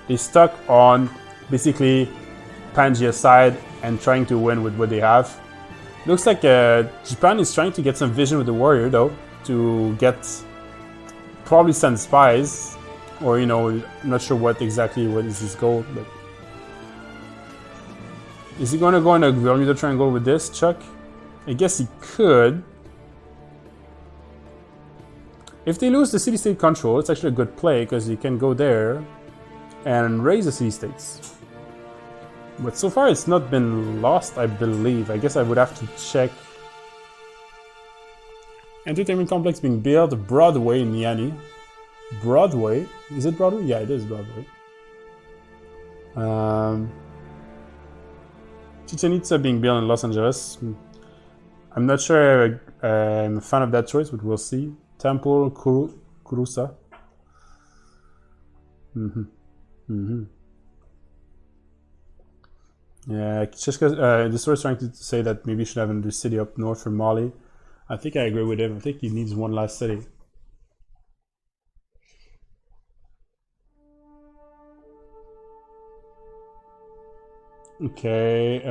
They stuck on basically Pangaea side and trying to win with what they have. Looks like Japan is trying to get some vision with the warrior though, to probably send spies, or you know, I'm not sure what is his goal, but is he going to go in a Bermuda Triangle with this, Chuck? I guess he could. If they lose the city-state control, it's actually a good play because you can go there and raise the city-states. But so far it's not been lost, I believe. I guess I would have to check. Entertainment complex being built, Broadway in Niani. Broadway? Is it Broadway? Yeah, it is Broadway. Chichen Itza being built in Los Angeles. I'm not sure I'm a fan of that choice, but we'll see. Temple Kurusa. Yeah, just because this was trying to say that maybe you should have another city up north from Mali. I think I agree with him. I think he needs one last city. Okay,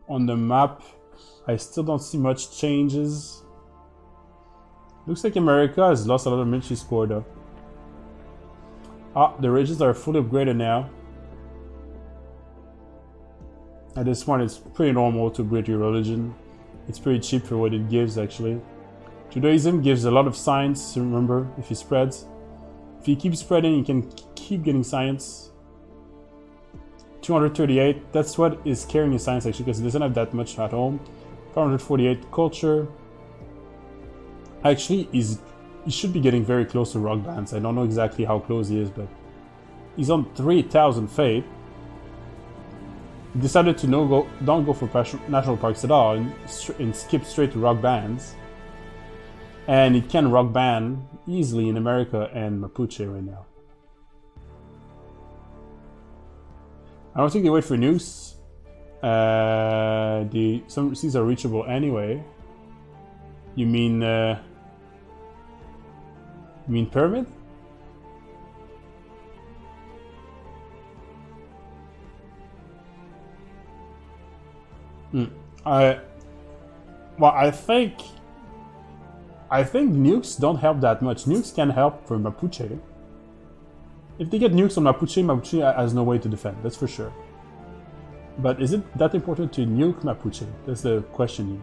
on the map, I still don't see much changes. Looks like America has lost a lot of military score though. Ah, the ridges are fully upgraded now. At this point, it's pretty normal to upgrade your religion. It's pretty cheap for what it gives, actually. Judaism gives a lot of science, remember, if he spreads. If you keep spreading, you can keep getting science. 238, that's what is carrying his science, actually, because it doesn't have that much at home. 548, culture. Actually, he should be getting very close to rock bands. I don't know exactly how close he is, but he's on 3,000 faith. He decided to don't go for national parks at all and skip straight to rock bands. And it can rock band easily in America and Mapuche right now. I don't think they wait for nukes. Some seas are reachable anyway. You mean pyramid? Well, I think nukes don't help that much. Nukes can help for Mapuche. If they get nukes on Mapuche, Mapuche has no way to defend, that's for sure. But is it that important to nuke Mapuche? That's the question here.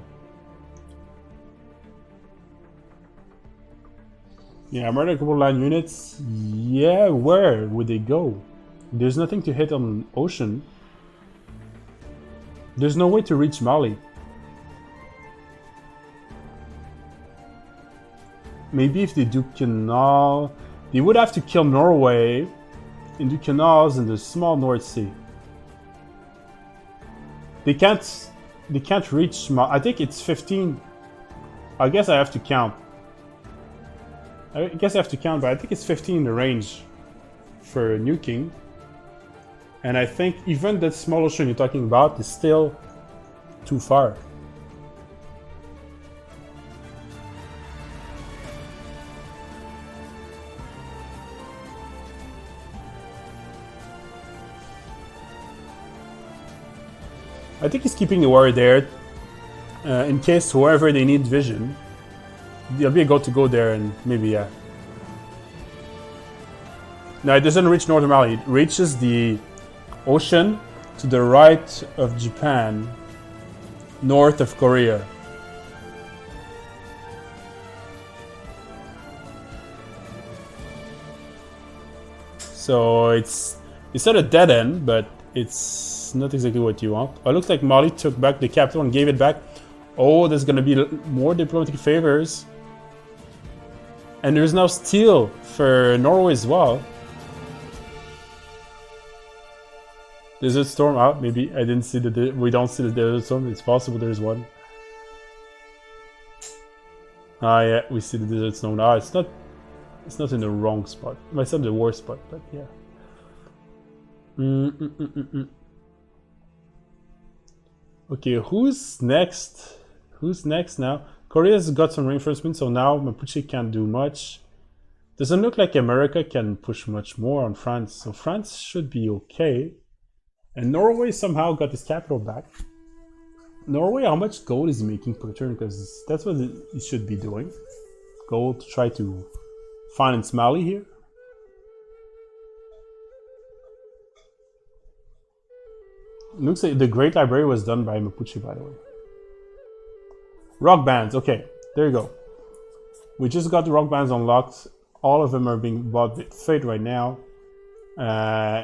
Yeah, American land units. Yeah, where would they go? There's nothing to hit on ocean. There's no way to reach Mali. Maybe if they do canal, they would have to kill Norway and do canals in the small North Sea. They can't reach I think it's 15. I guess I have to count. But I think it's 15 in the range. for a new king. And I think even that small ocean you're talking about is still too far. I think he's keeping the warrior there in case whoever they need vision, they'll be able to go there and maybe, yeah. No, it doesn't reach Northern Mali. It reaches the ocean to the right of Japan, north of Korea. So it's not a dead end, but it's not exactly what you want. Oh, it looks like Mali took back the capital and gave it back. Oh, there's gonna be more diplomatic favors. And there's now steel for Norway as well. Desert storm out, maybe. I didn't see we don't see the desert storm. It's possible there's one. Ah, yeah, we see the desert storm. Ah, it's not in the wrong spot. It's not the worst spot, but yeah. Okay, who's next? Who's next now? Korea's got some reinforcements, so now Mapuche can't do much. Doesn't look like America can push much more on France, so France should be okay. And Norway somehow got his capital back. Norway, how much gold is he making per turn? Because that's what he should be doing. Gold to try to finance Mali here. Looks like the Great Library was done by Mapuche, by the way. Rock bands, okay, there you go. We just got the rock bands unlocked. All of them are being bought with Fate right now,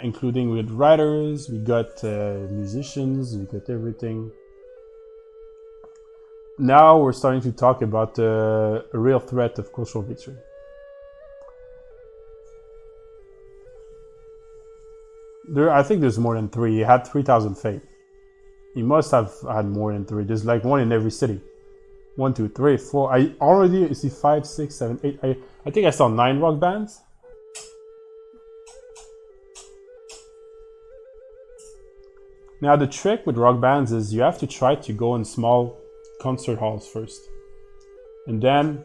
including with writers. We got musicians. We got everything. Now we're starting to talk about a real threat of cultural victory. I think there's more than 3. He had 3,000 Fate. He must have had more than 3. There's like one in every city. 1, 2, 3, 4. I already see 5, 6, 7, 8. I think I saw 9 rock bands. Now the trick with rock bands is you have to try to go in small concert halls first. And then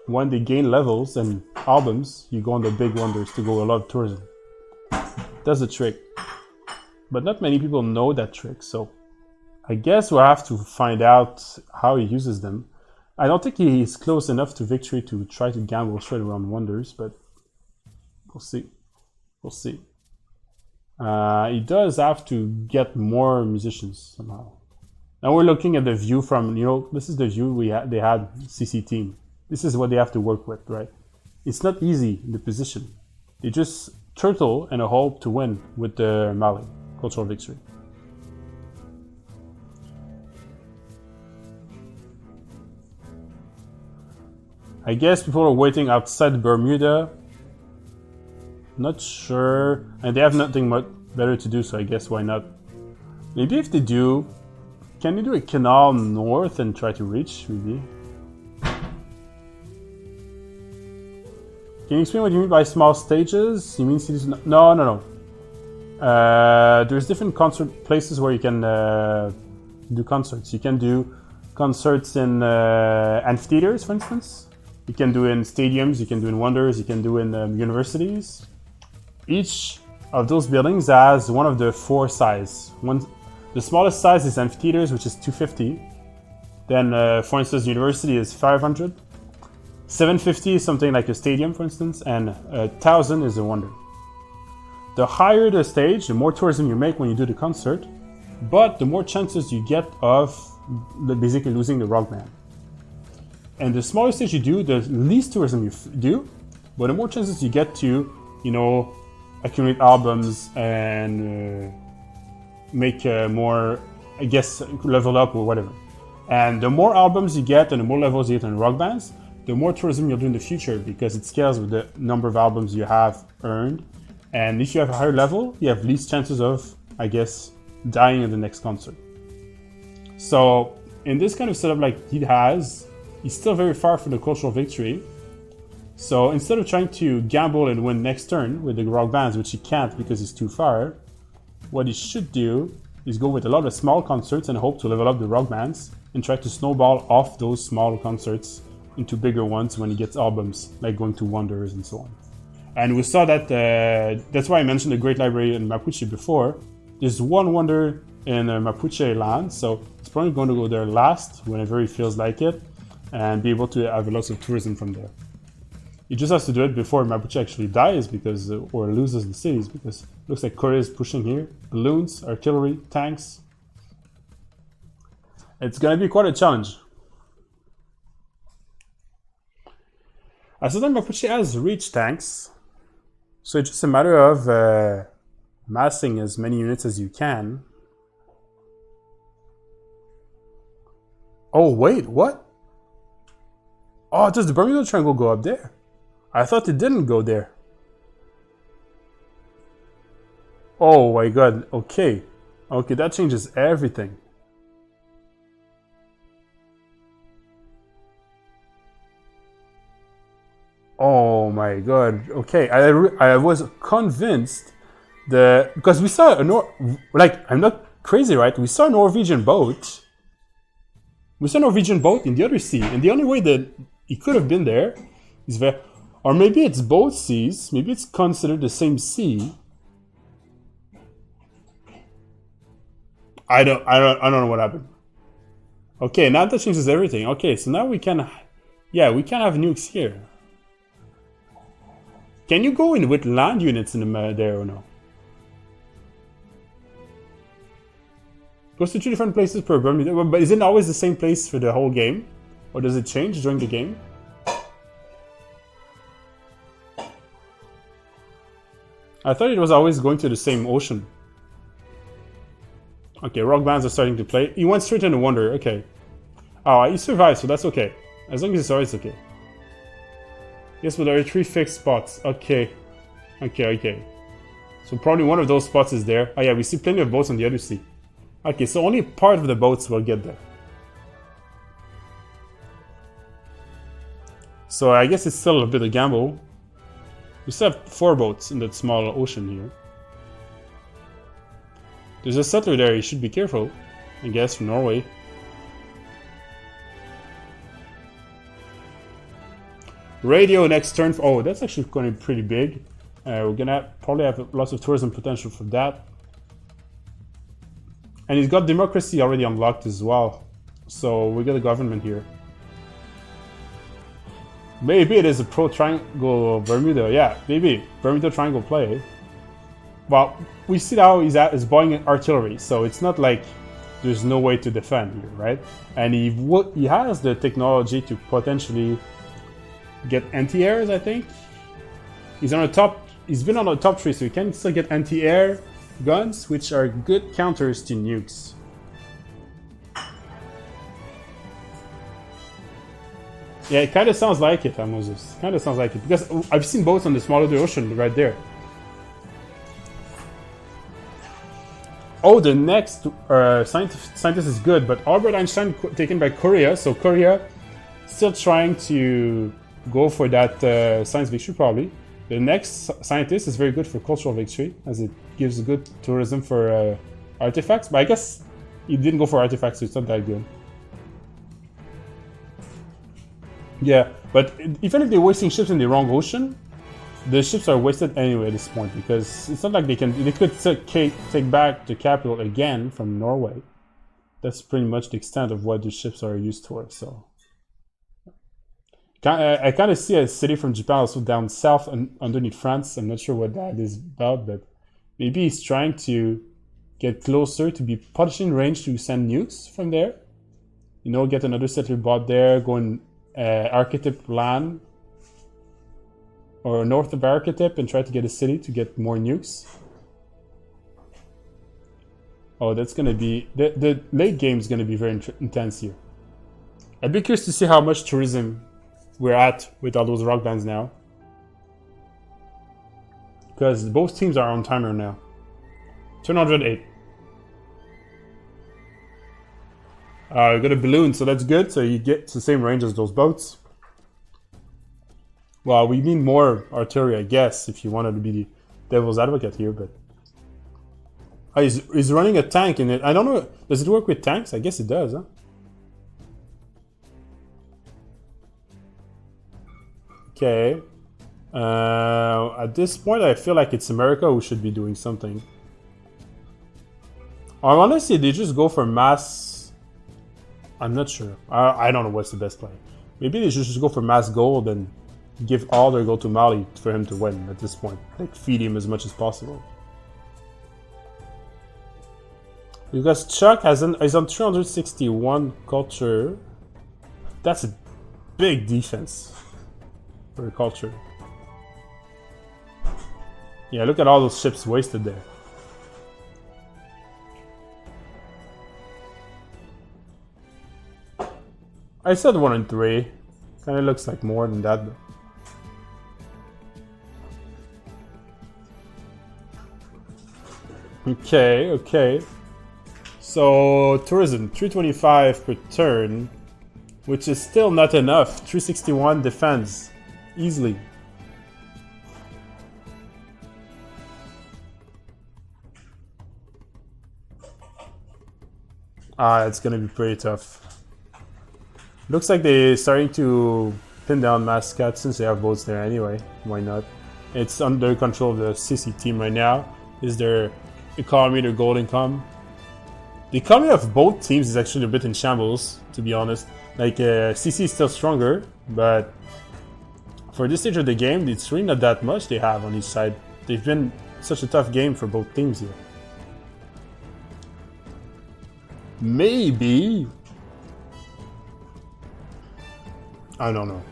when they gain levels and albums, you go on the big wonders to go a lot of tourism. That's the trick. But not many people know that trick, so I guess we'll have to find out how he uses them. I don't think he is close enough to victory to try to gamble straight around wonders, but we'll see. We'll see. He does have to get more musicians somehow. Now we're looking at the view from, this is the view they had CC team. This is what they have to work with, right? It's not easy in the position. They just turtle and a hope to win with the Mali cultural victory. I guess people are waiting outside Bermuda. Not sure. And they have nothing much better to do, so I guess why not? Maybe if they do, can you do a canal north and try to reach, maybe? Can you explain what you mean by small stages? You mean cities? No. There's different concert places where you can do concerts. You can do concerts in amphitheaters, for instance. You can do in stadiums, you can do in wonders, you can do in universities. Each of those buildings has one of the 4 sizes. The smallest size is amphitheaters, which is 250. Then, for instance, university is 500. 750 is something like a stadium, for instance, and 1,000 is a wonder. The higher the stage, the more tourism you make when you do the concert, but the more chances you get of basically losing the rock band. And the smaller stage you do, the least tourism you do, but the more chances you get to, accumulate albums and make more, I guess, level up or whatever. And the more albums you get and the more levels you get in rock bands, the more tourism you'll do in the future because it scales with the number of albums you have earned. And if you have a higher level, you have least chances of, I guess, dying in the next concert. So in this kind of setup like he has, he's still very far from the cultural victory. So instead of trying to gamble and win next turn with the rock bands, which he can't because he's too far, what he should do is go with a lot of small concerts and hope to level up the rock bands and try to snowball off those small concerts into bigger ones when he gets albums, like going to Wonders and so on. And we saw that, that's why I mentioned the Great Library in Mapuche before. There's one Wonder in Mapuche land, so it's probably going to go there last whenever he feels like it and be able to have lots of tourism from there. He just has to do it before Mapuche actually dies because, or loses the cities, because it looks like Korea is pushing here. Balloons, artillery, tanks. It's going to be quite a challenge. As then Mapuche has reached tanks, so it's just a matter of massing as many units as you can. Oh wait, what? Oh, does the Bermuda Triangle go up there? I thought it didn't go there. Oh my god, okay. Okay, that changes everything. Oh my god, okay. I was convinced because we saw I'm not crazy, right? We saw a Norwegian boat. We saw a Norwegian boat in the other sea, and the only way that it could have been there is that, or maybe it's both seas, maybe it's considered the same sea. I don't know what happened. Okay, now that changes everything. Okay, so now we can, yeah, we can have nukes here. Can you go in with land units in the there or no? Goes to 2 different places per Bermuda, but is it always the same place for the whole game? Or does it change during the game? I thought it was always going to the same ocean. Okay, rock bands are starting to play. He went straight into Wonder, okay. Oh, he survived, so that's okay. As long as he survives, it's okay. Yes, but there are 3 fixed spots. Okay. Okay. So probably one of those spots is there. Oh yeah, we see plenty of boats on the other sea. Okay, so only part of the boats will get there. So I guess it's still a bit of a gamble. We still have 4 boats in that small ocean here. There's a settler there, you should be careful. I guess, from Norway. Radio next turn. Oh, that's actually going to be pretty big. We're going to probably have lots of tourism potential for that. And he's got democracy already unlocked as well. So we got a government here. Maybe it is a pro-triangle Bermuda. Yeah, maybe. Bermuda Triangle play. Well, we see how he's buying artillery, so it's not like there's no way to defend here, right? And he has the technology to potentially get anti-airs, I think. He's been on the top 3, so he can still get anti-air guns, which are good counters to nukes. Yeah, it kind of sounds like it, Moses. Kind of sounds like it, because I've seen boats on the small of the ocean right there. Oh, the next scientist is good, but Albert Einstein taken by Korea, so Korea still trying to go for that science victory probably. The next scientist is very good for cultural victory, as it gives good tourism for artifacts, but I guess he didn't go for artifacts, so it's not that good. Yeah, but even if they're wasting ships in the wrong ocean, the ships are wasted anyway at this point, because it's not like they could take back the capital again from Norway. That's pretty much the extent of what the ships are used for, so. I kind of see a city from Japan also down south and underneath France. I'm not sure what that is about, but maybe he's trying to get closer to be punishing range to send nukes from there. You know, get another settler bot there, going archetype land or north of archetype and try to get a city to get more nukes. Oh, that's gonna be the late game is gonna be very intense here. I'd be curious to see how much tourism we're at with all those rock bands now, because both teams are on timer now. 208. We got a balloon, so that's good. So you get the same range as those boats. Well, we need more artillery, I guess, if you wanted to be the devil's advocate here, but... Oh, he's running a tank in it. I don't know, does it work with tanks? I guess it does, huh? Okay. At this point, I feel like it's America who should be doing something. Or honestly, they just go for mass... I'm not sure. I don't know what's the best play. Maybe they should just go for mass gold and give all their gold to Mali for him to win at this point. Like, feed him as much as possible. Because Chuck is on 361 culture. That's a big defense for a culture. Yeah, look at all those ships wasted there. I said 1 and 3. Kinda looks like more than that though. Okay. So, tourism, 325 per turn, which is still not enough. 361 defense, easily. It's gonna be pretty tough. Looks like they're starting to pin down Mascot since they have boats there anyway. Why not? It's under control of the CC team right now. Is their economy, their gold income? The economy of both teams is actually a bit in shambles, to be honest. Like, CC is still stronger, but for this stage of the game, it's really not that much they have on each side. They've been such a tough game for both teams here. Maybe... I don't know.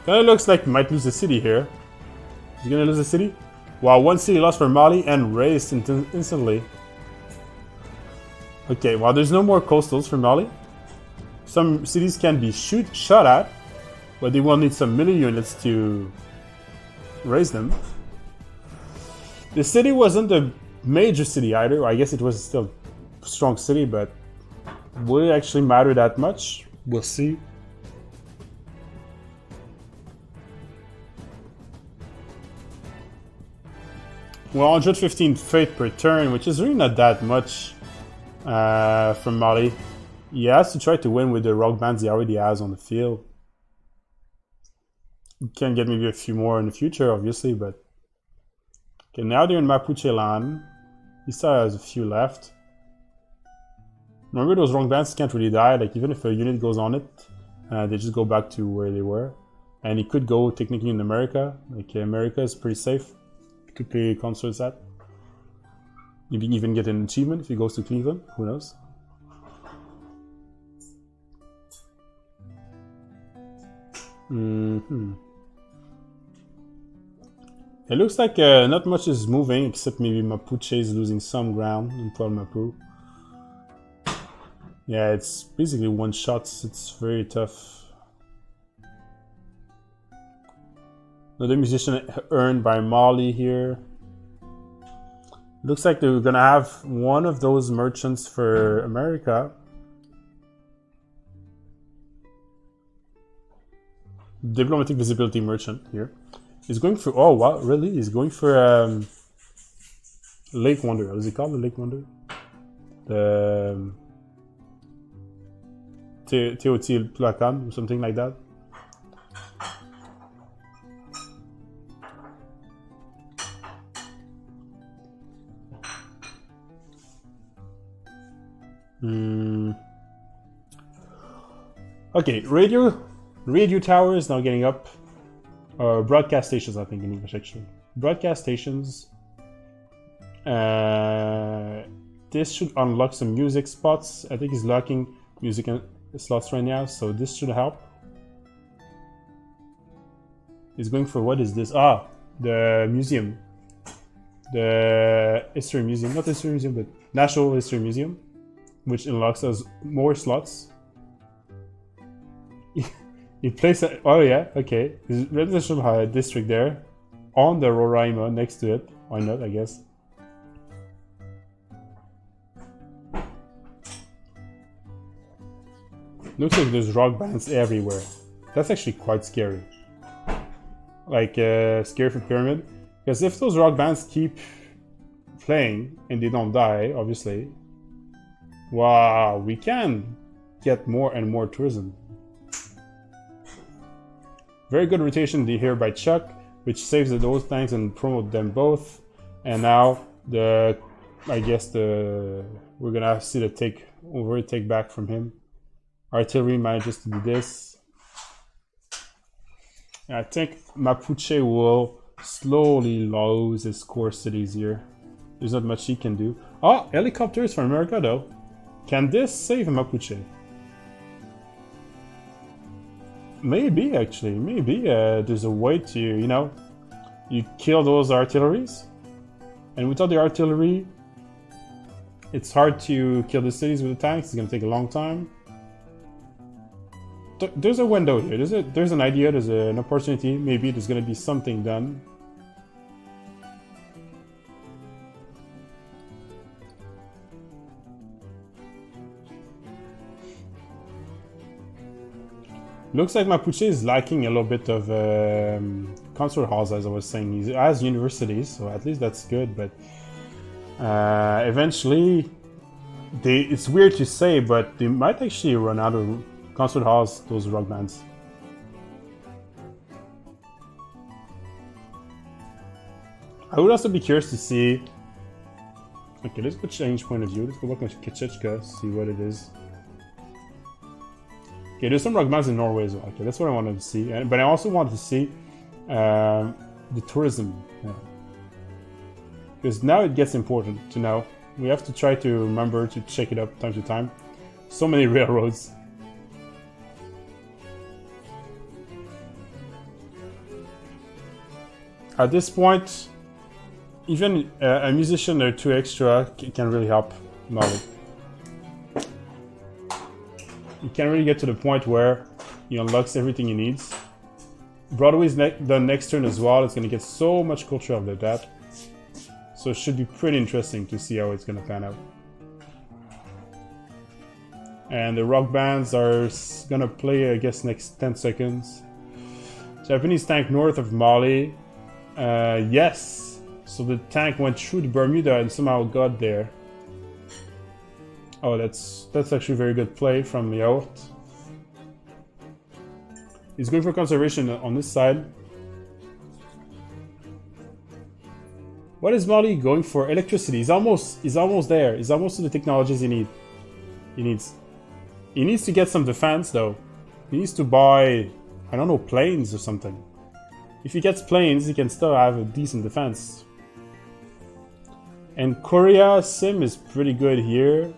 Kinda looks like we might lose the city here. Is he gonna lose the city? Wow, one city lost for Mali and raised instantly. Okay, well, there's no more coastals for Mali. Some cities can be shot at, but they will need some military units to raise them. The city wasn't a major city either. I guess it was still a strong city, but will it actually matter that much? We'll see. Well, 115 faith per turn, which is really not that much from Mali. He has to try to win with the rock bands he already has on the field. He can get maybe a few more in the future, obviously, but... Okay, now they're in Mapuche land. He still has a few left. Remember, those rock bands can't really die. Like, even if a unit goes on it, they just go back to where they were. And he could go technically in America. Like, America is pretty safe to play concerts at. Maybe even get an achievement if he goes to Cleveland, who knows. It looks like not much is moving, except maybe Mapuche is losing some ground in Mapu. Yeah, it's basically one shots, it's very tough. Another musician earned by Mali here. Looks like they're gonna have one of those merchants for America. Diplomatic visibility merchant here. He's going for, oh wow, really? He's going for Lake Wonder. What is it called, the Lake Wonder? The Teotihuacan or something like that. Okay, radio tower is now getting up. Broadcast stations, I think in English actually. Broadcast stations. This should unlock some music spots. I think he's locking music slots right now, so this should help. He's going for, what is this? Ah, the museum. The History Museum, not History Museum, but National History Museum, which unlocks us more slots. He placed a, oh yeah, okay. There's residential district there, on the Roraima, next to it. Why not, I guess. Looks like there's rock bands everywhere. That's actually quite scary. like scary for Pyramid. Because if those rock bands keep playing and they don't die, obviously, wow, we can get more and more tourism. Very good rotation here by Chuck, which saves those tanks and promote them both. And now I guess we're gonna see the take back from him. Artillery manages to do this. And I think Mapuche will slowly lose his core cities here. There's not much he can do. Oh, helicopters from America though. Can this save Mapuche? Maybe actually, maybe there's a way to, you kill those artilleries. And without the artillery, it's hard to kill the cities with the tanks. It's gonna take a long time. There's a window here. There's an idea. There's an opportunity. Maybe there's gonna be something done. Looks like Mapuche is lacking a little bit of concert halls, as I was saying. He has universities, so at least that's good. But eventually, it's weird to say, but they might actually run out of concert halls, those rock bands. I would also be curious to see... Okay, let's go change point of view. Let's go back on Kachechka, see what it is. Okay, there's some rock bands in Norway as well. Okay, that's what I wanted to see. But I also wanted to see the tourism. Because now it gets important to know. We have to try to remember to check it up time to time. So many railroads. At this point, even a musician or two extra can really help Mali. You can really get to the point where he unlocks everything he needs. Broadway's the next turn as well. It's going to get so much culture out of that. So it should be pretty interesting to see how it's going to pan out. And the rock bands are going to play, I guess, next 10 seconds. Japanese tank north of Mali. Yes. So the tank went through the Bermuda and somehow got there. Oh, that's actually very good play from Yacht. He's going for conservation on this side. What is Mali going for? Electricity. He's almost there. He's almost to the technologies he needs. He needs to get some defense though. He needs to buy, I don't know, planes or something. If he gets planes, he can still have a decent defense. And Korea Sim is pretty good here.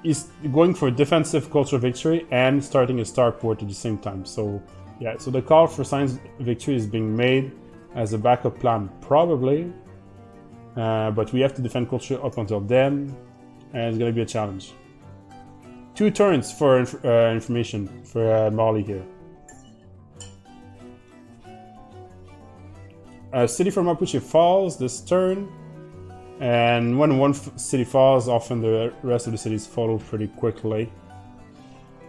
He's going for defensive cultural victory and starting a starport at the same time. So yeah, so the call for science victory is being made as a backup plan, probably. But we have to defend culture up until then, and it's going to be a challenge. 2 turns for information for Mali here. City for Mapuche falls this turn. And when one city falls, often the rest of the cities follow pretty quickly.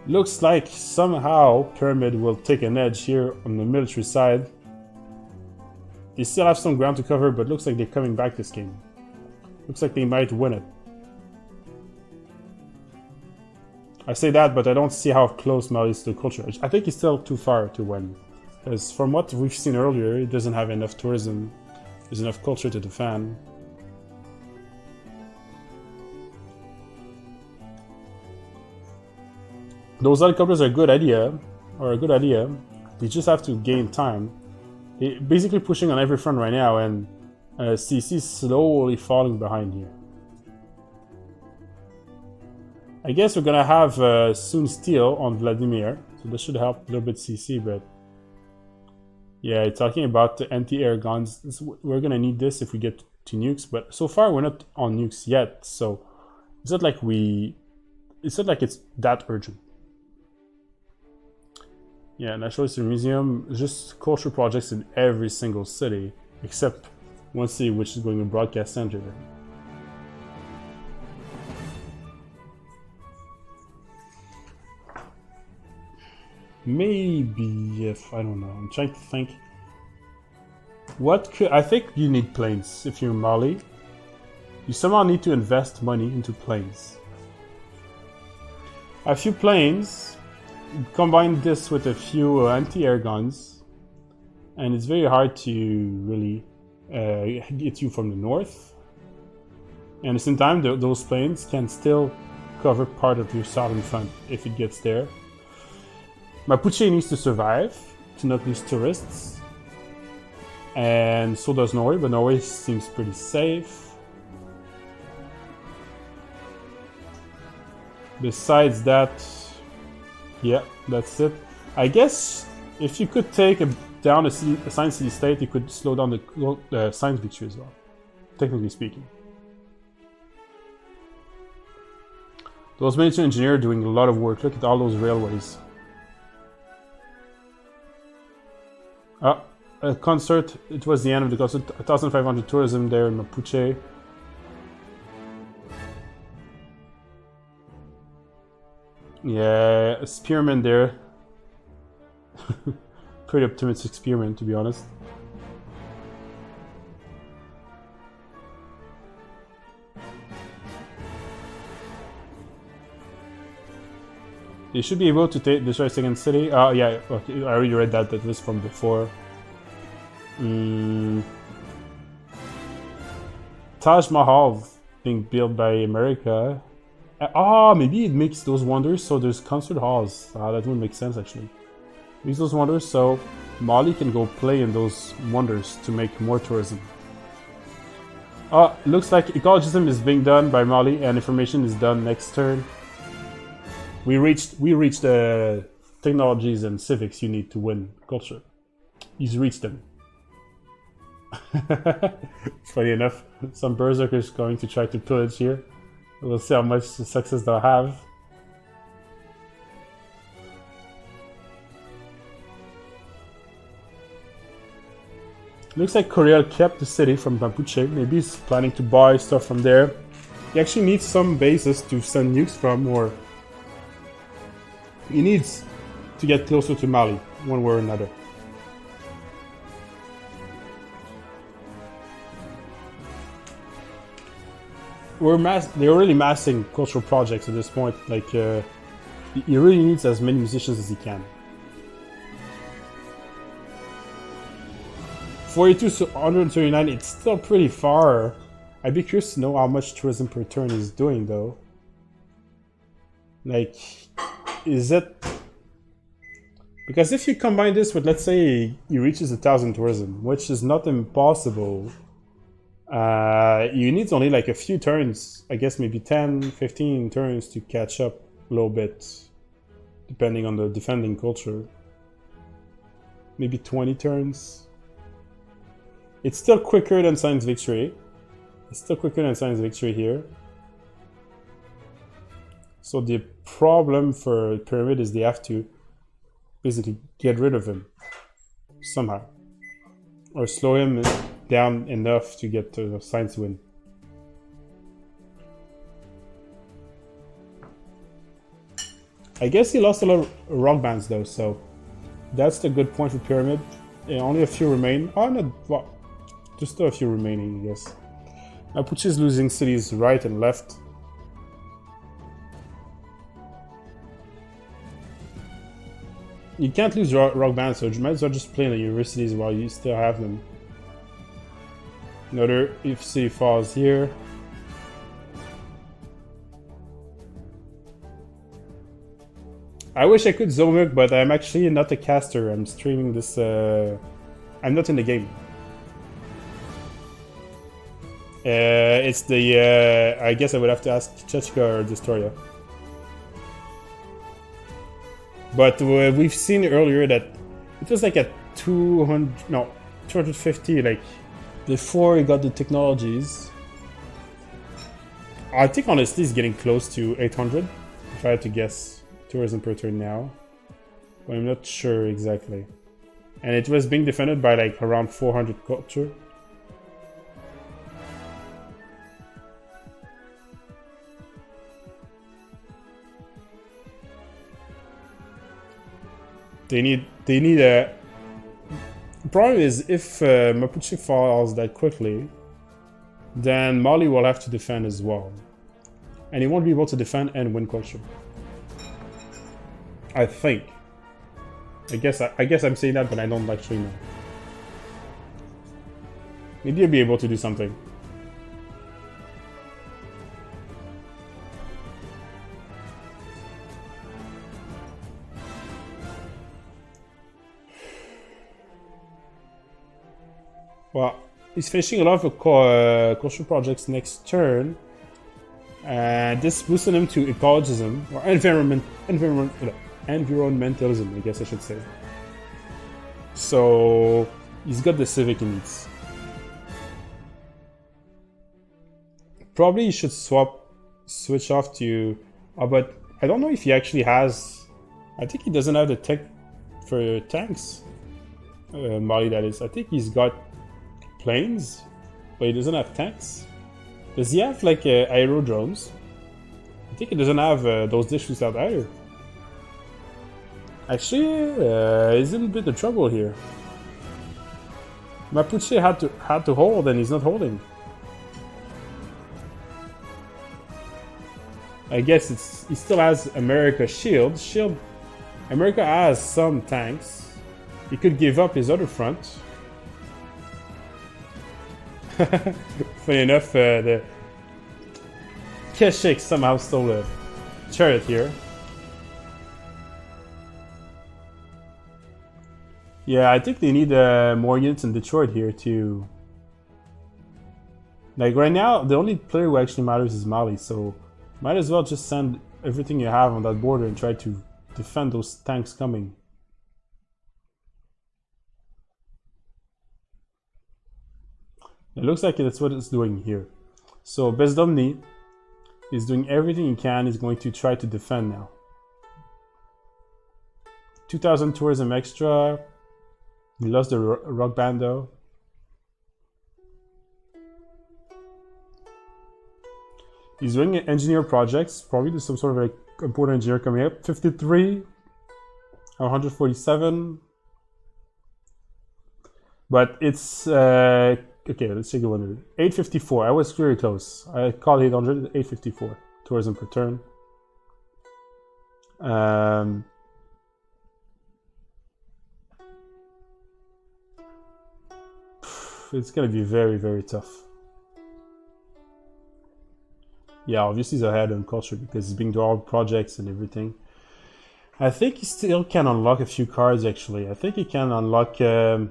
Looks like somehow Pyramid will take an edge here on the military side. They still have some ground to cover, but looks like they're coming back this game. Looks like they might win it. I say that, but I don't see how close Mali is to culture. I think he's still too far to win. Because from what we've seen earlier, it doesn't have enough tourism. There's enough culture to defend. Those helicopters are a good idea. They just have to gain time. They're basically pushing on every front right now, and CC is slowly falling behind here. I guess we're gonna have soon steel on Vladimir, so this should help a little bit CC, but yeah, talking about the anti-air guns, we're gonna need this if we get to nukes, but so far we're not on nukes yet, so it's not like it's that urgent. Yeah, National History Museum, just culture projects in every single city, except one city which is going to broadcast center. Maybe if I don't know. I'm trying to think. What could I think you need planes if you're Mali. You somehow need to invest money into planes. A few planes. Combine this with a few anti-air guns, and it's very hard to really get you from the north. And at the same time, those planes can still cover part of your southern front if it gets there. Mapuche needs to survive to not lose tourists, and so does Norway, but Norway seems pretty safe. Besides that, yeah, that's it. I guess if you could take down a science city-state, you could slow down the science victory as well, technically speaking. Those military engineers are doing a lot of work. Look at all those railways. A concert. It was the end of the concert. 1,500 tourism there in Mapuche. Yeah, a spearman there. Pretty optimistic spearman, to be honest. You should be able to destroy a second city. Oh, yeah, okay, I already read that was from before. Taj Mahal being built by America. Maybe it makes those wonders so there's concert halls. That would make sense actually. Makes those wonders so Mali can go play in those wonders to make more tourism. Looks like ecologism is being done by Mali and information is done next turn. We reached the technologies and civics you need to win culture. He's reached them. Funny enough, some berserkers going to try to pillage here. We'll see how much success they'll have. Looks like Korea kept the city from Mapuche. Maybe he's planning to buy stuff from there. He actually needs some bases to send nukes from, or he needs to get closer to Mali, one way or another. They're really massing cultural projects at this point. Like, he really needs as many musicians as he can. 42 to 139, it's still pretty far. I'd be curious to know how much tourism per turn is doing, though. Like, is it... Because if you combine this with, let's say, he reaches 1,000 tourism, which is not impossible, you need only like a few turns, I guess maybe 10, 15 turns to catch up a little bit, depending on the defending culture. Maybe 20 turns. It's still quicker than Science Victory. It's still quicker than Science Victory here. So the problem for Pyramid is they have to basically get rid of him somehow, or slow him down enough to get the Science win. I guess he lost a lot of rock bands though, so that's the good point for Pyramid. Yeah, only a few remain. Oh, not well, just still a few remaining, I guess. Mapuche is losing cities right and left. You can't lose rock bands, so you might as well just play in the universities while you still have them. Another if city falls here. I wish I could zoom it, but I'm actually not a caster. I'm streaming this. I'm not in the game. It's the. I guess I would have to ask Chechka or Destoria. But we've seen earlier that it was like a 250, like before he got the technologies. I think honestly he's getting close to 800, if I had to guess, tourism per turn now. But I'm not sure exactly. And it was being defended by like around 400 culture. They need a... The problem is, if Mapuche falls that quickly, then Mali will have to defend as well. And he won't be able to defend and win culture. I think. I guess I'm saying that, but I don't actually know. Maybe he'll be able to do something. Well, he's finishing a lot of cultural projects next turn. And this boosted him to ecologism, or environmentalism, I guess I should say. So, he's got the civic he needs. Probably he should switch off to... but I don't know if he actually has... I think he doesn't have the tech for tanks. Mali, that is. I think he's got planes, but he doesn't have tanks. Does he have like aerodromes? I think he doesn't have those dishes out either. Actually, he's in a bit of trouble here. Mapuche had to hold, and he's not holding. I guess he still has America's shield. America has some tanks. He could give up his other front. Funny enough, the Keshik somehow stole a chariot here. Yeah, I think they need more units in Detroit here too. Like right now, the only player who actually matters is Mali, so might as well just send everything you have on that border and try to defend those tanks coming. It looks like that's what it's doing here. So Bezdomni is doing everything he can. He's going to try to defend now. 2,000 tourism extra. He lost the rock band though. He's doing engineer projects. Probably there's some sort of like important engineer coming up. 53, 147. But it's okay. Let's take a one. 854. I was very close. I called 800. 854 tourism per turn. It's gonna be very, very tough. Yeah, obviously he's ahead on culture because he's being all projects and everything. I think he still can unlock a few cards actually. I think he can unlock the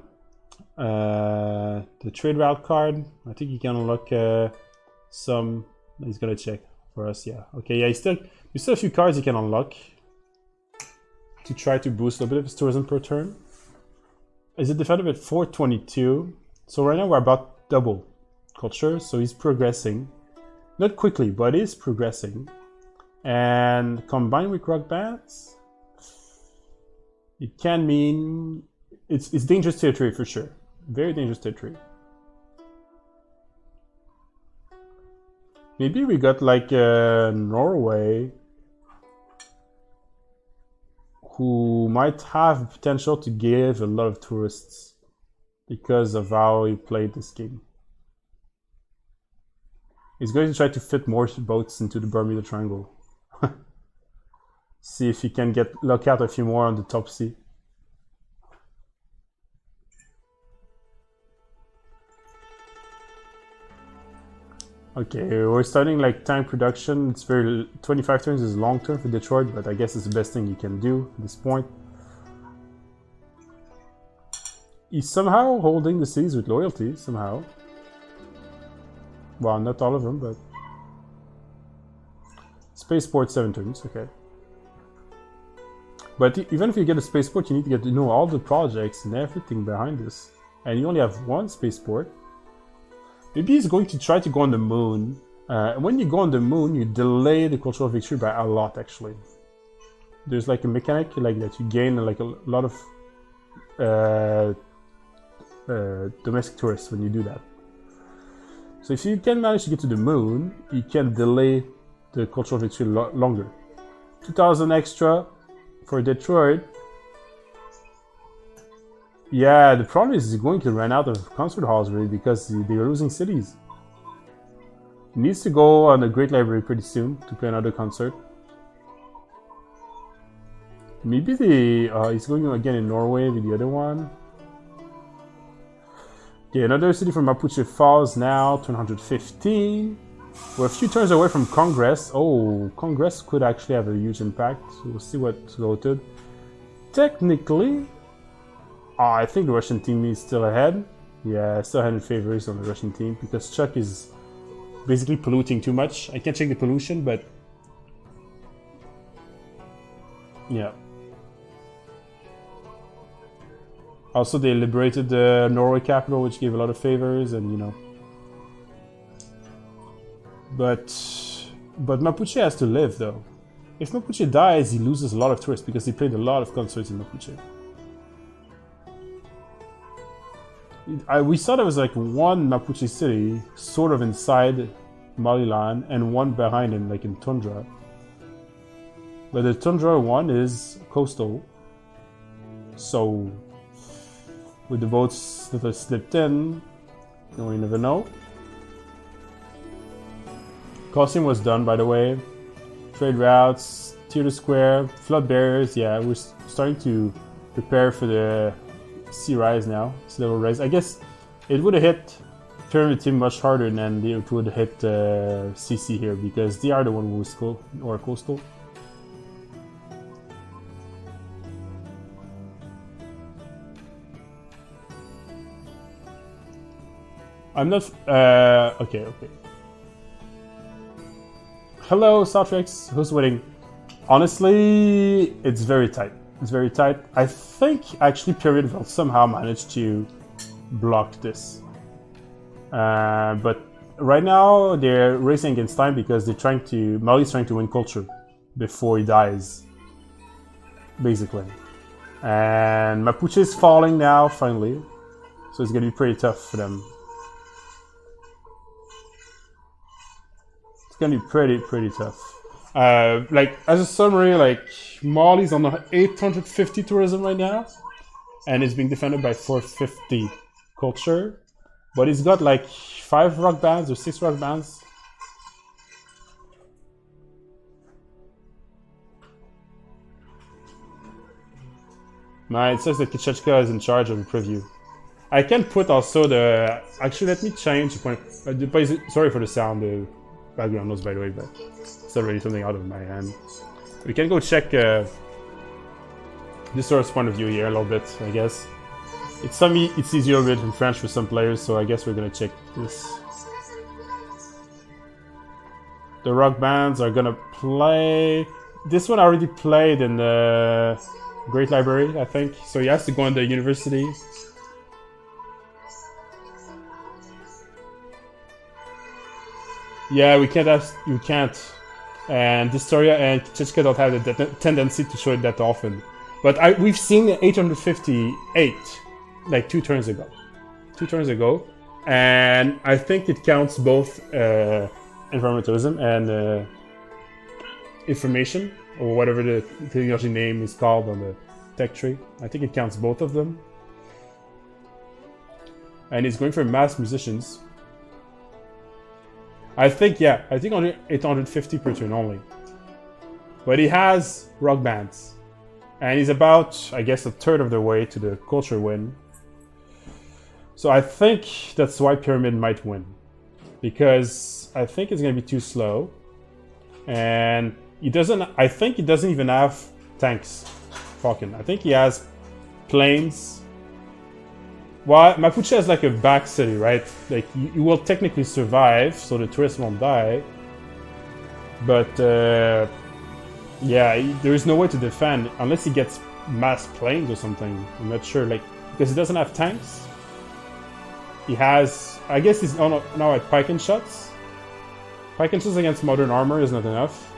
trade route card. I think he can unlock some. He's gonna check for us. Yeah. Okay. Yeah. There's still a few cards he can unlock to try to boost a bit of his tourism per turn. Is it defended at 422? So right now we're about double culture. So he's progressing. Not quickly, but is progressing. And combined with rock bands, it can mean it's dangerous territory for sure. Very dangerous territory. Maybe we got like Norway, who might have potential to give a lot of tourists because of how he played this game. He's going to try to fit more boats into the Bermuda Triangle. See if he can lock out a few more on the top sea. Okay, we're starting like tank production. It's 25 turns is long term for Detroit, but I guess it's the best thing you can do at this point. He's somehow holding the cities with loyalty, somehow. Well, not all of them, but... Spaceport 7 turns, okay. But even if you get a spaceport, you need to get to know all the projects and everything behind this. And you only have one spaceport. Maybe he's going to try to go on the moon. When you go on the moon, you delay the cultural victory by a lot, actually. There's like a mechanic like that. You gain like a lot of domestic tourists when you do that. So if you can manage to get to the moon, you can delay the cultural victory longer. 2,000 extra for Detroit. Yeah, the problem is he's going to run out of concert halls really because they're losing cities. He needs to go on the Great Library pretty soon to play another concert. Maybe he's going again in Norway with the other one. Okay, another city from Mapuche Falls now, 215. We're a few turns away from Congress. Oh, Congress could actually have a huge impact. So we'll see what's voted. Technically, I think the Russian team is still ahead. Yeah, still ahead in favors on the Russian team because Chuck is basically polluting too much. I can't check the pollution, but yeah. Also, they liberated the Norway capital, which gave a lot of favors, and you know. But Mapuche has to live, though. If Mapuche dies, he loses a lot of tourists because he played a lot of concerts in Mapuche. We saw there was like one Mapuche city sort of inside Maliland and one behind him, like in Tundra. But the Tundra one is coastal. So, with the votes that are slipped in, you never know. Costing was done, by the way. Trade routes, tier to square, flood barriers. Yeah, we're starting to prepare for the sea rise now. Sea level rise. I guess it would have hit Pyramid Team much harder than it would hit CC here because they are the one who was coastal. I'm not. Okay. Hello, Southrex. Who's winning? Honestly, it's very tight. It's very tight. I think actually Period will somehow manage to block this. But right now they're racing against time because Mali's trying to win culture before he dies. Basically. And Mapuche is falling now, finally. So it's gonna be pretty tough for them. It's gonna be pretty tough. Like as a summary, like Mali's on the 850 tourism right now, and it's being defended by 450 culture, but it's got like 5 rock bands or 6 rock bands. Nah, it says that Kichechka is in charge of the preview. I can put also the. Actually, let me change the point. Sorry for the sound. Background noise, by the way, but it's already something out of my hand. We can go check this source point of view here a little bit, I guess. It's easier a bit in French for some players, so I guess we're gonna check this. The rock bands are gonna play. This one already played in the Great Library, I think, so he has to go in the university. Yeah, we can't. And Distoria and Kichechka don't have the tendency to show it that often. But we've seen 858, like 2 turns ago. 2 turns ago. And I think it counts both environmentalism and information, or whatever the technology name is called on the tech tree. I think it counts both of them. And he's going for mass musicians. I think only 850 per turn only. But he has rock bands. And he's about, I guess, a third of the way to the culture win. So I think that's why Pyramid might win. Because I think it's going to be too slow. And I think he doesn't even have tanks. Falcon. I think he has planes. Well, Mapuche is like a back city, right? Like, you will technically survive, so the tourists won't die. But, yeah, there is no way to defend unless he gets mass planes or something. I'm not sure, like, because he doesn't have tanks. He has, I guess he's now at pike and shots. Pike and shots against modern armor is not enough.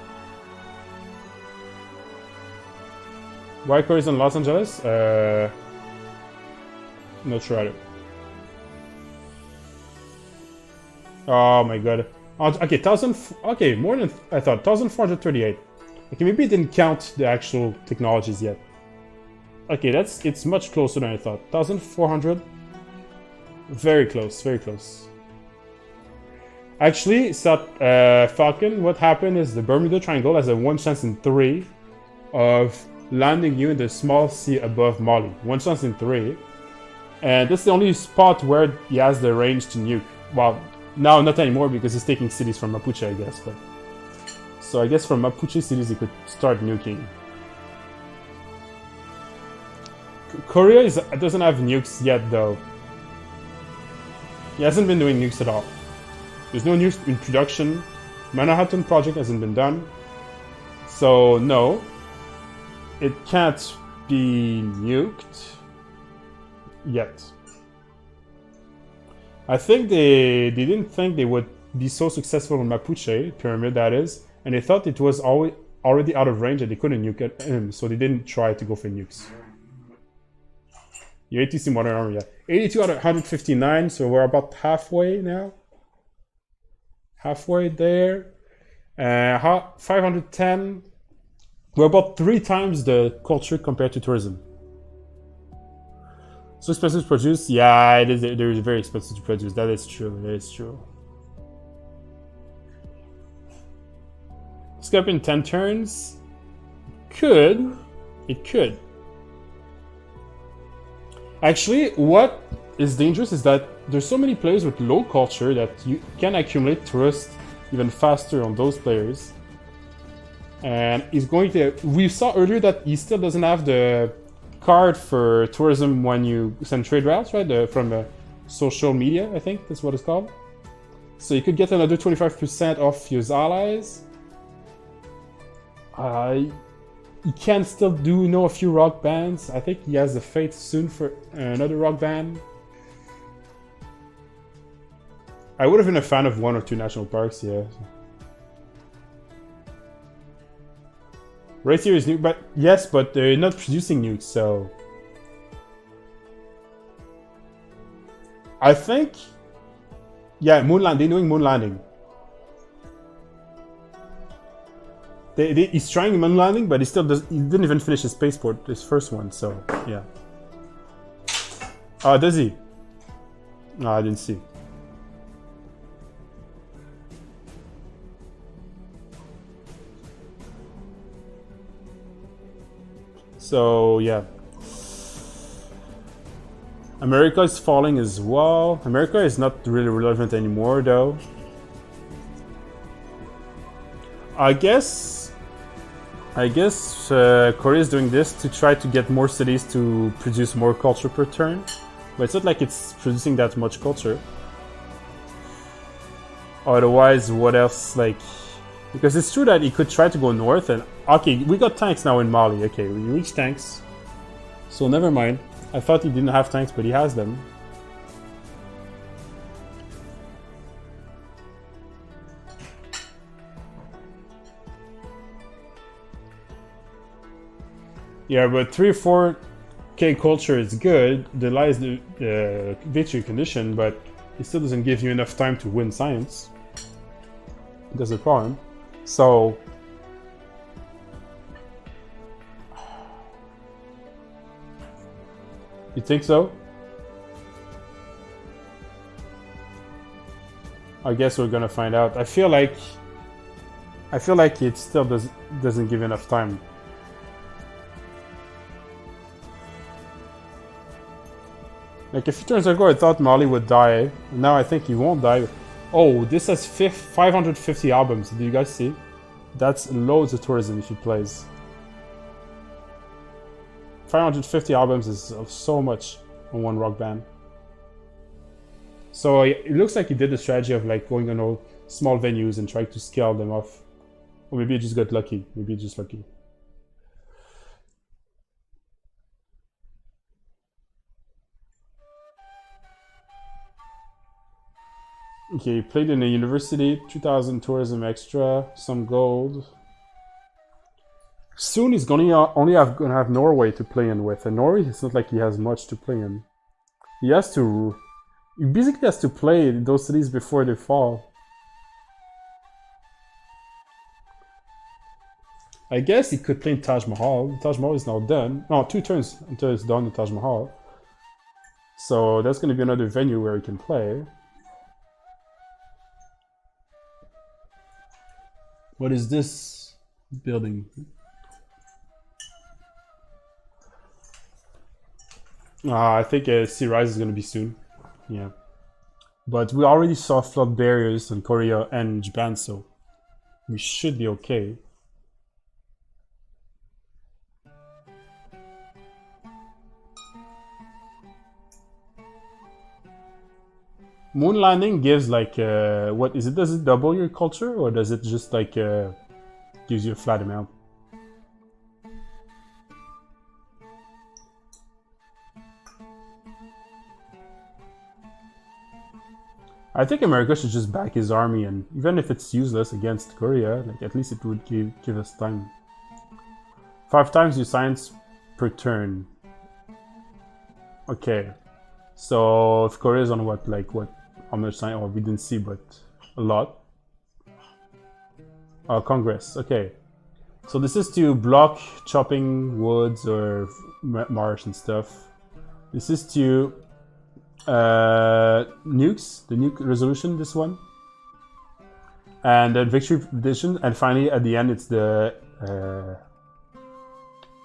Wycor is in Los Angeles? Not sure either. Oh my god. Okay, okay, more than I thought. 1438. Okay, maybe it didn't count the actual technologies yet. Okay, it's much closer than I thought. 1,400. Very close, very close. Actually, Falcon, what happened is the Bermuda Triangle has a 1 chance in 3 of landing you in the small sea above Mali. 1 chance in 3. And that's the only spot where he has the range to nuke. Well, now not anymore because he's taking cities from Mapuche, I guess. But so I guess from Mapuche cities he could start nuking. Korea doesn't have nukes yet, though. He hasn't been doing nukes at all. There's no nukes in production. Manhattan Project hasn't been done. So, no. It can't be nuked yet. I think they didn't think they would be so successful in Mapuche, Pyramid that is, and they thought it was already out of range and they couldn't nuke him, so they didn't try to go for nukes. Your ATC Modern Armor, yeah. 82 out of 159, so we're about halfway now. Halfway there. 510. We're about 3 times the culture compared to tourism. So expensive to produce? Yeah, it is very expensive to produce. That is true. That is true. Skip in 10 turns? Could. It could. Actually, what is dangerous is that there's so many players with low culture that you can accumulate tourists even faster on those players. And he's going to... We saw earlier that he still doesn't have the card for tourism when you send trade routes, right? From social media, I think that's what it's called. So you could get another 25% off your allies. He can still do a few rock bands. I think he has the fate soon for another rock band. I would have been a fan of 1 or 2 national parks, yeah. Right here is nuke, but yes, but they're not producing nukes, so I think, yeah, they're doing moon landing. He's trying moon landing, but he didn't even finish his spaceport, his first one, so yeah. Does he? No, I didn't see. So yeah. America is falling as well. America is not really relevant anymore, though. I guess Korea is doing this to try to get more cities to produce more culture per turn, but it's not like it's producing that much culture. Otherwise, what else? Because it's true that he could try to go north and... Okay, we got tanks now in Mali. Okay, we reached tanks. So never mind. I thought he didn't have tanks, but he has them. Yeah, but 3 or 4k culture is good. There lies the victory condition, but it still doesn't give you enough time to win science. That's the problem. So... You think so? I guess we're gonna find out. I feel like it still doesn't give enough time. Like a few turns ago, I thought Mali would die. Now I think he won't die. Oh, this has 550 albums. Do you guys see? That's loads of tourism if he plays. 550 albums is so much on one rock band. So it looks like he did the strategy of going on all small venues and trying to scale them off. Or maybe he just got lucky. Maybe just lucky. Okay, he played in a university, 2,000 tourism extra, some gold. Soon he's gonna have Norway to play in with, and Norway, it's not like he has much to play in. He basically has to play those cities before they fall. I guess he could play in Taj Mahal. Taj Mahal is now done. No, 2 turns until it's done in Taj Mahal. So that's going to be another venue where he can play. What is this building? I think Sea Rise is going to be soon. Yeah. But we already saw flood barriers in Korea and Japan, so we should be okay. Moon landing gives like what is it? Does it double your culture or does it just like gives you a flat amount? I think America should just back his army, and even if it's useless against Korea, like at least it would give us time. 5 times your science per turn. Okay, so if Korea is on what, like what, how much science? Oh, we didn't see, but a lot. Congress. Okay, so this is to block chopping woods or marsh and stuff. This is to nukes, the nuke resolution, this one, and then victory edition, and finally at the end it's the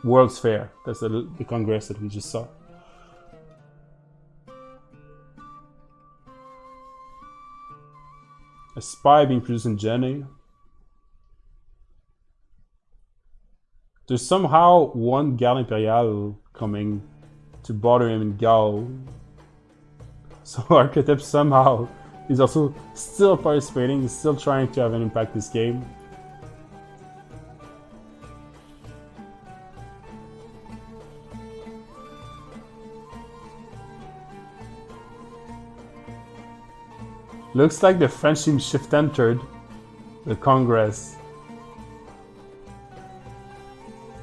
World's Fair. That's the Congress that we just saw. A spy being produced in Jenny. There's somehow one Gal Imperial coming to bother him in Gal. So Archetype somehow is also still participating, he's still trying to have an impact this game. Looks like the French team shift entered the Congress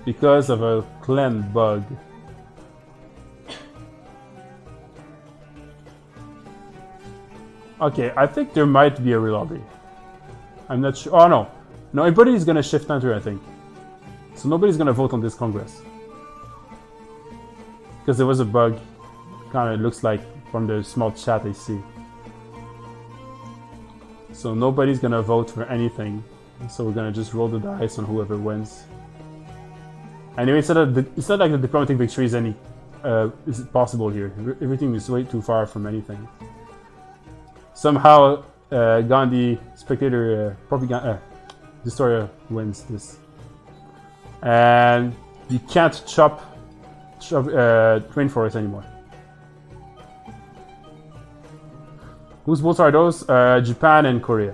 because of a clan bug. Okay, I think there might be a relobby. I'm not sure. Oh no, no, everybody is gonna shift enter, I think. So nobody's gonna vote on this Congress because there was a bug. Kind of looks like from the small chat I see. So nobody's gonna vote for anything. So we're gonna just roll the dice on whoever wins. Anyway, it's not like the diplomatic victory is any is possible here. Everything is way too far from anything. Somehow Gandhi spectator propaganda destroyer wins this, and you can't chop rainforest anymore. Whose votes are those? Japan and Korea.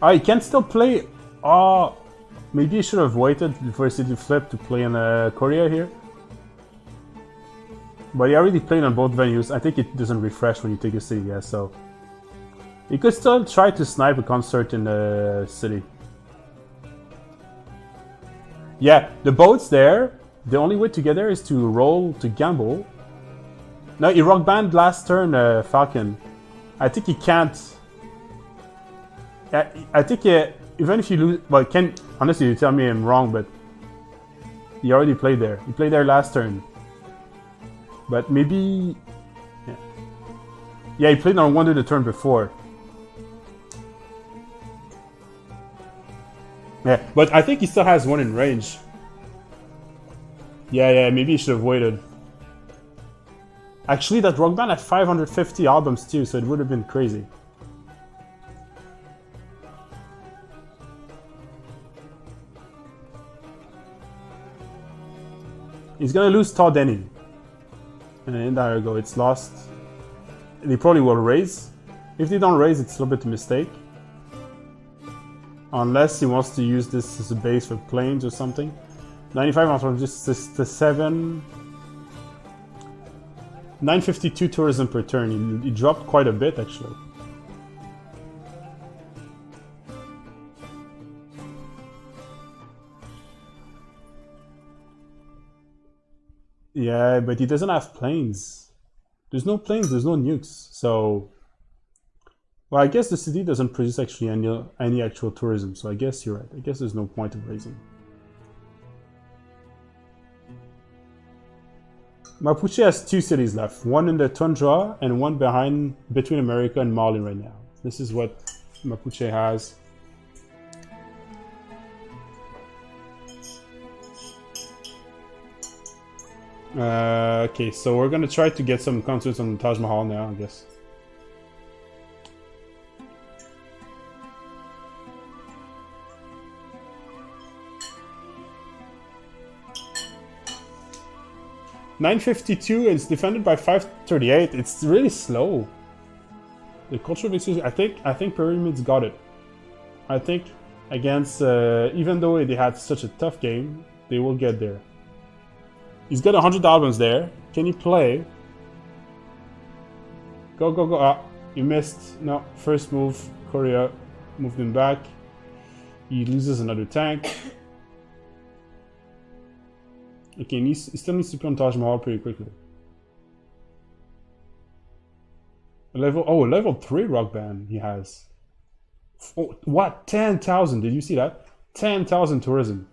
Oh, you can still play. Oh, maybe you should have waited before City Flip to play in Korea here. But he already played on both venues. I think it doesn't refresh when you take a city, yeah, so you could still try to snipe a concert in the city. Yeah, the boat's there. The only way to get there is to roll to gamble. No, he rock band last turn, Falcon. I think he can't. I think even if you lose, well, can honestly you tell me I'm wrong, but he already played there. He played there last turn. But maybe, yeah, he played on Wonder the turn before. Yeah, but I think he still has one in range. Yeah, maybe he should have waited. Actually, that rock band had 550 albums too, so it would have been crazy. He's gonna lose Todd Denny. And there you go, it's lost. They probably will raise. If they don't raise, it's a little bit of a mistake. Unless he wants to use this as a base for planes or something. 95 from just the 7. 952 tourism per turn. He dropped quite a bit actually. Yeah, but he doesn't have planes. There's no planes, there's no nukes. So Well, I guess the city doesn't produce actually any actual tourism, so I guess you're right. I guess there's no point of raising. Mapuche has 2 cities left, one in the tundra and one between America and Mali right now. This is what Mapuche has. Okay, so we're gonna try to get some concerts on the Taj Mahal now, I guess. .952 and it's defended by 538. It's really slow. The cultural victory. I think Pyramids got it. I think against even though they had such a tough game, they will get there. He's got 100 albums there. Can you play? Go, go, go. Ah, you missed. No, first move. Korea moved him back. He loses another tank. Okay, he still needs to play on Taj Mahal pretty quickly. Level 3 rock band he has. Oh, what? 10,000. Did you see that? 10,000 tourism.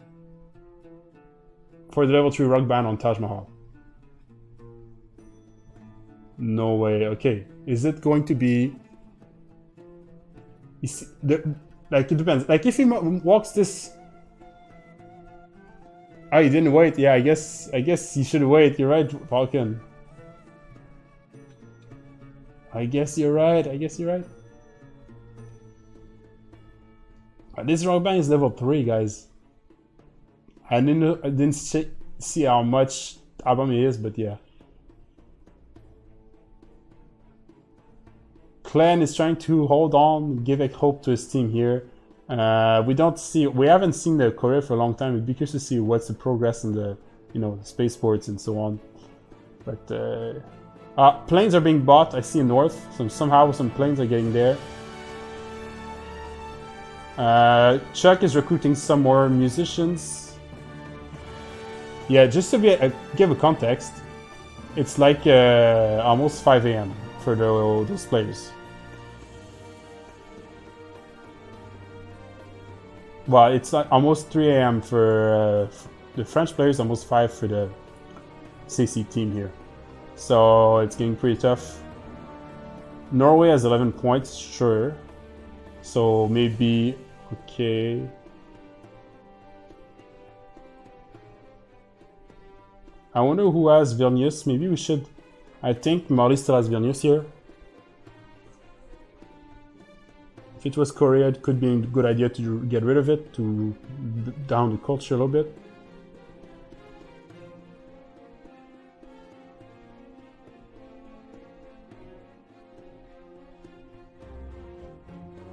For the level 3 rock band on Taj Mahal. No way. Okay. Is it going to be... Like, it depends. Like, if he walks this... Oh, he didn't wait. Yeah, I guess he should wait. You're right, Falcon. I guess you're right. This rock band is level 3, guys. I didn't see how much album it is, but yeah. Clan is trying to hold on, give a hope to his team here. We haven't seen the Korea for a long time. It'd be curious to see what's the progress in the, spaceports and so on. But planes are being bought. I see north. Somehow some planes are getting there. Chuck is recruiting some more musicians. Yeah, just to give a context, it's like almost 5 a.m. for those players. Well, it's like almost 3 a.m. for the French players, almost 5 for the CC team here. So it's getting pretty tough. Norway has 11 points, sure. So maybe, okay. I wonder who has Vilnius. Maybe we should... I think Mali still has Vilnius here. If it was Korea, it could be a good idea to get rid of it, to down the culture a little bit.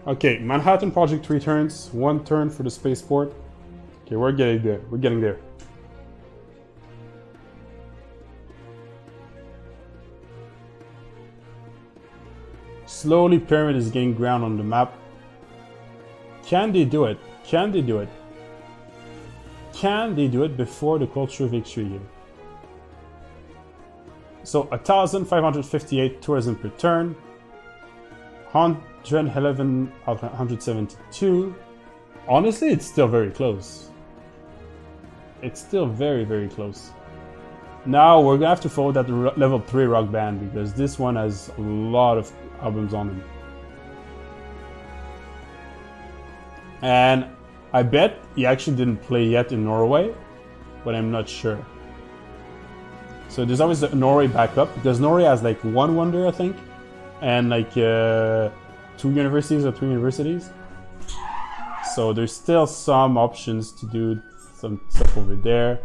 Okay, Manhattan Project 3 turns, 1 turn for the spaceport. Okay, we're getting there. Slowly, Pyramid is gaining ground on the map. Can they do it? Can they do it before the cultural victory here? So 1,558 tourism per turn. 111 of 172. Honestly, it's still very close. It's still very, very close. Now we're gonna have to follow that level 3 rock band because this one has a lot of albums on them. And I bet he actually didn't play yet in Norway, but I'm not sure. So there's always a Norway backup because Norway has like 1 wonder, I think, and like 2 universities or 3 universities. So there's still some options to do some stuff over there.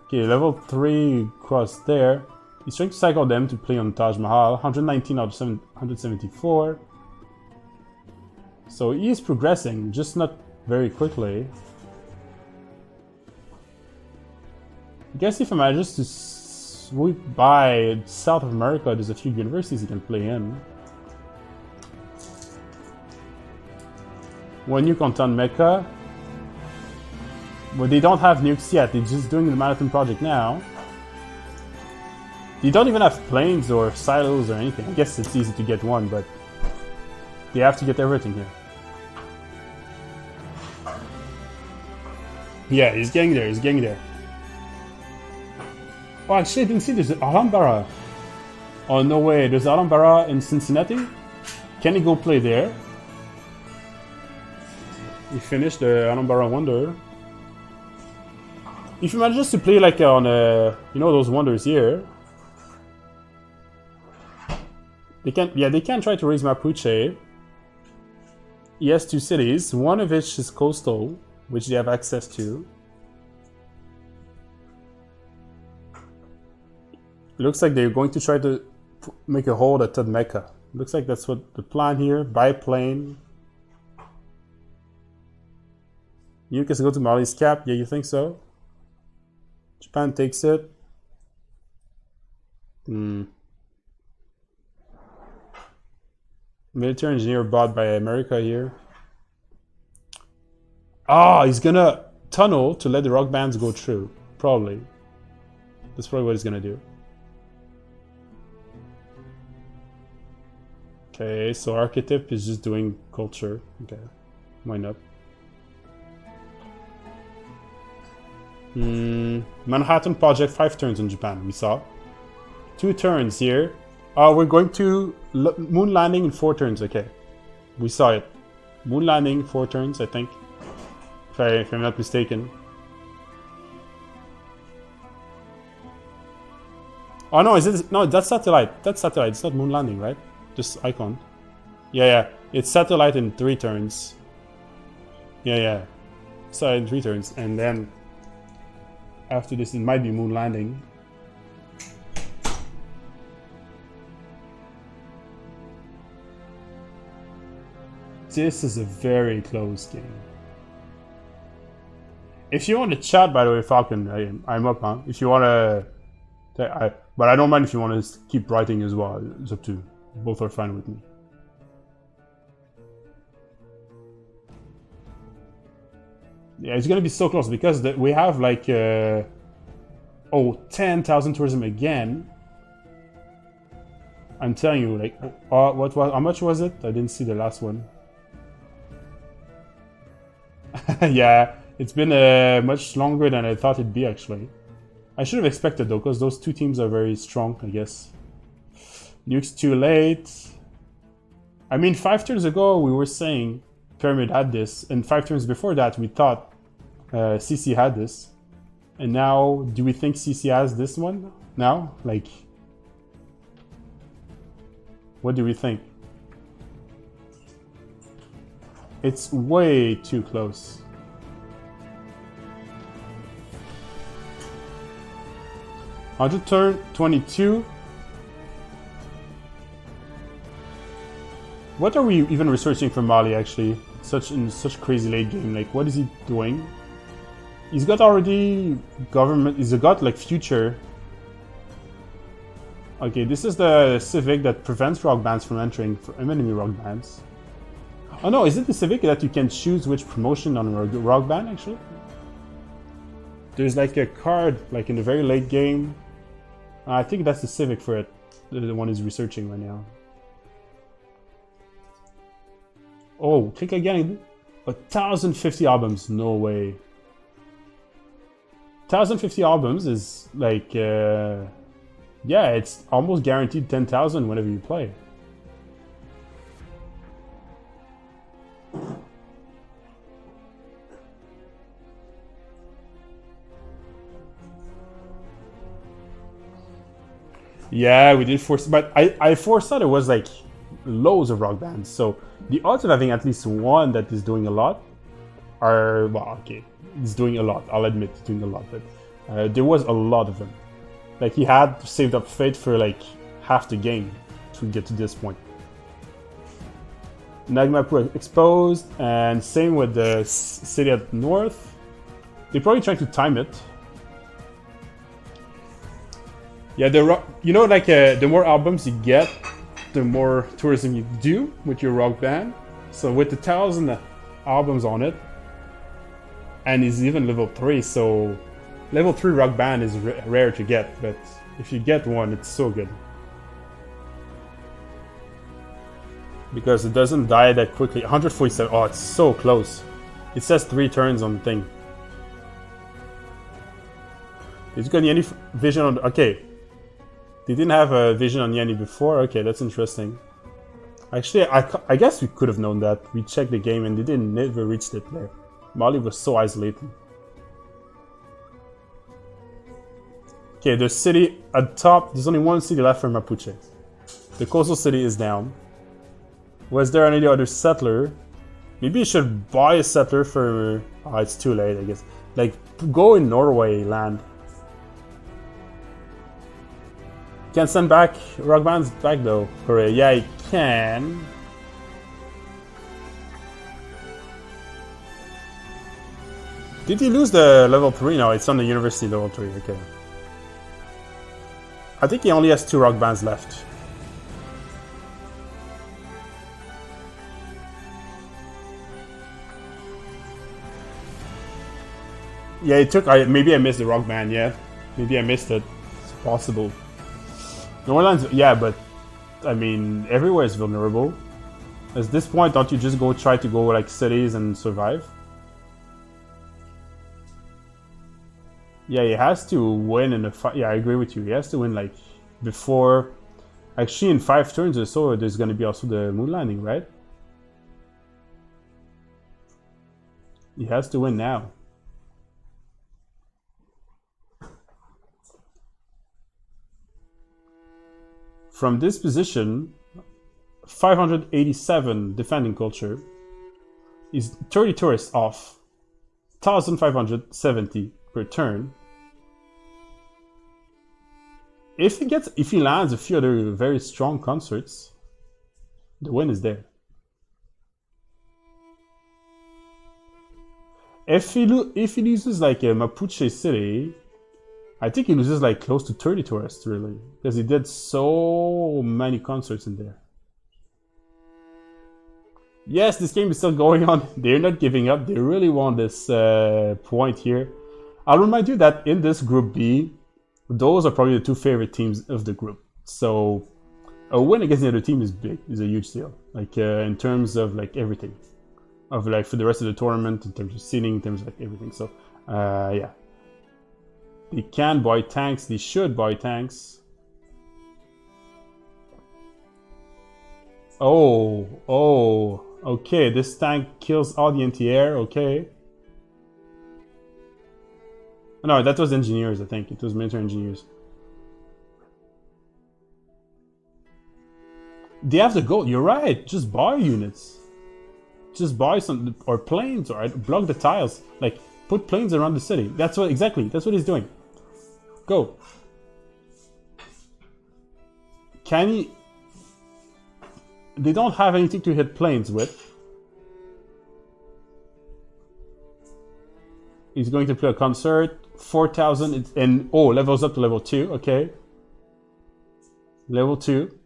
Okay, level 3 cross there. He's trying to cycle them to play on Taj Mahal. 119 out of 174. So he is progressing, just not very quickly. I guess if he manages to sweep by South of America, there's a few universities he can play in. One nuke on Tan Mecca. But they don't have nukes yet, they're just doing the Manhattan Project now. They don't even have planes or silos or anything. I guess it's easy to get one, but they have to get everything here. Yeah, he's getting there, he's getting there. Oh, actually, I didn't see there's Alhambra. Oh, no way, there's Alhambra in Cincinnati? Can he go play there? He finished the Alhambra Wonder. If he manages to play like on you know, those wonders here, they can try to raise Mapuche. He has 2 cities, one of which is coastal, which they have access to. It looks like they're going to try to make a hold at Mecca. Looks like that's what the plan here. Biplane. You can go to Mali's cap. Yeah, you think so? Japan takes it. Military engineer bought by America here. Ah, he's gonna tunnel to let the rock bands go through. Probably. That's probably what he's gonna do. Okay, so archetype is just doing culture. Okay, why not? Manhattan Project 5 turns in Japan, we saw. 2 turns here. We're going to moon landing in 4 turns, okay. We saw it. Moon landing, 4 turns, I think. If I'm not mistaken. Oh no, is it? No, that's satellite. That's satellite. It's not moon landing, right? Just icon. Yeah. It's satellite in 3 turns. Yeah. Satellite in 3 turns, and then after this, it might be moon landing. This is a very close game. If you want to chat, by the way, Falcon, I'm up, huh? If you want to... but I don't mind if you want to keep writing as well. It's up to you. Both are fine with me. Yeah, it's gonna be so close because we have like 10,000 tourism again. I'm telling you, like, how much was it? I didn't see the last one. Yeah, it's been much longer than I thought it'd be, actually. I should have expected, though, because those 2 teams are very strong, I guess. Nuke's too late. I mean, 5 turns ago, we were saying Pyramid had this, and 5 turns before that, we thought CC had this. And now, do we think CC has this one now? Like, what do we think? It's way too close. On to turn 22. What are we even researching for Mali, actually? In such crazy late game. Like, what is he doing? He's got already government. He's got like future. Okay, this is the civic that prevents rock bands from entering enemy rock bands. Oh no, is it the civic that you can choose which promotion on a rock band, actually? There's like a card, like in the very late game. I think that's the civic for it. The one he's researching right now. Oh, click again. 1,050 albums, no way. 1,050 albums is like, yeah, it's almost guaranteed 10,000 whenever you play. Yeah, we did force, but I foresaw there was like loads of rock bands, so the odds of having at least one that is doing a lot are, well, okay, it's doing a lot, I'll admit it's doing a lot, but there was a lot of them. Like, he had saved up Fate for like half the game to get to this point. Nagmapu exposed, and same with the city at north. They're probably trying to time it. Yeah, you know, like the more albums you get, the more tourism you do with your rock band. So with the 1,000 albums on it, and it's even level 3, so level 3 rock band is rare to get, but If you get one, it's so good. Because it doesn't die that quickly. 147. Oh, it's so close. It says 3 turns on the thing. Did you got any vision on... Okay. They didn't have a vision on Yanni before? Okay, that's interesting. Actually, I guess we could have known that. We checked the game and they didn't never reach it there. Mali was so isolated. Okay, the city at top, there's only one city left for Mapuche. The coastal city is down. Was there any other settler? Maybe you should buy a settler for... Oh, it's too late, I guess. Like, go in Norway land. Can send back rock bands back though. Hooray. Yeah, you can. Did he lose the level 3? No, it's on the university level 3. Okay. I think he only has 2 rock bands left. Yeah, it took... maybe I missed the rock band, yeah. Maybe I missed it. It's possible. New Orleans, yeah, but... I mean, everywhere is vulnerable. At this point, don't you just go try to go, like, cities and survive? Yeah, he has to win in the fight. Yeah, I agree with you. He has to win, like, before... Actually, in 5 turns or so, there's gonna be also the moon landing, right? He has to win now. From this position, 587 defending culture is 30 tourists off, 1,570 per turn. If he lands a few other very strong concerts, the win is there. If he loses like a Mapuche city, I think he loses like close to 30 tourists, really, because he did so many concerts in there. Yes, this game is still going on. They're not giving up. They really want this point here. I'll remind you that in this Group B, those are probably the 2 favorite teams of the group. So a win against the other team is big, is a huge deal. Like in terms of like everything, of like for the rest of the tournament, in terms of seeding, in terms of like everything. So yeah. They can buy tanks, they should buy tanks. Oh, okay, this tank kills all the anti-air, okay. No, that was engineers, I think. It was military engineers. They have the gold, you're right, just buy units. Just buy some, or planes, or block the tiles. Like, put planes around the city. That's what, exactly, that's what he's doing. Go. Can he... They don't have anything to hit planes with. He's going to play a concert. 4,000 and... Oh, levels up to level 2. Okay. Level 2.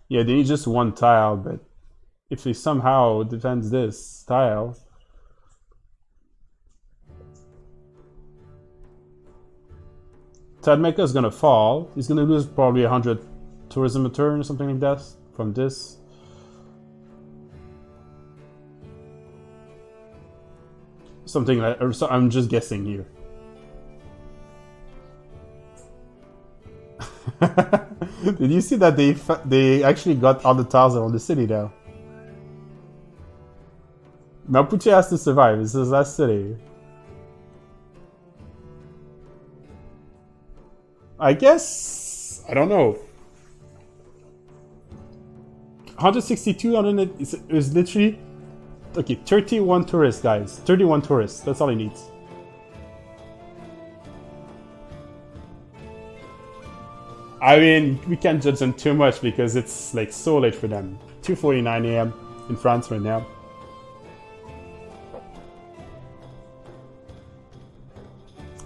Yeah, they need just 1 tile, but... If he somehow defends this tile... Tadmeka is gonna fall. He's gonna lose probably 100 tourism a turn or something like that from this. Something like, or so, I'm just guessing here. Did you see that they actually got all the tiles around the city now? Mapuche has to survive. It's his last city. I guess, I don't know. 162 on it is literally, okay, 31 tourists, guys. 31 tourists, that's all he needs. I mean, we can't judge them too much because it's like so late for them. 2:49 AM in France right now.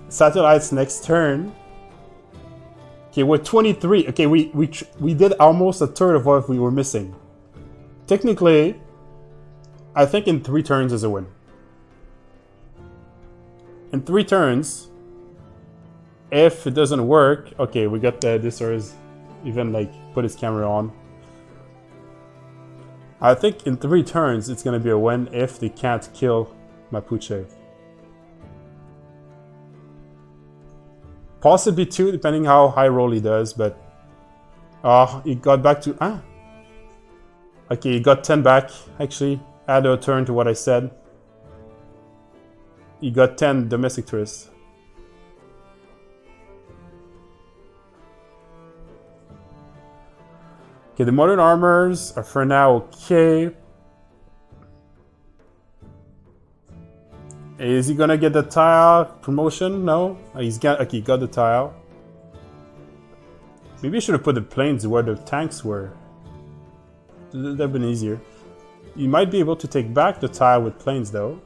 Satellites next turn. Okay, we're 23. Okay, we did almost a third of what we were missing. Technically, I think in 3 turns is a win. in 3 turns, if it doesn't work, okay, we got this or is even like put his camera on. I think in 3 turns it's gonna be a win if they can't kill Mapuche. Possibly 2, depending how high roll he does, but he got back to okay, he got 10 back. Actually, add a turn to what I said. He got 10 domestic tourists. Okay, the modern armors are for now okay. Is he gonna get the tile promotion? No, he's got. Okay, he got the tile. Maybe I should have put the planes where the tanks were. That'd have been easier. You might be able to take back the tile with planes, though.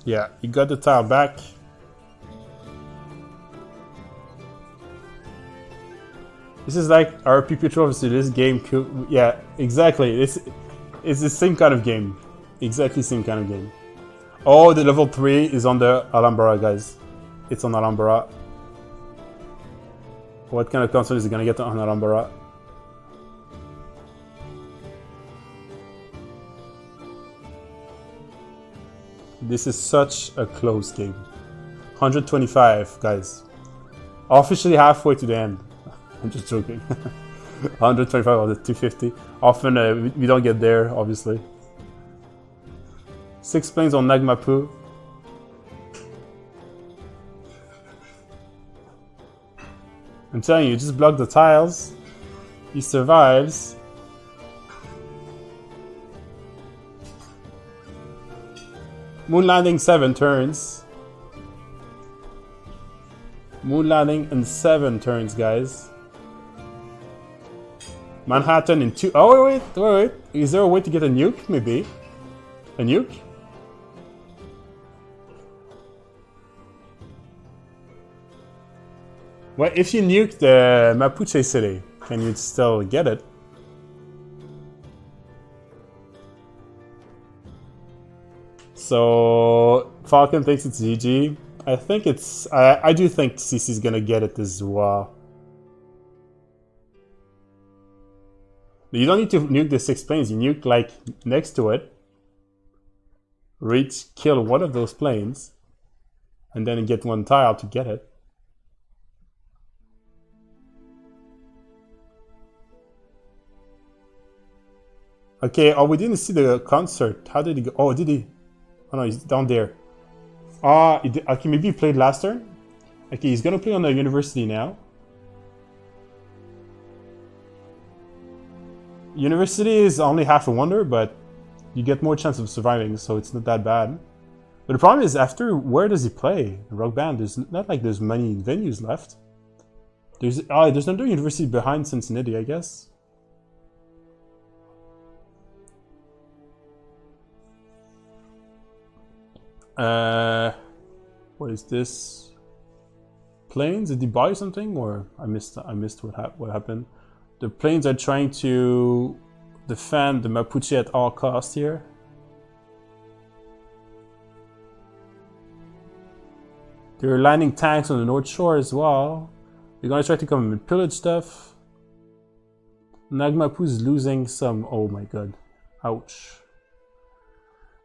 Yeah, he got the tile back. This is like our PP trophy. This game could, yeah, exactly. It's the same kind of game. Exactly same kind of game. Oh, the level 3 is on the Alhambra, guys. It's on Alhambra. What kind of console is he gonna get on Alhambra? This is such a close game. 125, guys. Officially halfway to the end. I'm just joking. 125 of the 250. Often we don't get there, obviously. 6 planes on Nagmapu. I'm telling you, just block the tiles. He survives. Moon landing 7 turns. Moon landing in 7 turns, guys. Manhattan in 2. Oh, wait. Is there a way to get a nuke? Maybe. A nuke? Well, if you nuke the Mapuche city, can you still get it? So Falcon thinks it's GG. I think it's. I do think CC's gonna get it as well. You don't need to nuke the 6 planes. You nuke like next to it. Kill one of those planes, and then get 1 tile to get it. Okay. Oh, we didn't see the concert. How did he go? Oh, did he? Oh no, he's down there. Okay, maybe he played last turn. Okay, he's gonna play on the university now. University is only half a wonder, but you get more chance of surviving, so it's not that bad. But the problem is, after, where does he play? Rock band. There's not like there's many venues left. There's another university behind Cincinnati, I guess. What is this? Planes? Did he buy something, or I missed what happened? The planes are trying to defend the Mapuche at all costs here. They're landing tanks on the North Shore as well. They're gonna try to come and pillage stuff. Nagmapu is losing some. Oh my god. Ouch.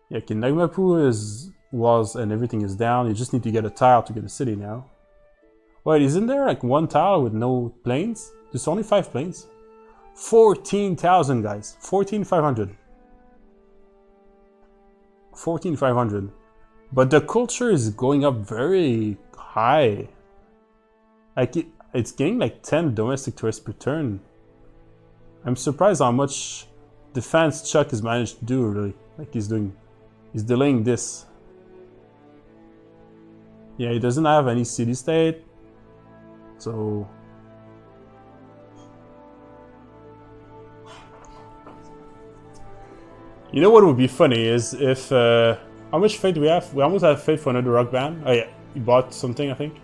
Yeah, okay, Nagmapu was and everything is down. You just need to get a tile to get a city now. Wait, isn't there like 1 tile with no planes? There's only 5 planes. 14,000 guys. 14,500. 14,500. But the culture is going up very high. Like it's getting like 10 domestic tourists per turn. I'm surprised how much defense Chuck has managed to do, really. Like he's delaying this. Yeah, he doesn't have any city-state. So you know what would be funny is if how much faith do we have? We almost have faith for another rock band. Oh yeah, he bought something, I think.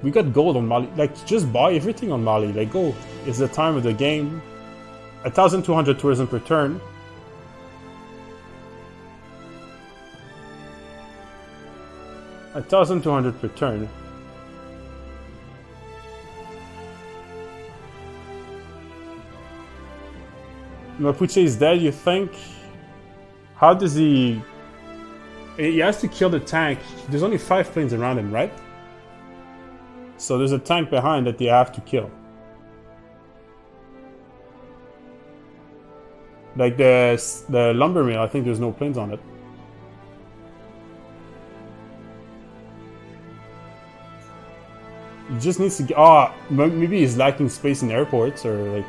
We got gold on Mali. Like, just buy everything on Mali. Like, go. It's the time of the game. 1,200 tourism per turn. 1,200 per turn. Mapuche is dead, you think? How does he... He has to kill the tank. There's only 5 planes around him, right? So there's a tank behind that they have to kill. Like the lumber mill, I think there's no planes on it. He just needs to get... Oh, maybe he's lacking space in airports, or like...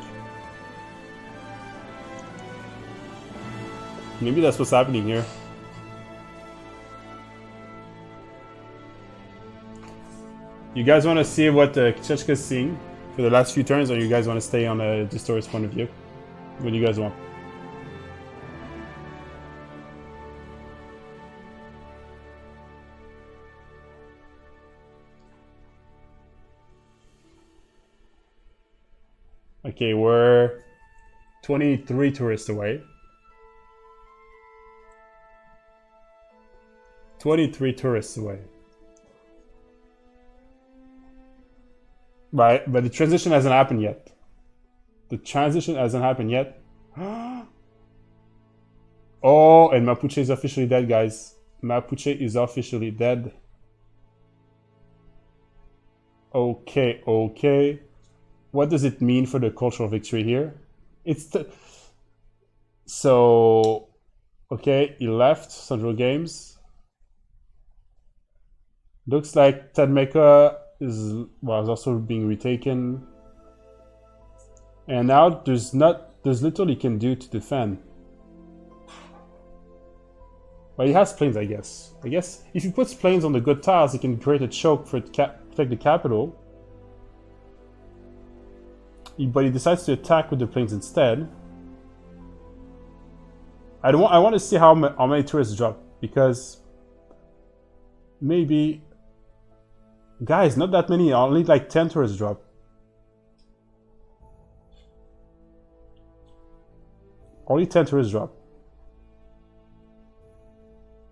Maybe that's what's happening here. You guys want to see what Kichechka's seeing for the last few turns, or you guys want to stay on the Distor's point of view? What do you guys want? Okay, we're 23 tourists away. 23 tourists away. Right, but the transition hasn't happened yet. The transition hasn't happened yet. Oh, and Mapuche is officially dead, guys. Mapuche is officially dead. Okay, okay. What does it mean for the cultural victory here? It's the... So... Okay, he left Central Games. Looks like Tadmeka is also being retaken. And now there's little he can do to defend. But he has planes, I guess. I guess if he puts planes on the good tiles, he can create a choke for protect the capital. But he decides to attack with the planes instead. I want to see how many tourists drop, because maybe, guys, not that many. Only like 10 tourists drop. Only 10 tourists drop,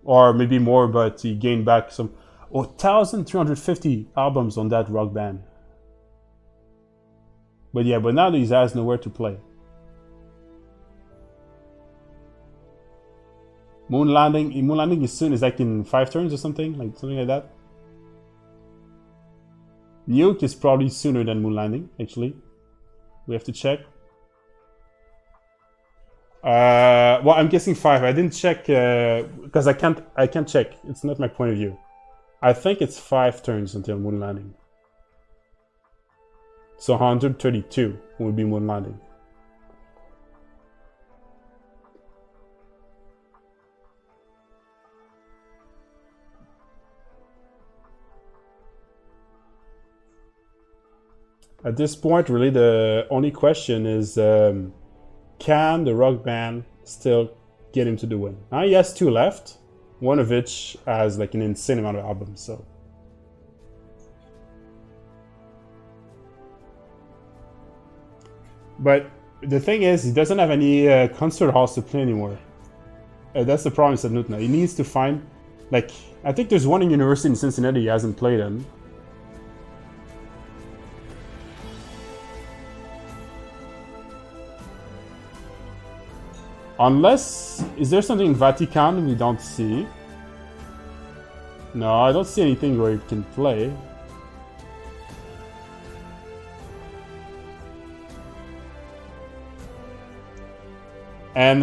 or maybe more, but he gained back some. 1,350 albums on that rock band. But yeah, but now he has nowhere to play. Moon landing is soon. Is like in 5 turns or something like that. Nuke is probably sooner than moon landing. Actually, we have to check. Well, I'm guessing 5. I didn't check because I can't check. It's not my point of view. I think it's 5 turns until moon landing. So 132 will be moon landing. At this point, really, the only question is, can the rock band still get him to the win? Now he has 2 left, one of which has like an insane amount of albums, so. But the thing is, he doesn't have any concert halls to play anymore. That's the problem with Nutna. He needs to find, like, I think there's one in University in Cincinnati he hasn't played in. Unless, is there something in Vatican we don't see? No, I don't see anything where he can play. And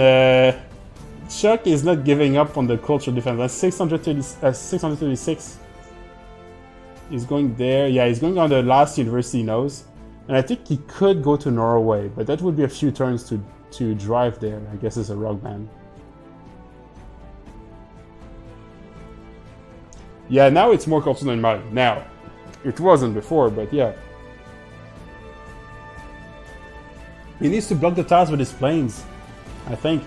Chuck is not giving up on the cultural defense. That's 636. He's going there. Yeah, he's going on the last university he knows. And I think he could go to Norway, but that would be a few turns to drive there. I guess it's a rock band. Yeah, now it's more cultural than mine. Now, it wasn't before, but yeah. He needs to block the tiles with his planes. I think.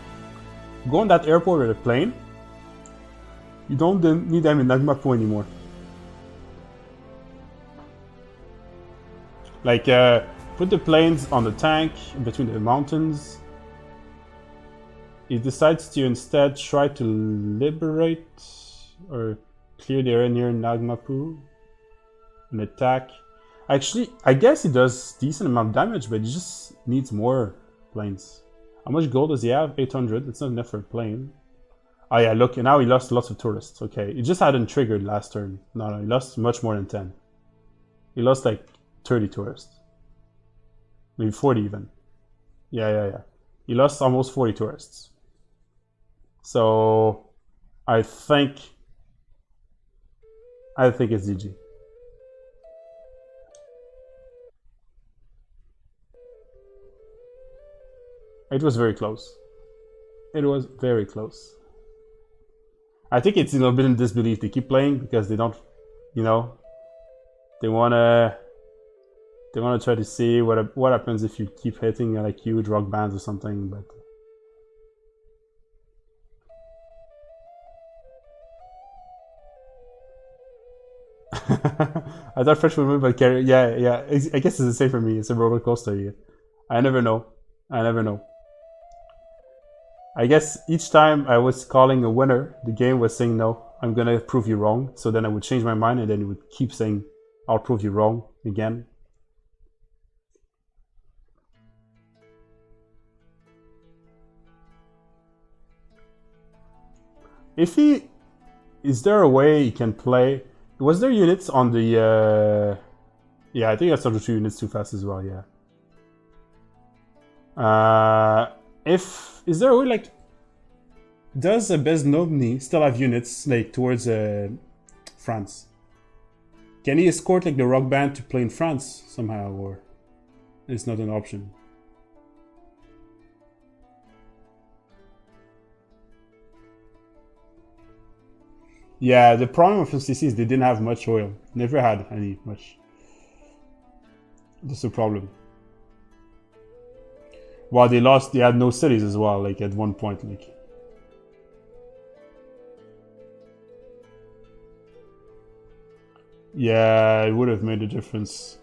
Go on that airport with a plane. You don't need them in Nagmapu anymore. Like, put the planes on the tank in between the mountains. He decides to instead try to liberate or clear the area near Nagmapu. An attack. Actually, I guess he does decent amount of damage, but he just needs more planes. How much gold does he have? 800. It's not enough for a plane. Oh yeah, look, now he lost lots of tourists. Okay, he just hadn't triggered last turn. No, he lost much more than 10. He lost like 30 tourists. Maybe 40 even. Yeah. He lost almost 40 tourists. So, I think it's GG. It was very close. It was very close. I think it's a little bit in disbelief. They keep playing because they don't, you know, they wanna try to see what happens if you keep hitting like huge rock bands or something. But I thought French would win, but carry. Yeah. I guess it's the same for me. It's a roller coaster. Yeah. I never know. I guess each time I was calling a winner, the game was saying, no, I'm gonna prove you wrong. So then I would change my mind and then it would keep saying, I'll prove you wrong again. Is there a way he can play? Was there units on the, yeah, I think I started 2 units too fast as well, yeah. Is there a way, like, does Beznomny still have units, like, towards France? Can he escort, like, the rock band to play in France somehow, or it's not an option? Yeah, the problem with FCC is they didn't have much oil. Never had any much. That's the problem. Well, they had no cities as well, like at one point, like. Yeah, it would have made a difference.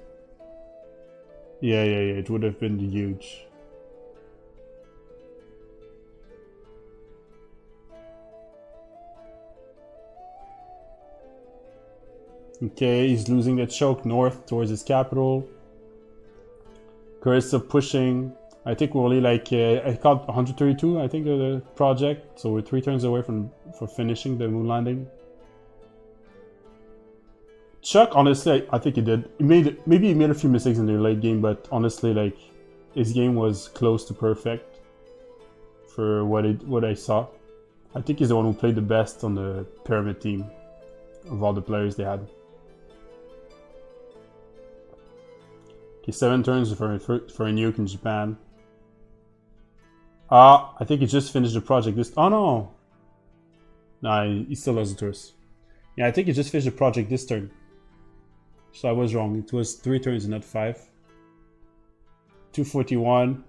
Yeah, it would have been huge. Okay, he's losing the choke north towards his capital. Curse pushing. I think we're only like, I caught 132, I think, of the project. So we're 3 turns away for finishing the moon landing. Chuck, honestly, I think he did. Maybe he made a few mistakes in the late game, but honestly, like, his game was close to perfect for what I saw. I think he's the one who played the best on the pyramid team of all the players they had. Okay, 7 turns for a nuke in Japan. I think he just finished the project this... Oh no! Nah, he still has a tourist. Yeah, I think he just finished the project this turn. So I was wrong. It was 3 turns and not 5. 241.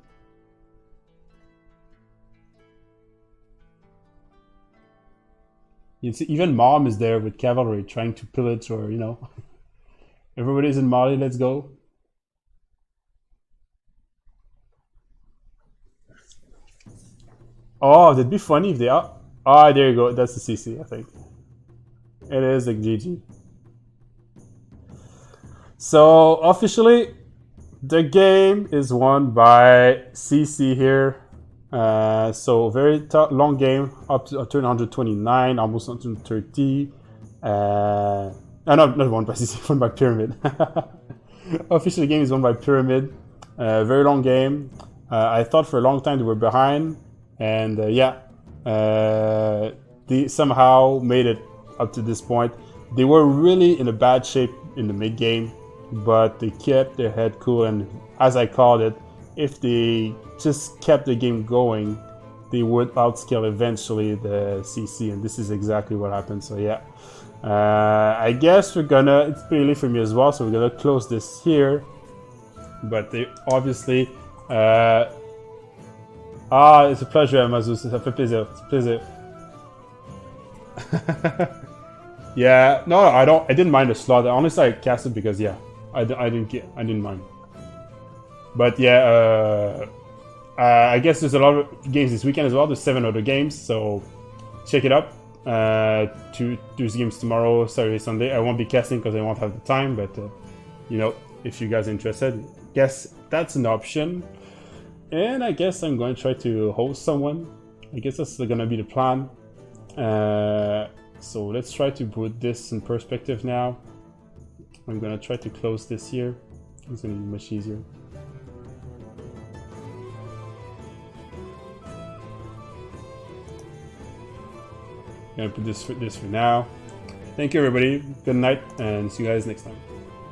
You see, even Mom is there with cavalry trying to pillage, or, you know. Everybody's in Mali, let's go. Oh, that'd be funny if they are. Ah, there you go. That's the CC, I think. It is like GG. So, officially, the game is won by CC here. So, very long game, up to turn 129, almost 130. No, not won by CC, won by Pyramid. Officially, the game is won by Pyramid. Very long game. I thought for a long time they were behind. And they somehow made it up to this point. They were really in a bad shape in the mid game, but they kept their head cool. And as I called it, if they just kept the game going, they would outscale eventually the CC. And this is exactly what happened. So yeah, I guess it's pretty late for me as well. So we're gonna close this here. But they obviously. It's a pleasure, Amazu. Ça fait plaisir. C'est plaisir. Yeah, no, I didn't mind the slot. Honestly, I cast it because I didn't mind. But yeah, I guess there's a lot of games this weekend as well. There's 7 other games, so check it up. Tuesday games tomorrow, Saturday, Sunday. I won't be casting because I won't have the time, but you know, if you guys are interested, guess that's an option. And I guess I'm going to try to host someone. I guess that's going to be the plan. So let's try to put this in perspective now. I'm going to try to close this here. It's going to be much easier. I'm going to put this for now. Thank you, everybody. Good night, and see you guys next time.